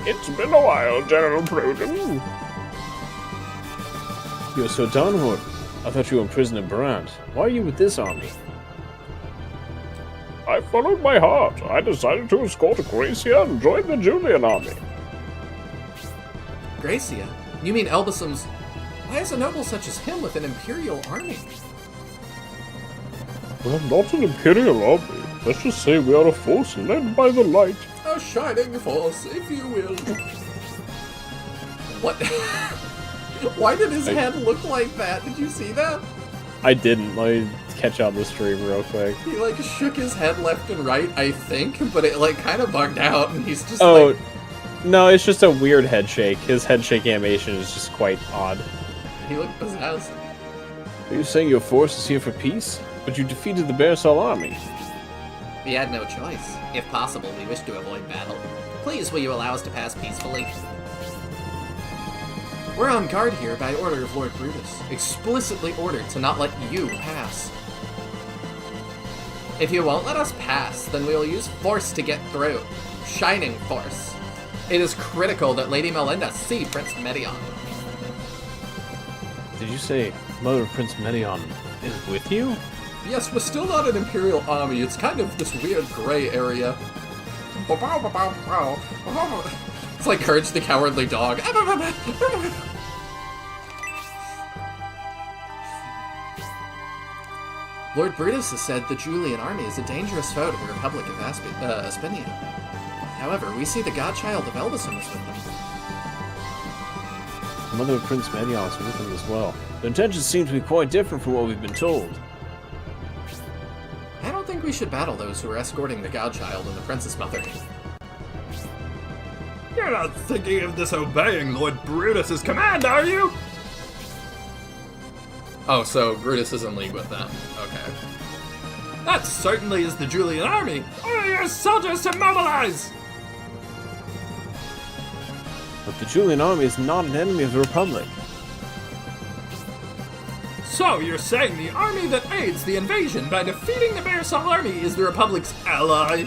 It's been a while, General Proton. You're so downward. I thought you were imprisoned in Brand. Why are you with this army? I followed my heart. I decided to escort Gracia and join the Julian army. Gracia? You mean Elbasum's... Why is a noble such as him with an imperial army? We're not an imperial army. Let's just say we are a force led by the light. A shining force, if you will. What? Why did his head look like that? Did you see that? I didn't. Let me catch up the stream real quick. He, like, shook his head left and right, I think, but it, like, kind of bugged out, and he's just, Oh, like... no, it's just a weird head shake. His head shake animation is just quite odd. He looked possessed. Are you saying your force is here for peace? But you defeated the Bearsall army. We had no choice. If possible, we wish to avoid battle. Please, will you allow us to pass peacefully? We're on guard here by order of Lord Brutus, explicitly ordered to not let you pass. If you won't let us pass, then we will use force to get through. Shining force. It is critical that Lady Melinda see Prince Medion. Did you say Mother of Prince Medion is with you? Yes, we're still not an Imperial army. It's kind of this weird gray area. It's like Courage the Cowardly Dog. Lord Brutus has said the Julian army is a dangerous foe to the Republic of Aspinia. However, we see the godchild of Elbasum is with them. Mother of Prince Medion is with him as well. Their intentions seem to be quite different from what we've been told. I don't think we should battle those who are escorting the godchild and the princess mother. You're not thinking of disobeying Lord Brutus's command, are you? Oh, so Brutus is in league with them. Okay. That certainly is the Julian army. Order your soldiers to mobilize! But the Julian army is not an enemy of the Republic. So you're saying the army that aids the invasion by defeating the Marisol army is the Republic's ally?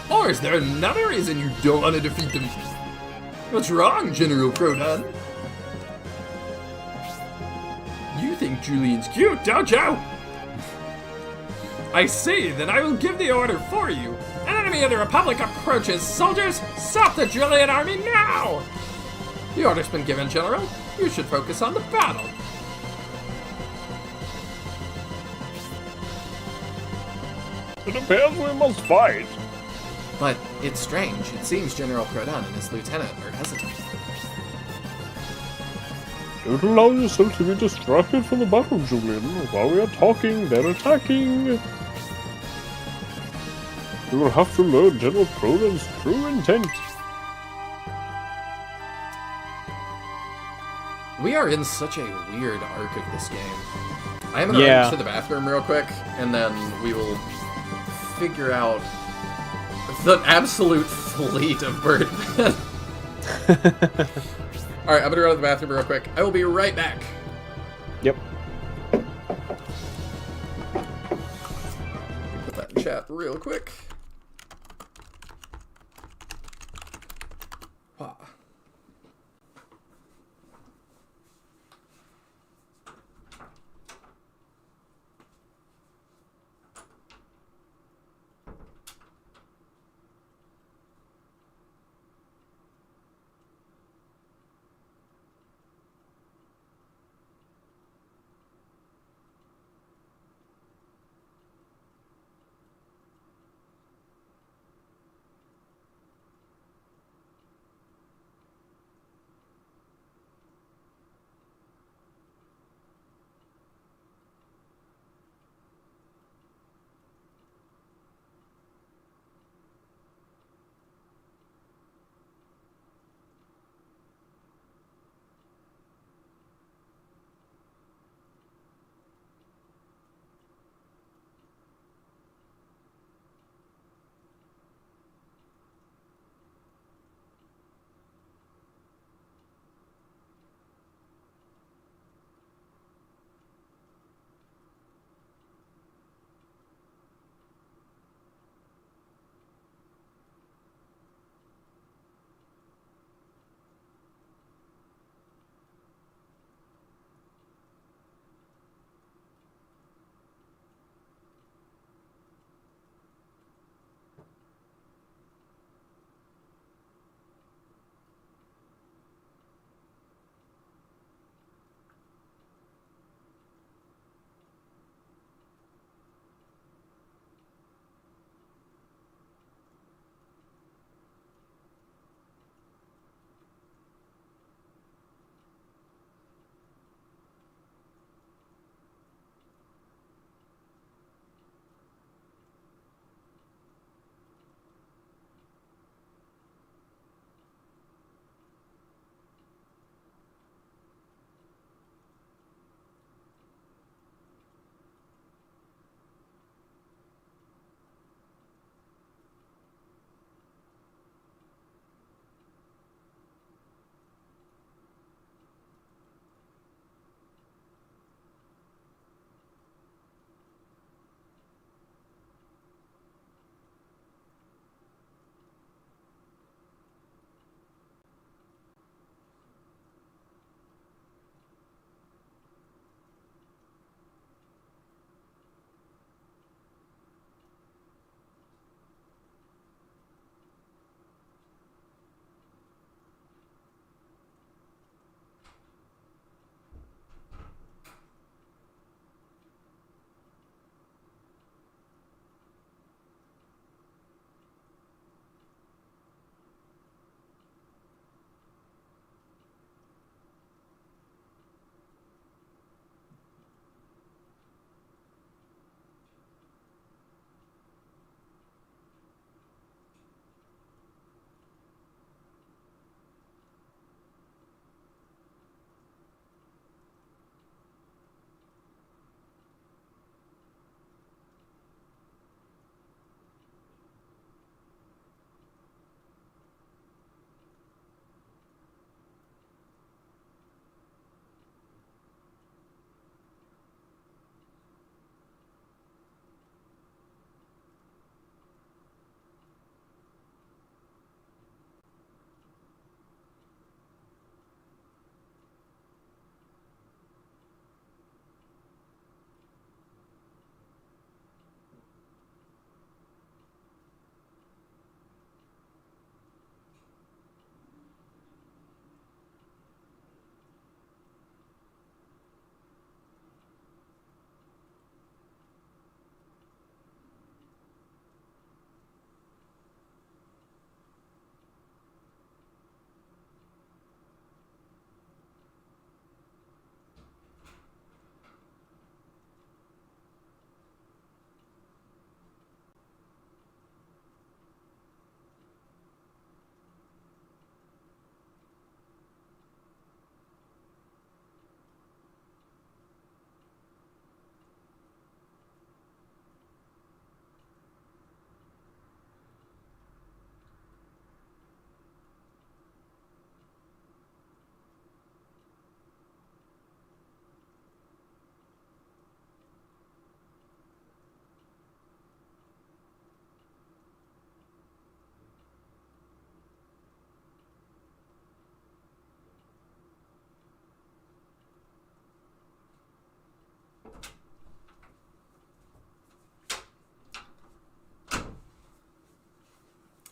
Or is there another reason you don't want to defeat them? What's wrong, General Proton? You think Julian's cute, don't you? I see, then I will give the order for you. An enemy of the Republic approaches. Soldiers, stop the Julian army now! The order's been given, General. You should focus on the battle. It appears we must fight. But it's strange. It seems General Prodan and his lieutenant are hesitant. Don't allow yourself to be distracted from the battle, Julian. While we are talking, they're attacking. You will have to learn General Prodan's true intent. We are in such a weird arc of this game. I am gonna run to the bathroom real quick, and then we will figure out the absolute fleet of birdmen. Alright, I'm gonna go to the bathroom real quick. I will be right back. Yep. Put that in chat real quick. Wow.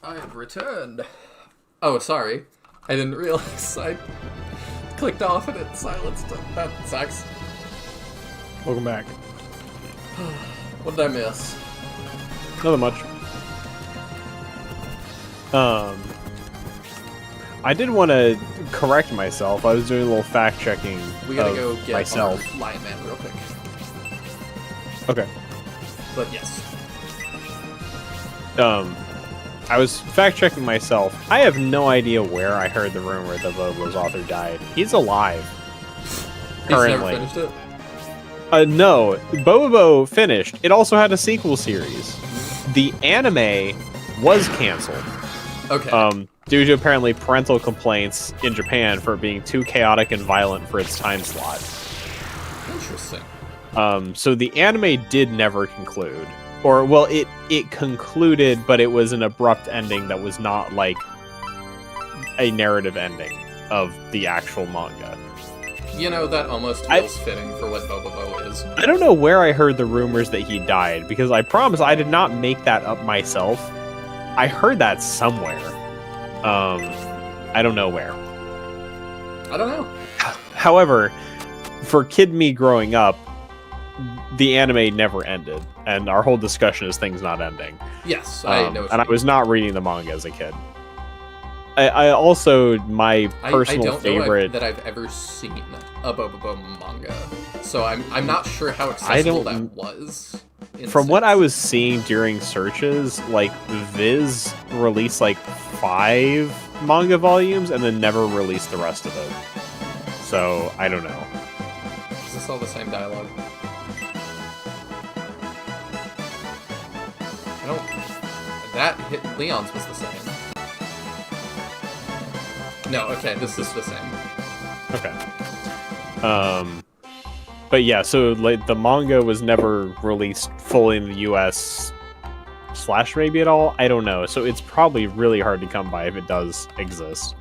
I have returned. Oh, sorry. I didn't realize I clicked off and it silenced it. That sucks. Welcome back. What did I miss? Nothing much. I did want to correct myself. I was doing a little fact checking. We gotta go get myself. our Lion Man real quick. Okay. But yes. I was fact checking myself. I have no idea where I heard the rumor that Bobo's author died. He's alive. Currently. He's never finished it? No. Bobo finished. It also had a sequel series. The anime was canceled. Okay. Due to apparently parental complaints in Japan for it being too chaotic and violent for its time slot. Interesting. So the anime did never conclude. Or, well, it concluded, but it was an abrupt ending that was not, like, a narrative ending of the actual manga. You know, that almost feels fitting for what Bobobo is. I don't know where I heard the rumors that he died, because I promise I did not make that up myself. I heard that somewhere. I don't know where. I don't know. However, for kid me growing up, the anime never ended, and our whole discussion is things not ending. Yes, I know. And I was not reading the manga as a kid. I also, my personal I don't favorite... know that I've ever seen a Bobobo manga, so I'm not sure how accessible that was. From what I was seeing during searches, like, Viz released, like, 5 manga volumes and then never released the rest of it. So, I don't know. Is this all the same dialogue? I don't... That Leon's was the same. No, okay, this is the same. Okay. But yeah, so like the manga was never released fully in the US / maybe at all. I don't know. So it's probably really hard to come by if it does exist.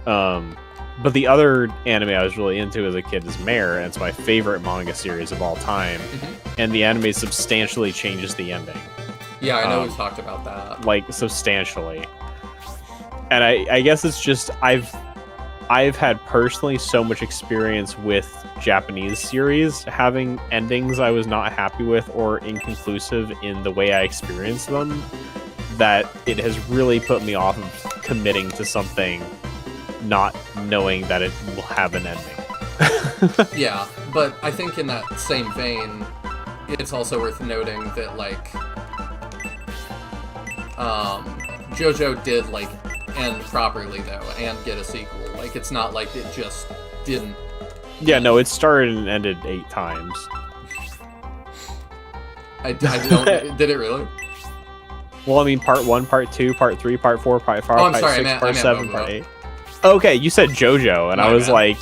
But the other anime I was really into as a kid is Mare, and it's my favorite manga series of all time. And the anime substantially changes the ending. Yeah, I know we've talked about that. Like, substantially. And I guess it's just I've had personally so much experience with Japanese series having endings I was not happy with or inconclusive in the way I experienced them, that it has really put me off of committing to something not knowing that it will have an ending. Yeah, but I think in that same vein, it's also worth noting that, like, JoJo did, like, end properly, though, and get a sequel. Like, it's not like it just didn't. Yeah, no, it started and ended 8 times. I don't... Did it really? Well, I mean, part 1, part 2, part 3, part 4, part 5, Oh, I'm part sorry, 6, part 7, Bobobo. part 8. Okay, you said JoJo, and No, I was man. like,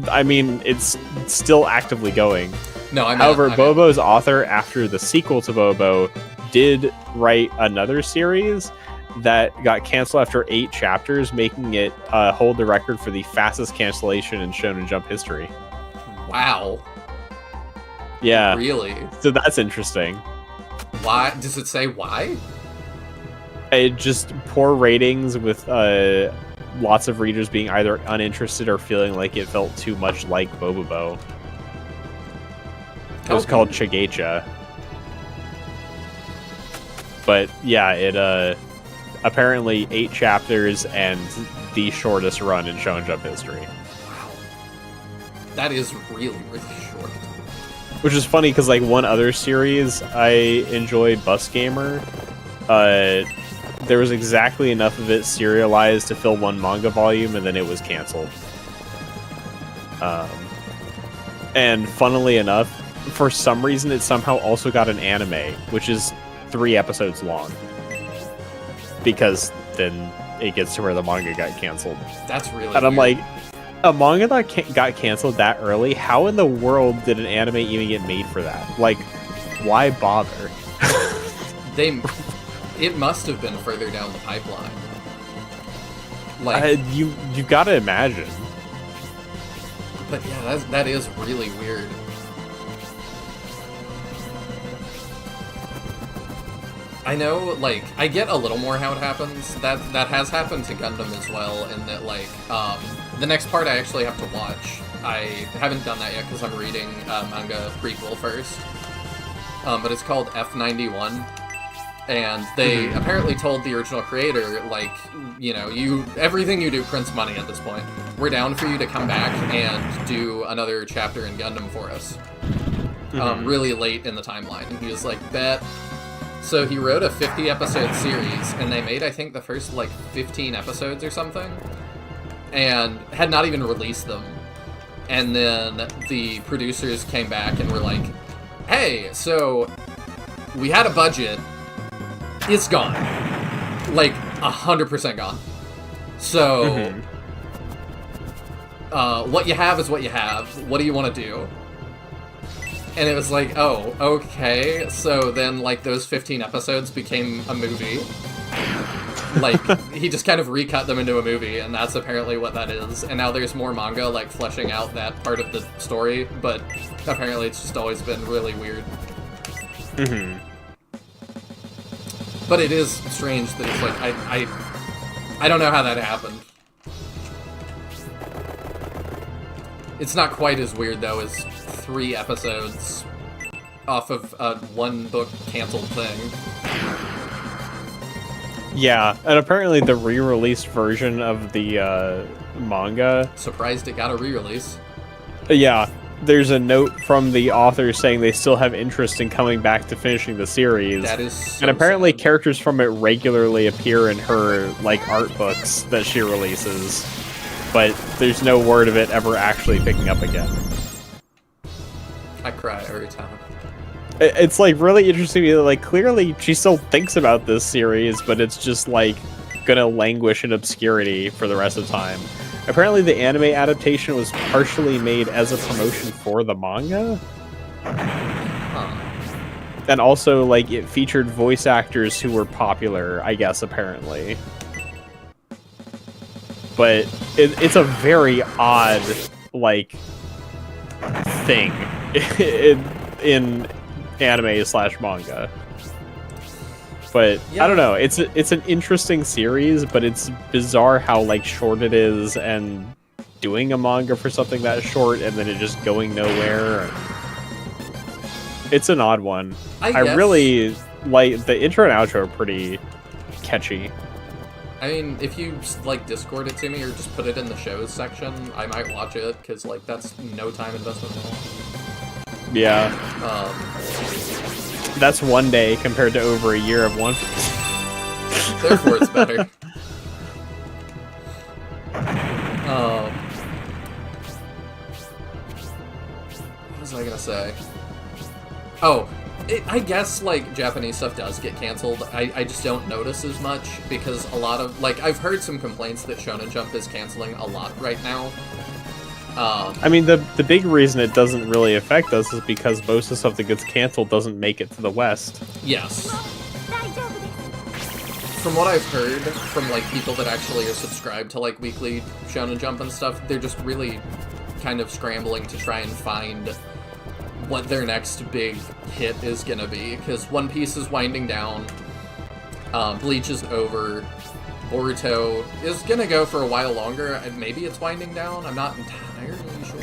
I mean, it's still actively going. No, I meant... However, I meant- Bobo's author, after the sequel to Bobo, did write another series that got canceled after 8 chapters, making it hold the record for the fastest cancellation in Shonen Jump history. Wow. Yeah. Really? So that's interesting. Why? Does it say why? It just poor ratings with lots of readers being either uninterested or feeling like it felt too much like Bobobo. It was Okay. called Chigecha. But yeah, it apparently 8 chapters and the shortest run in Shonen Jump history. Wow. That is really, really short. Which is funny because like one other series I enjoyed, Bus Gamer, there was exactly enough of it serialized to fill 1 manga volume, and then it was canceled. And funnily enough, for some reason, it somehow also got an anime, which is 3 episodes long. Because then it gets to where the manga got canceled. That's really And I'm weird. like, a manga that got canceled that early? How in the world did an anime even get made for that? Like, why bother? It must have been further down the pipeline. Like, You've got to imagine. but yeah, that is really weird. I know, like, I get a little more how it happens. That has happened to Gundam as well, in that, like, the next part I actually have to watch. I haven't done that yet because I'm reading manga prequel first. But it's called F91. And they apparently told the original creator, like, you know, everything you do prints money at this point. We're down for you to come back and do another chapter in Gundam for us. Really late in the timeline. And he was like, bet. So he wrote a 50-episode series, and they made, I think, the first, like, 15 episodes or something, and had not even released them. And then the producers came back and were like, hey, so we had a budget. It's gone. Like, 100% gone. So, what you have is what you have. What do you want to do? And it was like, oh, okay. So then, like, those 15 episodes became a movie. Like, he just kind of recut them into a movie, and that's apparently what that is. And now there's more manga, like, fleshing out that part of the story, but apparently it's just always been really weird. But it is strange that it's like, I don't know how that happened. It's not quite as weird, though, as 3 episodes off of a one-book canceled thing. Yeah, and apparently the re-released version of the manga... Surprised it got a re-release. Yeah, there's a note from the author saying they still have interest in coming back to finishing the series. That is so And apparently sad. characters from it regularly appear in her, like, art books that she releases. But there's no word of it ever actually picking up again. I cry every time. It's, like, really interesting to me that, like, clearly she still thinks about this series, but it's just, like, gonna languish in obscurity for the rest of the time. Apparently the anime adaptation was partially made as a promotion for the manga. And also, like, it featured voice actors who were popular, I guess, apparently. But it's a very odd, like, thing in anime/manga. But Yeah. I don't know. It's an interesting series, but it's bizarre how, like, short it is, and doing a manga for something that short and then it just going nowhere. It's an odd one. I I guess. really like the intro and outro are pretty catchy. I mean, if you, like, Discord it to me or just put it in the shows section, I might watch it, because, like, that's no time investment at all. Yeah, Um, that's one day compared to over a year of One Piece. therefore it's better. What was I gonna say? Oh, I guess, like, Japanese stuff does get canceled. I just don't notice as much, because a lot of, like, I've heard some complaints that Shonen Jump is canceling a lot right now. I mean, the big reason it doesn't really affect us is because most of the stuff that gets canceled doesn't make it to the West. Yes. From what I've heard from, like, people that actually are subscribed to, like, weekly Shonen Jump and stuff, they're just really kind of scrambling to try and find what their next big hit is gonna be, because One Piece is winding down, Bleach is over, Boruto is gonna go for a while longer, and maybe it's winding down, I'm not entirely sure.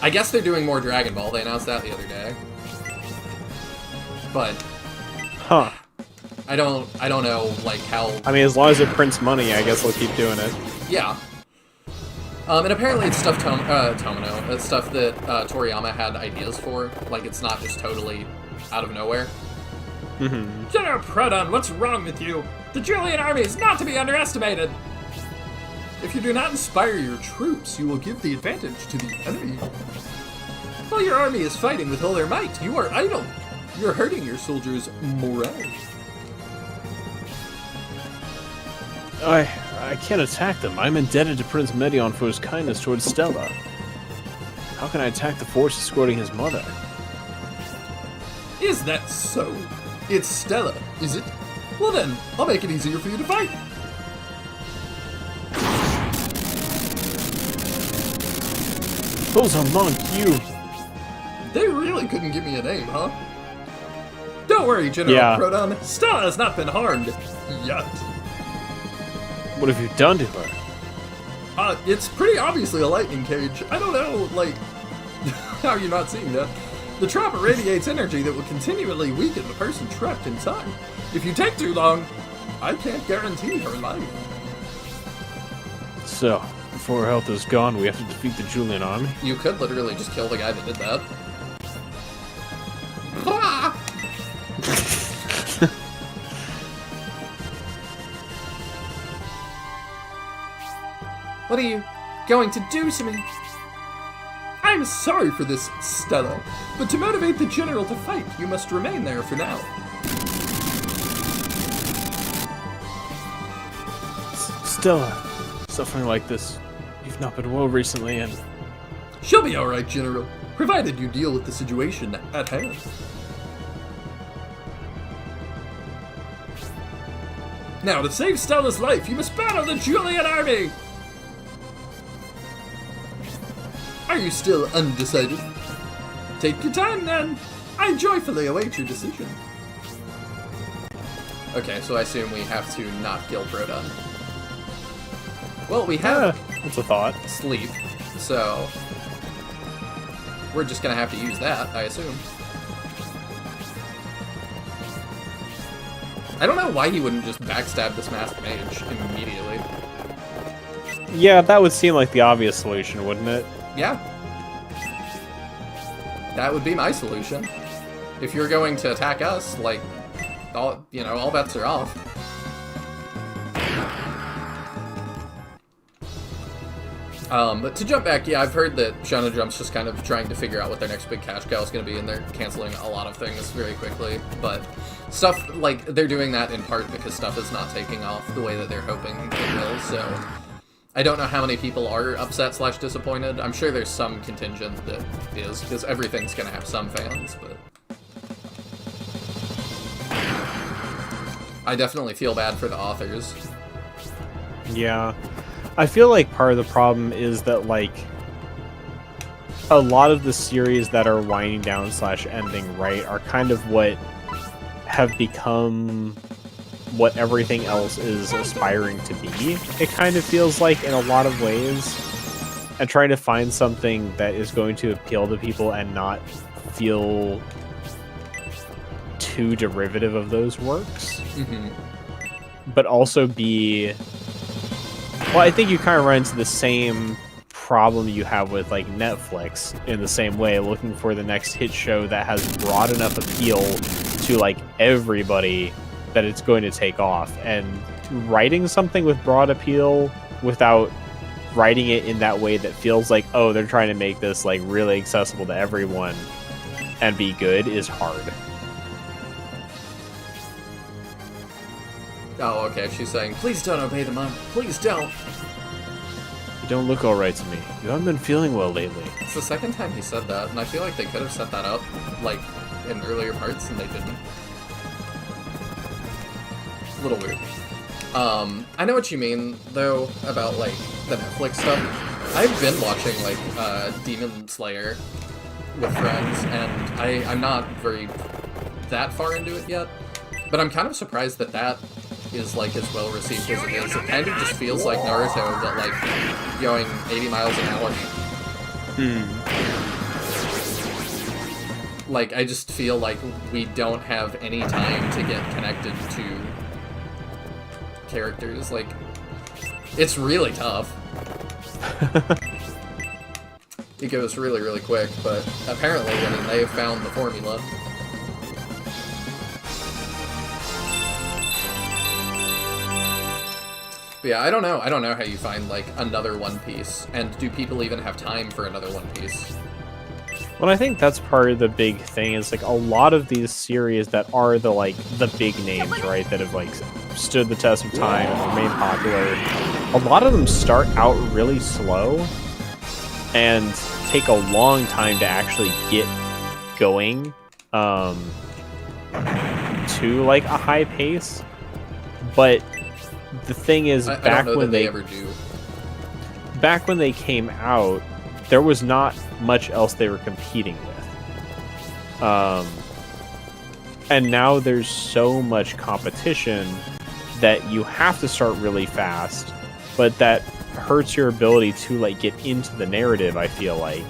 I guess they're doing more Dragon Ball, they announced that the other day. But Huh. I don't know, like, how... I mean, as long as it prints money, I guess they'll keep doing it. Yeah. And apparently it's stuff Tomino. It's stuff that Toriyama had ideas for. Like, it's not just totally out of nowhere. General Proton, what's wrong with you? The Julian army is not to be underestimated! If you do not inspire your troops, you will give the advantage to the enemy. While your army is fighting with all their might, you are idle. You're hurting your soldiers' morale. I can't attack them. I'm indebted to Prince Medion for his kindness towards Stella. How can I attack the force escorting his mother? Is that so? It's Stella, is it? Well then, I'll make it easier for you to fight. Those are monk, you! They really couldn't give me a name, huh? Don't worry, General Yeah. Proton. Stella has not been harmed yet. What have you done to her? It's pretty obviously a lightning cage. I don't know, like, how you're not seeing that. The trap radiates energy that will continually weaken the person trapped inside. If you take too long, I can't guarantee her life. So, before her health is gone, we have to defeat the Julian army. You could literally just kill the guy that did that. Ah! What are you going to do to me? I'm sorry for this, Stella, but to motivate the general to fight, you must remain there for now. Stella, suffering like this, you've not been well recently, and She'll be alright, General, provided you deal with the situation at hand. Now, to save Stella's life, you must battle the Julian army! Are you still undecided? Take your time, then. I joyfully await your decision. Okay, so I assume we have to not kill Proton. Well, we have that's a thought. sleep, so we're just gonna have to use that, I assume. I don't know why he wouldn't just backstab this masked mage immediately. Yeah, that would seem like the obvious solution, wouldn't it? Yeah. That would be my solution. If you're going to attack us, like, all bets are off. But to jump back, yeah, I've heard that Shonen Jump's just kind of trying to figure out what their next big cash cow is going to be, and they're canceling a lot of things very quickly. But stuff, like, they're doing that in part because stuff is not taking off the way that they're hoping it will, so I don't know how many people are upset / disappointed. I'm sure there's some contingent that is, because everything's going to have some fans, but I definitely feel bad for the authors. Yeah. I feel like part of the problem is that, like, a lot of the series that are winding down / ending, right, are kind of what have become what everything else is aspiring to be. It kind of feels like in a lot of ways. And trying to find something that is going to appeal to people and not feel too derivative of those works. Mm-hmm. But also be... Well, I think you kind of run into the same problem you have with, like, Netflix in the same way, looking for the next hit show that has broad enough appeal to, like, everybody that it's going to take off. And writing something with broad appeal without writing it in that way that feels like, oh, they're trying to make this, like, really accessible to everyone and be good is hard. Oh, okay, she's saying, please don't obey the monk. Please don't. You don't look alright to me. You haven't been feeling well lately. It's the second time he said that, and I feel like they could have set that up, like, in earlier parts, and they didn't. A little weird. I know what you mean, though, about, like, the Netflix stuff. I've been watching, like, Demon Slayer with friends, and I'm not that far into it yet, but I'm kind of surprised that that is, like, as well received as it is. It kind of just feels like Naruto, but, like, going 80 miles an hour. Like, I just feel like we don't have any time to get connected to characters. Like, it's really tough. It goes really, really quick, but apparently, I mean, they have found the formula. But yeah, I don't know. I don't know how you find, like, another One Piece, and do people even have time for another One Piece? Well, I think that's part of the big thing is, like, a lot of these series that are the, like, the big names, right, that have, like, stood the test of time and remained popular, a lot of them start out really slow and take a long time to actually get going to, like, a high pace. But the thing is, I don't know that they ever do. Back when they came out, there was not much else they were competing with. And now there's so much competition that you have to start really fast, but that hurts your ability to like get into the narrative, I feel like.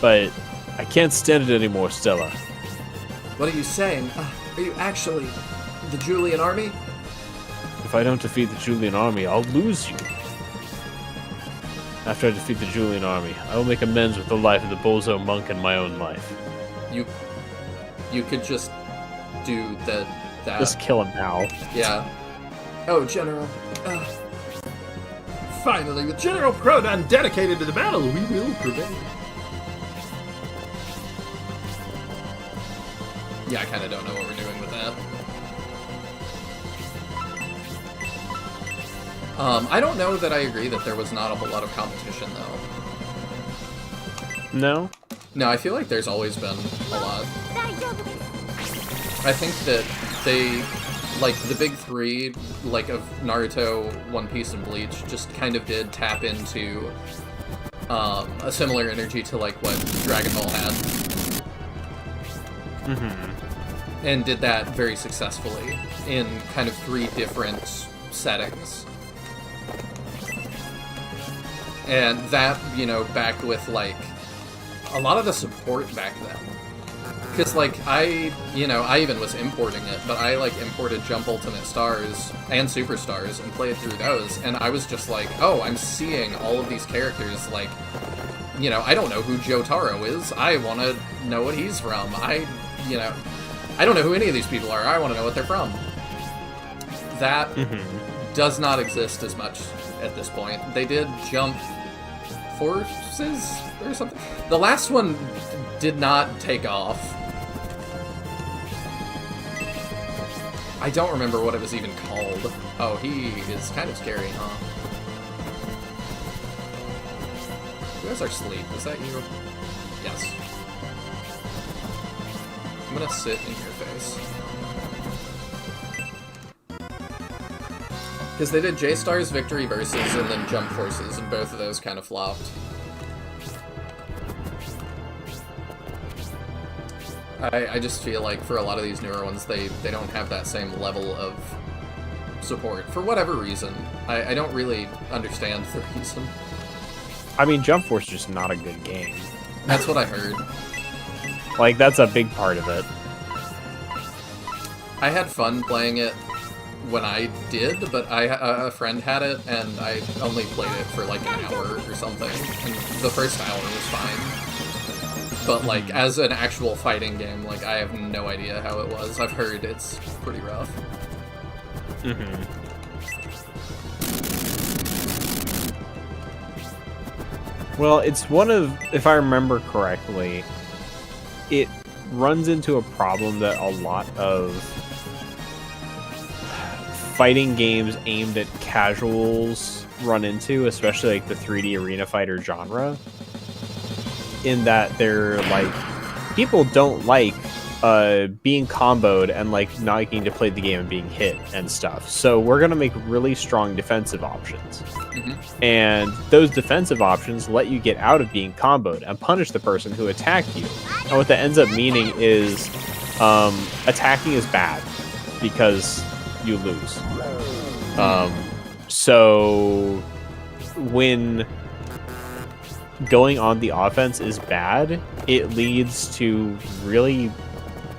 But I can't stand it anymore, Stella. What are you saying? Are you actually the Julian army? If I don't defeat the Julian army, I'll lose you. After I defeat the Julian army, I will make amends with the life of the Bozo monk and my own life. You could just do that. Just kill him now. Yeah. Oh, General. Finally, with General Prodan dedicated to the battle, we will prevail. Yeah, I kind of don't know what we're doing with that. I don't know that I agree that there was not a whole lot of competition, though. No? No, I feel like there's always been a lot. I think that they, like, the big three, like, of Naruto, One Piece, and Bleach, just kind of did tap into a similar energy to, like, what Dragon Ball had. Mm-hmm. And did that very successfully in kind of 3 different settings. And that, you know, backed with, like, a lot of the support back then. Because, like, I even was importing it, but I, like, imported Jump Ultimate Stars and Superstars and played through those, and I was just like, oh, I'm seeing all of these characters, like, you know, I don't know who Jotaro is, I want to know what he's from, I don't know who any of these people are, I want to know what they're from. That does not exist as much at this point. They did Jump Forces or something. The last one did not take off. I don't remember what it was even called. Oh, he is kind of scary, huh? Who has our sleep? Is that you? Yes. I'm gonna sit in your face. Because they did J-Stars Victory Versus and then Jump Forces, and both of those kind of flopped. I just feel like for a lot of these newer ones, they don't have that same level of support. For whatever reason. I don't really understand the reason. I mean, Jump Force is just not a good game. That's what I heard. Like, that's a big part of it. I had fun playing it when I did, but a friend had it, and I only played it for like an hour or something, and the first hour was fine. But, like, as an actual fighting game, like, I have no idea how it was. I've heard it's pretty rough. Mm-hmm. Well, it's one of, if I remember correctly, it runs into a problem that a lot of fighting games aimed at casuals run into, especially, like, the 3D arena fighter genre. In that they're like, people don't like being comboed and like not getting to play the game and being hit and stuff. So we're gonna make really strong defensive options, and those defensive options let you get out of being comboed and punish the person who attacked you. And what that ends up meaning is attacking is bad because you lose. So when going on the offense is bad, it leads to really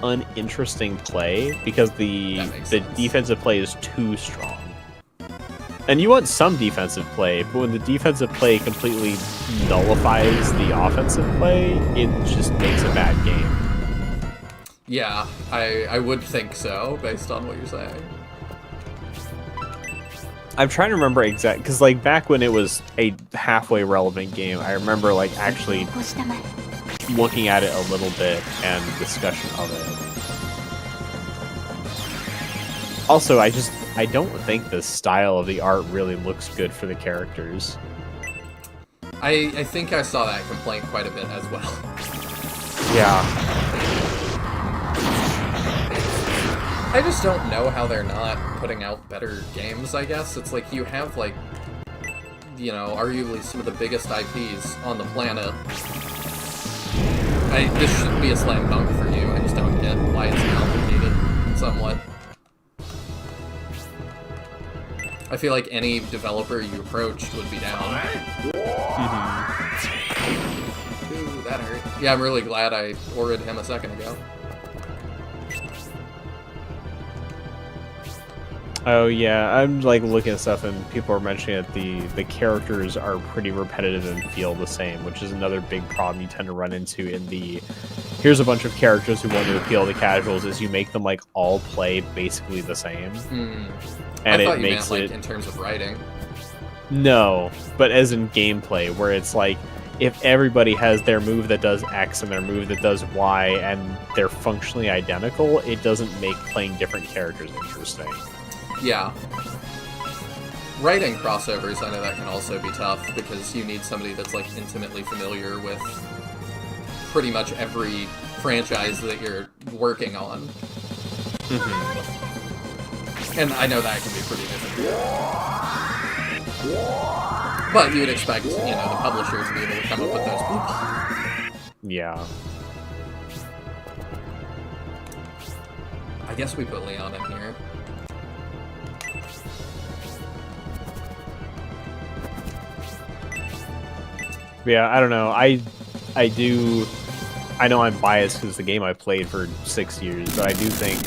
uninteresting play because the defensive play is too strong. And you want some defensive play, but when the defensive play completely nullifies the offensive play, it just makes a bad game. Yeah, I would think so, based on what you're saying. I'm trying to remember exactly, because like back when it was a halfway relevant game, I remember like actually looking at it a little bit and discussion of it. Also, I don't think the style of the art really looks good for the characters. I think I saw that complaint quite a bit as well. Yeah. I just don't know how they're not putting out better games, I guess. It's like you have, like, you know, arguably some of the biggest IPs on the planet, This should be a slam dunk for you. I just don't get why it's complicated somewhat. I feel like any developer you approached would be down. Ooh, that hurt. Yeah, I'm really glad I ordered him a second ago. Oh yeah, I'm like looking at stuff and people are mentioning that the characters are pretty repetitive and feel the same, which is another big problem you tend to run into in the here's a bunch of characters who want to appeal to casuals is you make them like all play basically the same. And I thought it you makes meant, it like, in terms of writing. No, but as in gameplay, where it's like if everybody has their move that does X and their move that does Y and they're functionally identical, it doesn't make playing different characters interesting. Yeah. Writing crossovers, I know that can also be tough, because you need somebody that's, like, intimately familiar with pretty much every franchise that you're working on. And I know that can be pretty difficult. But you would expect, you know, the publisher to be able to come up with those people. Yeah. I guess we put Leon in here. Yeah, I don't know. I know I'm biased because it's the game I played for 6 years, but I do think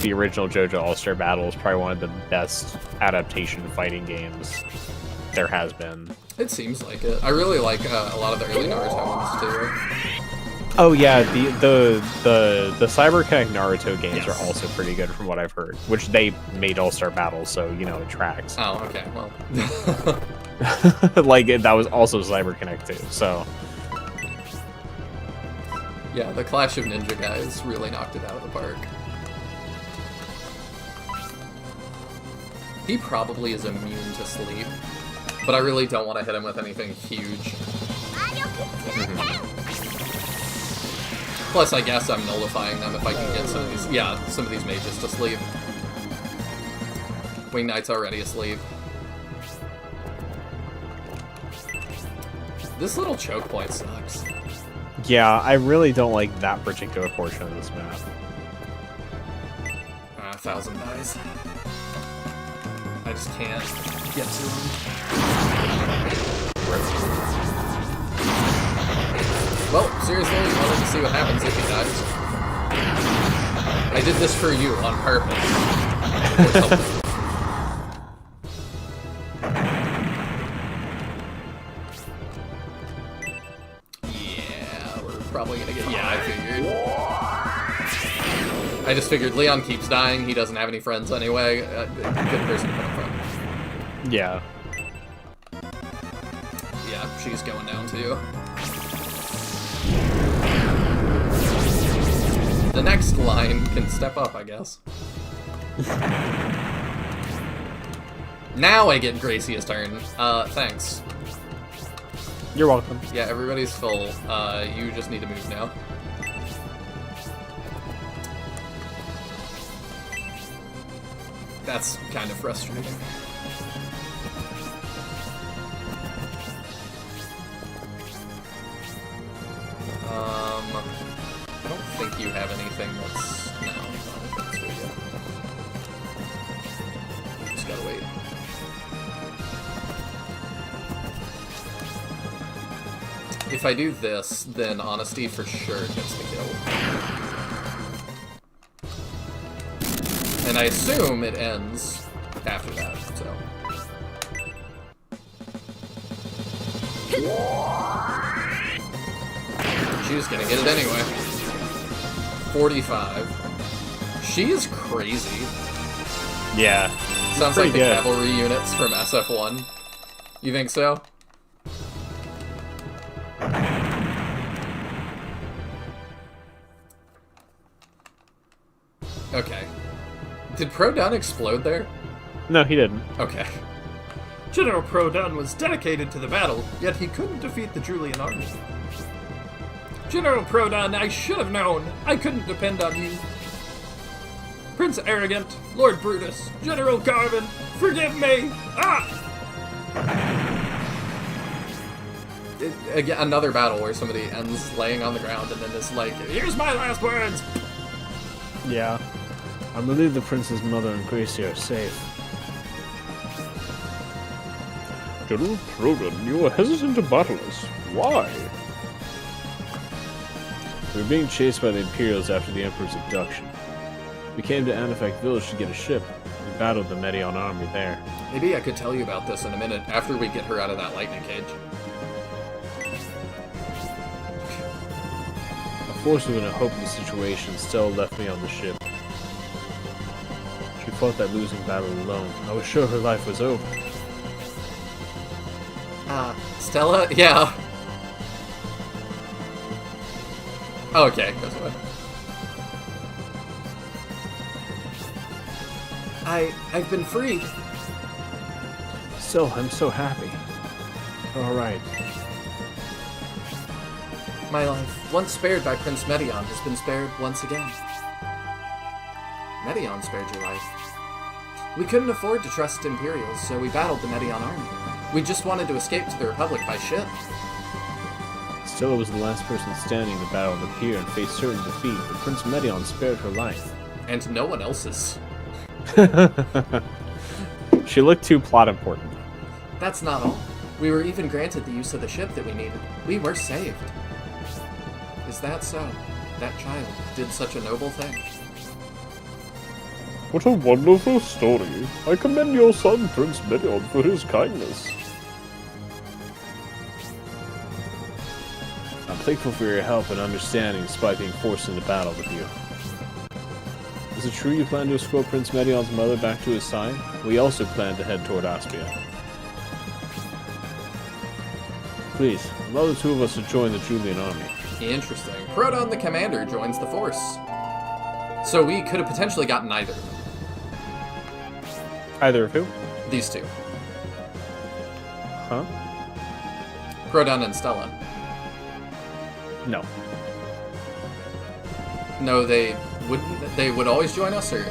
the original JoJo All-Star Battle is probably one of the best adaptation fighting games there has been. It seems like it. I really like a lot of the early Naruto ones too. Oh yeah, the CyberConnect Naruto games Yes. are also pretty good from what I've heard, which they made All-Star Battle, so you know it tracks. Oh, okay, well. Like that was also CyberConnect too, so Yeah, the Clash of Ninja guys really knocked it out of the park. He probably is immune to sleep, but I really don't want to hit him with anything huge. Plus, I guess I'm nullifying them if I can get some of these, some of these mages to sleep. Wing Knight's already asleep. This little choke point sucks. yeah, I really don't like that particular portion of this map. 1,000 dice. I just can't get to him. Well, seriously, I wanted to see what happens if he dies. I did this for you on purpose. Or something. Yeah, we're probably gonna get... Yeah, I figured. I just figured Leon keeps dying, he doesn't have any friends anyway. Good person to put in front. Yeah. Yeah, she's going down too. The next line can step up, I guess. Now I get Gracie's turn. Thanks. You're welcome. Yeah, everybody's full. You just need to move now. That's kind of frustrating. I don't think you have anything that's... No, I don't think that's good yet. Just gotta wait. If I do this, then Honesty for sure gets the kill. And I assume it ends after that, so... She's gonna get it anyway. 45. She is crazy. Yeah. Sounds like the good. cavalry units from SF1. You think so? Okay. Did Pro Dun explode there? No, he didn't. Okay. General Pro Dun was dedicated to the battle, yet he couldn't defeat the Julian army. General Pro Dun, I should have known. I couldn't depend on you. Prince Arrogant, Lord Brutus, General Garvin, forgive me! Ah! again, another battle where somebody ends laying on the ground and then is like, here's my last words! Yeah. I believe the prince's mother and Gracie are safe. General Prodan, you were hesitant to battle us. Why? We were being chased by the Imperials after the Emperor's abduction. We came to Anifak Village to get a ship. We battled the Medion army there. Maybe I could tell you about this in a minute after we get her out of that lightning cage. Forced within a hopeless situation, Stella left me on the ship. She fought that losing battle alone. I was sure her life was over. Stella? Yeah. Oh, okay, goes away. I've been freed. Still, I'm so happy. Alright. My life, once spared by Prince Medion, has been spared once again. Medion spared your life. We couldn't afford to trust Imperials, so we battled the Medion army. We just wanted to escape to the Republic by ship. Stella was the last person standing in the Battle of the Pier and faced certain defeat, but Prince Medion spared her life. And no one else's. She looked too plot important. That's not all. We were even granted the use of the ship that we needed. We were saved. Is that so? That child did such a noble thing. What a wonderful story. I commend your son, Prince Medion, for his kindness. I'm thankful for your help and understanding despite being forced into battle with you. Is it true you plan to escort Prince Medion's mother back to his side? We also plan to head toward Aspia. Please, allow the two of us to join the Julian army. Interesting. Proton the commander joins the force. So we could have potentially gotten either of them. Either of who? These two. Huh? Proton and Stella. No. No, they wouldn't. They would always join us, or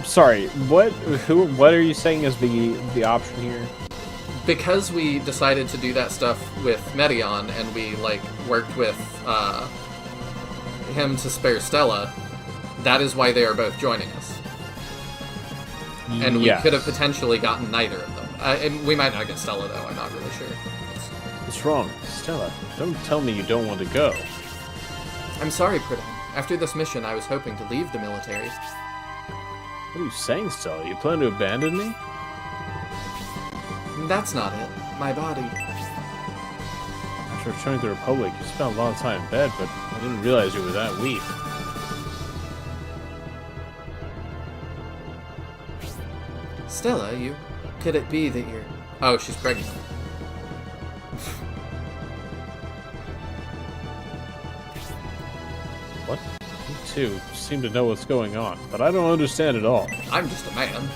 Sorry, what are you saying is the option here? because we decided to do that stuff with Medion and we like worked with him to spare Stella. That is why they are both joining us, and we Yes. could have potentially gotten neither of them. And we might not get Stella though. I'm not really sure. What's wrong? Stella, don't tell me you don't want to go. I'm sorry, Proton. After this mission, I was hoping to leave the military. What are you saying, Stella? You plan to abandon me? That's not it. My body. After returning to the Republic, you spent a lot of time in bed, but I didn't realize you were that weak. Stella, could it be that you're... Oh, she's pregnant. What? You two seem to know what's going on, but I don't understand at all. I'm just a man.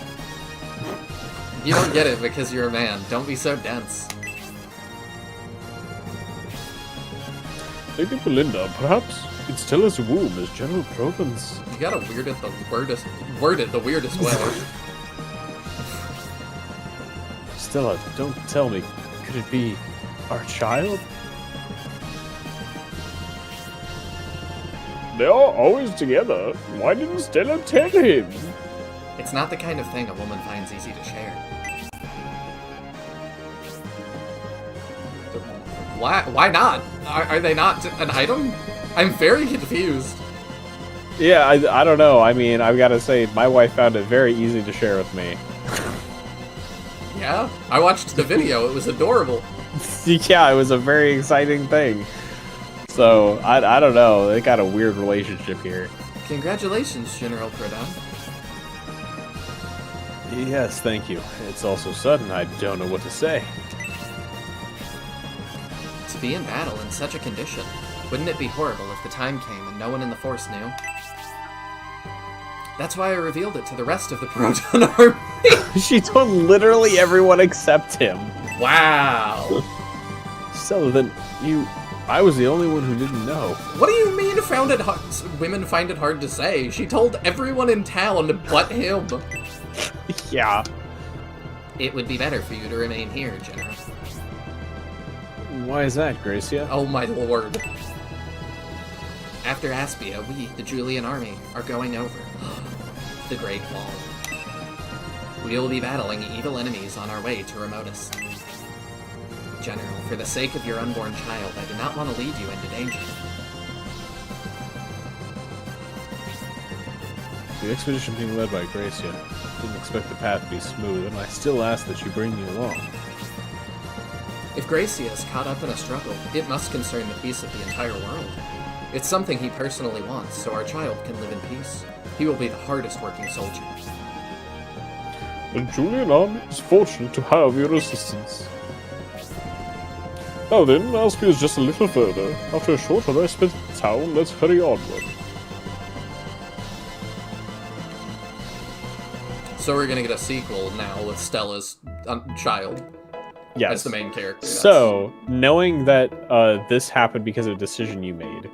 You don't get it because you're a man. Don't be so dense. Lady Belinda, perhaps it's Stella's womb as General Province. You gotta word it the weirdest way. Stella, don't tell me. Could it be our child? They are always together. Why didn't Stella tell him? It's not the kind of thing a woman finds easy to share. Why not? Are they not an item? I'm very confused. Yeah, I don't know. I mean, I've got to say, my wife found it very easy to share with me. Yeah? I watched the video. It was adorable. Yeah, it was a very exciting thing. So, I don't know. They got a weird relationship here. Congratulations, General Prodan. Yes, thank you. It's all so sudden, I don't know what to say. To be in battle in such a condition, wouldn't it be horrible if the time came and no one in the Force knew? That's why I revealed it to the rest of the Proton army. She told literally everyone except him. Wow. Stella, then I was the only one who didn't know. What do you mean women find it hard to say? She told everyone in town but him. Yeah. It would be better for you to remain here, General. Why is that, Gracia? Oh my lord. After Aspia, we, the Julian army, are going over the Great Wall. We will be battling evil enemies on our way to Remotus. General, for the sake of your unborn child, I do not want to lead you into danger. The expedition being led by Gracia. Didn't expect the path to be smooth, and I still ask that you bring me along. If Gracia is caught up in a struggle, it must concern the peace of the entire world. It's something he personally wants, so our child can live in peace. He will be the hardest working soldier. The Julian army is fortunate to have your assistance. Now then, Aspia is just a little further. After a short respite in the town, let's hurry onward. So we're gonna get a sequel now with Stella's child Yes. as the main character. So, knowing that this happened because of a decision you made,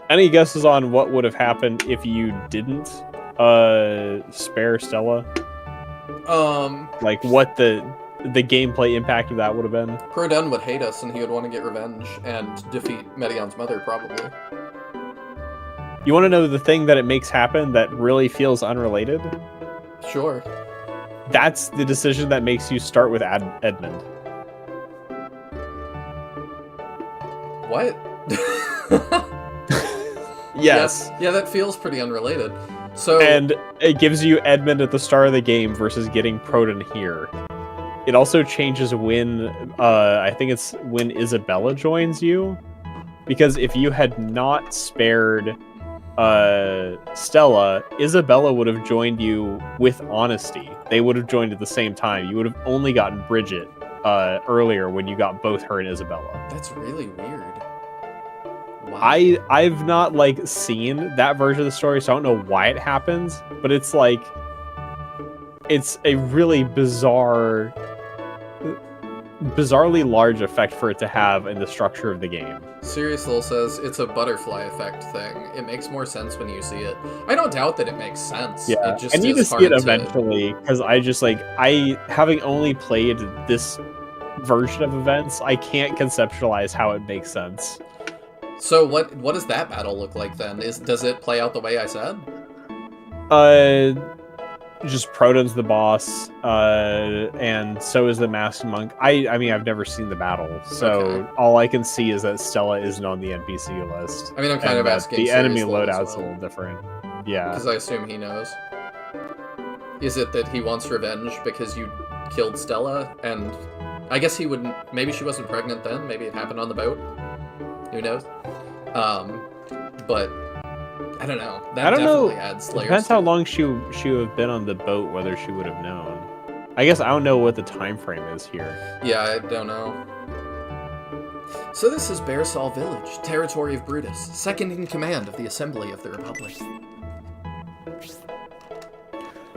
any guesses on what would have happened if you didn't spare Stella? Like what the gameplay impact of that would have been? Produn would hate us, and he would want to get revenge and defeat Medion's mother, probably. You want to know the thing that it makes happen that really feels unrelated? Sure. That's the decision that makes you start with Edmund. What? Yes. Yeah, that feels pretty unrelated. So, And it gives you Edmund at the start of the game versus getting Produn here. It also changes when, I think it's when Isabella joins you. Because if you had not spared Stella, Isabella would have joined you with Honesty. They would have joined at the same time. You would have only gotten Bridget earlier when you got both her and Isabella. that's really weird. Wow. I've not like seen that version of the story, so I don't know why it happens, but it's like it's a really bizarrely large effect for it to have in the structure of the game. Serious Lil says it's a butterfly effect thing. It makes more sense when you see it. I don't doubt that it makes sense. Yeah, It just I need to is see it hard eventually because I having only played this version of events, I can't conceptualize how it makes sense. So what does that battle look like then? Does it play out the way I said? Just Produn's the boss, and so is the Masked Monk. I mean, I've never seen the battle, so Okay. all I can see is that Stella isn't on the NPC list. I mean, I'm kind and of that asking the Serious enemy Lil as loadout's a well, little different. Yeah. because I assume he knows. Is it that he wants revenge because you killed Stella? And I guess he wouldn't. Maybe she wasn't pregnant then. Maybe it happened on the boat. Who knows? But I don't know. That I don't know. definitely adds layers. Depends to how it. long she would have been on the boat, whether she would have known. I guess I don't know what the time frame is here. Yeah, I don't know. So this is Bearsall Village, territory of Brutus, second in command of the Assembly of the Republic.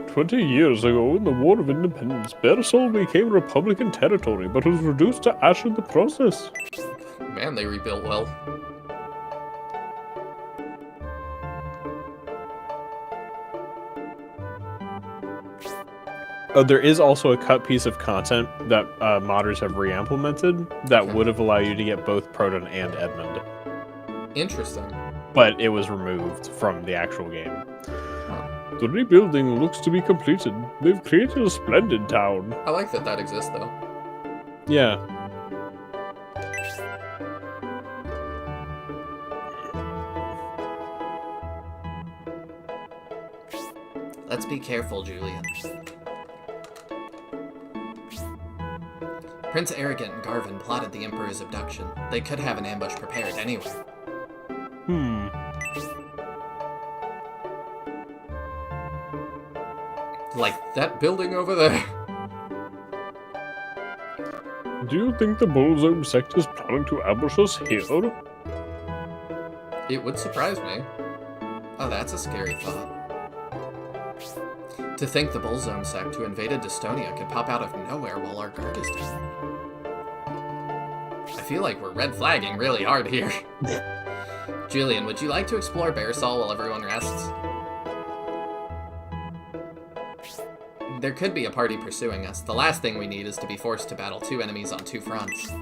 20 years ago, in the War of Independence, Bearsall became Republican territory, but was reduced to ash in the process. Man, they rebuilt well. There is also a cut piece of content that modders have re-implemented that Okay. would have allowed you to get both Produn and Edmund, Interesting. but it was removed from the actual game. The rebuilding looks to be completed. They've created a splendid town. I like that that exists, though. Yeah. Let's be careful, Julian. Prince Arrogant and Garvin plotted the Emperor's abduction. They could have an ambush prepared anywhere. Like that building over there. Do you think the Bullzone sect is planning to ambush us here? It would surprise me. Oh, that's a scary thought. To think the Bullzone sect who invaded Dystonia could pop out of nowhere while our guard is down. I feel like we're red flagging really hard here. Julian, would you like to explore Bearsall while everyone rests? there could be a party pursuing us. The last thing we need is to be forced to battle 2 enemies on 2 fronts.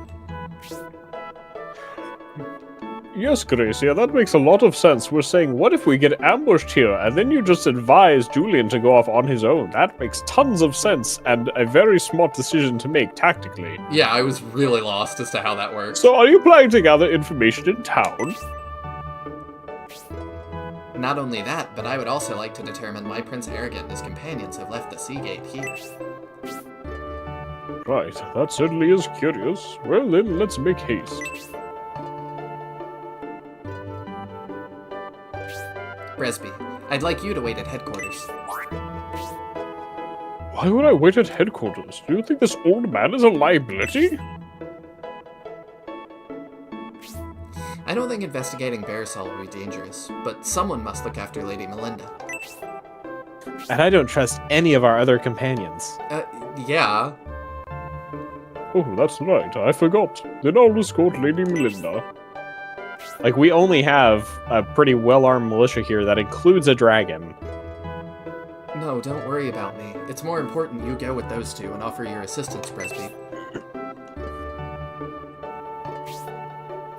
Yes, Gracia, that makes a lot of sense. We're saying, what if we get ambushed here, and then you just advise Julian to go off on his own? That makes tons of sense, and a very smart decision to make tactically. Yeah, I was really lost as to how that works. So are you planning to gather information in town? Not only that, but I would also like to determine why Prince Arrogant and his companions have left the Sea Gate here. Right, that certainly is curious. Well then, let's make haste. Bresby, I'd like you to wait at headquarters. Why would I wait at headquarters? Do you think this old man is a liability? I don't think investigating Bearsall will be dangerous, but someone must look after Lady Melinda. And I don't trust any of our other companions. Yeah. Oh, that's right, I forgot. Then I'll escort Lady Melinda. Like, we only have a pretty well-armed militia here that includes a dragon. No, don't worry about me. It's more important you go with those 2 and offer your assistance, Bresby.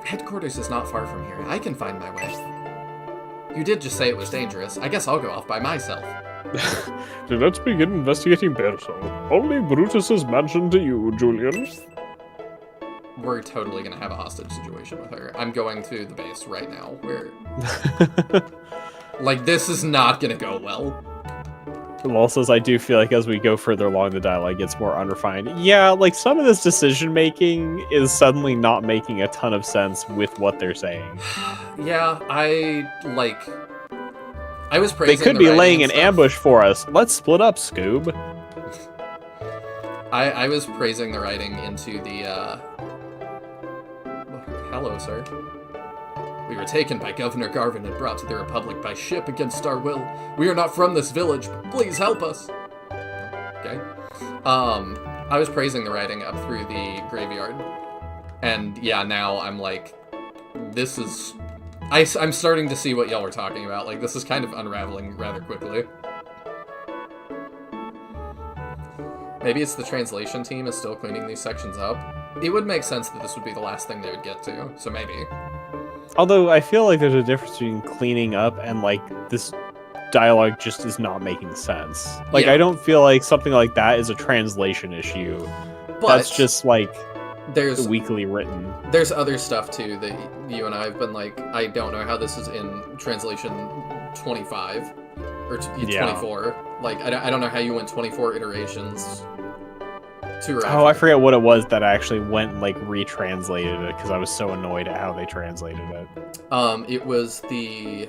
Headquarters is not far from here. I can find my way. You did just say it was dangerous. I guess I'll go off by myself. Then let's begin investigating Bearsall. Only Brutus's mansion to you, Julian. We're totally gonna have a hostage situation with her. I'm going to the base right now, where... like, this is not gonna go well. Lol says, I do feel like as we go further along, the dialogue gets more unrefined. Yeah, like, some of this decision-making is suddenly not making a ton of sense with what they're saying. Yeah, I was praising They could the be writing laying and an stuff. ambush for us. Let's split up, Scoob. I was praising the writing into the, hello, sir. We were taken by Governor Garvin and brought to the Republic by ship against our will. We are not from this village. Please help us. Okay. I was praising the writing up through the graveyard. And yeah, now I'm like, this is... I'm starting to see what y'all were talking about. Like, this is kind of unraveling rather quickly. Maybe it's the translation team is still cleaning these sections up. It would make sense that this would be the last thing they would get to, so maybe. Although, I feel like there's a difference between cleaning up and, like, this dialogue just is not making sense. Like, Yeah. I don't feel like something like that is a translation issue. But That's just, like, there's weakly written. there's other stuff, too, that you and I have been like, I don't know how this is in translation 25, or 24. Like, I don't know how you went 24 iterations to Oh, I forget what it was that actually went and, like, retranslated it, because I was so annoyed at how they translated it. It was the...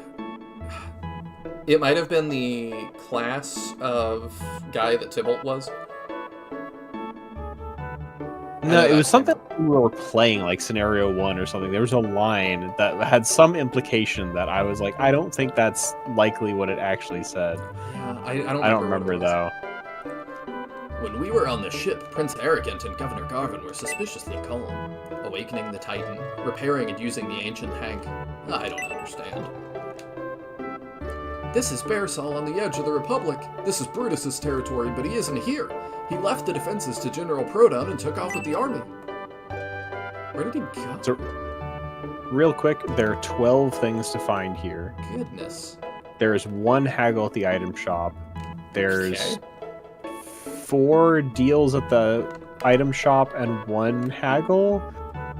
It might have been the class of guy that Tybalt was. No, it was something we were playing, like Scenario 1 or something. There was a line that had some implication that I was like, I don't think that's likely what it actually said. Yeah, I I don't remember, though. When we were on the ship, Prince Arrogant and Governor Garvin were suspiciously calm, awakening the Titan, repairing and using the ancient Hank. I don't understand. This is Bearsall on the edge of the Republic. This is Brutus's territory, but he isn't here. He left the defenses to General Proton and took off with the army. Where did he go? So, real quick, there are 12 things to find here. Goodness. There's 1 haggle at the item shop. There's Okay. 4 deals at the item shop and 1 haggle.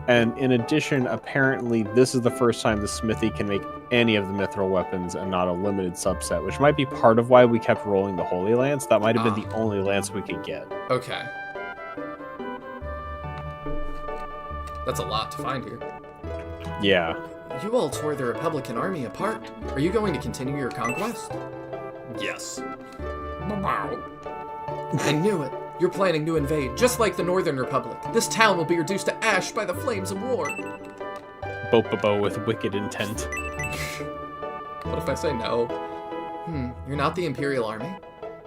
And in addition, apparently this is the first time the smithy can make any of the mithril weapons and not a limited subset, which might be part of why we kept rolling the Holy Lance. That might have been the only lance we could get. Okay. That's a lot to find here. Yeah. You all tore the Republican army apart. Are you going to continue your conquest? Yes. I knew it. You're planning to invade, just like the Northern Republic. This town will be reduced to ash by the flames of war. Bopobo with wicked intent. What if I say no? You're not the Imperial Army.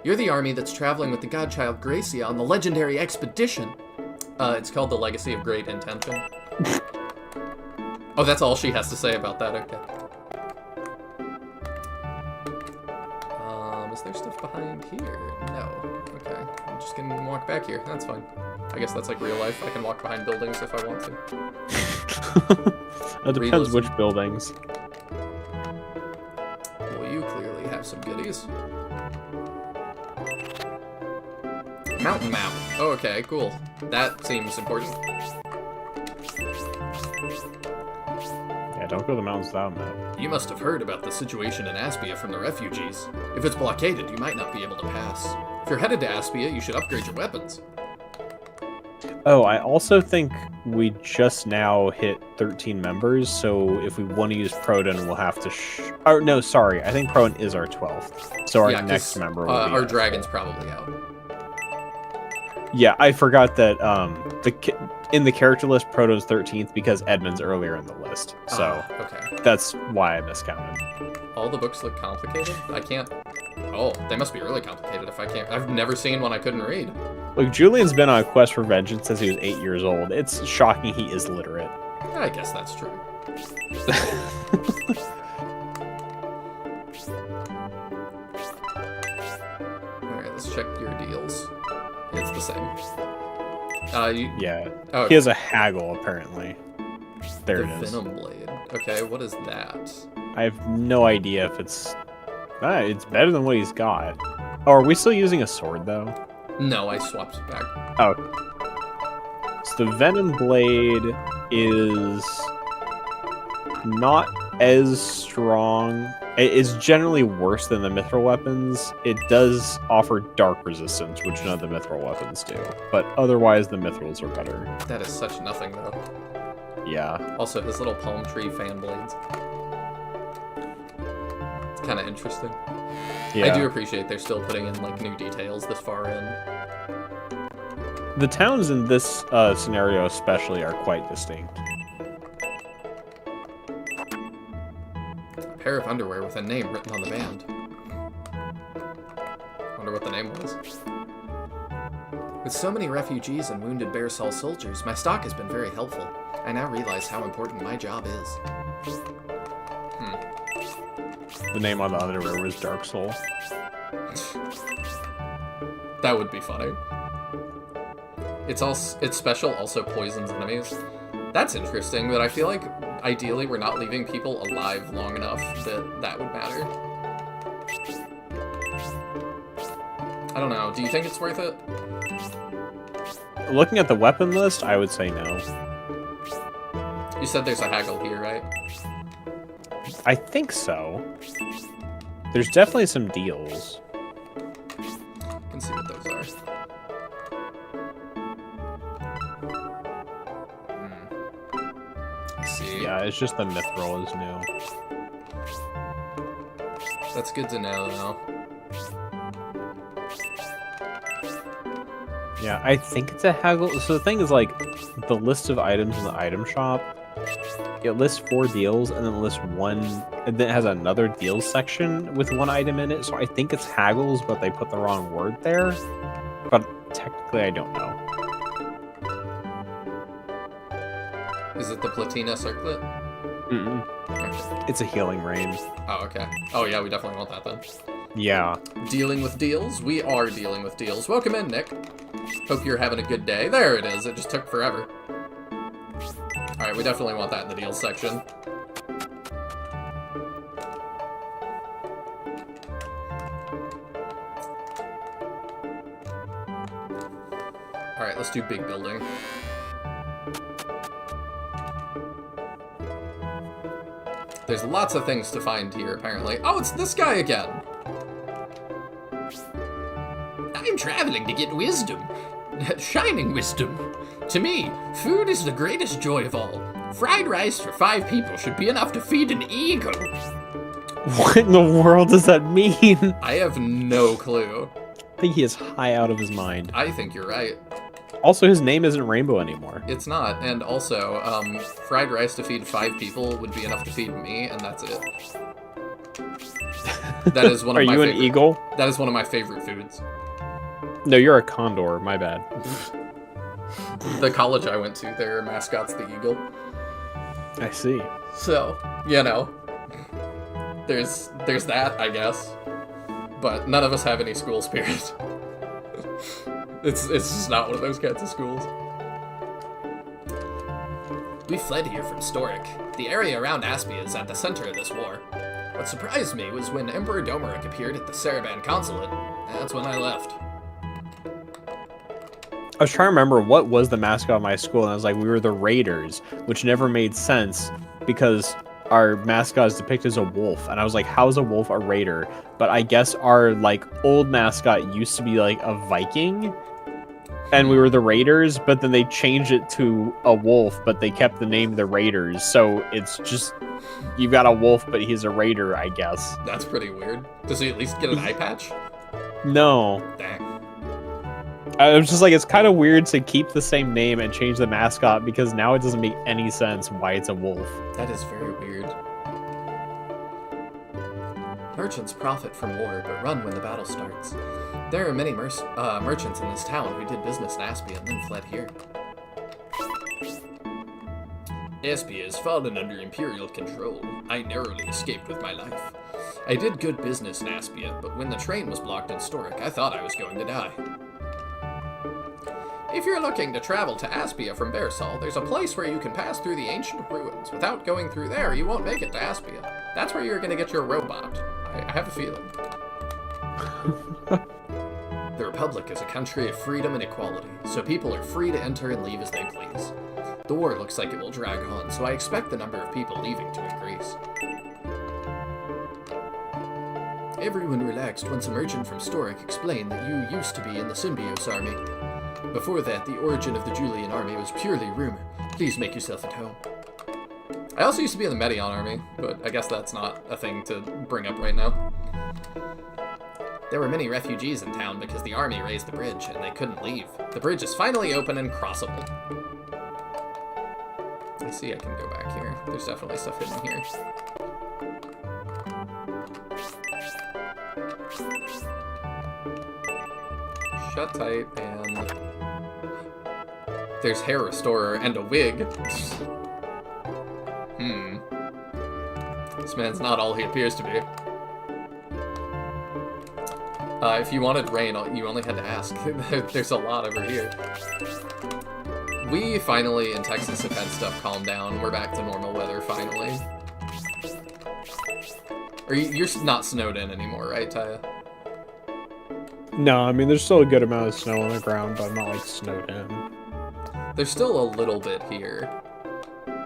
You're the army that's traveling with the godchild Gracia on the legendary expedition. It's called the Legacy of Great Intention. Oh, that's all she has to say about that, okay. Is Is there stuff behind here? No. Okay. I'm just gonna walk back here. That's fine. I guess that's like real life. I can walk behind buildings if I want to. It depends which buildings. Well, you clearly have some goodies. Mountain map. Oh, okay, cool. That seems important. Yeah, don't go to the mountains without a map. You must have heard about the situation in Aspia from the refugees. If it's blockaded, you might not be able to pass. If you're headed to Aspia, you should upgrade your weapons. Oh, I also think we just now hit 13 members, so if we want to use Proton, we'll have to or no, sorry, I think Proton is our 12th. So our next member will be our dragon's probably out. Yeah, I forgot that in the character list, Proton's 13th because Edmund's earlier in the list. So okay. That's why I miscounted. All the books look complicated? I can't... Oh, they must be really complicated if I can't... I've never seen one I couldn't read. Look, Julian's been on a quest for vengeance since he was 8 years old. It's shocking he is literate. I guess that's true. Alright, let's check your deals. It's the same. Yeah. Oh, he has a haggle, apparently. There the it is. Venom Blade. Okay, what is that? I have no idea if it's... it's better than what he's got. Oh, are we still using a sword, though? No, I swapped it back. Oh. So the Venom Blade is not as strong. It's generally worse than the mithril weapons. It does offer dark resistance, which none of the mithril weapons do. But otherwise, the mithrils are better. That is such nothing, though. Yeah. Also, his little palm tree fan blades. It's kind of interesting. Yeah. I do appreciate they're still putting in, like, new details this far in. The towns in this scenario especially are quite distinct. A pair of underwear with a name written on the band. Wonder what the name was. With so many refugees and wounded Bear Soul soldiers, my stock has been very helpful. I now realize how important my job is. The name on the underwear was Dark Soul. That would be funny. Its special also poisons enemies. That's interesting, but I feel like ideally we're not leaving people alive long enough that that would matter. I don't know. Do you think it's worth it? Looking at the weapon list, I would say no. You said there's a haggle here, right? I think so. There's definitely some deals. I can see what those are. I see. Yeah, it's just the mithril is new. That's good to know, though. Yeah, I think it's a haggle. So the thing is, like, the list of items in the item shop, it lists 4 deals, and then it lists one, and then it has another deals section with one item in it. So I think it's haggles, but they put the wrong word there. But technically, I don't know. Is it the Platina Circlet? Mm-mm. Okay. It's a healing rain. Oh, okay. Oh, yeah, we definitely want that then. Yeah. Dealing with deals? We are dealing with deals. Welcome in, Nick. Hope you're having a good day. There it is. It just took forever. Alright, we definitely want that in the deals section. Alright, let's do big building. There's lots of things to find here, apparently. Oh, it's this guy again! I'm traveling to get wisdom. Shining wisdom. To me, food is the greatest joy of all. Fried rice for 5 people should be enough to feed an eagle. What in the world does that mean? I have no clue. I think he is high out of his mind. I think you're right. Also, his name isn't Rainbow anymore. It's not, and also, fried rice to feed 5 people would be enough to feed me, and that's it. That is one of my Are you favorite, an eagle? That is one of my favorite foods. No, you're a condor. My bad. The college I went to, their mascot's the eagle. I see. So, you know, there's that, I guess. but none of us have any school spirit. It's just not one of those kinds of schools. We fled here from Storic. The area around Aspia is at the center of this war. What surprised me was when Emperor Domeric appeared at the Saraban consulate. That's when I left. I was trying to remember what was the mascot of my school, and I was like, we were the Raiders, which never made sense because our mascot is depicted as a wolf, and I was like, how is a wolf a raider? But I guess our like old mascot used to be like a Viking, and we were the Raiders, but then they changed it to a wolf, but they kept the name the Raiders, so it's just, you've got a wolf, but he's a raider, I guess. That's pretty weird. Does he at least get an eye patch? No. Dang. I was just like, it's kind of weird to keep the same name and change the mascot because now it doesn't make any sense why it's a wolf. That is very weird. Merchants profit from war, but run when the battle starts. There are many merchants in this town who did business in Aspia and then fled here. Aspia has fallen under Imperial control. I narrowly escaped with my life. I did good business in Aspia, but when the train was blocked in Storic, I thought I was going to die. If you're looking to travel to Aspia from Bearsall, there's a place where you can pass through the ancient ruins. Without going through there, you won't make it to Aspia. That's where you're going to get your robot. I have a feeling. The Republic is a country of freedom and equality, so people are free to enter and leave as they please. The war looks like it will drag on, so I expect the number of people leaving to increase. Everyone relaxed once a merchant from Storic explained that you used to be in the Symbios army. Before that, the origin of the Julian army was purely rumor. Please make yourself at home. I also used to be in the Medion army, but I guess that's not a thing to bring up right now. There were many refugees in town because the army raised the bridge and they couldn't leave. The bridge is finally open and crossable. I see I can go back here. There's definitely stuff hidden here. Shut tight, and there's hair restorer and a wig. This man's not all he appears to be. If you wanted rain, you only had to ask. There's a lot over here. We finally, in Texas, have had stuff calm down. We're back to normal weather, finally. You're not snowed in anymore, right, Taya? No, I mean, there's still a good amount of snow on the ground, but I'm not, like, snowed in. There's still a little bit here.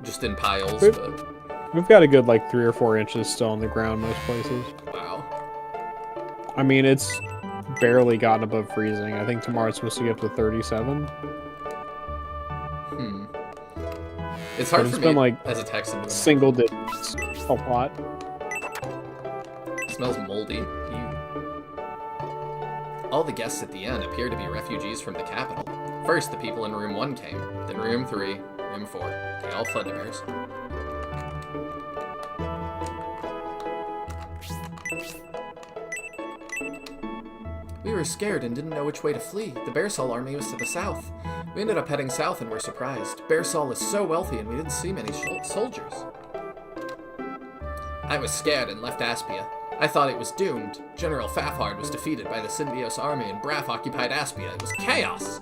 Just in piles, but... We've got a good, like, 3 or 4 inches still on the ground most places. Wow. I mean, it's barely gotten above freezing. I think tomorrow it's supposed to get up to 37. It's hard for me, been, like, as a Texan, to single digits a lot. It smells moldy. Ew. All the guests at the inn appear to be refugees from the capital. First, the people in room 1 came, then room 3, room 4. They all fled to Bearsall. We were scared and didn't know which way to flee. The Bearsall army was to the south. We ended up heading south and were surprised. Bearsall is so wealthy and we didn't see many soldiers. I was scared and left Aspia. I thought it was doomed. General Fafard was defeated by the Symbios army and Braff occupied Aspia. It was chaos!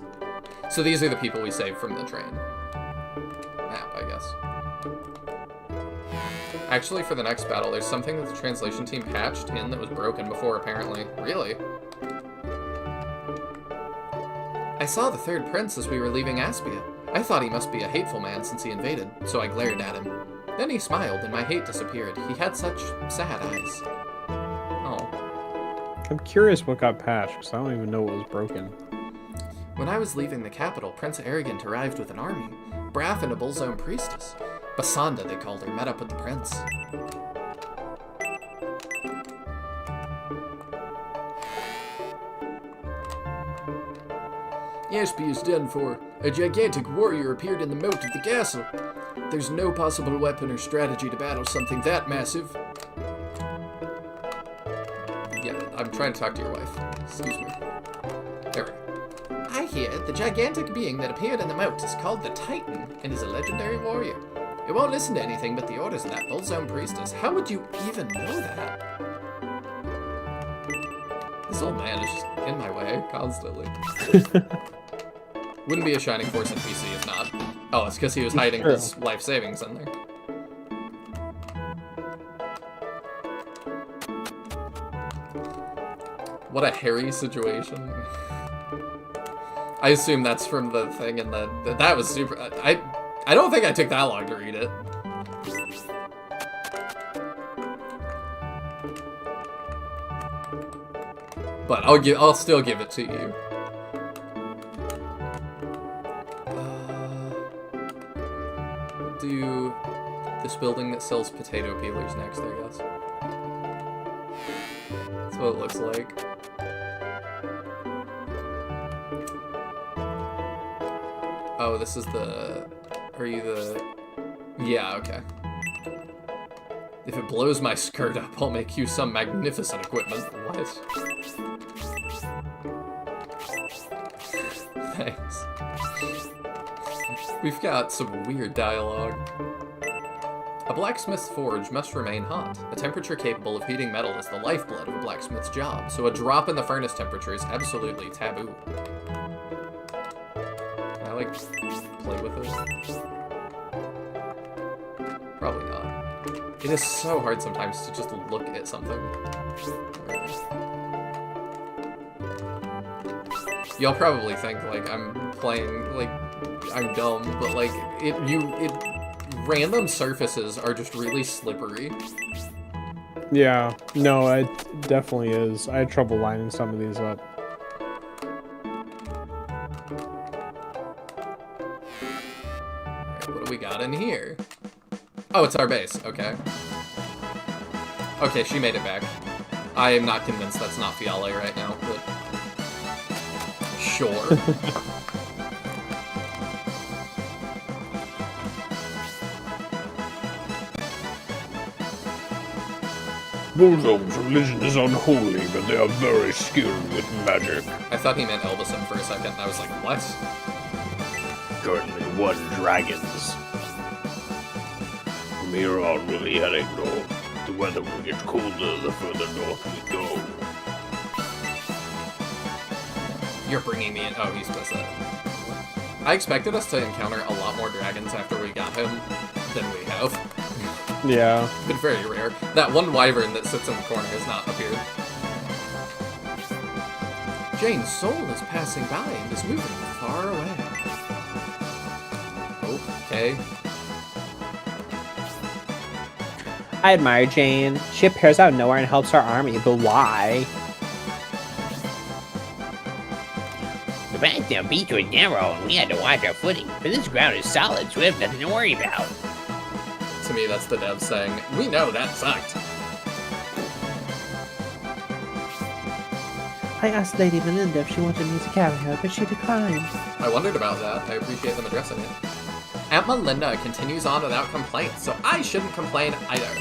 So these are the people we saved from the train. Map, I guess. Actually, for the next battle, there's something that the translation team patched in that was broken before, apparently. Really? I saw the third prince as we were leaving Aspia. I thought he must be a hateful man since he invaded, so I glared at him. Then he smiled and my hate disappeared. He had such sad eyes. Oh. I'm curious what got patched, because I don't even know what was broken. When I was leaving the capital, Prince Arrogant arrived with an army. Braff and a Bullzone priestess. Basanda, they called her, met up with the prince. Aspia is done for. A gigantic warrior appeared in the moat of the castle. There's no possible weapon or strategy to battle something that massive. Yeah, I'm trying to talk to your wife. Excuse me. There we go. I hear the gigantic being that appeared in the moat is called the Titan and is a legendary warrior. It won't listen to anything but the orders of that Bullzone priestess. How would you even know that? This old man is just in my way constantly. Wouldn't be a shining force in PC if not. Oh, it's because he was hiding his life savings in there. What a hairy situation. I assume that's from the thing in the... That was super... I don't think I took that long to read it. But I'll still give it to you. Do this building that sells potato peelers next, I guess. That's what it looks like. Oh, this is the... Are you the... Yeah, okay. If it blows my skirt up, I'll make you some magnificent equipment. What? Thanks. We've got some weird dialogue. A blacksmith's forge must remain hot. A temperature capable of heating metal is the lifeblood of a blacksmith's job, so a drop in the furnace temperature is absolutely taboo. Can I, like, play with it? Probably not. It is so hard sometimes to just look at something. Y'all probably think, like, I'm playing, like, I'm dumb, but, like, random surfaces are just really slippery. Yeah, no, it definitely is. I had trouble lining some of these up. Alright, what do we got in here? Oh, it's our base. Okay. Okay, she made it back. I am not convinced that's not Fiale right now, but... Sure. Bulldome's religion is unholy, but they are very skilled with magic. I thought he meant Elbison for a second, and I was like, what? Currently 1 dragons. From here on, we'll be heading north. The weather will get colder the further north we go. You're bringing me in. Oh, he's supposed to. I expected us to encounter a lot more dragons after we got him than we have. Yeah. But very rare. That one wyvern that sits in the corner has not appeared. Jane's soul is passing by and is moving far away. Okay. I admire Jane. She appears out of nowhere and helps our army, but why? The path down beach was narrow and we had to watch our footing, but this ground is solid, so we have nothing to worry about. To me, that's the dev saying, we know that sucked. I asked Lady Melinda if she wanted me to carry her, but she declined. I wondered about that. I appreciate them addressing it. Aunt Melinda continues on without complaints, so I shouldn't complain either.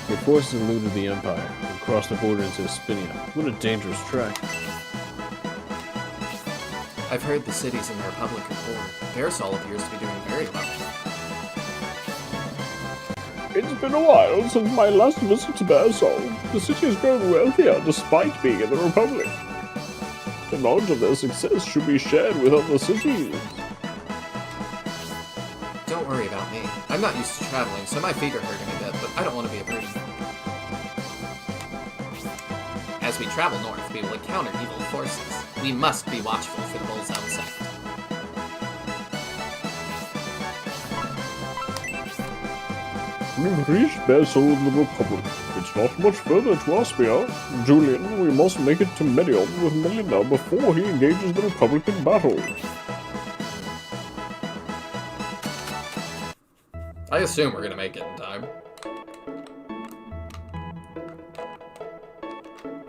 Your forces eluded the Empire and crossed the border into Espinia. What a dangerous trek. I've heard the cities in the Republic are poor. Parasol appears to be doing very well. It's been a while since my last visit to Barsol. The city has grown wealthier despite being in the Republic. The knowledge of their success should be shared with other cities. Don't worry about me. I'm not used to traveling, so my feet are hurting a bit, but I don't want to be a burden. As we travel north, we will encounter evil forces. We must be watchful for the Bull's-Own sect. We've reached Barsol in the Republic. It's not much further to Aspia. Julian, we must make it to Medion with Melinda before he engages the Republic in battle. I assume we're gonna make it in time.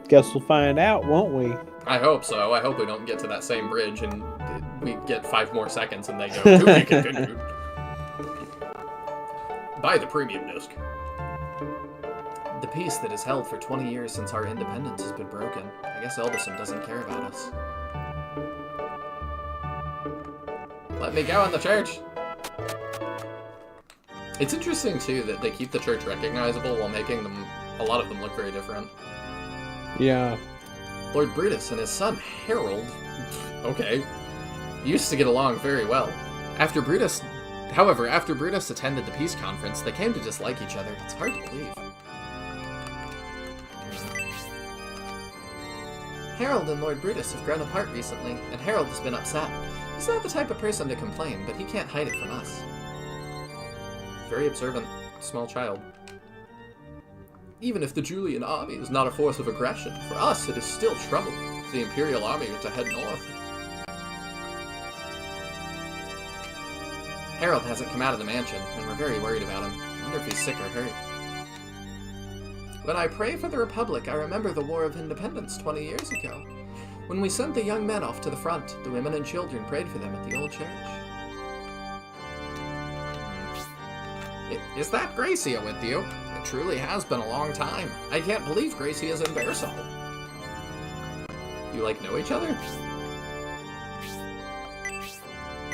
Guess we'll find out, won't we? I hope so. I hope we don't get to that same bridge and we get 5 more seconds and they go, to be continued. Buy the premium disc. The peace that has held for 20 years since our independence has been broken. I guess Elbison doesn't care about us. Let me go in the church! It's interesting, too, that they keep the church recognizable while making a lot of them look very different. Yeah. Lord Brutus and his son, Harold, okay, used to get along very well. After Brutus attended the peace conference, they came to dislike each other. It's hard to believe. Harold and Lord Brutus have grown apart recently, and Harold has been upset. He's not the type of person to complain, but he can't hide it from us. Very observant, small child. Even if the Julian army is not a force of aggression, for us it is still trouble if the Imperial army are to head north. Harold hasn't come out of the mansion, and we're very worried about him. I wonder if he's sick or hurt. When I pray for the Republic, I remember the War of Independence 20 years ago. When we sent the young men off to the front, the women and children prayed for them at the old church. Is that Gracia with you? It truly has been a long time. I can't believe Gracie is in Bearsall. You, know each other?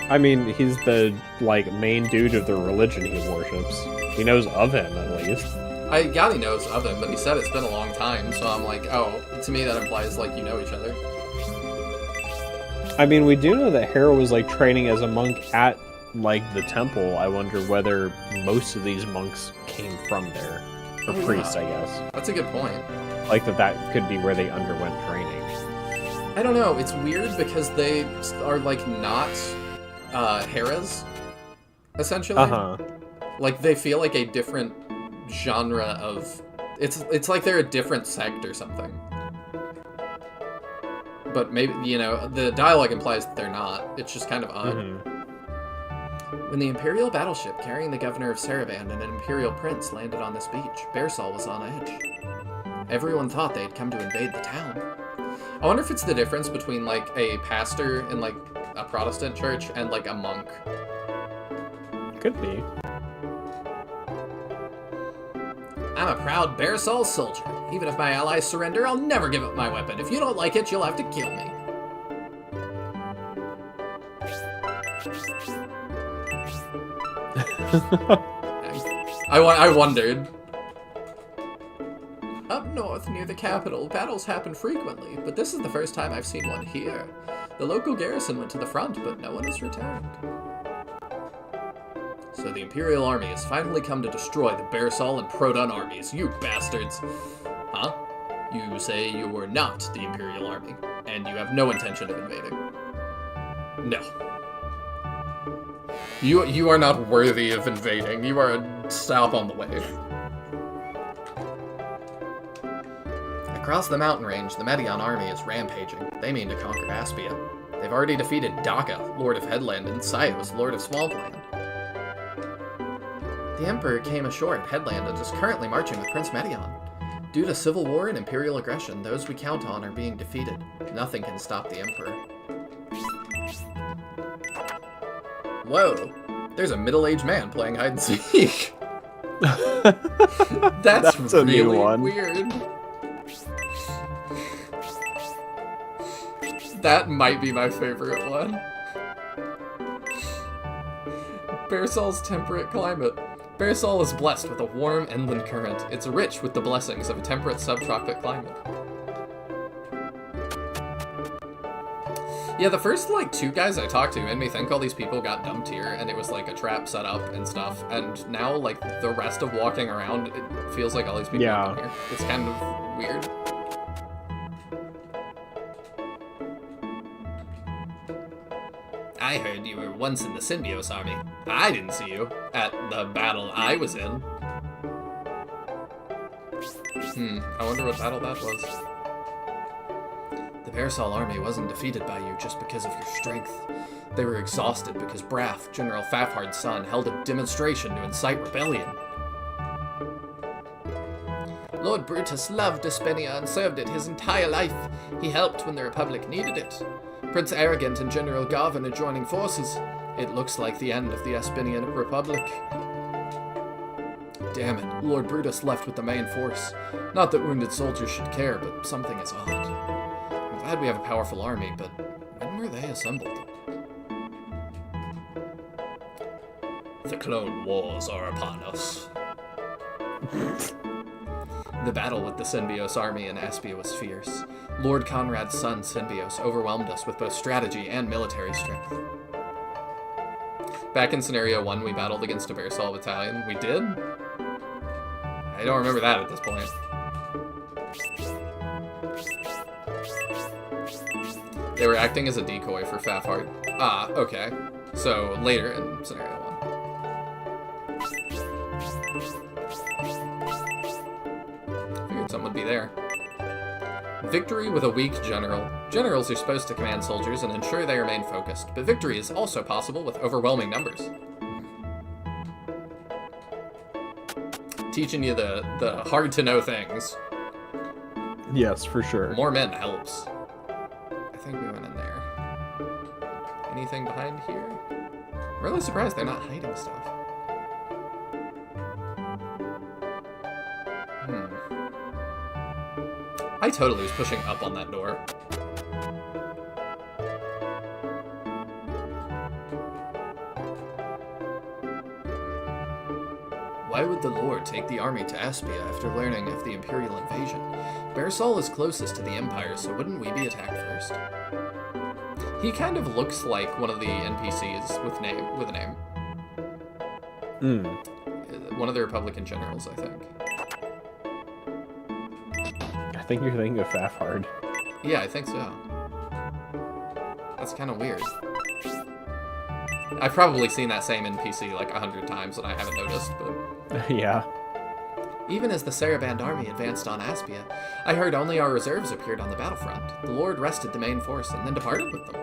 I mean, he's the, main dude of the religion he worships. He knows of him, at least. I got he knows of him, but he said it's been a long time, so I'm like, oh, to me that implies, you know each other. I mean, we do know that Harold was, training as a monk at, the temple. I wonder whether most of these monks came from there. Or priests, I guess. That's a good point. That could be where they underwent training. I don't know, it's weird because they are, not, Heras, essentially. Uh-huh. They feel like a different genre of... It's like they're a different sect or something. But maybe, the dialogue implies that they're not. It's just kind of odd. Mm-hmm. When the Imperial battleship carrying the governor of Saravan and an Imperial prince landed on this beach, Bearsall was on edge. Everyone thought they had come to invade the town. I wonder if it's the difference between, a pastor in, a Protestant church and, a monk. Could be. I'm a proud Bearsall soldier. Even if my allies surrender, I'll never give up my weapon. If you don't like it, you'll have to kill me. I wondered. Up north, near the capital, battles happen frequently, but this is the first time I've seen one here. The local garrison went to the front, but no one has returned. So the Imperial army has finally come to destroy the Bearsall and Proton armies, you bastards! Huh? You say you were not the Imperial army, and you have no intention of invading. No. You are not worthy of invading. You are a stop on the way. Across the mountain range, the Medion army is rampaging. They mean to conquer Aspia. They've already defeated Daka, Lord of Headland, and Sios, Lord of Swampland. The Emperor came ashore at Headland and is currently marching with Prince Medion. Due to civil war and imperial aggression, those we count on are being defeated. Nothing can stop the Emperor. Whoa, there's a middle-aged man playing hide and seek. That's a really new one. weird. That might be my favorite one. Bearsall's temperate climate. Bearsall is blessed with a warm inland current. It's rich with the blessings of a temperate subtropic climate. Yeah, the first, two guys I talked to made me think all these people got dumped here, and it was, a trap set up and stuff. And now, the rest of walking around, it feels like all these people have been here. It's kind of weird. I heard you were once in the Symbios army. I didn't see you at the battle I was in. I wonder what battle that was. The Bearsall army wasn't defeated by you just because of your strength. They were exhausted because Braff, General Fafhard's son, held a demonstration to incite rebellion. Lord Brutus loved Aspenia and served it his entire life. He helped when the Republic needed it. Prince Arrogant and General Garvin are joining forces. It looks like the end of the Aspinian Republic. Damn it, Lord Brutus left with the main force. Not that wounded soldiers should care, but something is odd. I'm glad we have a powerful army, but when were they assembled? The Clone Wars are upon us. The battle with the Synbios army in Aspia was fierce. Lord Conrad's son, Synbios, overwhelmed us with both strategy and military strength. Back in Scenario 1, we battled against a Bearsall battalion. We did? I don't remember that at this point. They were acting as a decoy for Fafard. Ah, okay. So, later in Scenario 1. Figured someone would be there. Victory with a weak general. Generals are supposed to command soldiers and ensure they remain focused, but victory is also possible with overwhelming numbers. Teaching you the hard-to-know things. Yes, for sure. More men helps. I think we went in there. Anything behind here? I'm really surprised they're not hiding stuff. I totally was pushing up on that door. Why would the Lord take the army to Aspia after learning of the Imperial invasion? Bearsall is closest to the Empire, so wouldn't we be attacked first? He kind of looks like one of the NPCs with a name. One of the Republican generals, I think. I think you're thinking of Fafard. Yeah, I think so. That's kind of weird. I've probably seen that same NPC like 100 times and I haven't noticed, but... Yeah. Even as the Saraband army advanced on Aspia, I heard only our reserves appeared on the battlefront. The Lord rested the main force and then departed with them.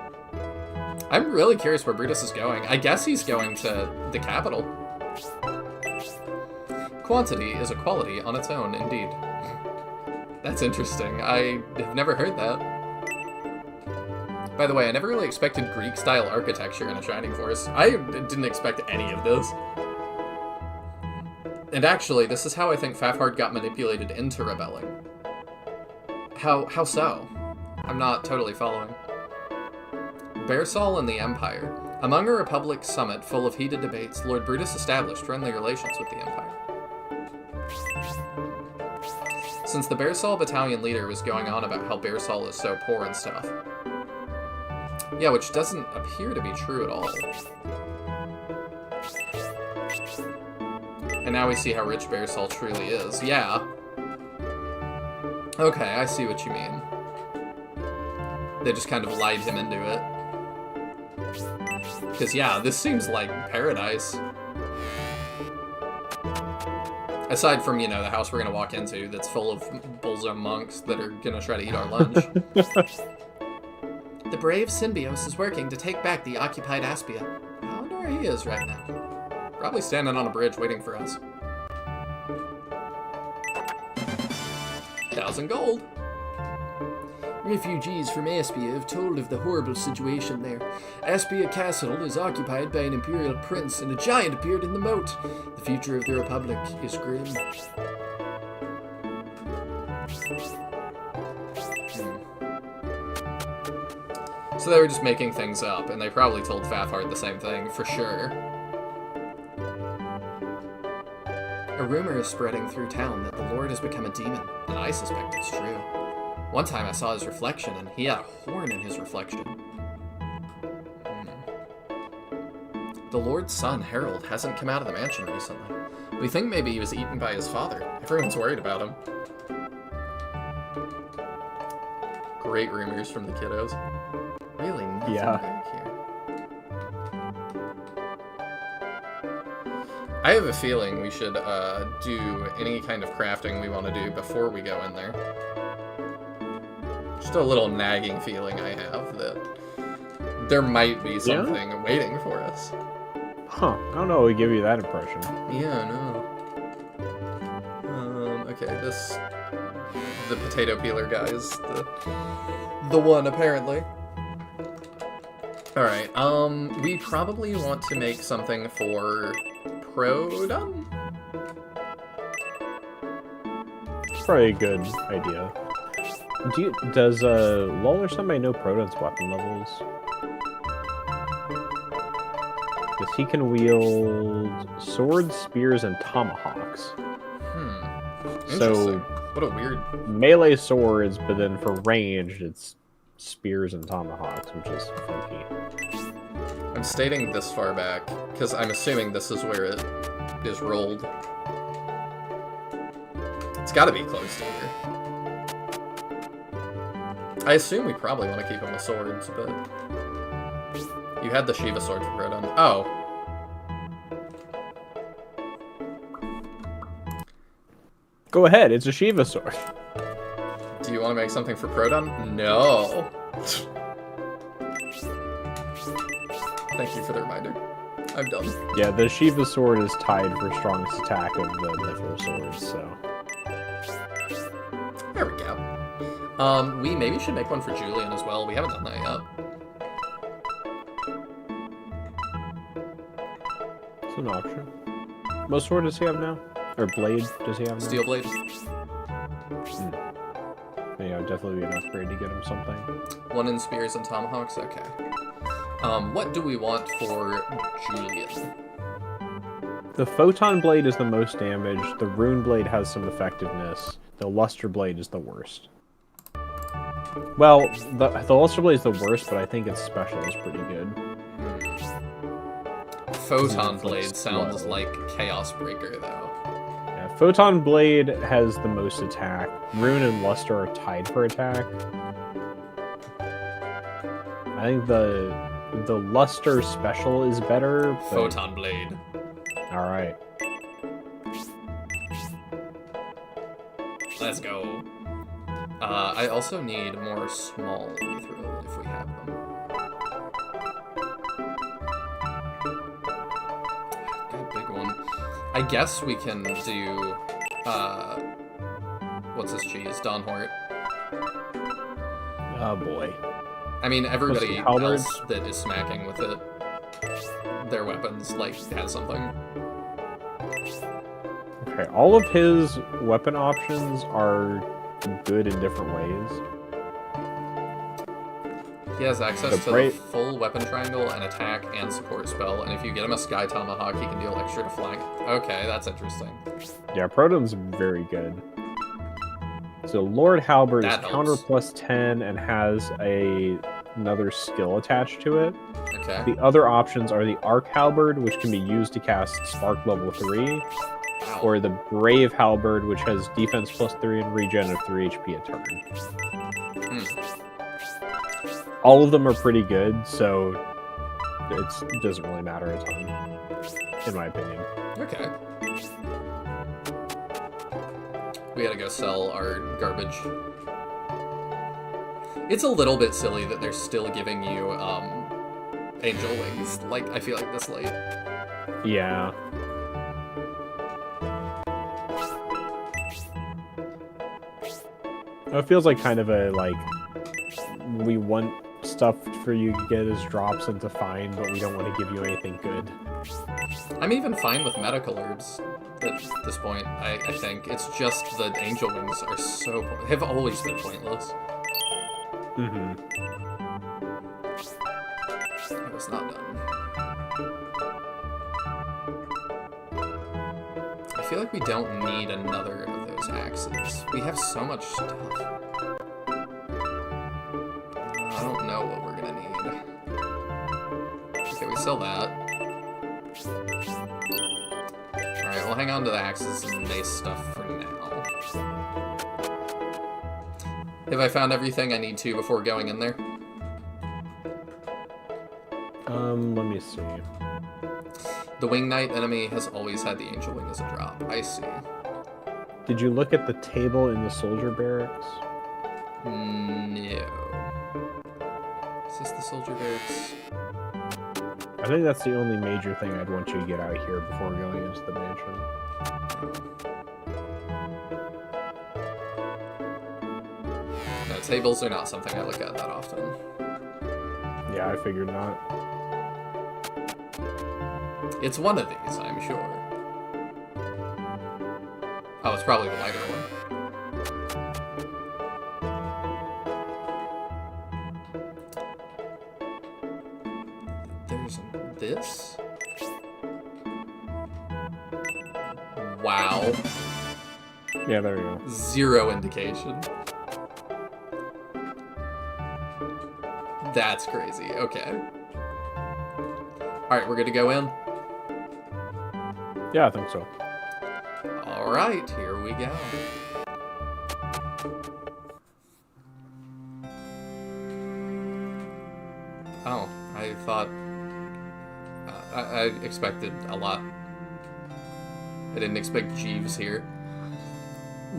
I'm really curious where Brutus is going. I guess he's going to the capital. Quantity is a quality on its own, indeed. That's interesting. I have never heard that. By the way, I never really expected Greek-style architecture in a Shining Force. I didn't expect any of this. And actually, this is how I think Fafard got manipulated into rebelling. How so? I'm not totally following. Bearsall and the Empire. Among a Republic summit full of heated debates, Lord Brutus established friendly relations with the Empire. Since the Bearsall battalion leader was going on about how Bearsall is so poor and stuff. Yeah, which doesn't appear to be true at all. And now we see how rich Bearsall truly is. Yeah. Okay, I see what you mean. They just kind of lied him into it. Because, yeah, this seems like paradise. Aside from, you know, the house we're going to walk into that's full of Bullzo monks that are going to try to eat our lunch. The brave Synbios is working to take back the occupied Aspia. I wonder where he is right now. Probably standing on a bridge waiting for us. 1,000 gold. Refugees from Aspia have told of the horrible situation there. Aspia Castle is occupied by an imperial prince, and a giant appeared in the moat. The future of the Republic is grim. So they were just making things up, and they probably told Fafard the same thing, for sure. A rumor is spreading through town that the Lord has become a demon, and I suspect it's true. One time I saw his reflection, and he had a horn in his reflection. The Lord's son, Harold, hasn't come out of the mansion recently. We think maybe he was eaten by his father. Everyone's worried about him. Great rumors from the kiddos. Really nothing back here. I have a feeling we should do any kind of crafting we want to do before we go in there. Just a little nagging feeling I have that there might be something waiting for us. Huh. I don't know what would give you that impression. Yeah, no. Okay, the potato peeler guy is the one, apparently. Alright, we probably want to make something for Produm? It's probably a good idea. Does Lol or somebody know Prodon's weapon levels? says he can wield swords, spears, and tomahawks. Interesting. So What a weird... melee swords, but then for ranged, it's spears and tomahawks, which is funky. I'm stating this far back, because I'm assuming this is where it is rolled. It's gotta be close to here. I assume we probably want to keep him with swords, but... You had the Shiva sword for Proton. Oh. Go ahead, it's a Shiva sword. Do you want to make something for Proton? No. Thank you for the reminder. I'm done. Yeah, the Shiva sword is tied for strongest attack of the mithril swords, so... There we go. We maybe should make one for Julian as well. We haven't done that yet. It's an option. What sword does he have now? Or blade does he have now? Steel blade. Yeah, it'd definitely be an upgrade to get him something. 1 in spears and tomahawks? Okay. What do we want for Julian? The photon blade is the most damage. The rune blade has some effectiveness. The luster blade is the worst. Well, the luster blade is the worst, but I think its special is pretty good. Photon blade sounds like Chaos Breaker, though. Yeah, photon blade has the most attack. Rune and luster are tied for attack. I think the luster special is better. But... Photon blade. All right. Let's go. I also need more small mithril if we have them. Got a big one. I guess we can do, what's this cheese? Don Hort. Oh boy. I mean, everybody halberd? else that is smacking with it, their weapons, like, has something. Okay, all of his weapon options are good in different ways. He has access The to the brave- full weapon triangle, an attack, and support spell, and if you get him a Sky Tomahawk, he can deal extra to flank. Okay, that's interesting. Yeah, Proton's very good. So Lord Halberd is That counter helps. +10 and has another skill attached to it. Okay. The other options are the Arc Halberd, which can be used to cast Spark level 3, Wow. or the Brave Halberd, which has defense +3 and regen of 3 HP a turn. All of them are pretty good, so it doesn't really matter a ton, in my opinion. Okay. We gotta go sell our garbage. It's a little bit silly that they're still giving you, angel wings, like, I feel like this late. Yeah. It feels like kind of a, like, we want stuff for you to get as drops and to find, but we don't want to give you anything good. I'm even fine with medical herbs at this point, I think. It's just the angel wings are so... have always been pointless. Mm-hmm. It was not done. I feel like we don't need another of those axes. We have so much stuff. I don't know what we're gonna need. Okay, we sell that. Alright, we'll hang on to the axes and mace stuff for now. Have I found everything I need to before going in there? Let me see. The Wing Knight enemy has always had the Angel Wing as a drop. I see. Did you look at the table in the soldier barracks? No. Is this the soldier barracks? I think that's the only major thing I'd want you to get out here before going into the mansion. No, tables are not something I look at that often. Yeah, I figured not. It's one of these, I'm sure. Oh, it's probably the lighter one. There's this? Wow. Yeah, there you go. Zero indication. That's crazy. Okay. Alright, we're good to go in? Yeah, I think so. Alright, here we go. Oh, I thought... I expected a lot. I didn't expect Jeeves here.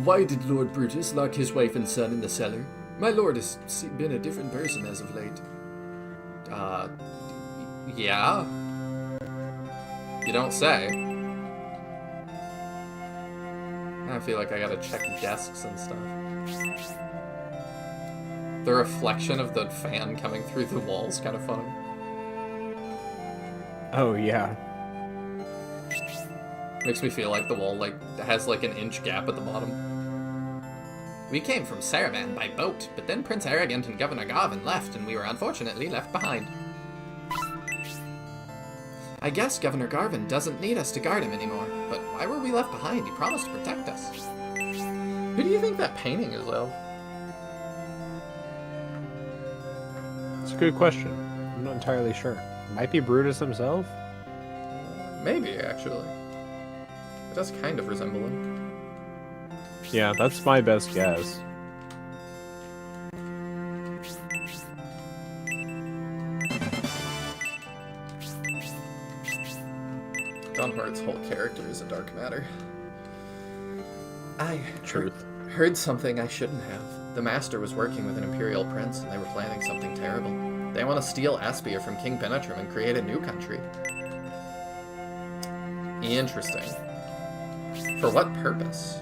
Why did Lord Brutus lock his wife and son in the cellar? My lord has been a different person as of late. Yeah? You don't say. I feel like I gotta check desks and stuff. The reflection of the fan coming through the wall's kind of funny. Oh, yeah. Makes me feel like the wall has like an inch gap at the bottom. We came from Saravan by boat, but then Prince Arrogant and Governor Garvin left, and we were unfortunately left behind. I guess Governor Garvin doesn't need us to guard him anymore, but why were we left behind? He promised to protect us. Who do you think that painting is of? It's a good question. I'm not entirely sure. Might be Brutus himself? Maybe, actually. It does kind of resemble him. Yeah, that's my best guess. Don Hart's whole character is a dark matter. I Truth. heard something I shouldn't have. The Master was working with an Imperial Prince, and they were planning something terrible. They want to steal Aspia from King Penetrum and create a new country. Interesting. For what purpose?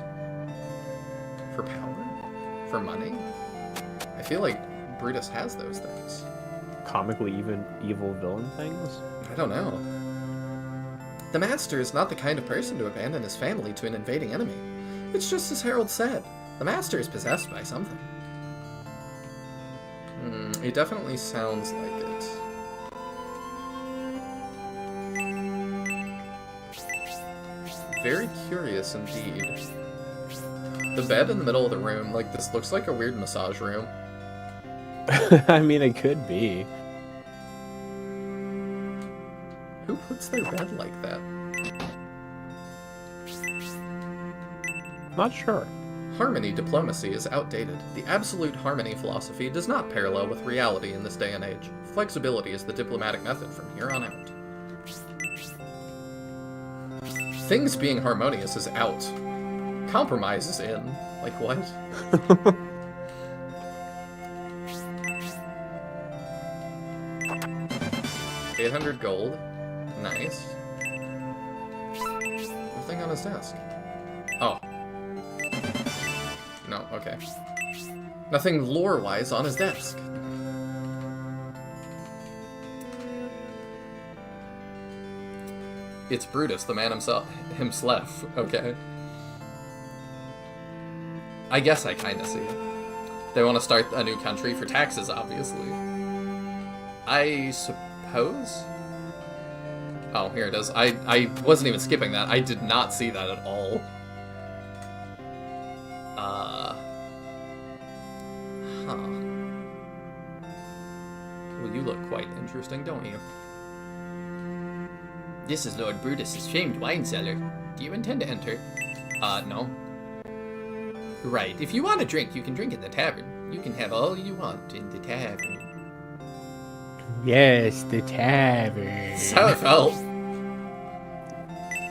For power? For money? I feel like Brutus has those things. Comically even evil villain things? I don't know. The Master is not the kind of person to abandon his family to an invading enemy. It's just as Harold said. The Master is possessed by something. It definitely sounds like it. Very curious indeed. The bed in the middle of the room, like, this looks like a weird massage room. I mean, it could be. Who puts their bed like that? Not sure. Harmony diplomacy is outdated. The absolute harmony philosophy does not parallel with reality in this day and age. Flexibility is the diplomatic method from here on out. Things being harmonious is out. Compromise is in. Like what? 800 gold. Nice. Nothing on his desk. Oh. No, okay. Nothing lore-wise on his desk. It's Brutus, the man himself. Okay. I guess I kind of see it. They want to start a new country for taxes, obviously. I suppose? Oh, here it is. I wasn't even skipping that. I did not see that at all. Well, you look quite interesting, don't you? This is Lord Brutus's famed wine cellar. Do you intend to enter? No. Right. If you want a drink, you can drink in the tavern. You can have all you want in the tavern. Yes, the tavern. That's how it felt.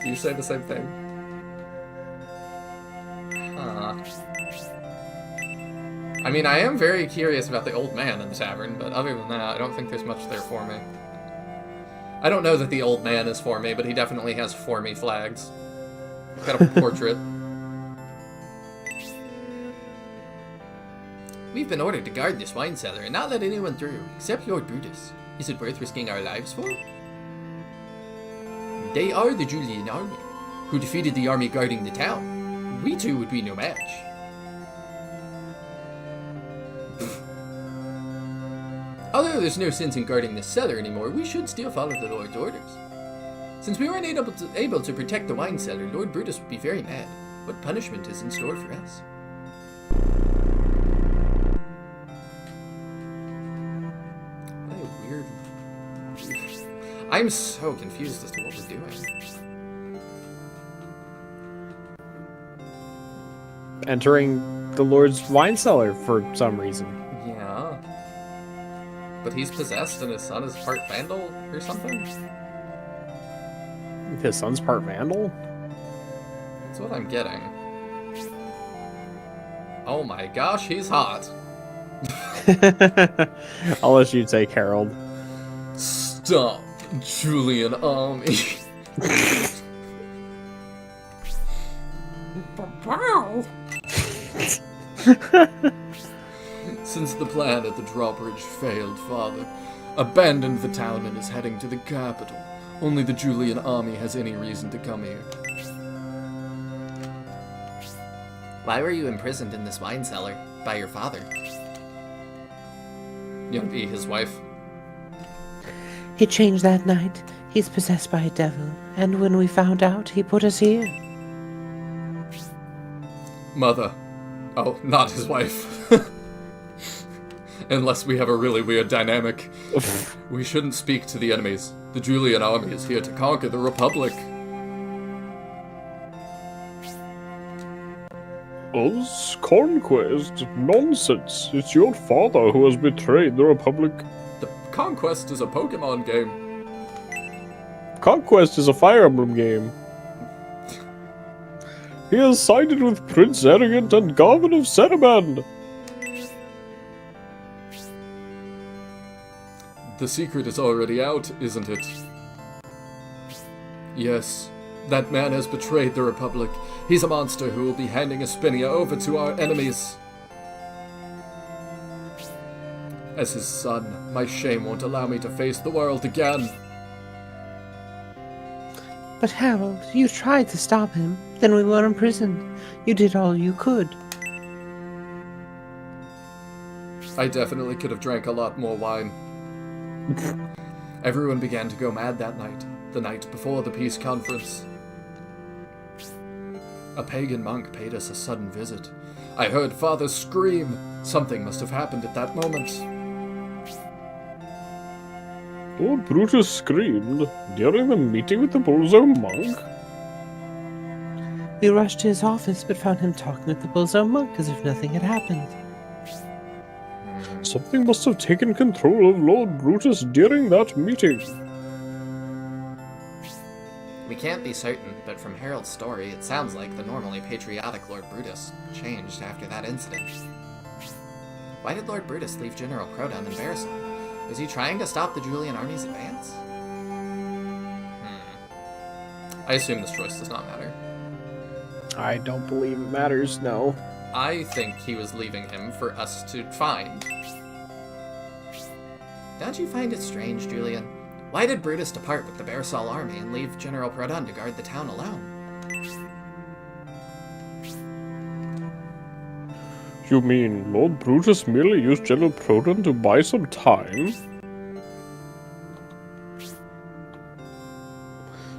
Do you say the same thing? Huh. I mean, I am very curious about the old man in the tavern, but other than that, I don't think there's much there for me. I don't know that the old man is for me, but he definitely has for me flags. He's got a portrait. We've been ordered to guard this wine cellar and not let anyone through, except Lord Brutus. Is it worth risking our lives for? They are the Julian army, who defeated the army guarding the town. We two would be no match. Although there's no sense in guarding this cellar anymore, we should still follow the Lord's orders. Since we weren't able to protect the wine cellar, Lord Brutus would be very mad. What punishment is in store for us? What a weird... I'm so confused as to what we're doing. Entering the Lord's wine cellar for some reason. Yeah. But he's possessed and his son is part vandal or something? His son's part vandal? That's what I'm getting. Oh my gosh, he's hot. I'll let you take Harold. Stop, Julian Army. Wow. Since the plan at the drawbridge failed, Father abandoned the town and is heading to the capital. Only the Julian army has any reason to come here. Why were you imprisoned in this wine cellar by your father? Young B, his wife. He changed that night. He's possessed by a devil, and when we found out, he put us here. Mother. Oh, not his wife. Unless we have a really weird dynamic. We shouldn't speak to the enemies. The Julian army is here to conquer the Republic. Us? Conquest? Nonsense. It's your father who has betrayed the Republic. The Conquest is a Pokemon game. Conquest is a Fire Emblem game. He has sided with Prince Arrogant and Garvin of Cereban. The secret is already out, isn't it? Yes, that man has betrayed the Republic. He's a monster who will be handing Espinia over to our enemies. As his son, my shame won't allow me to face the world again. But Harold, you tried to stop him. Then we were imprisoned. You did all you could. I definitely could have drank a lot more wine. Everyone began to go mad that night, the night before the peace conference. A pagan monk paid us a sudden visit. I heard Father scream. Something must have happened at that moment. Lord Brutus screamed during the meeting with the Bullzo monk. We rushed to his office, but found him talking with the Bullzo monk as if nothing had happened. Something must have taken control of Lord Brutus during that meeting. We can't be certain, but from Harold's story, it sounds like the normally patriotic Lord Brutus changed after that incident. Why did Lord Brutus leave General Crodon in Barisal? Was he trying to stop the Julian army's advance? I assume this choice does not matter. I don't believe it matters, no. I think he was leaving him for us to find. Don't you find it strange, Julian? Why did Brutus depart with the Barisal army and leave General Crodon to guard the town alone? You mean Lord Brutus merely used General Crodon to buy some time?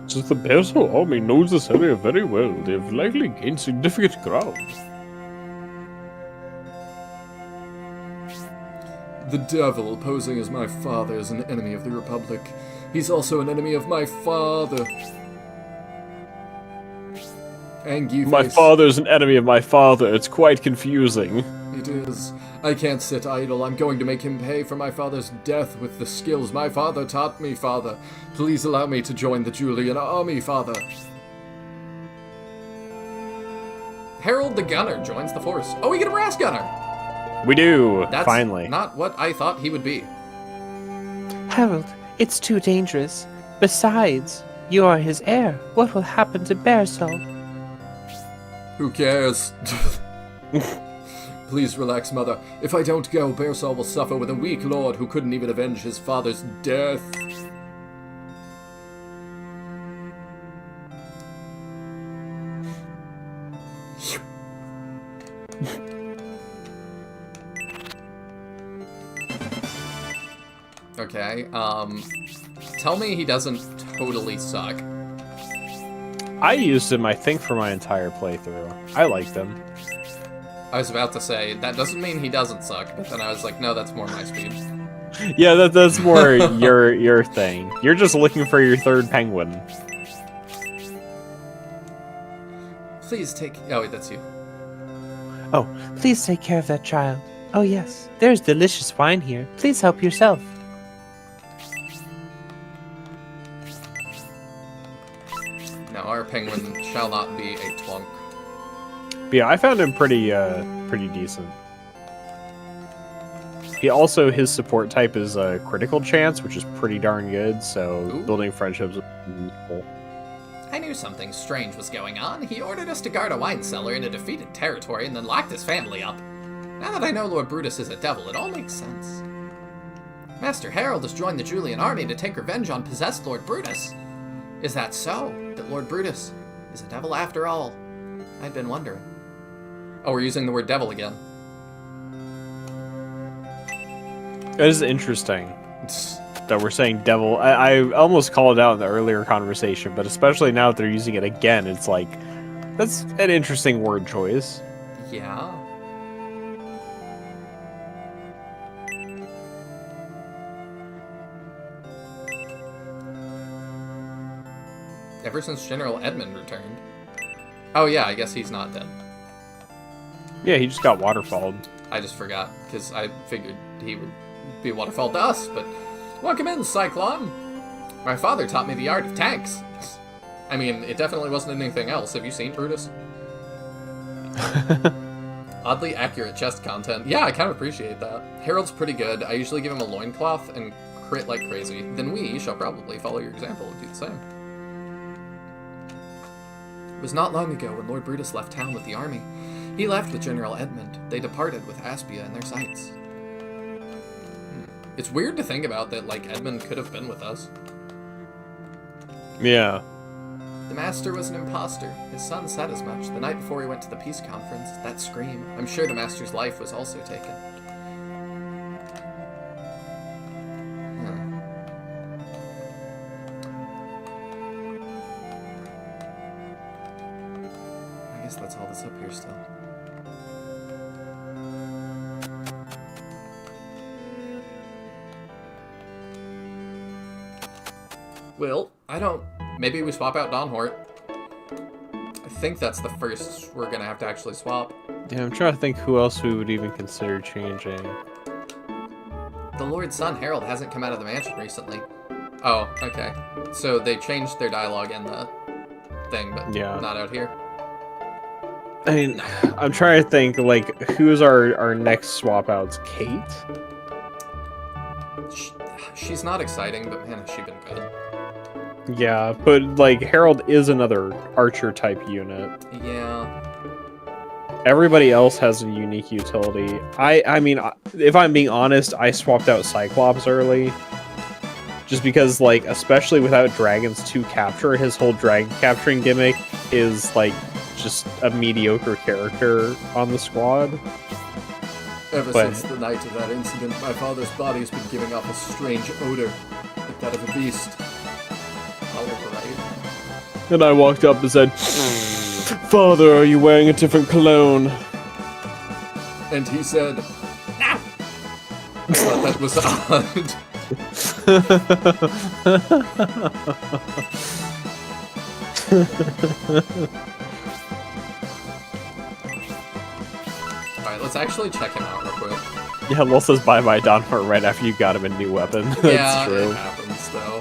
Since the Barisal army knows this area very well, they have likely gained significant ground. The devil, posing as my father, is an enemy of the Republic. He's also an enemy of my father. Anguiface. My father's an enemy of my father. It's quite confusing. It is. I can't sit idle. I'm going to make him pay for my father's death with the skills my father taught me, Father. Please allow me to join the Julian army, Father. Harold the Gunner joins the force. Oh, we get a brass gunner! We do, That's finally. not what I thought he would be. Harold, it's too dangerous. Besides, you are his heir. What will happen to Barisal? Who cares? Please relax, Mother. If I don't go, Barisal will suffer with a weak lord who couldn't even avenge his father's death. Okay, tell me he doesn't totally suck. I used him, I think, for my entire playthrough. I liked him. I was about to say, that doesn't mean he doesn't suck, but then I was like, no, that's more my speed. Yeah, that's more your thing. You're just looking for your third penguin. Please take... Oh, wait, that's you. Oh, please take care of that child. Oh, yes. There's delicious wine here. Please help yourself. No, our penguin shall not be a twunk. But yeah, I found him pretty decent. He also, his support type is critical chance, which is pretty darn good, so Ooh. building friendships is useful. I knew something strange was going on. He ordered us to guard a wine cellar in a defeated territory and then locked his family up. Now that I know Lord Brutus is a devil, it all makes sense. Master Harold has joined the Julian army to take revenge on possessed Lord Brutus. Is that so? That Lord Brutus is a devil after all? I'd been wondering. Oh, we're using the word devil again. It is interesting that we're saying devil. I almost called it out in the earlier conversation, but especially now that they're using it again, it's like, that's an interesting word choice. Yeah. Ever since General Edmund returned. Oh yeah, I guess he's not dead. Yeah, he just got waterfalled. I just forgot, because I figured he would be waterfall to us, but... Welcome in, Cyclone! My father taught me the art of tanks. I mean, it definitely wasn't anything else. Have you seen Brutus? Oddly accurate chest content. Yeah, I kind of appreciate that. Harold's pretty good. I usually give him a loincloth and crit like crazy. Then we shall probably follow your example and do the same. It was not long ago when Lord Brutus left town with the army. He left with General Edmund. They departed with Aspia in their sights. It's weird to think about that, like, Edmund could have been with us. Yeah. The Master was an imposter. His son said as much the night before he went to the peace conference. That scream. I'm sure the Master's life was also taken. I guess that's all that's up here still. Well, I don't... Maybe we swap out Don Hort. I think that's the first we're gonna have to actually swap. Yeah, I'm trying to think who else we would even consider changing. The Lord's son, Harold, hasn't come out of the mansion recently. Oh, okay. So they changed their dialogue in the thing, but Yeah. not out here. I mean, I'm trying to think, like, who's our next swap outs? Kate? She's not exciting, but man, has she been good. Yeah, but, like, Harold is another archer-type unit. Yeah. Everybody else has a unique utility. I mean, if I'm being honest, I swapped out Cyclops early. Just because, like, especially without dragons to capture, his whole dragon capturing gimmick is, like, just a mediocre character on the squad. Ever But- since the night of that incident, my father's body's been giving off a strange odor, like that of a beast. All right. And I walked up and said, "Father, are you wearing a different cologne?" And he said, "No!" I thought that was odd. Alright, let's actually check him out real quick. Yeah, Lil says bye-bye Donhart right after you got him a new weapon. That's Yeah, true. it happens though.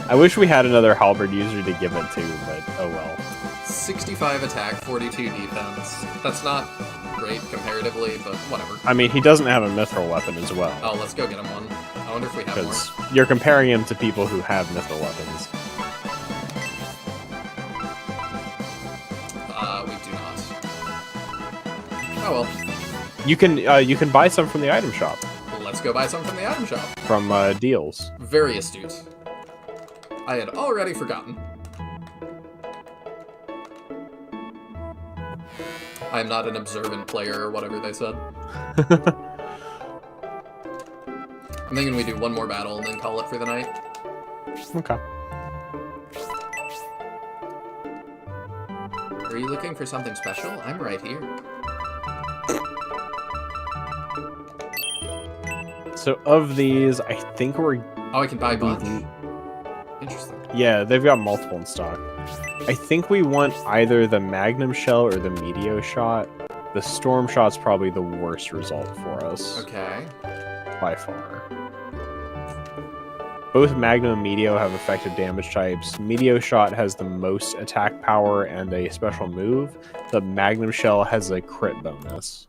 I wish we had another halberd user to give it to, but oh well. 65 attack, 42 defense. That's not great comparatively, but whatever. I mean, he doesn't have a mithril weapon as well. Oh, let's go get him one. I wonder if we have more. Because you're comparing him to people who have mithril weapons. We do not. Oh well, You can buy some from the item shop, let's go buy some from the item shop. from deals. Very astute. I had already forgotten. I am not an observant player or whatever they said. I'm thinking we do one more battle and then call it for the night. Okay. you looking for something special? I'm right here. So of these, I think we're... Oh, I can buy a bunch? Interesting. Yeah, they've got multiple in stock. I think we want either the Magnum Shell or the Meteor Shot. The Storm Shot's probably the worst result for us. Okay. By far. Both Magnum and Meteor have effective damage types. Meteor Shot has the most attack power and a special move. The Magnum Shell has a crit bonus.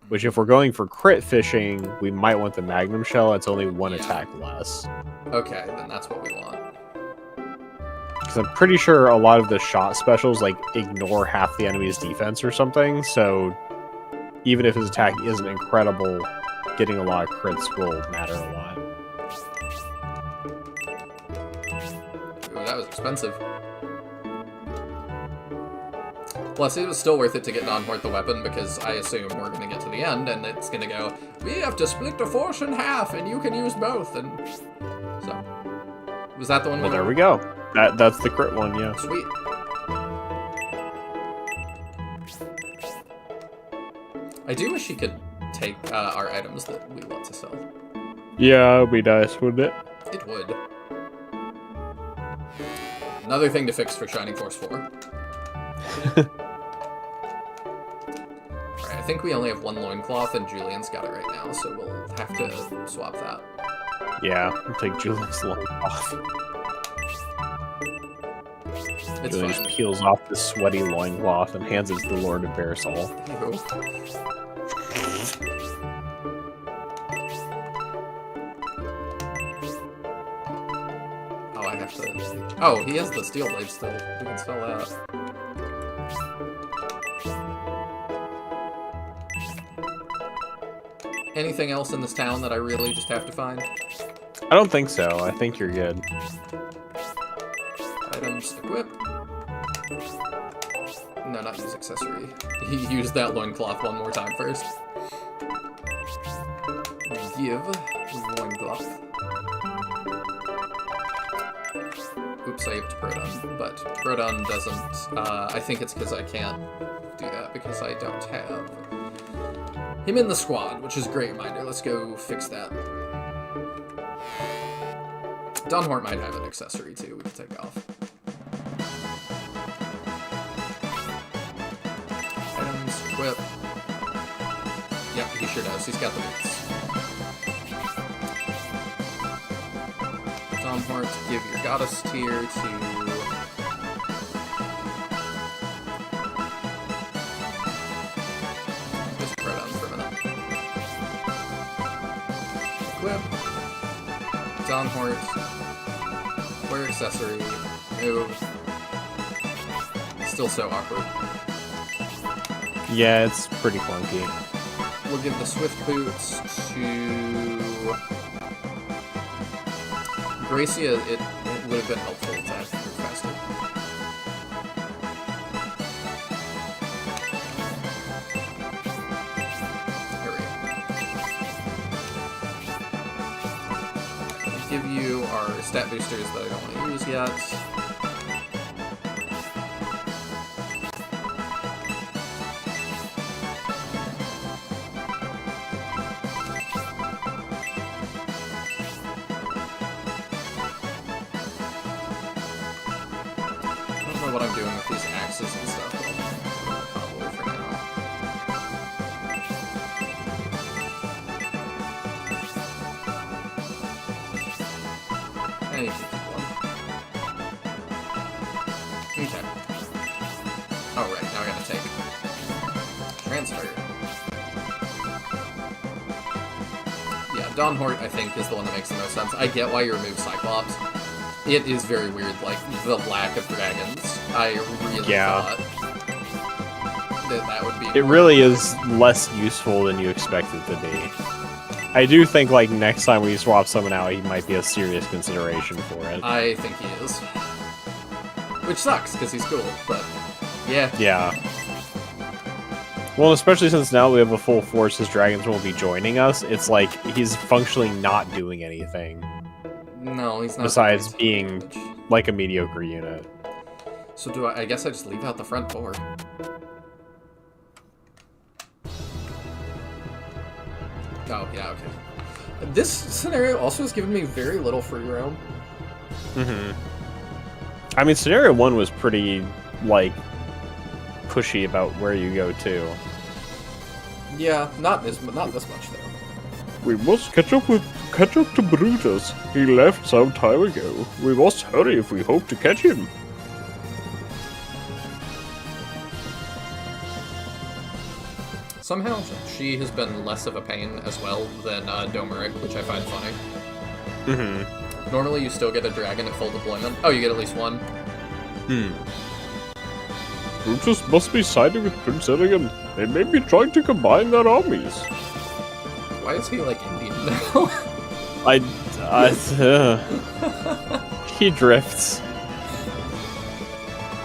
Which, if we're going for crit fishing, we might want the Magnum Shell. It's only one attack less. Okay, then that's what we want. Because I'm pretty sure a lot of the shot specials, like, ignore half the enemy's defense or something. So, even if his attack isn't incredible, getting a lot of crits will matter a lot. Ooh, that was expensive. Plus, it was still worth it to get non-hort the weapon, because I assume we're going to get to the end, and it's going to go, we have to split the force in half, and you can use both, and so... Was that the one? Well, there we go. That's the crit one, yeah. Sweet. I do wish you could take our items that we want to sell. Yeah, it would be nice, wouldn't it? It would. Another thing to fix for Shining Force 4. Alright, I think we only have one loincloth, and Julian's got it right now, so we'll have to swap that. Yeah, I'll take Julian's loincloth. It's Julian fine. just peels off the sweaty loincloth and hands it to the Lord of Bearsall. Ew. Oh, I have to... Oh, he has the steel blade still. We can sell that. Anything else in this town that I really just have to find? I don't think so. I think you're good. Items, equip. No, not use accessory. He used that loincloth one more time first. Give loincloth. Oops, I have to Proton, but Proton doesn't, I think it's because I can't do that because I don't have him in the squad, which is a great reminder. Let's go fix that. Dunhort might have an accessory too, we can take off. Items, equip. Yep, he sure does. He's got the boots. Dunhort, give your goddess tier to... Just Proton for a minute. Equip. Dunhort. Wear accessory. Move. Still so awkward. Yeah, it's pretty clunky. We'll give the swift boots to Gracia. It would have been helpful to have move faster. Here we go. We'll give you our stat boosters that I don't want to use yet. What I'm doing with these axes and stuff, but I'll probably for now. And you can keep one. Okay. Oh, right, now I gotta take transfer. Yeah, Dawnhort, I think, is the one that makes the most sense. I get why you remove Cyclops. It is very weird, like, the lack of dragons. I really thought that would be... It really is less useful than you expect it to be. I do think, like, next time we swap someone out, he might be a serious consideration for it. I think he is. Which sucks, because he's cool, but... Yeah. Yeah. Well, especially since now we have a full force, his dragons won't be joining us, it's like, he's functionally not doing anything. No, he's not. Besides being like a mediocre unit. So do I guess I just leave out the front door. Oh, yeah, okay. This scenario also has given me very little free roam. I mean, scenario 1 was pretty, like, pushy about where you go to. Yeah, not this much though. We must catch up to Brutus. He left some time ago. We must hurry if we hope to catch him. Somehow, she has been less of a pain as well than Domeric, which I find funny. Normally, you still get a dragon at full deployment. Oh, you get at least one. Brutus must be siding with Prince Erigan. They may be trying to combine their armies. Why is he, like, Indian now? He drifts.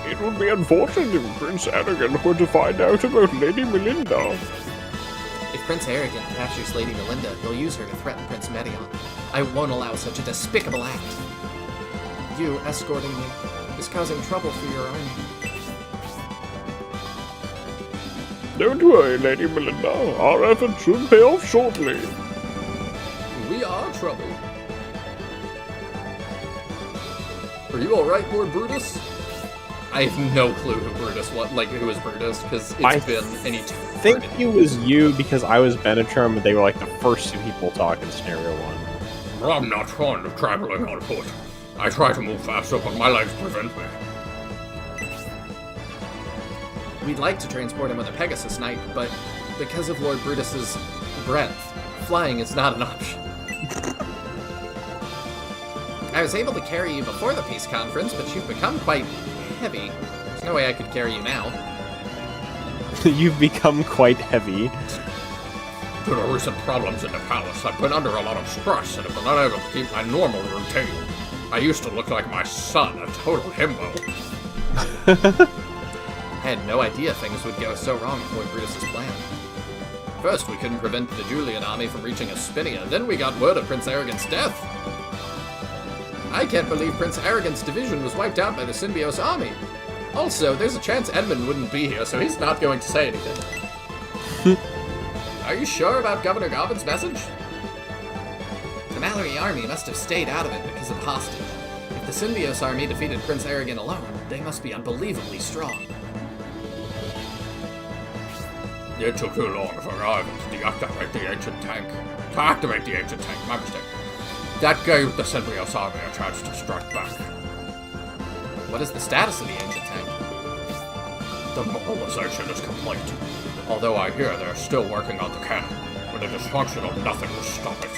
It would be unfortunate if Prince Erigan were to find out about Lady Melinda. If Prince Erigan captures Lady Melinda, he'll use her to threaten Prince Medion. I won't allow such a despicable act. You escorting me is causing trouble for your army. Don't worry, Lady Melinda. Our efforts should pay off shortly. We are trouble. Are you alright, Lord Brutus? I have no clue who Brutus was, who was Brutus, because it's been any time. I think it was you because I was Benetrum, but they were like the first two people talk in scenario 1. I'm not fond of traveling on foot. I try to move faster, but my legs prevent me. We'd like to transport him on the Pegasus Knight, but because of Lord Brutus's breadth, flying is not an option. I was able to carry you before the peace conference, but you've become quite heavy. There's no way I could carry you now. You've become quite heavy. Due to recent problems in the palace, I've been under a lot of stress and have been unable to keep my normal routine. I used to look like my son, a total himbo. I had no idea things would go so wrong with Lord Brutus's plan. First, we couldn't prevent the Julian army from reaching Aspinia, then we got word of Prince Aragon's death. I can't believe Prince Aragon's division was wiped out by the Symbiote army. Also, there's a chance Edmund wouldn't be here, so he's not going to say anything. Are you sure about Governor Garvin's message? The Mallory army must have stayed out of it because of hostage. If the Symbiote army defeated Prince Aragon alone, they must be unbelievably strong. It took too long for Ivan to deactivate the ancient tank. To activate the ancient tank, my mistake. That gave the Symbiote army a chance to strike back. What is the status of the ancient tank? The mobilization is complete. Although I hear they're still working on the cannon. When it is functional, nothing will stop it.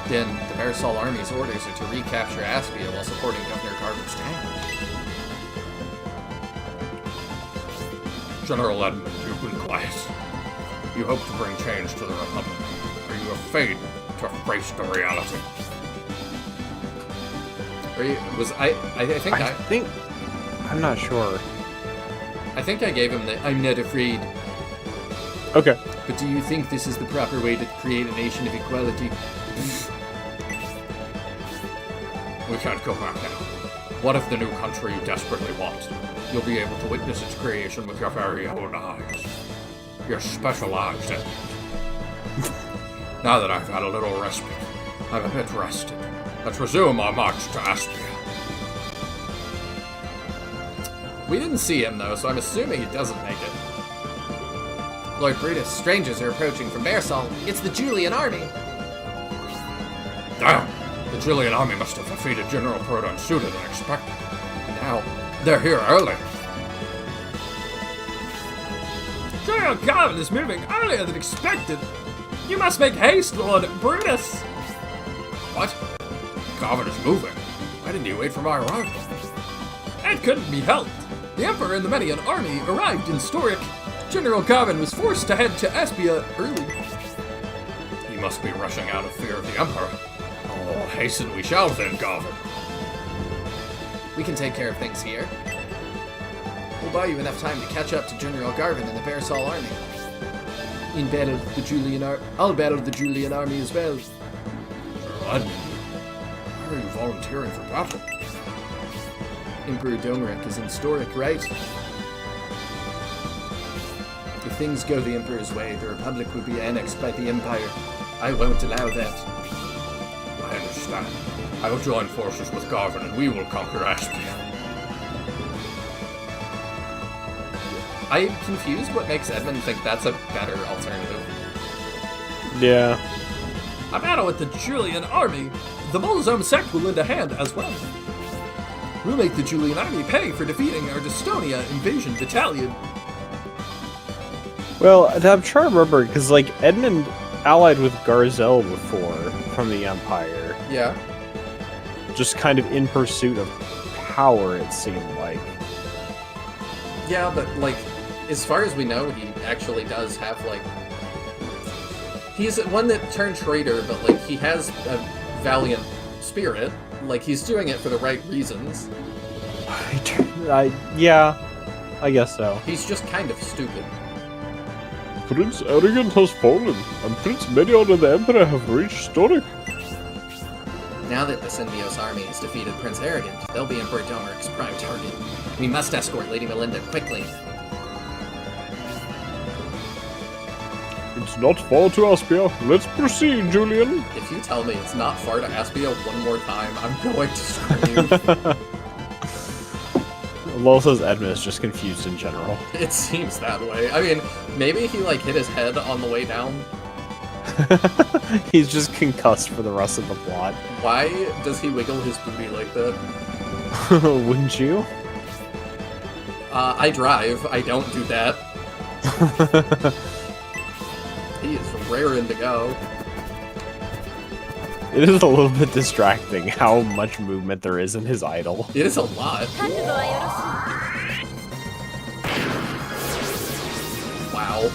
Then the Marisol army's orders are to recapture Aspia while supporting Governor Garvin's tank. General Edmund, you've been quiet. You hope to bring change to the Republic. Are you afraid to face the reality? I'm not sure. I think I gave him the I'm not afraid. Okay. But do you think this is the proper way to create a nation of equality? We can't go back now. What if the new country you desperately want? You'll be able to witness its creation with your very own eyes. Your special eyes, Edmund. Now that I've had a little respite, I'm a bit rested. Let's resume our march to Aspia. We didn't see him, though, so I'm assuming he doesn't make it. Lord Brutus, strangers are approaching from Marisol. It's the Julian army. Damn! The Julian army must have defeated General Proton sooner than expected. And now, they're here early. General Garvin is moving earlier than expected. You must make haste, Lord Brutus. What? Garvin is moving? Why didn't he wait for my arrival? It couldn't be helped. The Emperor and the Median army arrived in Storic. General Garvin was forced to head to Aspia early. He must be rushing out of fear of the Emperor. Oh, hasten we shall then, Garvin. We can take care of things here. We'll buy you enough time to catch up to General Garvin and the Marisol army. I'll battle the Julian army as well. Sir Edmund, why are you volunteering for battle? Emperor Domeric is in Storic, right? If things go the Emperor's way, the Republic will be annexed by the Empire. I won't allow that. I understand. I will join forces with Garvin and we will conquer Aspia. I'm confused what makes Edmund think that's a better alternative. Yeah. A battle with the Julian army. The Molozome sect will lend a hand as well. We'll make the Julian army pay for defeating our Dystonia invasion battalion. Well, I'm trying to remember, because, like, Edmund allied with Garzel before from the Empire. Yeah. Just kind of in pursuit of power, it seemed like. Yeah, but, like, as far as we know, he actually does have, like... He's one that turned traitor, but, like, he has a valiant spirit. Like, he's doing it for the right reasons. Yeah, I guess so. He's just kind of stupid. Prince Arrogant has fallen, and Prince Medion and the Emperor have reached Storic. Now that the Synbios army has defeated Prince Arrogant, they'll be Emperor Domeric's prime target. We must escort Lady Melinda quickly. It's not far to Aspia. Let's proceed, Julian. If you tell me it's not far to Aspia one more time, I'm going to scream. Lowell says Edmund is just confused in general. It seems that way. I mean, maybe he, like, hit his head on the way down. He's just concussed for the rest of the plot. Why does he wiggle his booty like that? Wouldn't you? I drive. I don't do that. He is raring to go. It is a little bit distracting how much movement there is in his idol. It is a lot. Wow.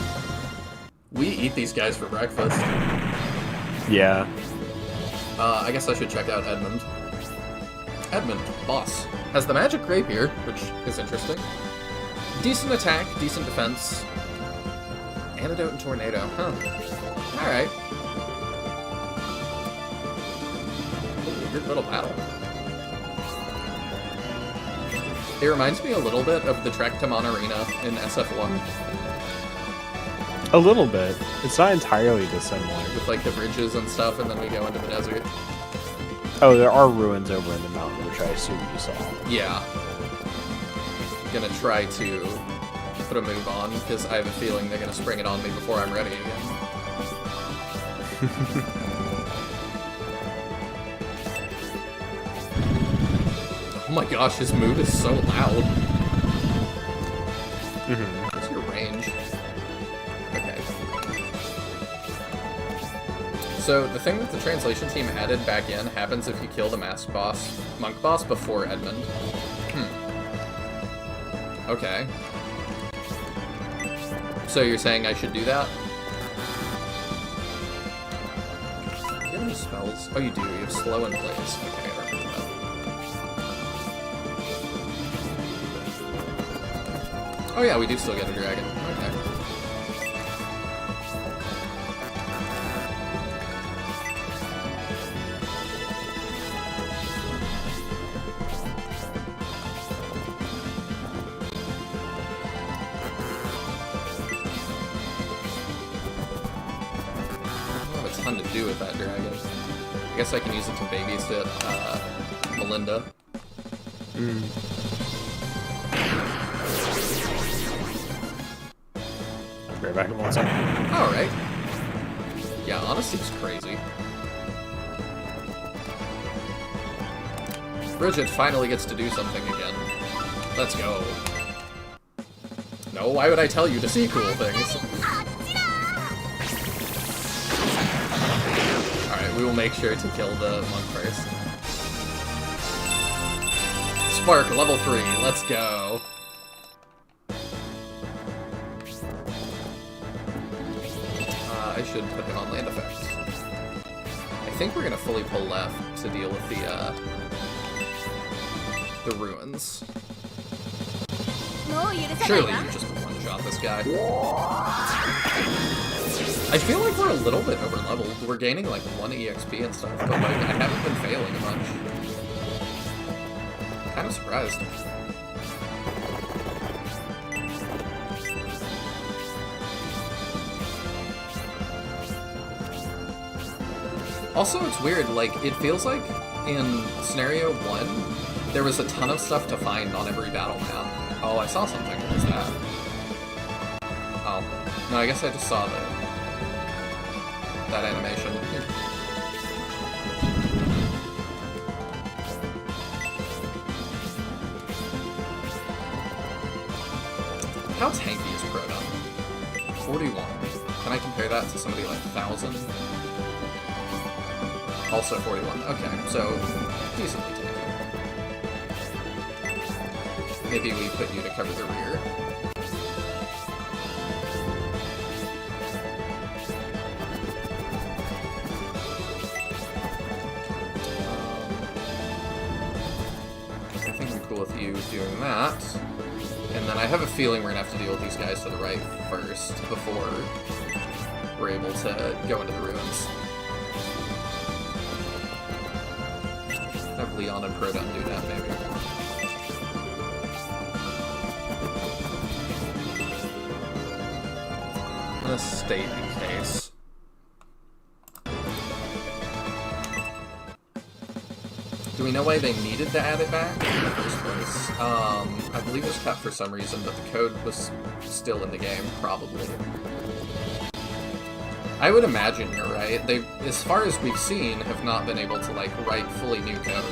We eat these guys for breakfast. Yeah. I guess I should check out Edmund. Edmund, boss, has the magic rapier, which is interesting. Decent attack, decent defense. Antidote and tornado, huh. Alright. Good little battle. It reminds me a little bit of the trek to Monarena in SF1. A little bit. It's not entirely dissimilar. With like the bridges and stuff, and then we go into the desert. Oh, there are ruins over in the mountain, which I assume you saw. Yeah. Gonna try to put a move on, because I have a feeling they're gonna spring it on me before I'm ready again. Oh my gosh, his move is so loud. What's your range? Okay. So, the thing that the translation team added back in happens if you kill the mask boss, monk boss, before Edmund. Okay. So you're saying I should do that? Do you have any spells? Oh, you do. You have slow and blaze. Okay, I remember that. Oh yeah, we do still get a dragon. Okay. Ton to do with that dragon. I guess I can use it to babysit Melinda. I'll be right back in 1 second. Alright. Yeah, Honesty's crazy. Bridget finally gets to do something again. Let's go. No, why would I tell you to see cool things? We will make sure to kill the monk first. Spark, level 3, let's go. I should put him on land effects. I think we're gonna fully pull left to deal with the ruins. Surely you just one-shot this guy. I feel like we're a little bit over-leveled. We're gaining like 1 EXP and stuff, but like I haven't been failing much. Kind of surprised. Also, it's weird, like, it feels like in Scenario 1, there was a ton of stuff to find on every battle map. Oh, I saw something. What was that? Oh. No, I guess I just saw that animation. How tanky is Proton? 41. Can I compare that to somebody like 1,000? Also 41. Okay, so decently tanky. Maybe we put you to cover the rear. I think I'm cool with you doing that. And then I have a feeling we're gonna have to deal with these guys to the right first before we're able to go into the ruins. Have Leon and Proton do that, maybe. I'm gonna state in case. Do we know why they needed to add it back in the first place? I believe it was cut for some reason, but the code was still in the game, probably. I would imagine you're right. They, as far as we've seen, have not been able to, like, write fully new code.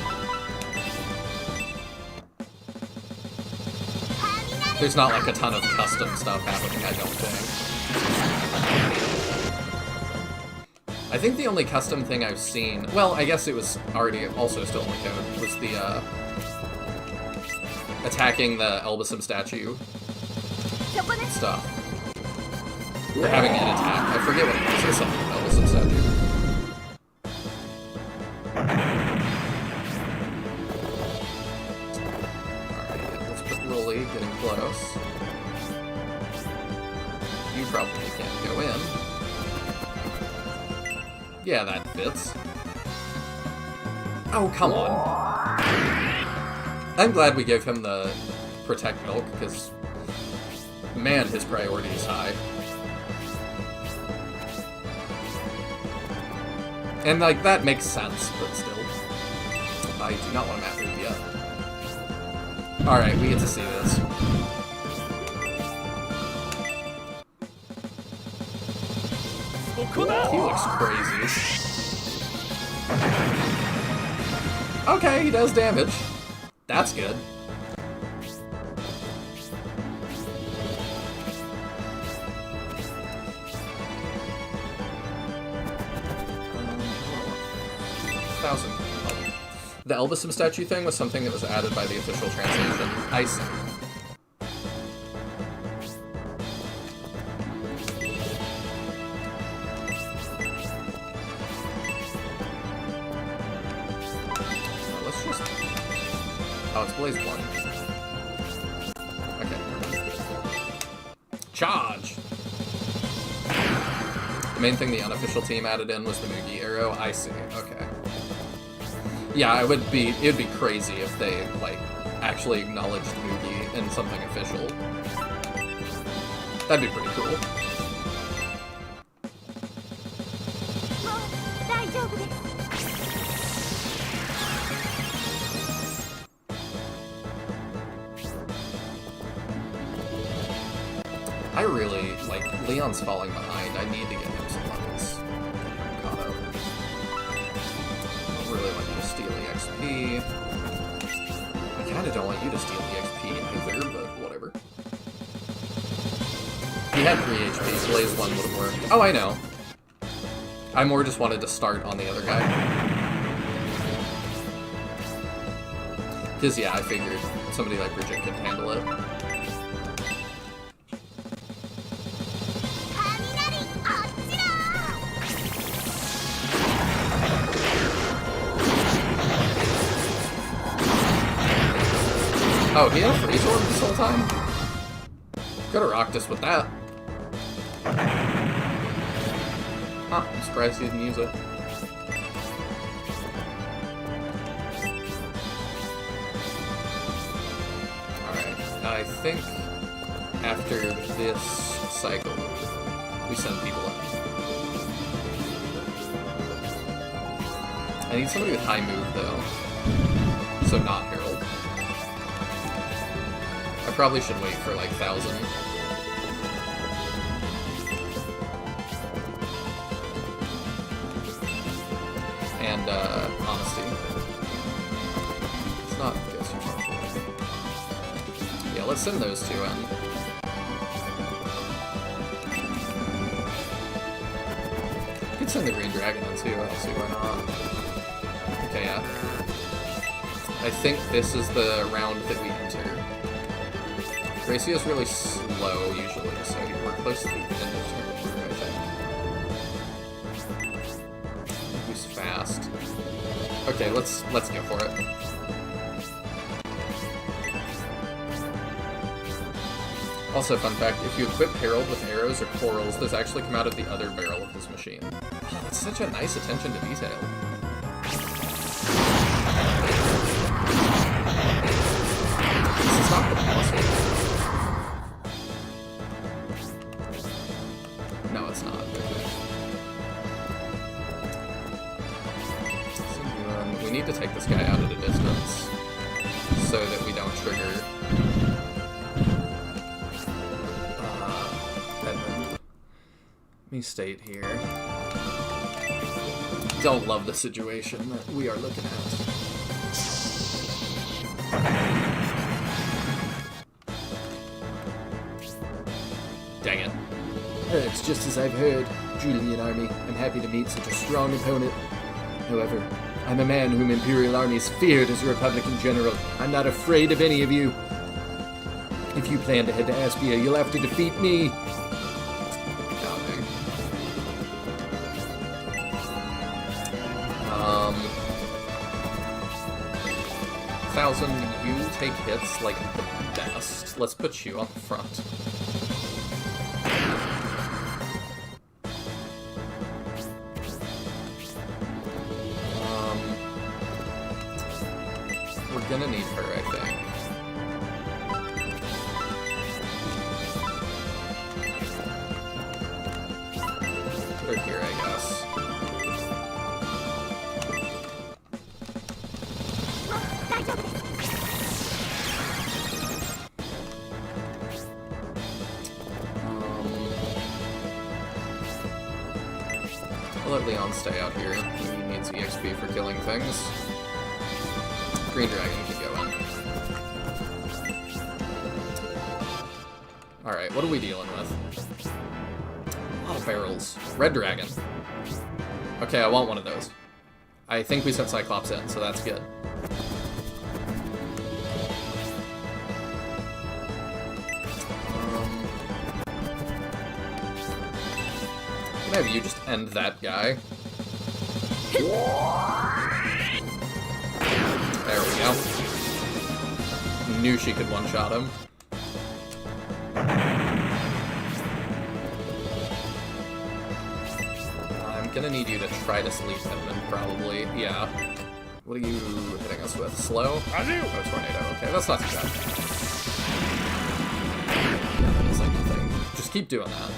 There's not, like, a ton of custom stuff happening, I don't think. I think the only custom thing I've seen, well, I guess it was already also still in the code, was the, attacking the Elbasum statue stuff. Or having an attack. I forget what it was. It's something with Elbasum statue. Alright, let's put Rollie getting close. You probably can't go in. Yeah, that fits. Oh, come on. I'm glad we gave him the Protect Milk, because, man, his priority is high. And, like, that makes sense, but still. I do not want to map move yet. Alright, we get to see this. He looks crazy. Okay, he does damage. That's good. The Elbasum statue thing was something that was added by the official translation. I see. Let's just... Oh, it's Blaze 1. Okay. Charge! The main thing the unofficial team added in was the Mugi arrow. I see. Okay. Yeah, it'd be crazy if they, like, actually acknowledged Mugi in something official. That'd be pretty cool. I really, like, Leon's falling behind. I need to get him some levels. Really want you to steal the XP. I kinda don't want you to steal the XP either, but whatever. He had 3 HP, Blaze 1 would've worked. Oh, I know. I more just wanted to start on the other guy. Cause yeah, I figured somebody like Bridget could handle it. Oh, he had a freeze orb this whole time? Could've rocked us with that. Huh, I'm surprised he didn't use it. I think after this cycle, we send people up. I need somebody with high move, though. So not Herald. I probably should wait for, like, 1,000. And, Honesty. It's not Ghost or something. Yeah, let's send those two in. You could send the Green Dragon in, too. I don't see why not. Okay, yeah. I think this is the round that we enter. Gracio's really slow, usually, so we're close to the end of turn, I think. Who's fast? Okay, let's go for it. Also, fun fact, if you equip Herald with arrows or corals, those actually come out of the other barrel of his machine. Oh, that's such a nice attention to detail. This is not the boss. No, it's not. We need to take this guy out at a distance so that we don't trigger Edmund. Let me state here. Don't love the situation that we are looking at. Dang it. It's just as I've heard, Julian Army. I'm happy to meet such a strong opponent. However, I'm a man whom Imperial armies feared as a Republican general. I'm not afraid of any of you. If you plan to head to Aspia, you'll have to defeat me. Thousand, you take hits like the best. Let's put you on the front. We're gonna need her, I think. Put her here, I guess. I'll let Leon stay out here. He needs EXP for killing things. Green Dragon can go in. Alright, what are we dealing with? A lot of barrels. Red Dragon. Okay, I want one of those. I think we sent Cyclops in, so that's good. Can I have you just end that guy? There we go. Knew she could one-shot him. I'm gonna need you to try to sleep Edmund, probably. Yeah. What are you hitting us with? Slow? Oh, Tornado. Okay, that's not too bad. Yeah, that is like nothing. Just keep doing that.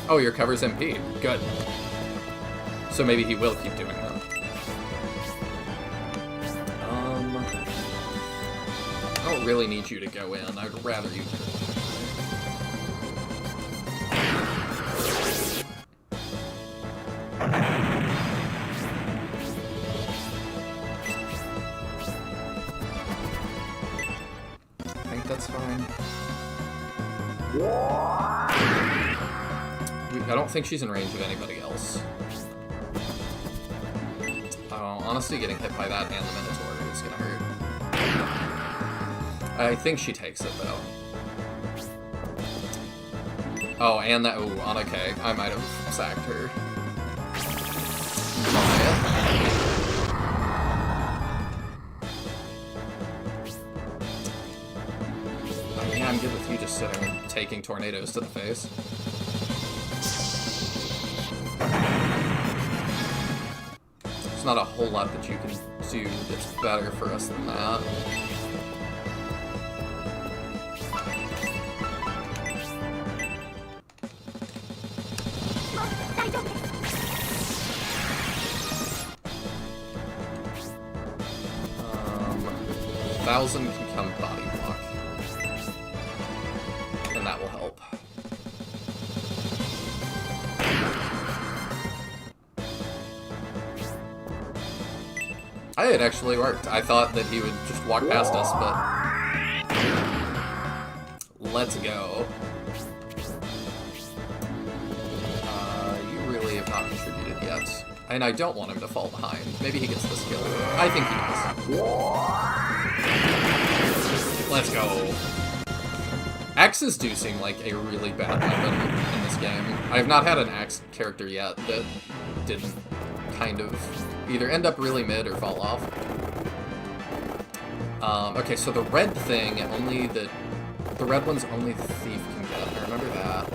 Oh, your cover's MP. Good. So maybe he will keep doing that. I don't really need you to go in. I'd rather you... I think that's fine. I don't think she's in range of anybody else. Oh, honestly, getting hit by that and the Minotaur is gonna hurt. I think she takes it, though. Oh, and that... Ooh, okay. I might have sacked her. Oh, yeah, I'm good with you just sitting and taking tornadoes to the face. There's not a whole lot that you can do that's better for us than that. 1,000 can come body block. And that will help. It actually worked. I thought that he would just walk past us, but... Let's go. You really have not contributed yet. And I don't want him to fall behind. Maybe he gets this kill. I think he does. Let's go. Axes do seem like a really bad weapon in this game. I have not had an axe character yet that didn't kind of either end up really mid or fall off. Okay, so the red thing, only the red one's only the thief can get. I remember that.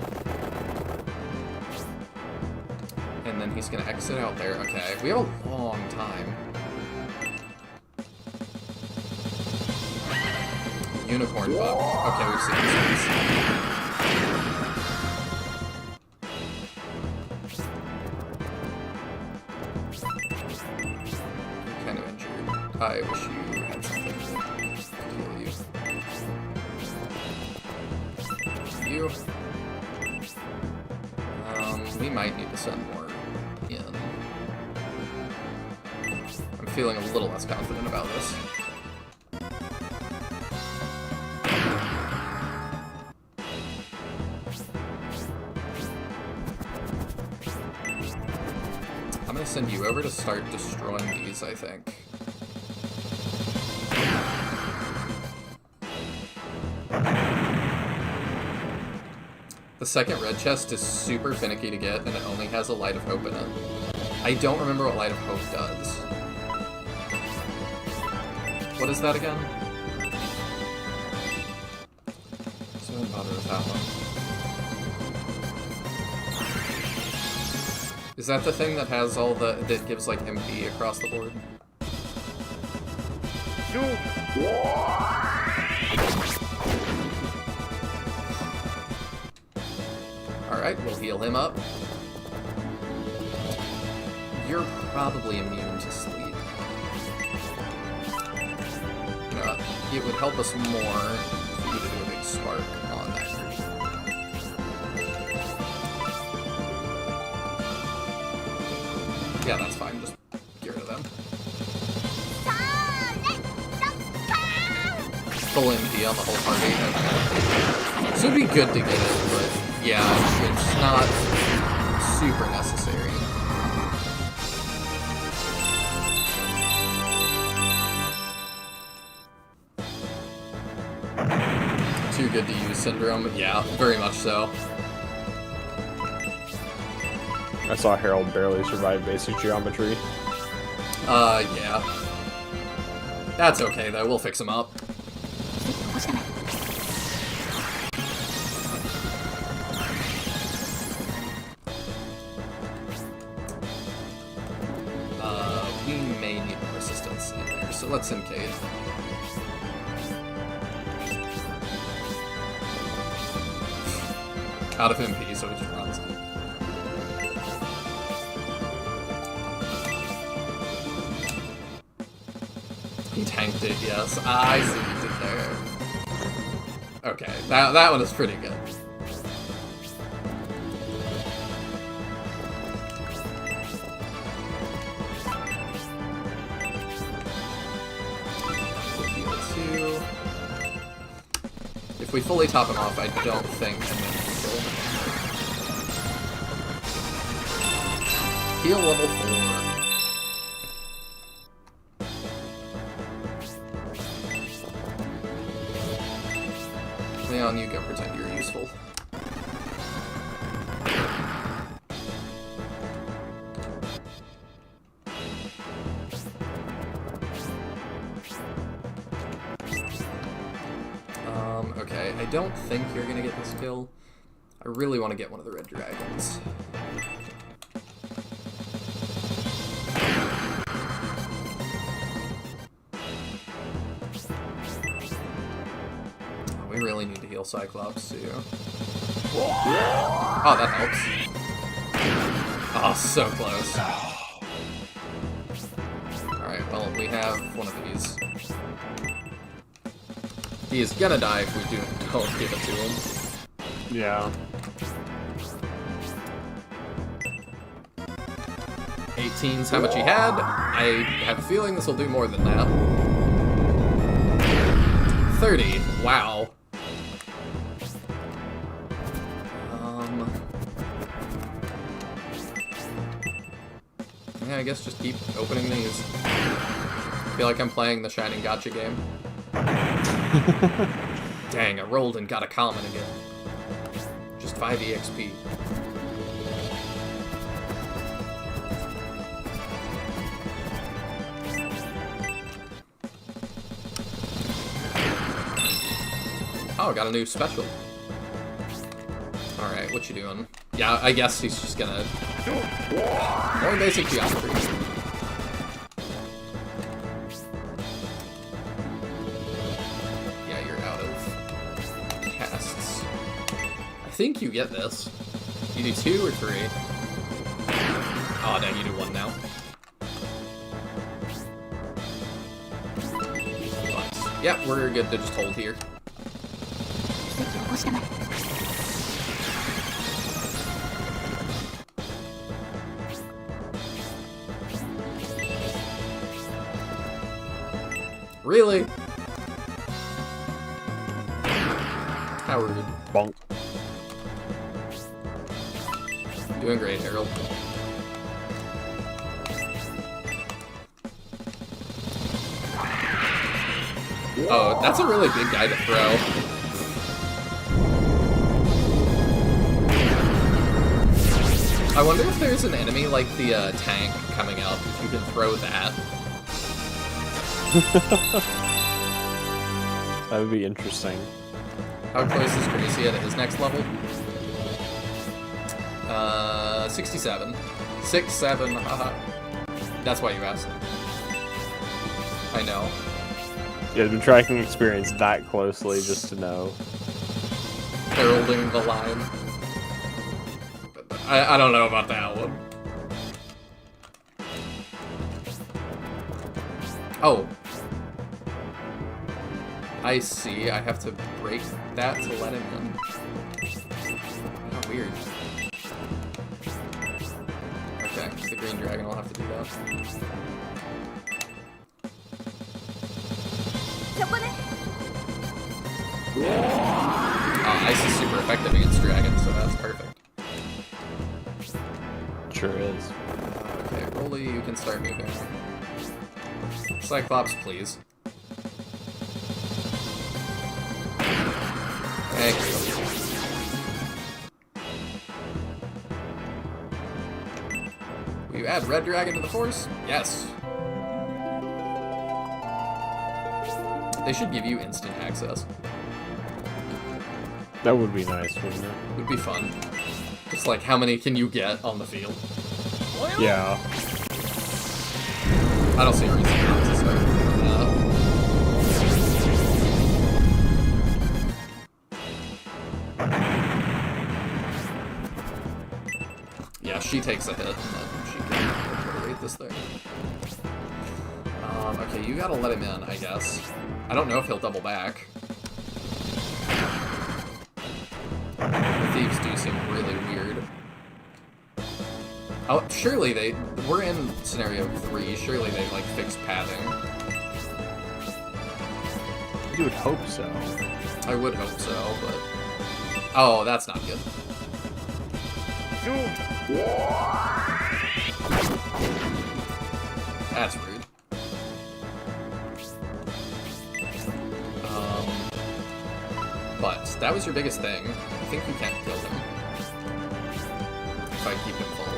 And then he's gonna exit out there. Okay, we have a long time. Unicorn bug. Okay, we've seen this. You're kind of injured. I wish you had something to heal you. We might need to send more in. I'm feeling a little less confident about this. I'm gonna send you over to start destroying these, I think. The second red chest is super finicky to get, and it only has a Light of Hope in it. I don't remember what Light of Hope does. What is that again? So I don't bother with that one. Is that the thing that has all the... that gives, like, MP across the board? Alright, we'll heal him up. You're probably immune to sleep. You know, it would help us more if we could do a big spark on that group. Yeah, that's fine. Just get rid of them. Full MP on the whole party. Okay. So it'd be good to get it, but yeah, it's not super necessary. Too good to use Syndrome? Yeah, very much so. I saw Harold barely survive basic geometry. Yeah. That's okay, though. We'll fix him up. We may need more assistance in there, so let's send Cade. Out of MP, so he just runs. He tanked it, yes. I see what you did there. Okay, that one is pretty good. If we fully top him off, I don't think I'm going to kill him. Heal level 4. Leon, you go pretend you're useful. Okay, I don't think you're gonna get this kill. I really want to get one of the red dragons. Oh, we really need to heal Cyclops too. Oh, that helps. Oh, so close. Alright, well, we have one of these. He is gonna die if we don't give it to him. Yeah. 18's how much he had. I have a feeling this will do more than that. 30. Wow. Yeah, I guess just keep opening these. I feel like I'm playing the Shining Gotcha game. Dang, I rolled and got a common again. Just 5 EXP. Oh, got a new special. Alright, what you doing? Yeah, I guess he's just gonna... More basic geometry. Yeah, you're out of casts. I think you get this. You do 2 or 3? Oh, dang, you do 1 now. But, yeah, we're good to just hold here. Really? How rude. Bonk. Doing great, Harold. Oh, that's a really big guy to throw. I wonder if there's an enemy like the tank coming up, if you can throw that. That would be interesting. How close is Gracie at his next level? 67. 6, 7, haha. That's why you asked. I know. Yeah, I've been tracking experience that closely just to know. Heralding the line. I don't know about that one. Oh. I see. I have to break that to let him in. How weird. Okay, the green dragon will have to do that. Ice is super effective against dragons, so that's perfect. Sure is. Okay, Rollie, you can start moving. Cyclops, please. Thank you. Will you add Red Dragon to the force? Yes. They should give you instant access. That would be nice, wouldn't it? Would be fun. Just like, how many can you get on the field? Yeah. I don't see a reason not to start doing that. Yeah, she takes a hit, and then she can obliterate this thing. Okay, you gotta let him in, I guess. I don't know if he'll double back. The thieves do seem really weird. Oh, surely we're in scenario 3, surely they've, like, fixed pathing. You would hope so. I would hope so, but... Oh, that's not good. That's rude. But that was your biggest thing. I think you can't kill him. If I keep him full.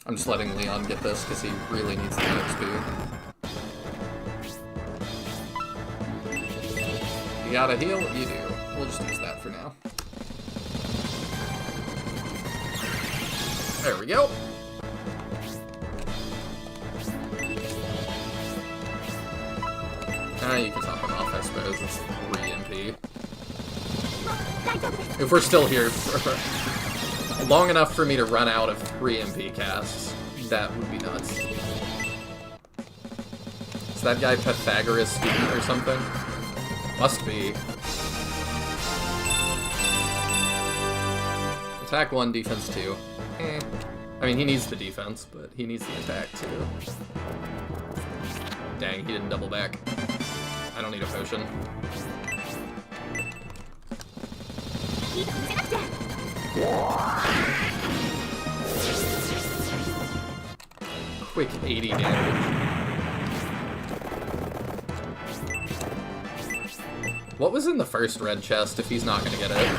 I'm just letting Leon get this because he really needs the XP. You gotta heal? You do. We'll just use that for now. There we go. You can top him off, I suppose. It's 3 MP. If we're still here for long enough for me to run out of 3 MP casts, That would be nuts. Is that guy Pythagoras' student or something? Must be. Attack 1, defense 2. I mean, he needs the defense, but he needs the attack too. Dang, he didn't double back. I don't need a potion. Quick 80 damage. What was in the first red chest if he's not gonna get it?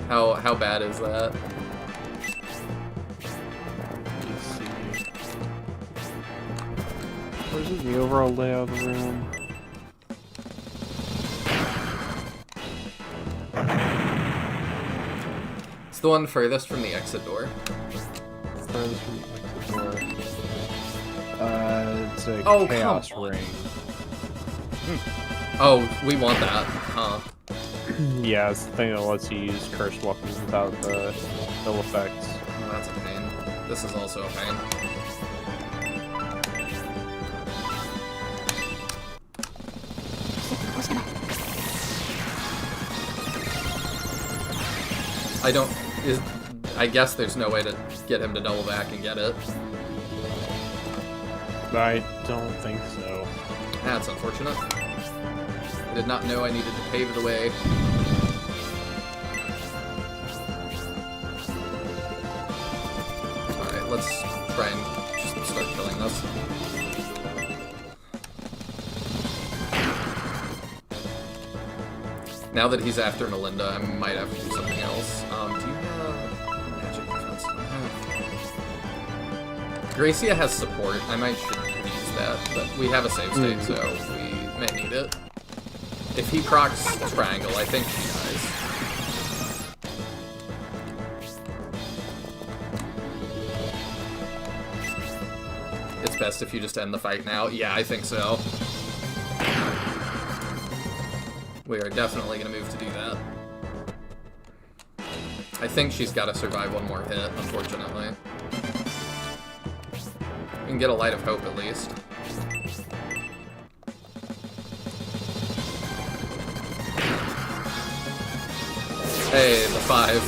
How bad is that? Let's see. Where's the overall layout of the room? It's the one furthest from the exit door. Furthest from the exit door. It's a Oh, chaos come on. ring. Oh, we want that, huh? Yeah, it's the thing that lets you use cursed weapons without the ill effects. Oh, that's a pain. This is also a pain. I guess there's no way to get him to double back and get it. I don't think so. That's unfortunate. I did not know I needed to pave the way. Alright, let's try and just start killing this. Now that he's after Melinda, I might have to do something else. Do you have magic defense? Gracia has support. I might should use that, but we have a save state, so we may need it. If he procs triangle, I think he dies. It's best if you just end the fight now. Yeah, I think so. We are definitely going to move to do that. I think she's got to survive one more hit, unfortunately. We can get a light of hope at least. Hey, the 5.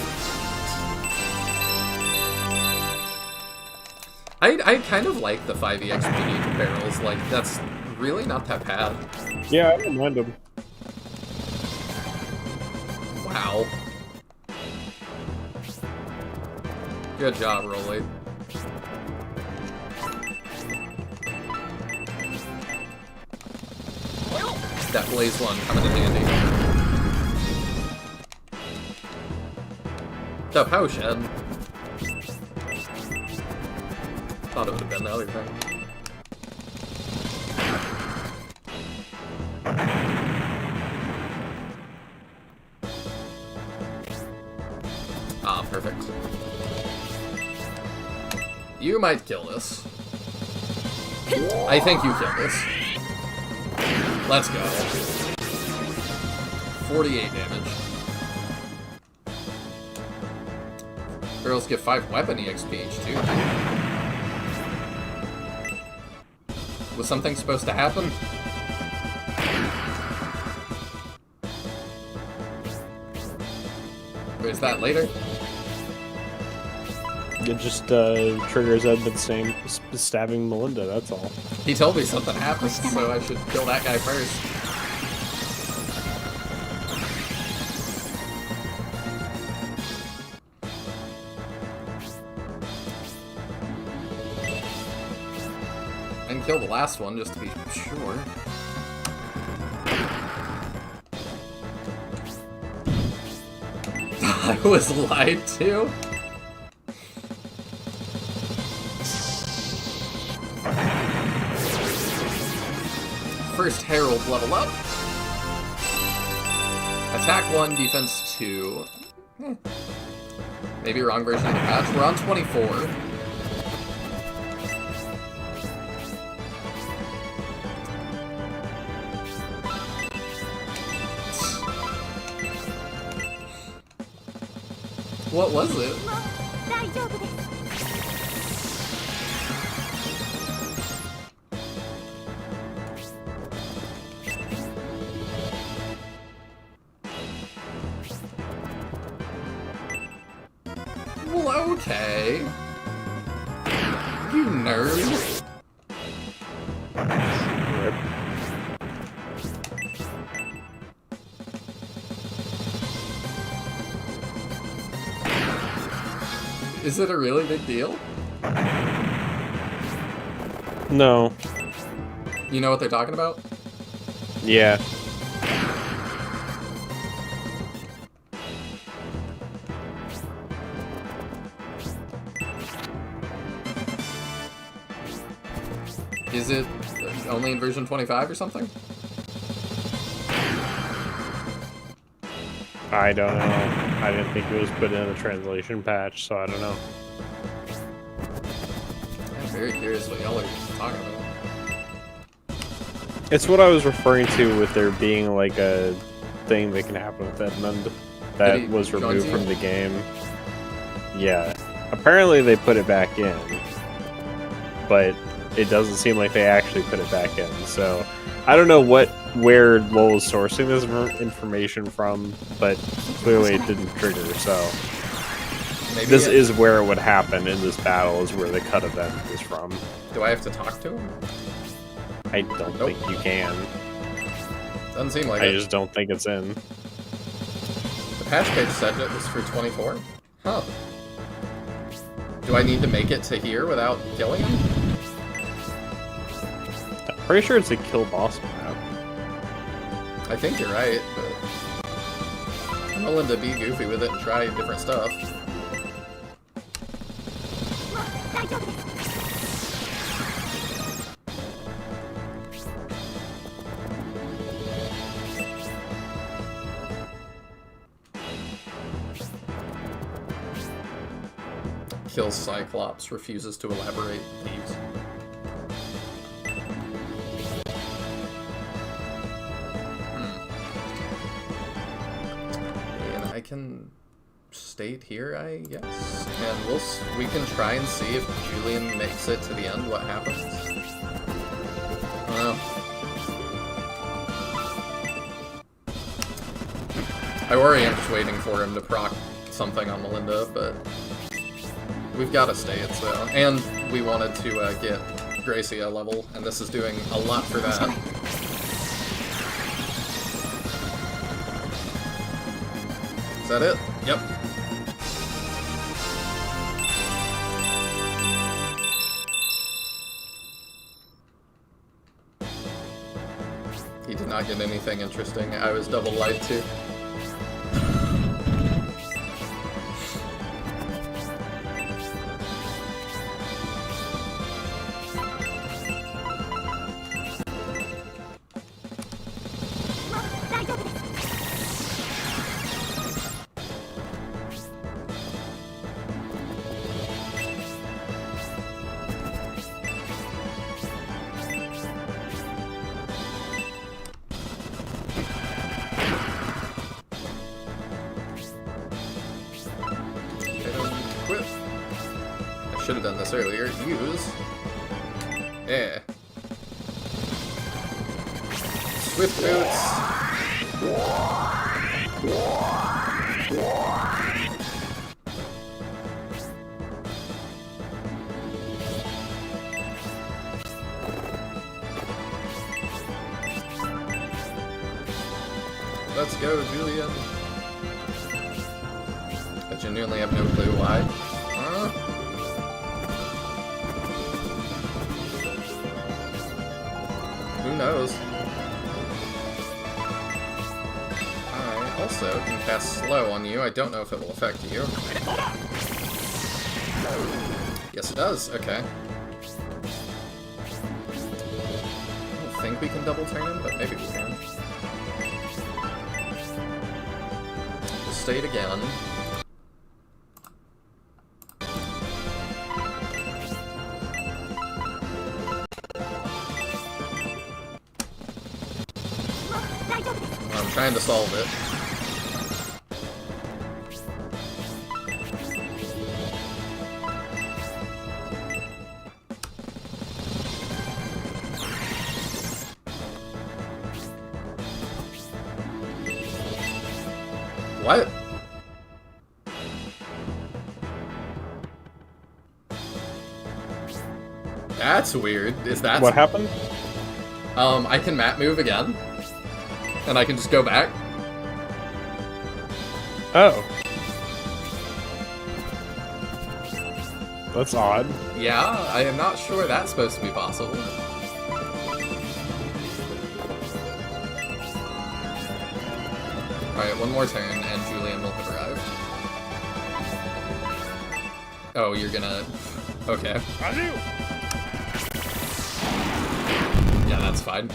I kind of like the 5 EXP barrels. Like, that's really not that bad. Yeah, I don't mind them. Wow. Good job, Rollie. That blaze one coming in handy. The potion. Thought it would have been the other thing. Ah, perfect. You might kill this. I think you kill this. Let's go. 48 damage. Girls get 5 weapon EXP each, too. Was something supposed to happen? Where's that later? It just triggers Ed the same stabbing Melinda, that's all. He told me something happened, so I should kill that guy first. And kill the last one just to be sure. I was lied to. First Herald level up. Attack 1, defense 2. Maybe wrong version of the patch. We're on 24. What was it? Well, okay. You nerd. Is it a really big deal? No. You know what they're talking about? Yeah. Is it only in version 25 or something? I don't know. I didn't think it was put in a translation patch, so I don't know. I'm very curious what y'all are talking about. It's what I was referring to with there being like a thing that can happen with Edmund that was removed from the game. Yeah. Apparently they put it back in, but it doesn't seem like they actually put it back in. So I don't know where Lowell is sourcing this information from, but clearly it didn't trigger. So Maybe this is where it would happen in this battle, is where the cut event is from. Do I have to talk to him? I don't think you can. Doesn't seem like I it. just don't think it's in. The patch page said it was for 24? Huh. Do I need to make it to here without killing him? I'm pretty sure it's a kill boss map. I think you're right, but I'm willing to be goofy with it and try different stuff. Kills Cyclops, refuses to elaborate, thieves. And I can state here, I guess, and we can try and see if Julian makes it to the end, what happens. I don't know. I worry I'm just waiting for him to proc something on Melinda, but we've got to stay it, so. And we wanted to get Gracie a level, and this is doing a lot for that. Is that it? Yep. He did not get anything interesting. I was double lied to. Should have done this earlier. Use. Yeah. Swift boots. Let's go, Julian. I genuinely have no clue why. Who knows? I also can cast slow on you. I don't know if it will affect you. Yes, it does. Okay. I don't think we can double turn him, but maybe we can. We'll state again. I'm trying to solve it. What? That's weird. Is that What happened? I can map move again, and I can just go back. Oh. That's odd. Yeah, I am not sure that's supposed to be possible. Alright, one more turn, and Julian will have arrived. Oh, you're gonna... Okay. I do. Yeah, that's fine.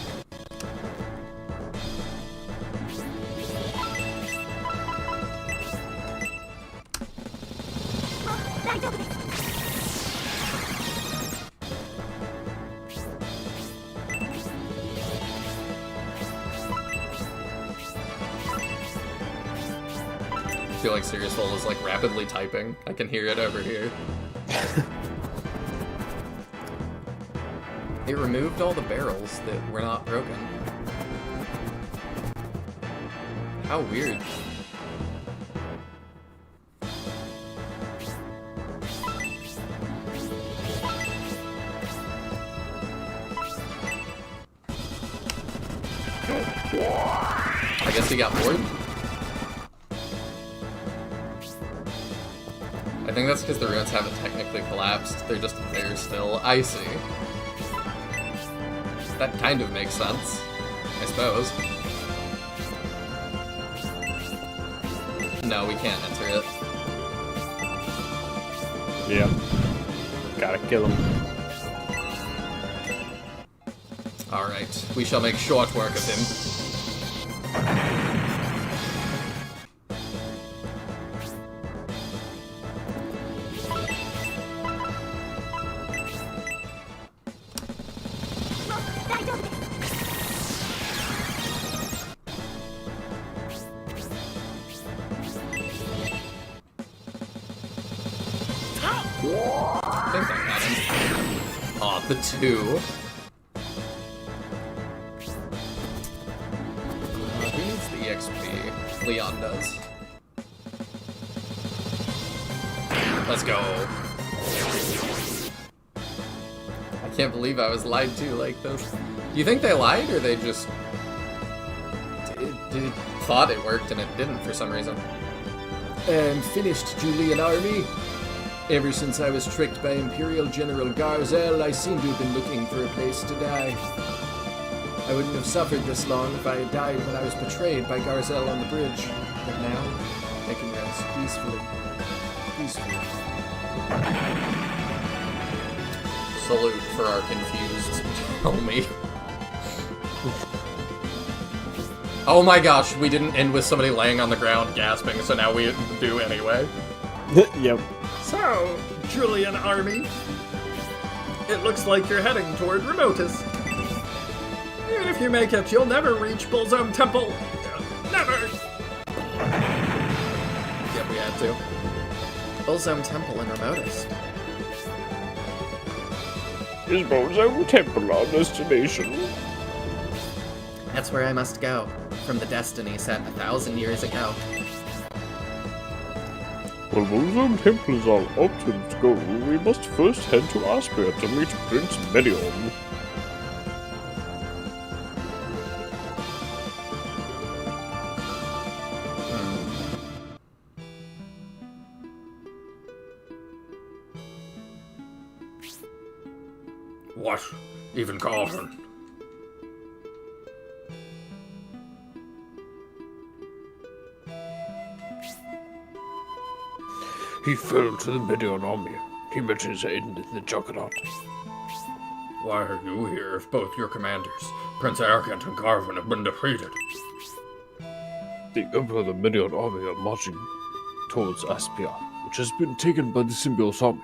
I feel like Serious Hole is like rapidly typing. I can hear it over here. It removed all the barrels that were not broken. How weird. I guess he got bored? I think that's because the ruins haven't technically collapsed. They're just there still. I see. That kind of makes sense, I suppose. No, we can't enter it. Yeah. Gotta kill him. Alright, we shall make short work of him. I think that got him. Aw, the two. Who needs the EXP? Leon does. Let's go. I can't believe I was lied to like this. Do you think they lied, or they just thought it worked and it didn't for some reason? And finished Julian army. Ever since I was tricked by Imperial General Garzel, I seem to have been looking for a place to die. I wouldn't have suffered this long if I had died when I was betrayed by Garzel on the bridge. But now, I can rest peacefully. Peacefully. Salute for our confused homie. Oh my gosh, we didn't end with somebody laying on the ground gasping, so now we do anyway. Yep. So, Julian Army, it looks like you're heading toward Remotus. Even if you make it, you'll never reach Bullzone Temple. Never! Yep, we had to. Bullzone Temple in Remotus. Is Bullzone Temple our destination? That's where I must go, from the destiny set 1,000 years ago. Well, Bullzone Temple is our ultimate goal. We must first head to Aspia to meet Prince Medion. What? Even Carlton? He fell to the Medion army. He met his end in the Juggernaut. Why are you here if both your commanders, Prince Arrogant and Garvin, have been defeated? The Emperor and the Medion army are marching towards Aspia, which has been taken by the Symbiote army,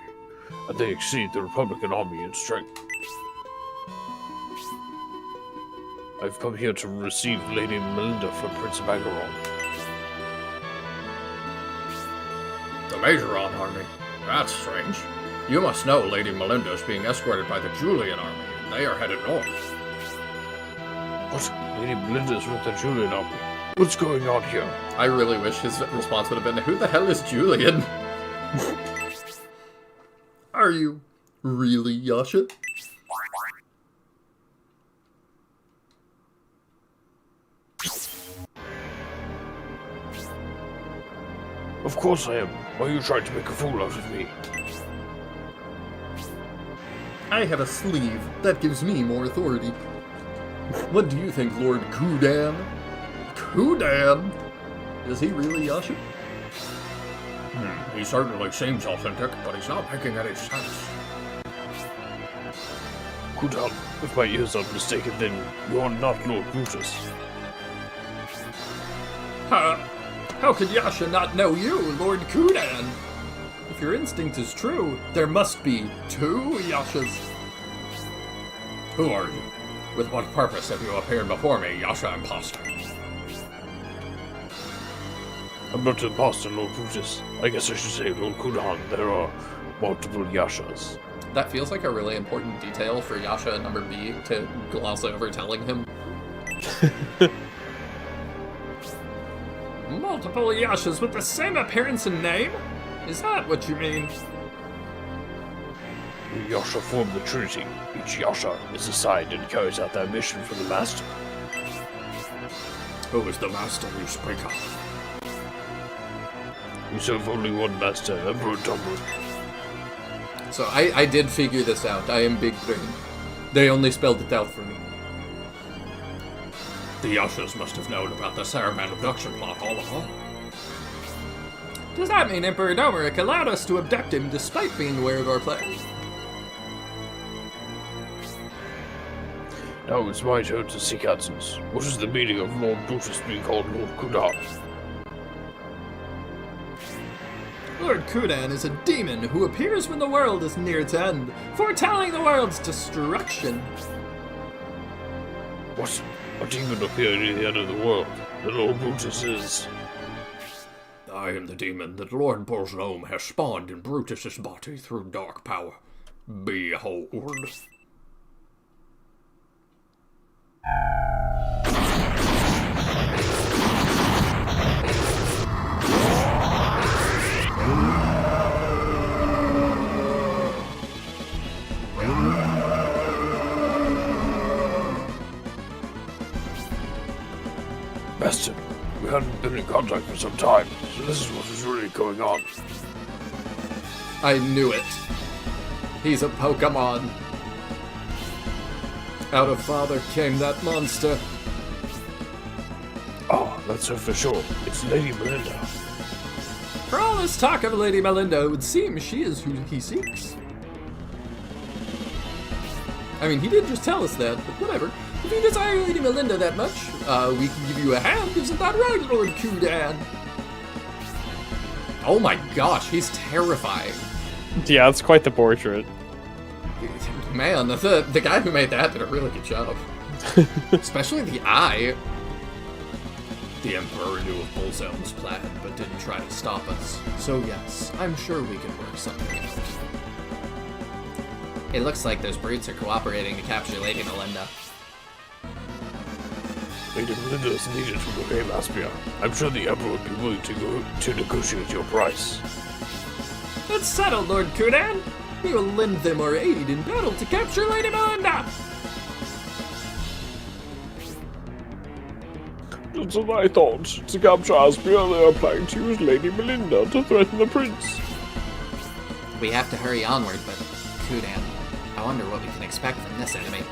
and they exceed the Republican army in strength. I've come here to receive Lady Melinda from Prince Magaron. The Majoron army? That's strange. You must know Lady Melinda is being escorted by the Julian army, and they are headed north. What? Lady Melinda is with the Julian army? What's going on here? I really wish his response would have been, who the hell is Julian? Are you really Yasha? Of course I am. Why are you trying to make a fool out of me? I have a sleeve. That gives me more authority. What do you think, Lord Kudan? Kudan? Is he really Yasha? He certainly seems authentic, but he's not making any sense. Kudan, if my ears aren't mistaken, then you're not Lord Brutus. How could Yasha not know you, Lord Kudan? If your instinct is true, there must be two Yashas. Who are you? With what purpose have you appeared before me, Yasha Imposter? I'm not an imposter, Lord Brutus. I guess I should say, Lord Kudan, there are multiple Yashas. That feels like a really important detail for Yasha number B to gloss over telling him. Multiple Yashas with the same appearance and name? Is that what you mean? The Yasha form the Trinity. Each Yasha is assigned and carries out their mission for the Master. Who is the master you speak of? We serve only one Master, Emperor Dumbledore. So I did figure this out. I am big brain. They only spelled it out for me. The Yashas must have known about the Saruman abduction plot all along. Does that mean Emperor Domeric allowed us to abduct him despite being aware of our plans? Now it's my turn to seek answers. What is the meaning of Lord Brutus being called Lord Kudan? Lord Kudan is a demon who appears when the world is near its end, foretelling the world's destruction. What? A demon appeared near the end of the world. The Lord Brutus is... I am the demon that Lord Bolsnome has spawned in Brutus's body through dark power. Behold. Master, we haven't been in contact for some time, so this is what is really going on. I knew it. He's a Pokemon. Out of Father came that monster. Ah, that's her for sure. It's Lady Melinda. For all this talk of Lady Melinda, it would seem she is who he seeks. I mean, he did just tell us that, but whatever. If you desire Lady Melinda that much, we can give you a hand. Isn't that right, Lord Kudan? Oh my gosh, he's terrifying. Yeah, it's quite the portrait. Man, the guy who made that did a really good job. Especially the eye. The Emperor knew of Bolzelm's plan, but didn't try to stop us. So yes, I'm sure we can work something out. It looks like those brutes are cooperating to capture Lady Melinda. Lady Melinda is needed to reclaim Aspia. I'm sure the Emperor would be willing to negotiate your price. It's settled, Lord Kudan. We will lend them our aid in battle to capture Lady Melinda. That's what I thought. To capture Aspia, they are planning to use Lady Melinda to threaten the prince. We have to hurry onward, but Kudan, I wonder what we can expect from this enemy.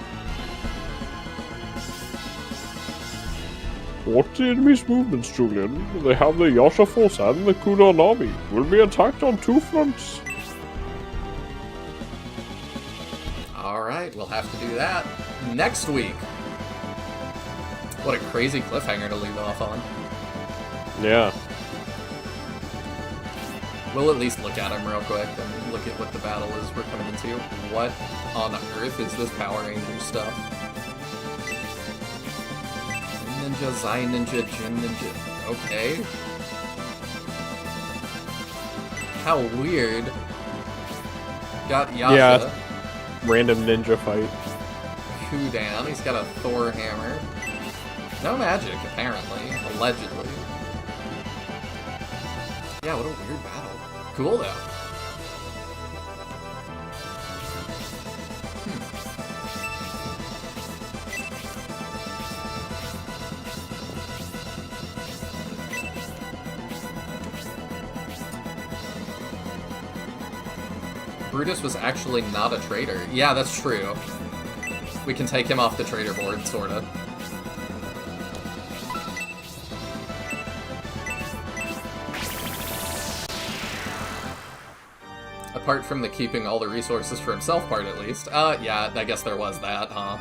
What the enemy's movements, Julian? They have the Yasha force and the Kudan army. We'll be attacked on two fronts. Alright, we'll have to do that next week. What a crazy cliffhanger to leave off on. Yeah. We'll at least look at him real quick and look at what the battle is we're coming into. What on earth is this Power Ranger stuff? Ninja, Zai Ninja, Jin Ninja. Okay. How weird. Got Yasha. Yeah. Random ninja fight. Kudan. He's got a Thor hammer. No magic, apparently. Allegedly. Yeah, what a weird battle. Cool, though. Brutus was actually not a traitor. Yeah, that's true. We can take him off the traitor board, sorta. Apart from the keeping all the resources for himself part, at least. Yeah, I guess there was that, huh?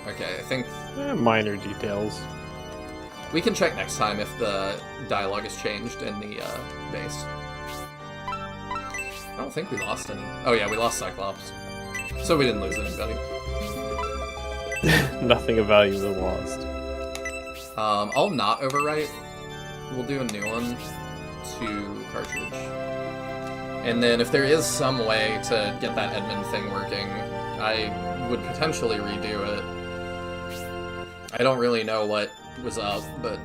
Okay, I think... minor details. We can check next time if the dialogue has changed in the base. I don't think we lost any. Oh yeah, we lost Cyclops. So we didn't lose anybody. Nothing of value was lost. I'll not overwrite. We'll do a new one to cartridge. And then if there is some way to get that admin thing working, I would potentially redo it. I don't really know what was up, but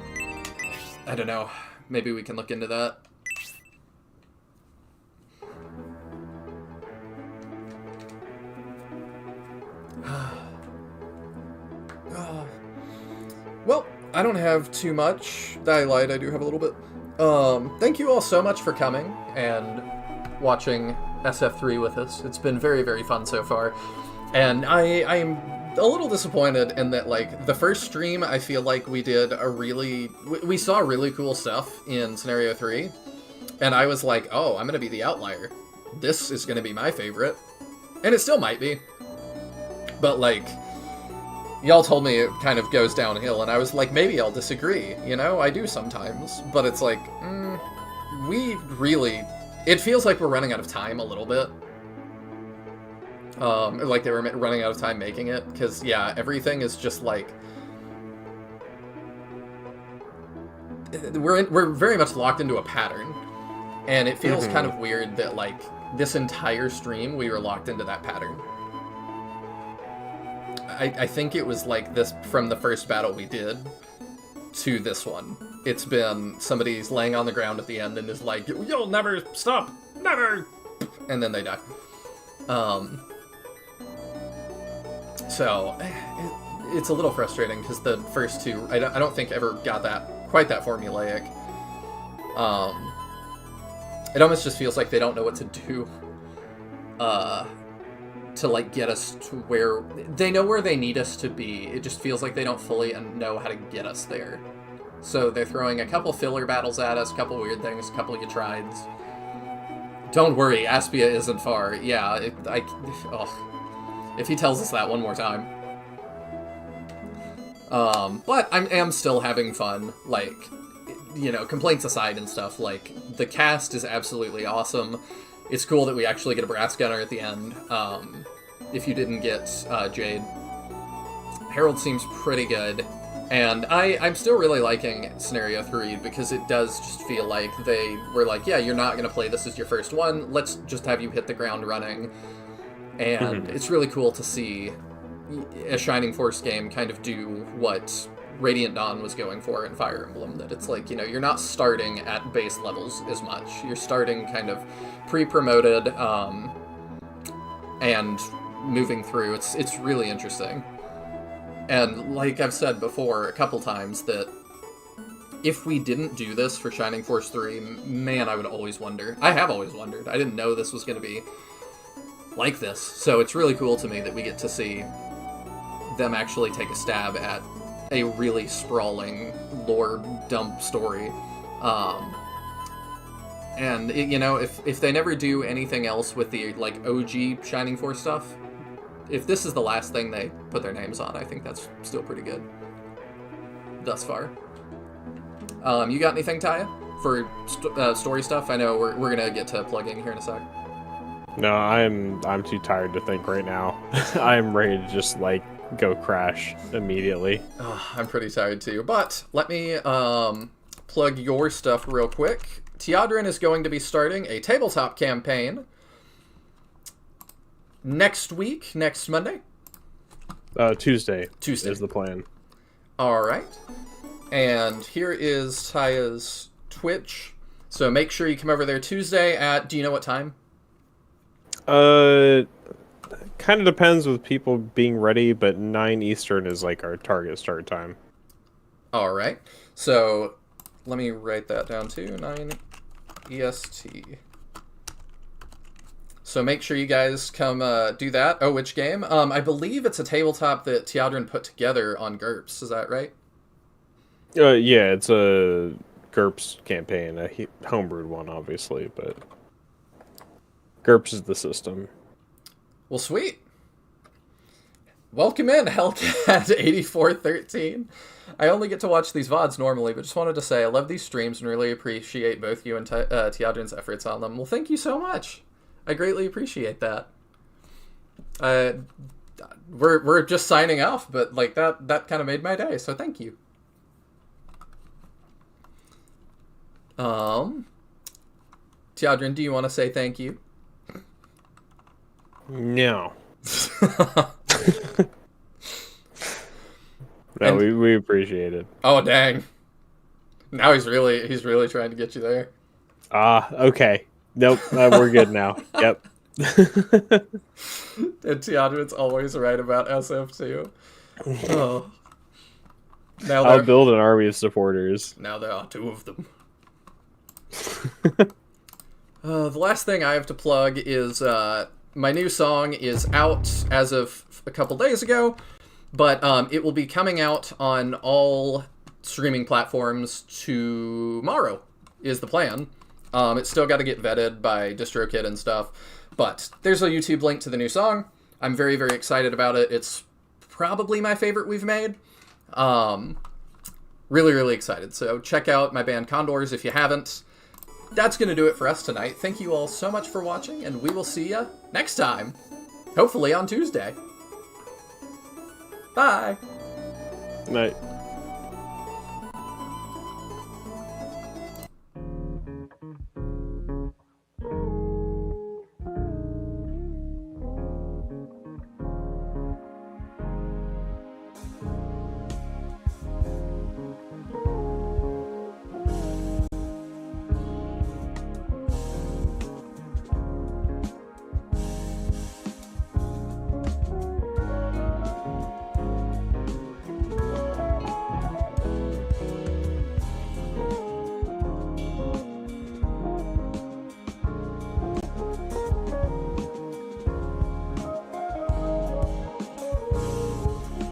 I don't know. Maybe we can look into that. Well, I don't have too much. I lied, I do have a little bit. Thank you all so much for coming and watching SF3 with us. It's been very, very fun so far. And I'm a little disappointed in that, like, the first stream, I feel like we did a really... We saw really cool stuff in Scenario 3. And I was like, oh, I'm gonna be the outlier. This is gonna be my favorite. And it still might be. But, like... Y'all told me it kind of goes downhill, and I was like, maybe I'll disagree, you know? I do sometimes. But it's like, we really... It feels like we're running out of time a little bit. Like they were running out of time making it, because, yeah, everything is just like... We're very much locked into a pattern, and it feels kind of weird that, like, this entire stream, we were locked into that pattern. I think it was like this from the first battle we did to this one. It's been somebody's laying on the ground at the end and is like, you'll never stop, never, and then they die. So it's a little frustrating because the first two, I don't think ever got quite that formulaic. It almost just feels like they don't know what to do. To, like, get us to where... They know where they need us to be. It just feels like they don't fully know how to get us there. So they're throwing a couple filler battles at us, a couple weird things, a couple Yatrides. Don't worry, Aspia isn't far. Yeah, if he tells us that one more time. But I am still having fun. Like, you know, complaints aside and stuff, like, the cast is absolutely awesome. It's cool that we actually get a brass gunner at the end, if you didn't get Jade. Harold seems pretty good, and I'm still really liking Scenario 3, because it does just feel like they were like, yeah, you're not going to play this as your first one, let's just have you hit the ground running. And it's really cool to see a Shining Force game kind of do what Radiant Dawn was going for in Fire Emblem, that it's like, you know, you're not starting at base levels as much. You're starting kind of pre-promoted, and moving through. It's really interesting. And like I've said before a couple times, that if we didn't do this for Shining Force 3, man, I would always wonder. I have always wondered. I didn't know this was going to be like this. So it's really cool to me that we get to see them actually take a stab at a really sprawling lore dump story. And, you know, if they never do anything else with the, like, OG Shining Force stuff, if this is the last thing they put their names on, I think that's still pretty good. Thus far. You got anything, Taya, for story stuff? I know we're gonna get to plugging here in a sec. No, I'm too tired to think right now. I'm ready to just, like, go crash immediately. I'm pretty tired too, but let me plug your stuff real quick. Teodrin is going to be starting a tabletop campaign next week, next Monday. Tuesday. Tuesday. Is the plan. All right. And here is Taya's Twitch. So make sure you come over there Tuesday at, do you know what time? Kind of depends with people being ready, but 9 Eastern is like our target start time. All right. So let me write that down too. 9 EST. So make sure you guys come do that. Oh, which game? I believe it's a tabletop that Teodrin put together on GURPS. Is that right? Yeah, it's a GURPS campaign, a homebrewed one, obviously, but GURPS is the system. Well, sweet. Welcome in, Hellcat8413. I only get to watch these VODs normally, but just wanted to say I love these streams and really appreciate both you and Teodrin's efforts on them. Well, thank you so much. I greatly appreciate that. We're just signing off, but like that kind of made my day, so thank you. Teodrin, do you want to say thank you? No. No, we appreciate it. Oh dang! Now he's really trying to get you there. Okay. Nope, we're good now. Yep. And Teodrin's always right about SF2. Oh. Now I'll build an army of supporters. Now there are 2 of them. The last thing I have to plug is my new song is out as of a couple days ago, but it will be coming out on all streaming platforms tomorrow, is the plan. It's still got to get vetted by DistroKid and stuff, but there's a YouTube link to the new song. I'm very, very excited about it. It's probably my favorite we've made. Really, really excited. So check out my band Condors if you haven't. That's going to do it for us tonight. Thank you all so much for watching, and we will see you next time. Hopefully on Tuesday. Bye. Night.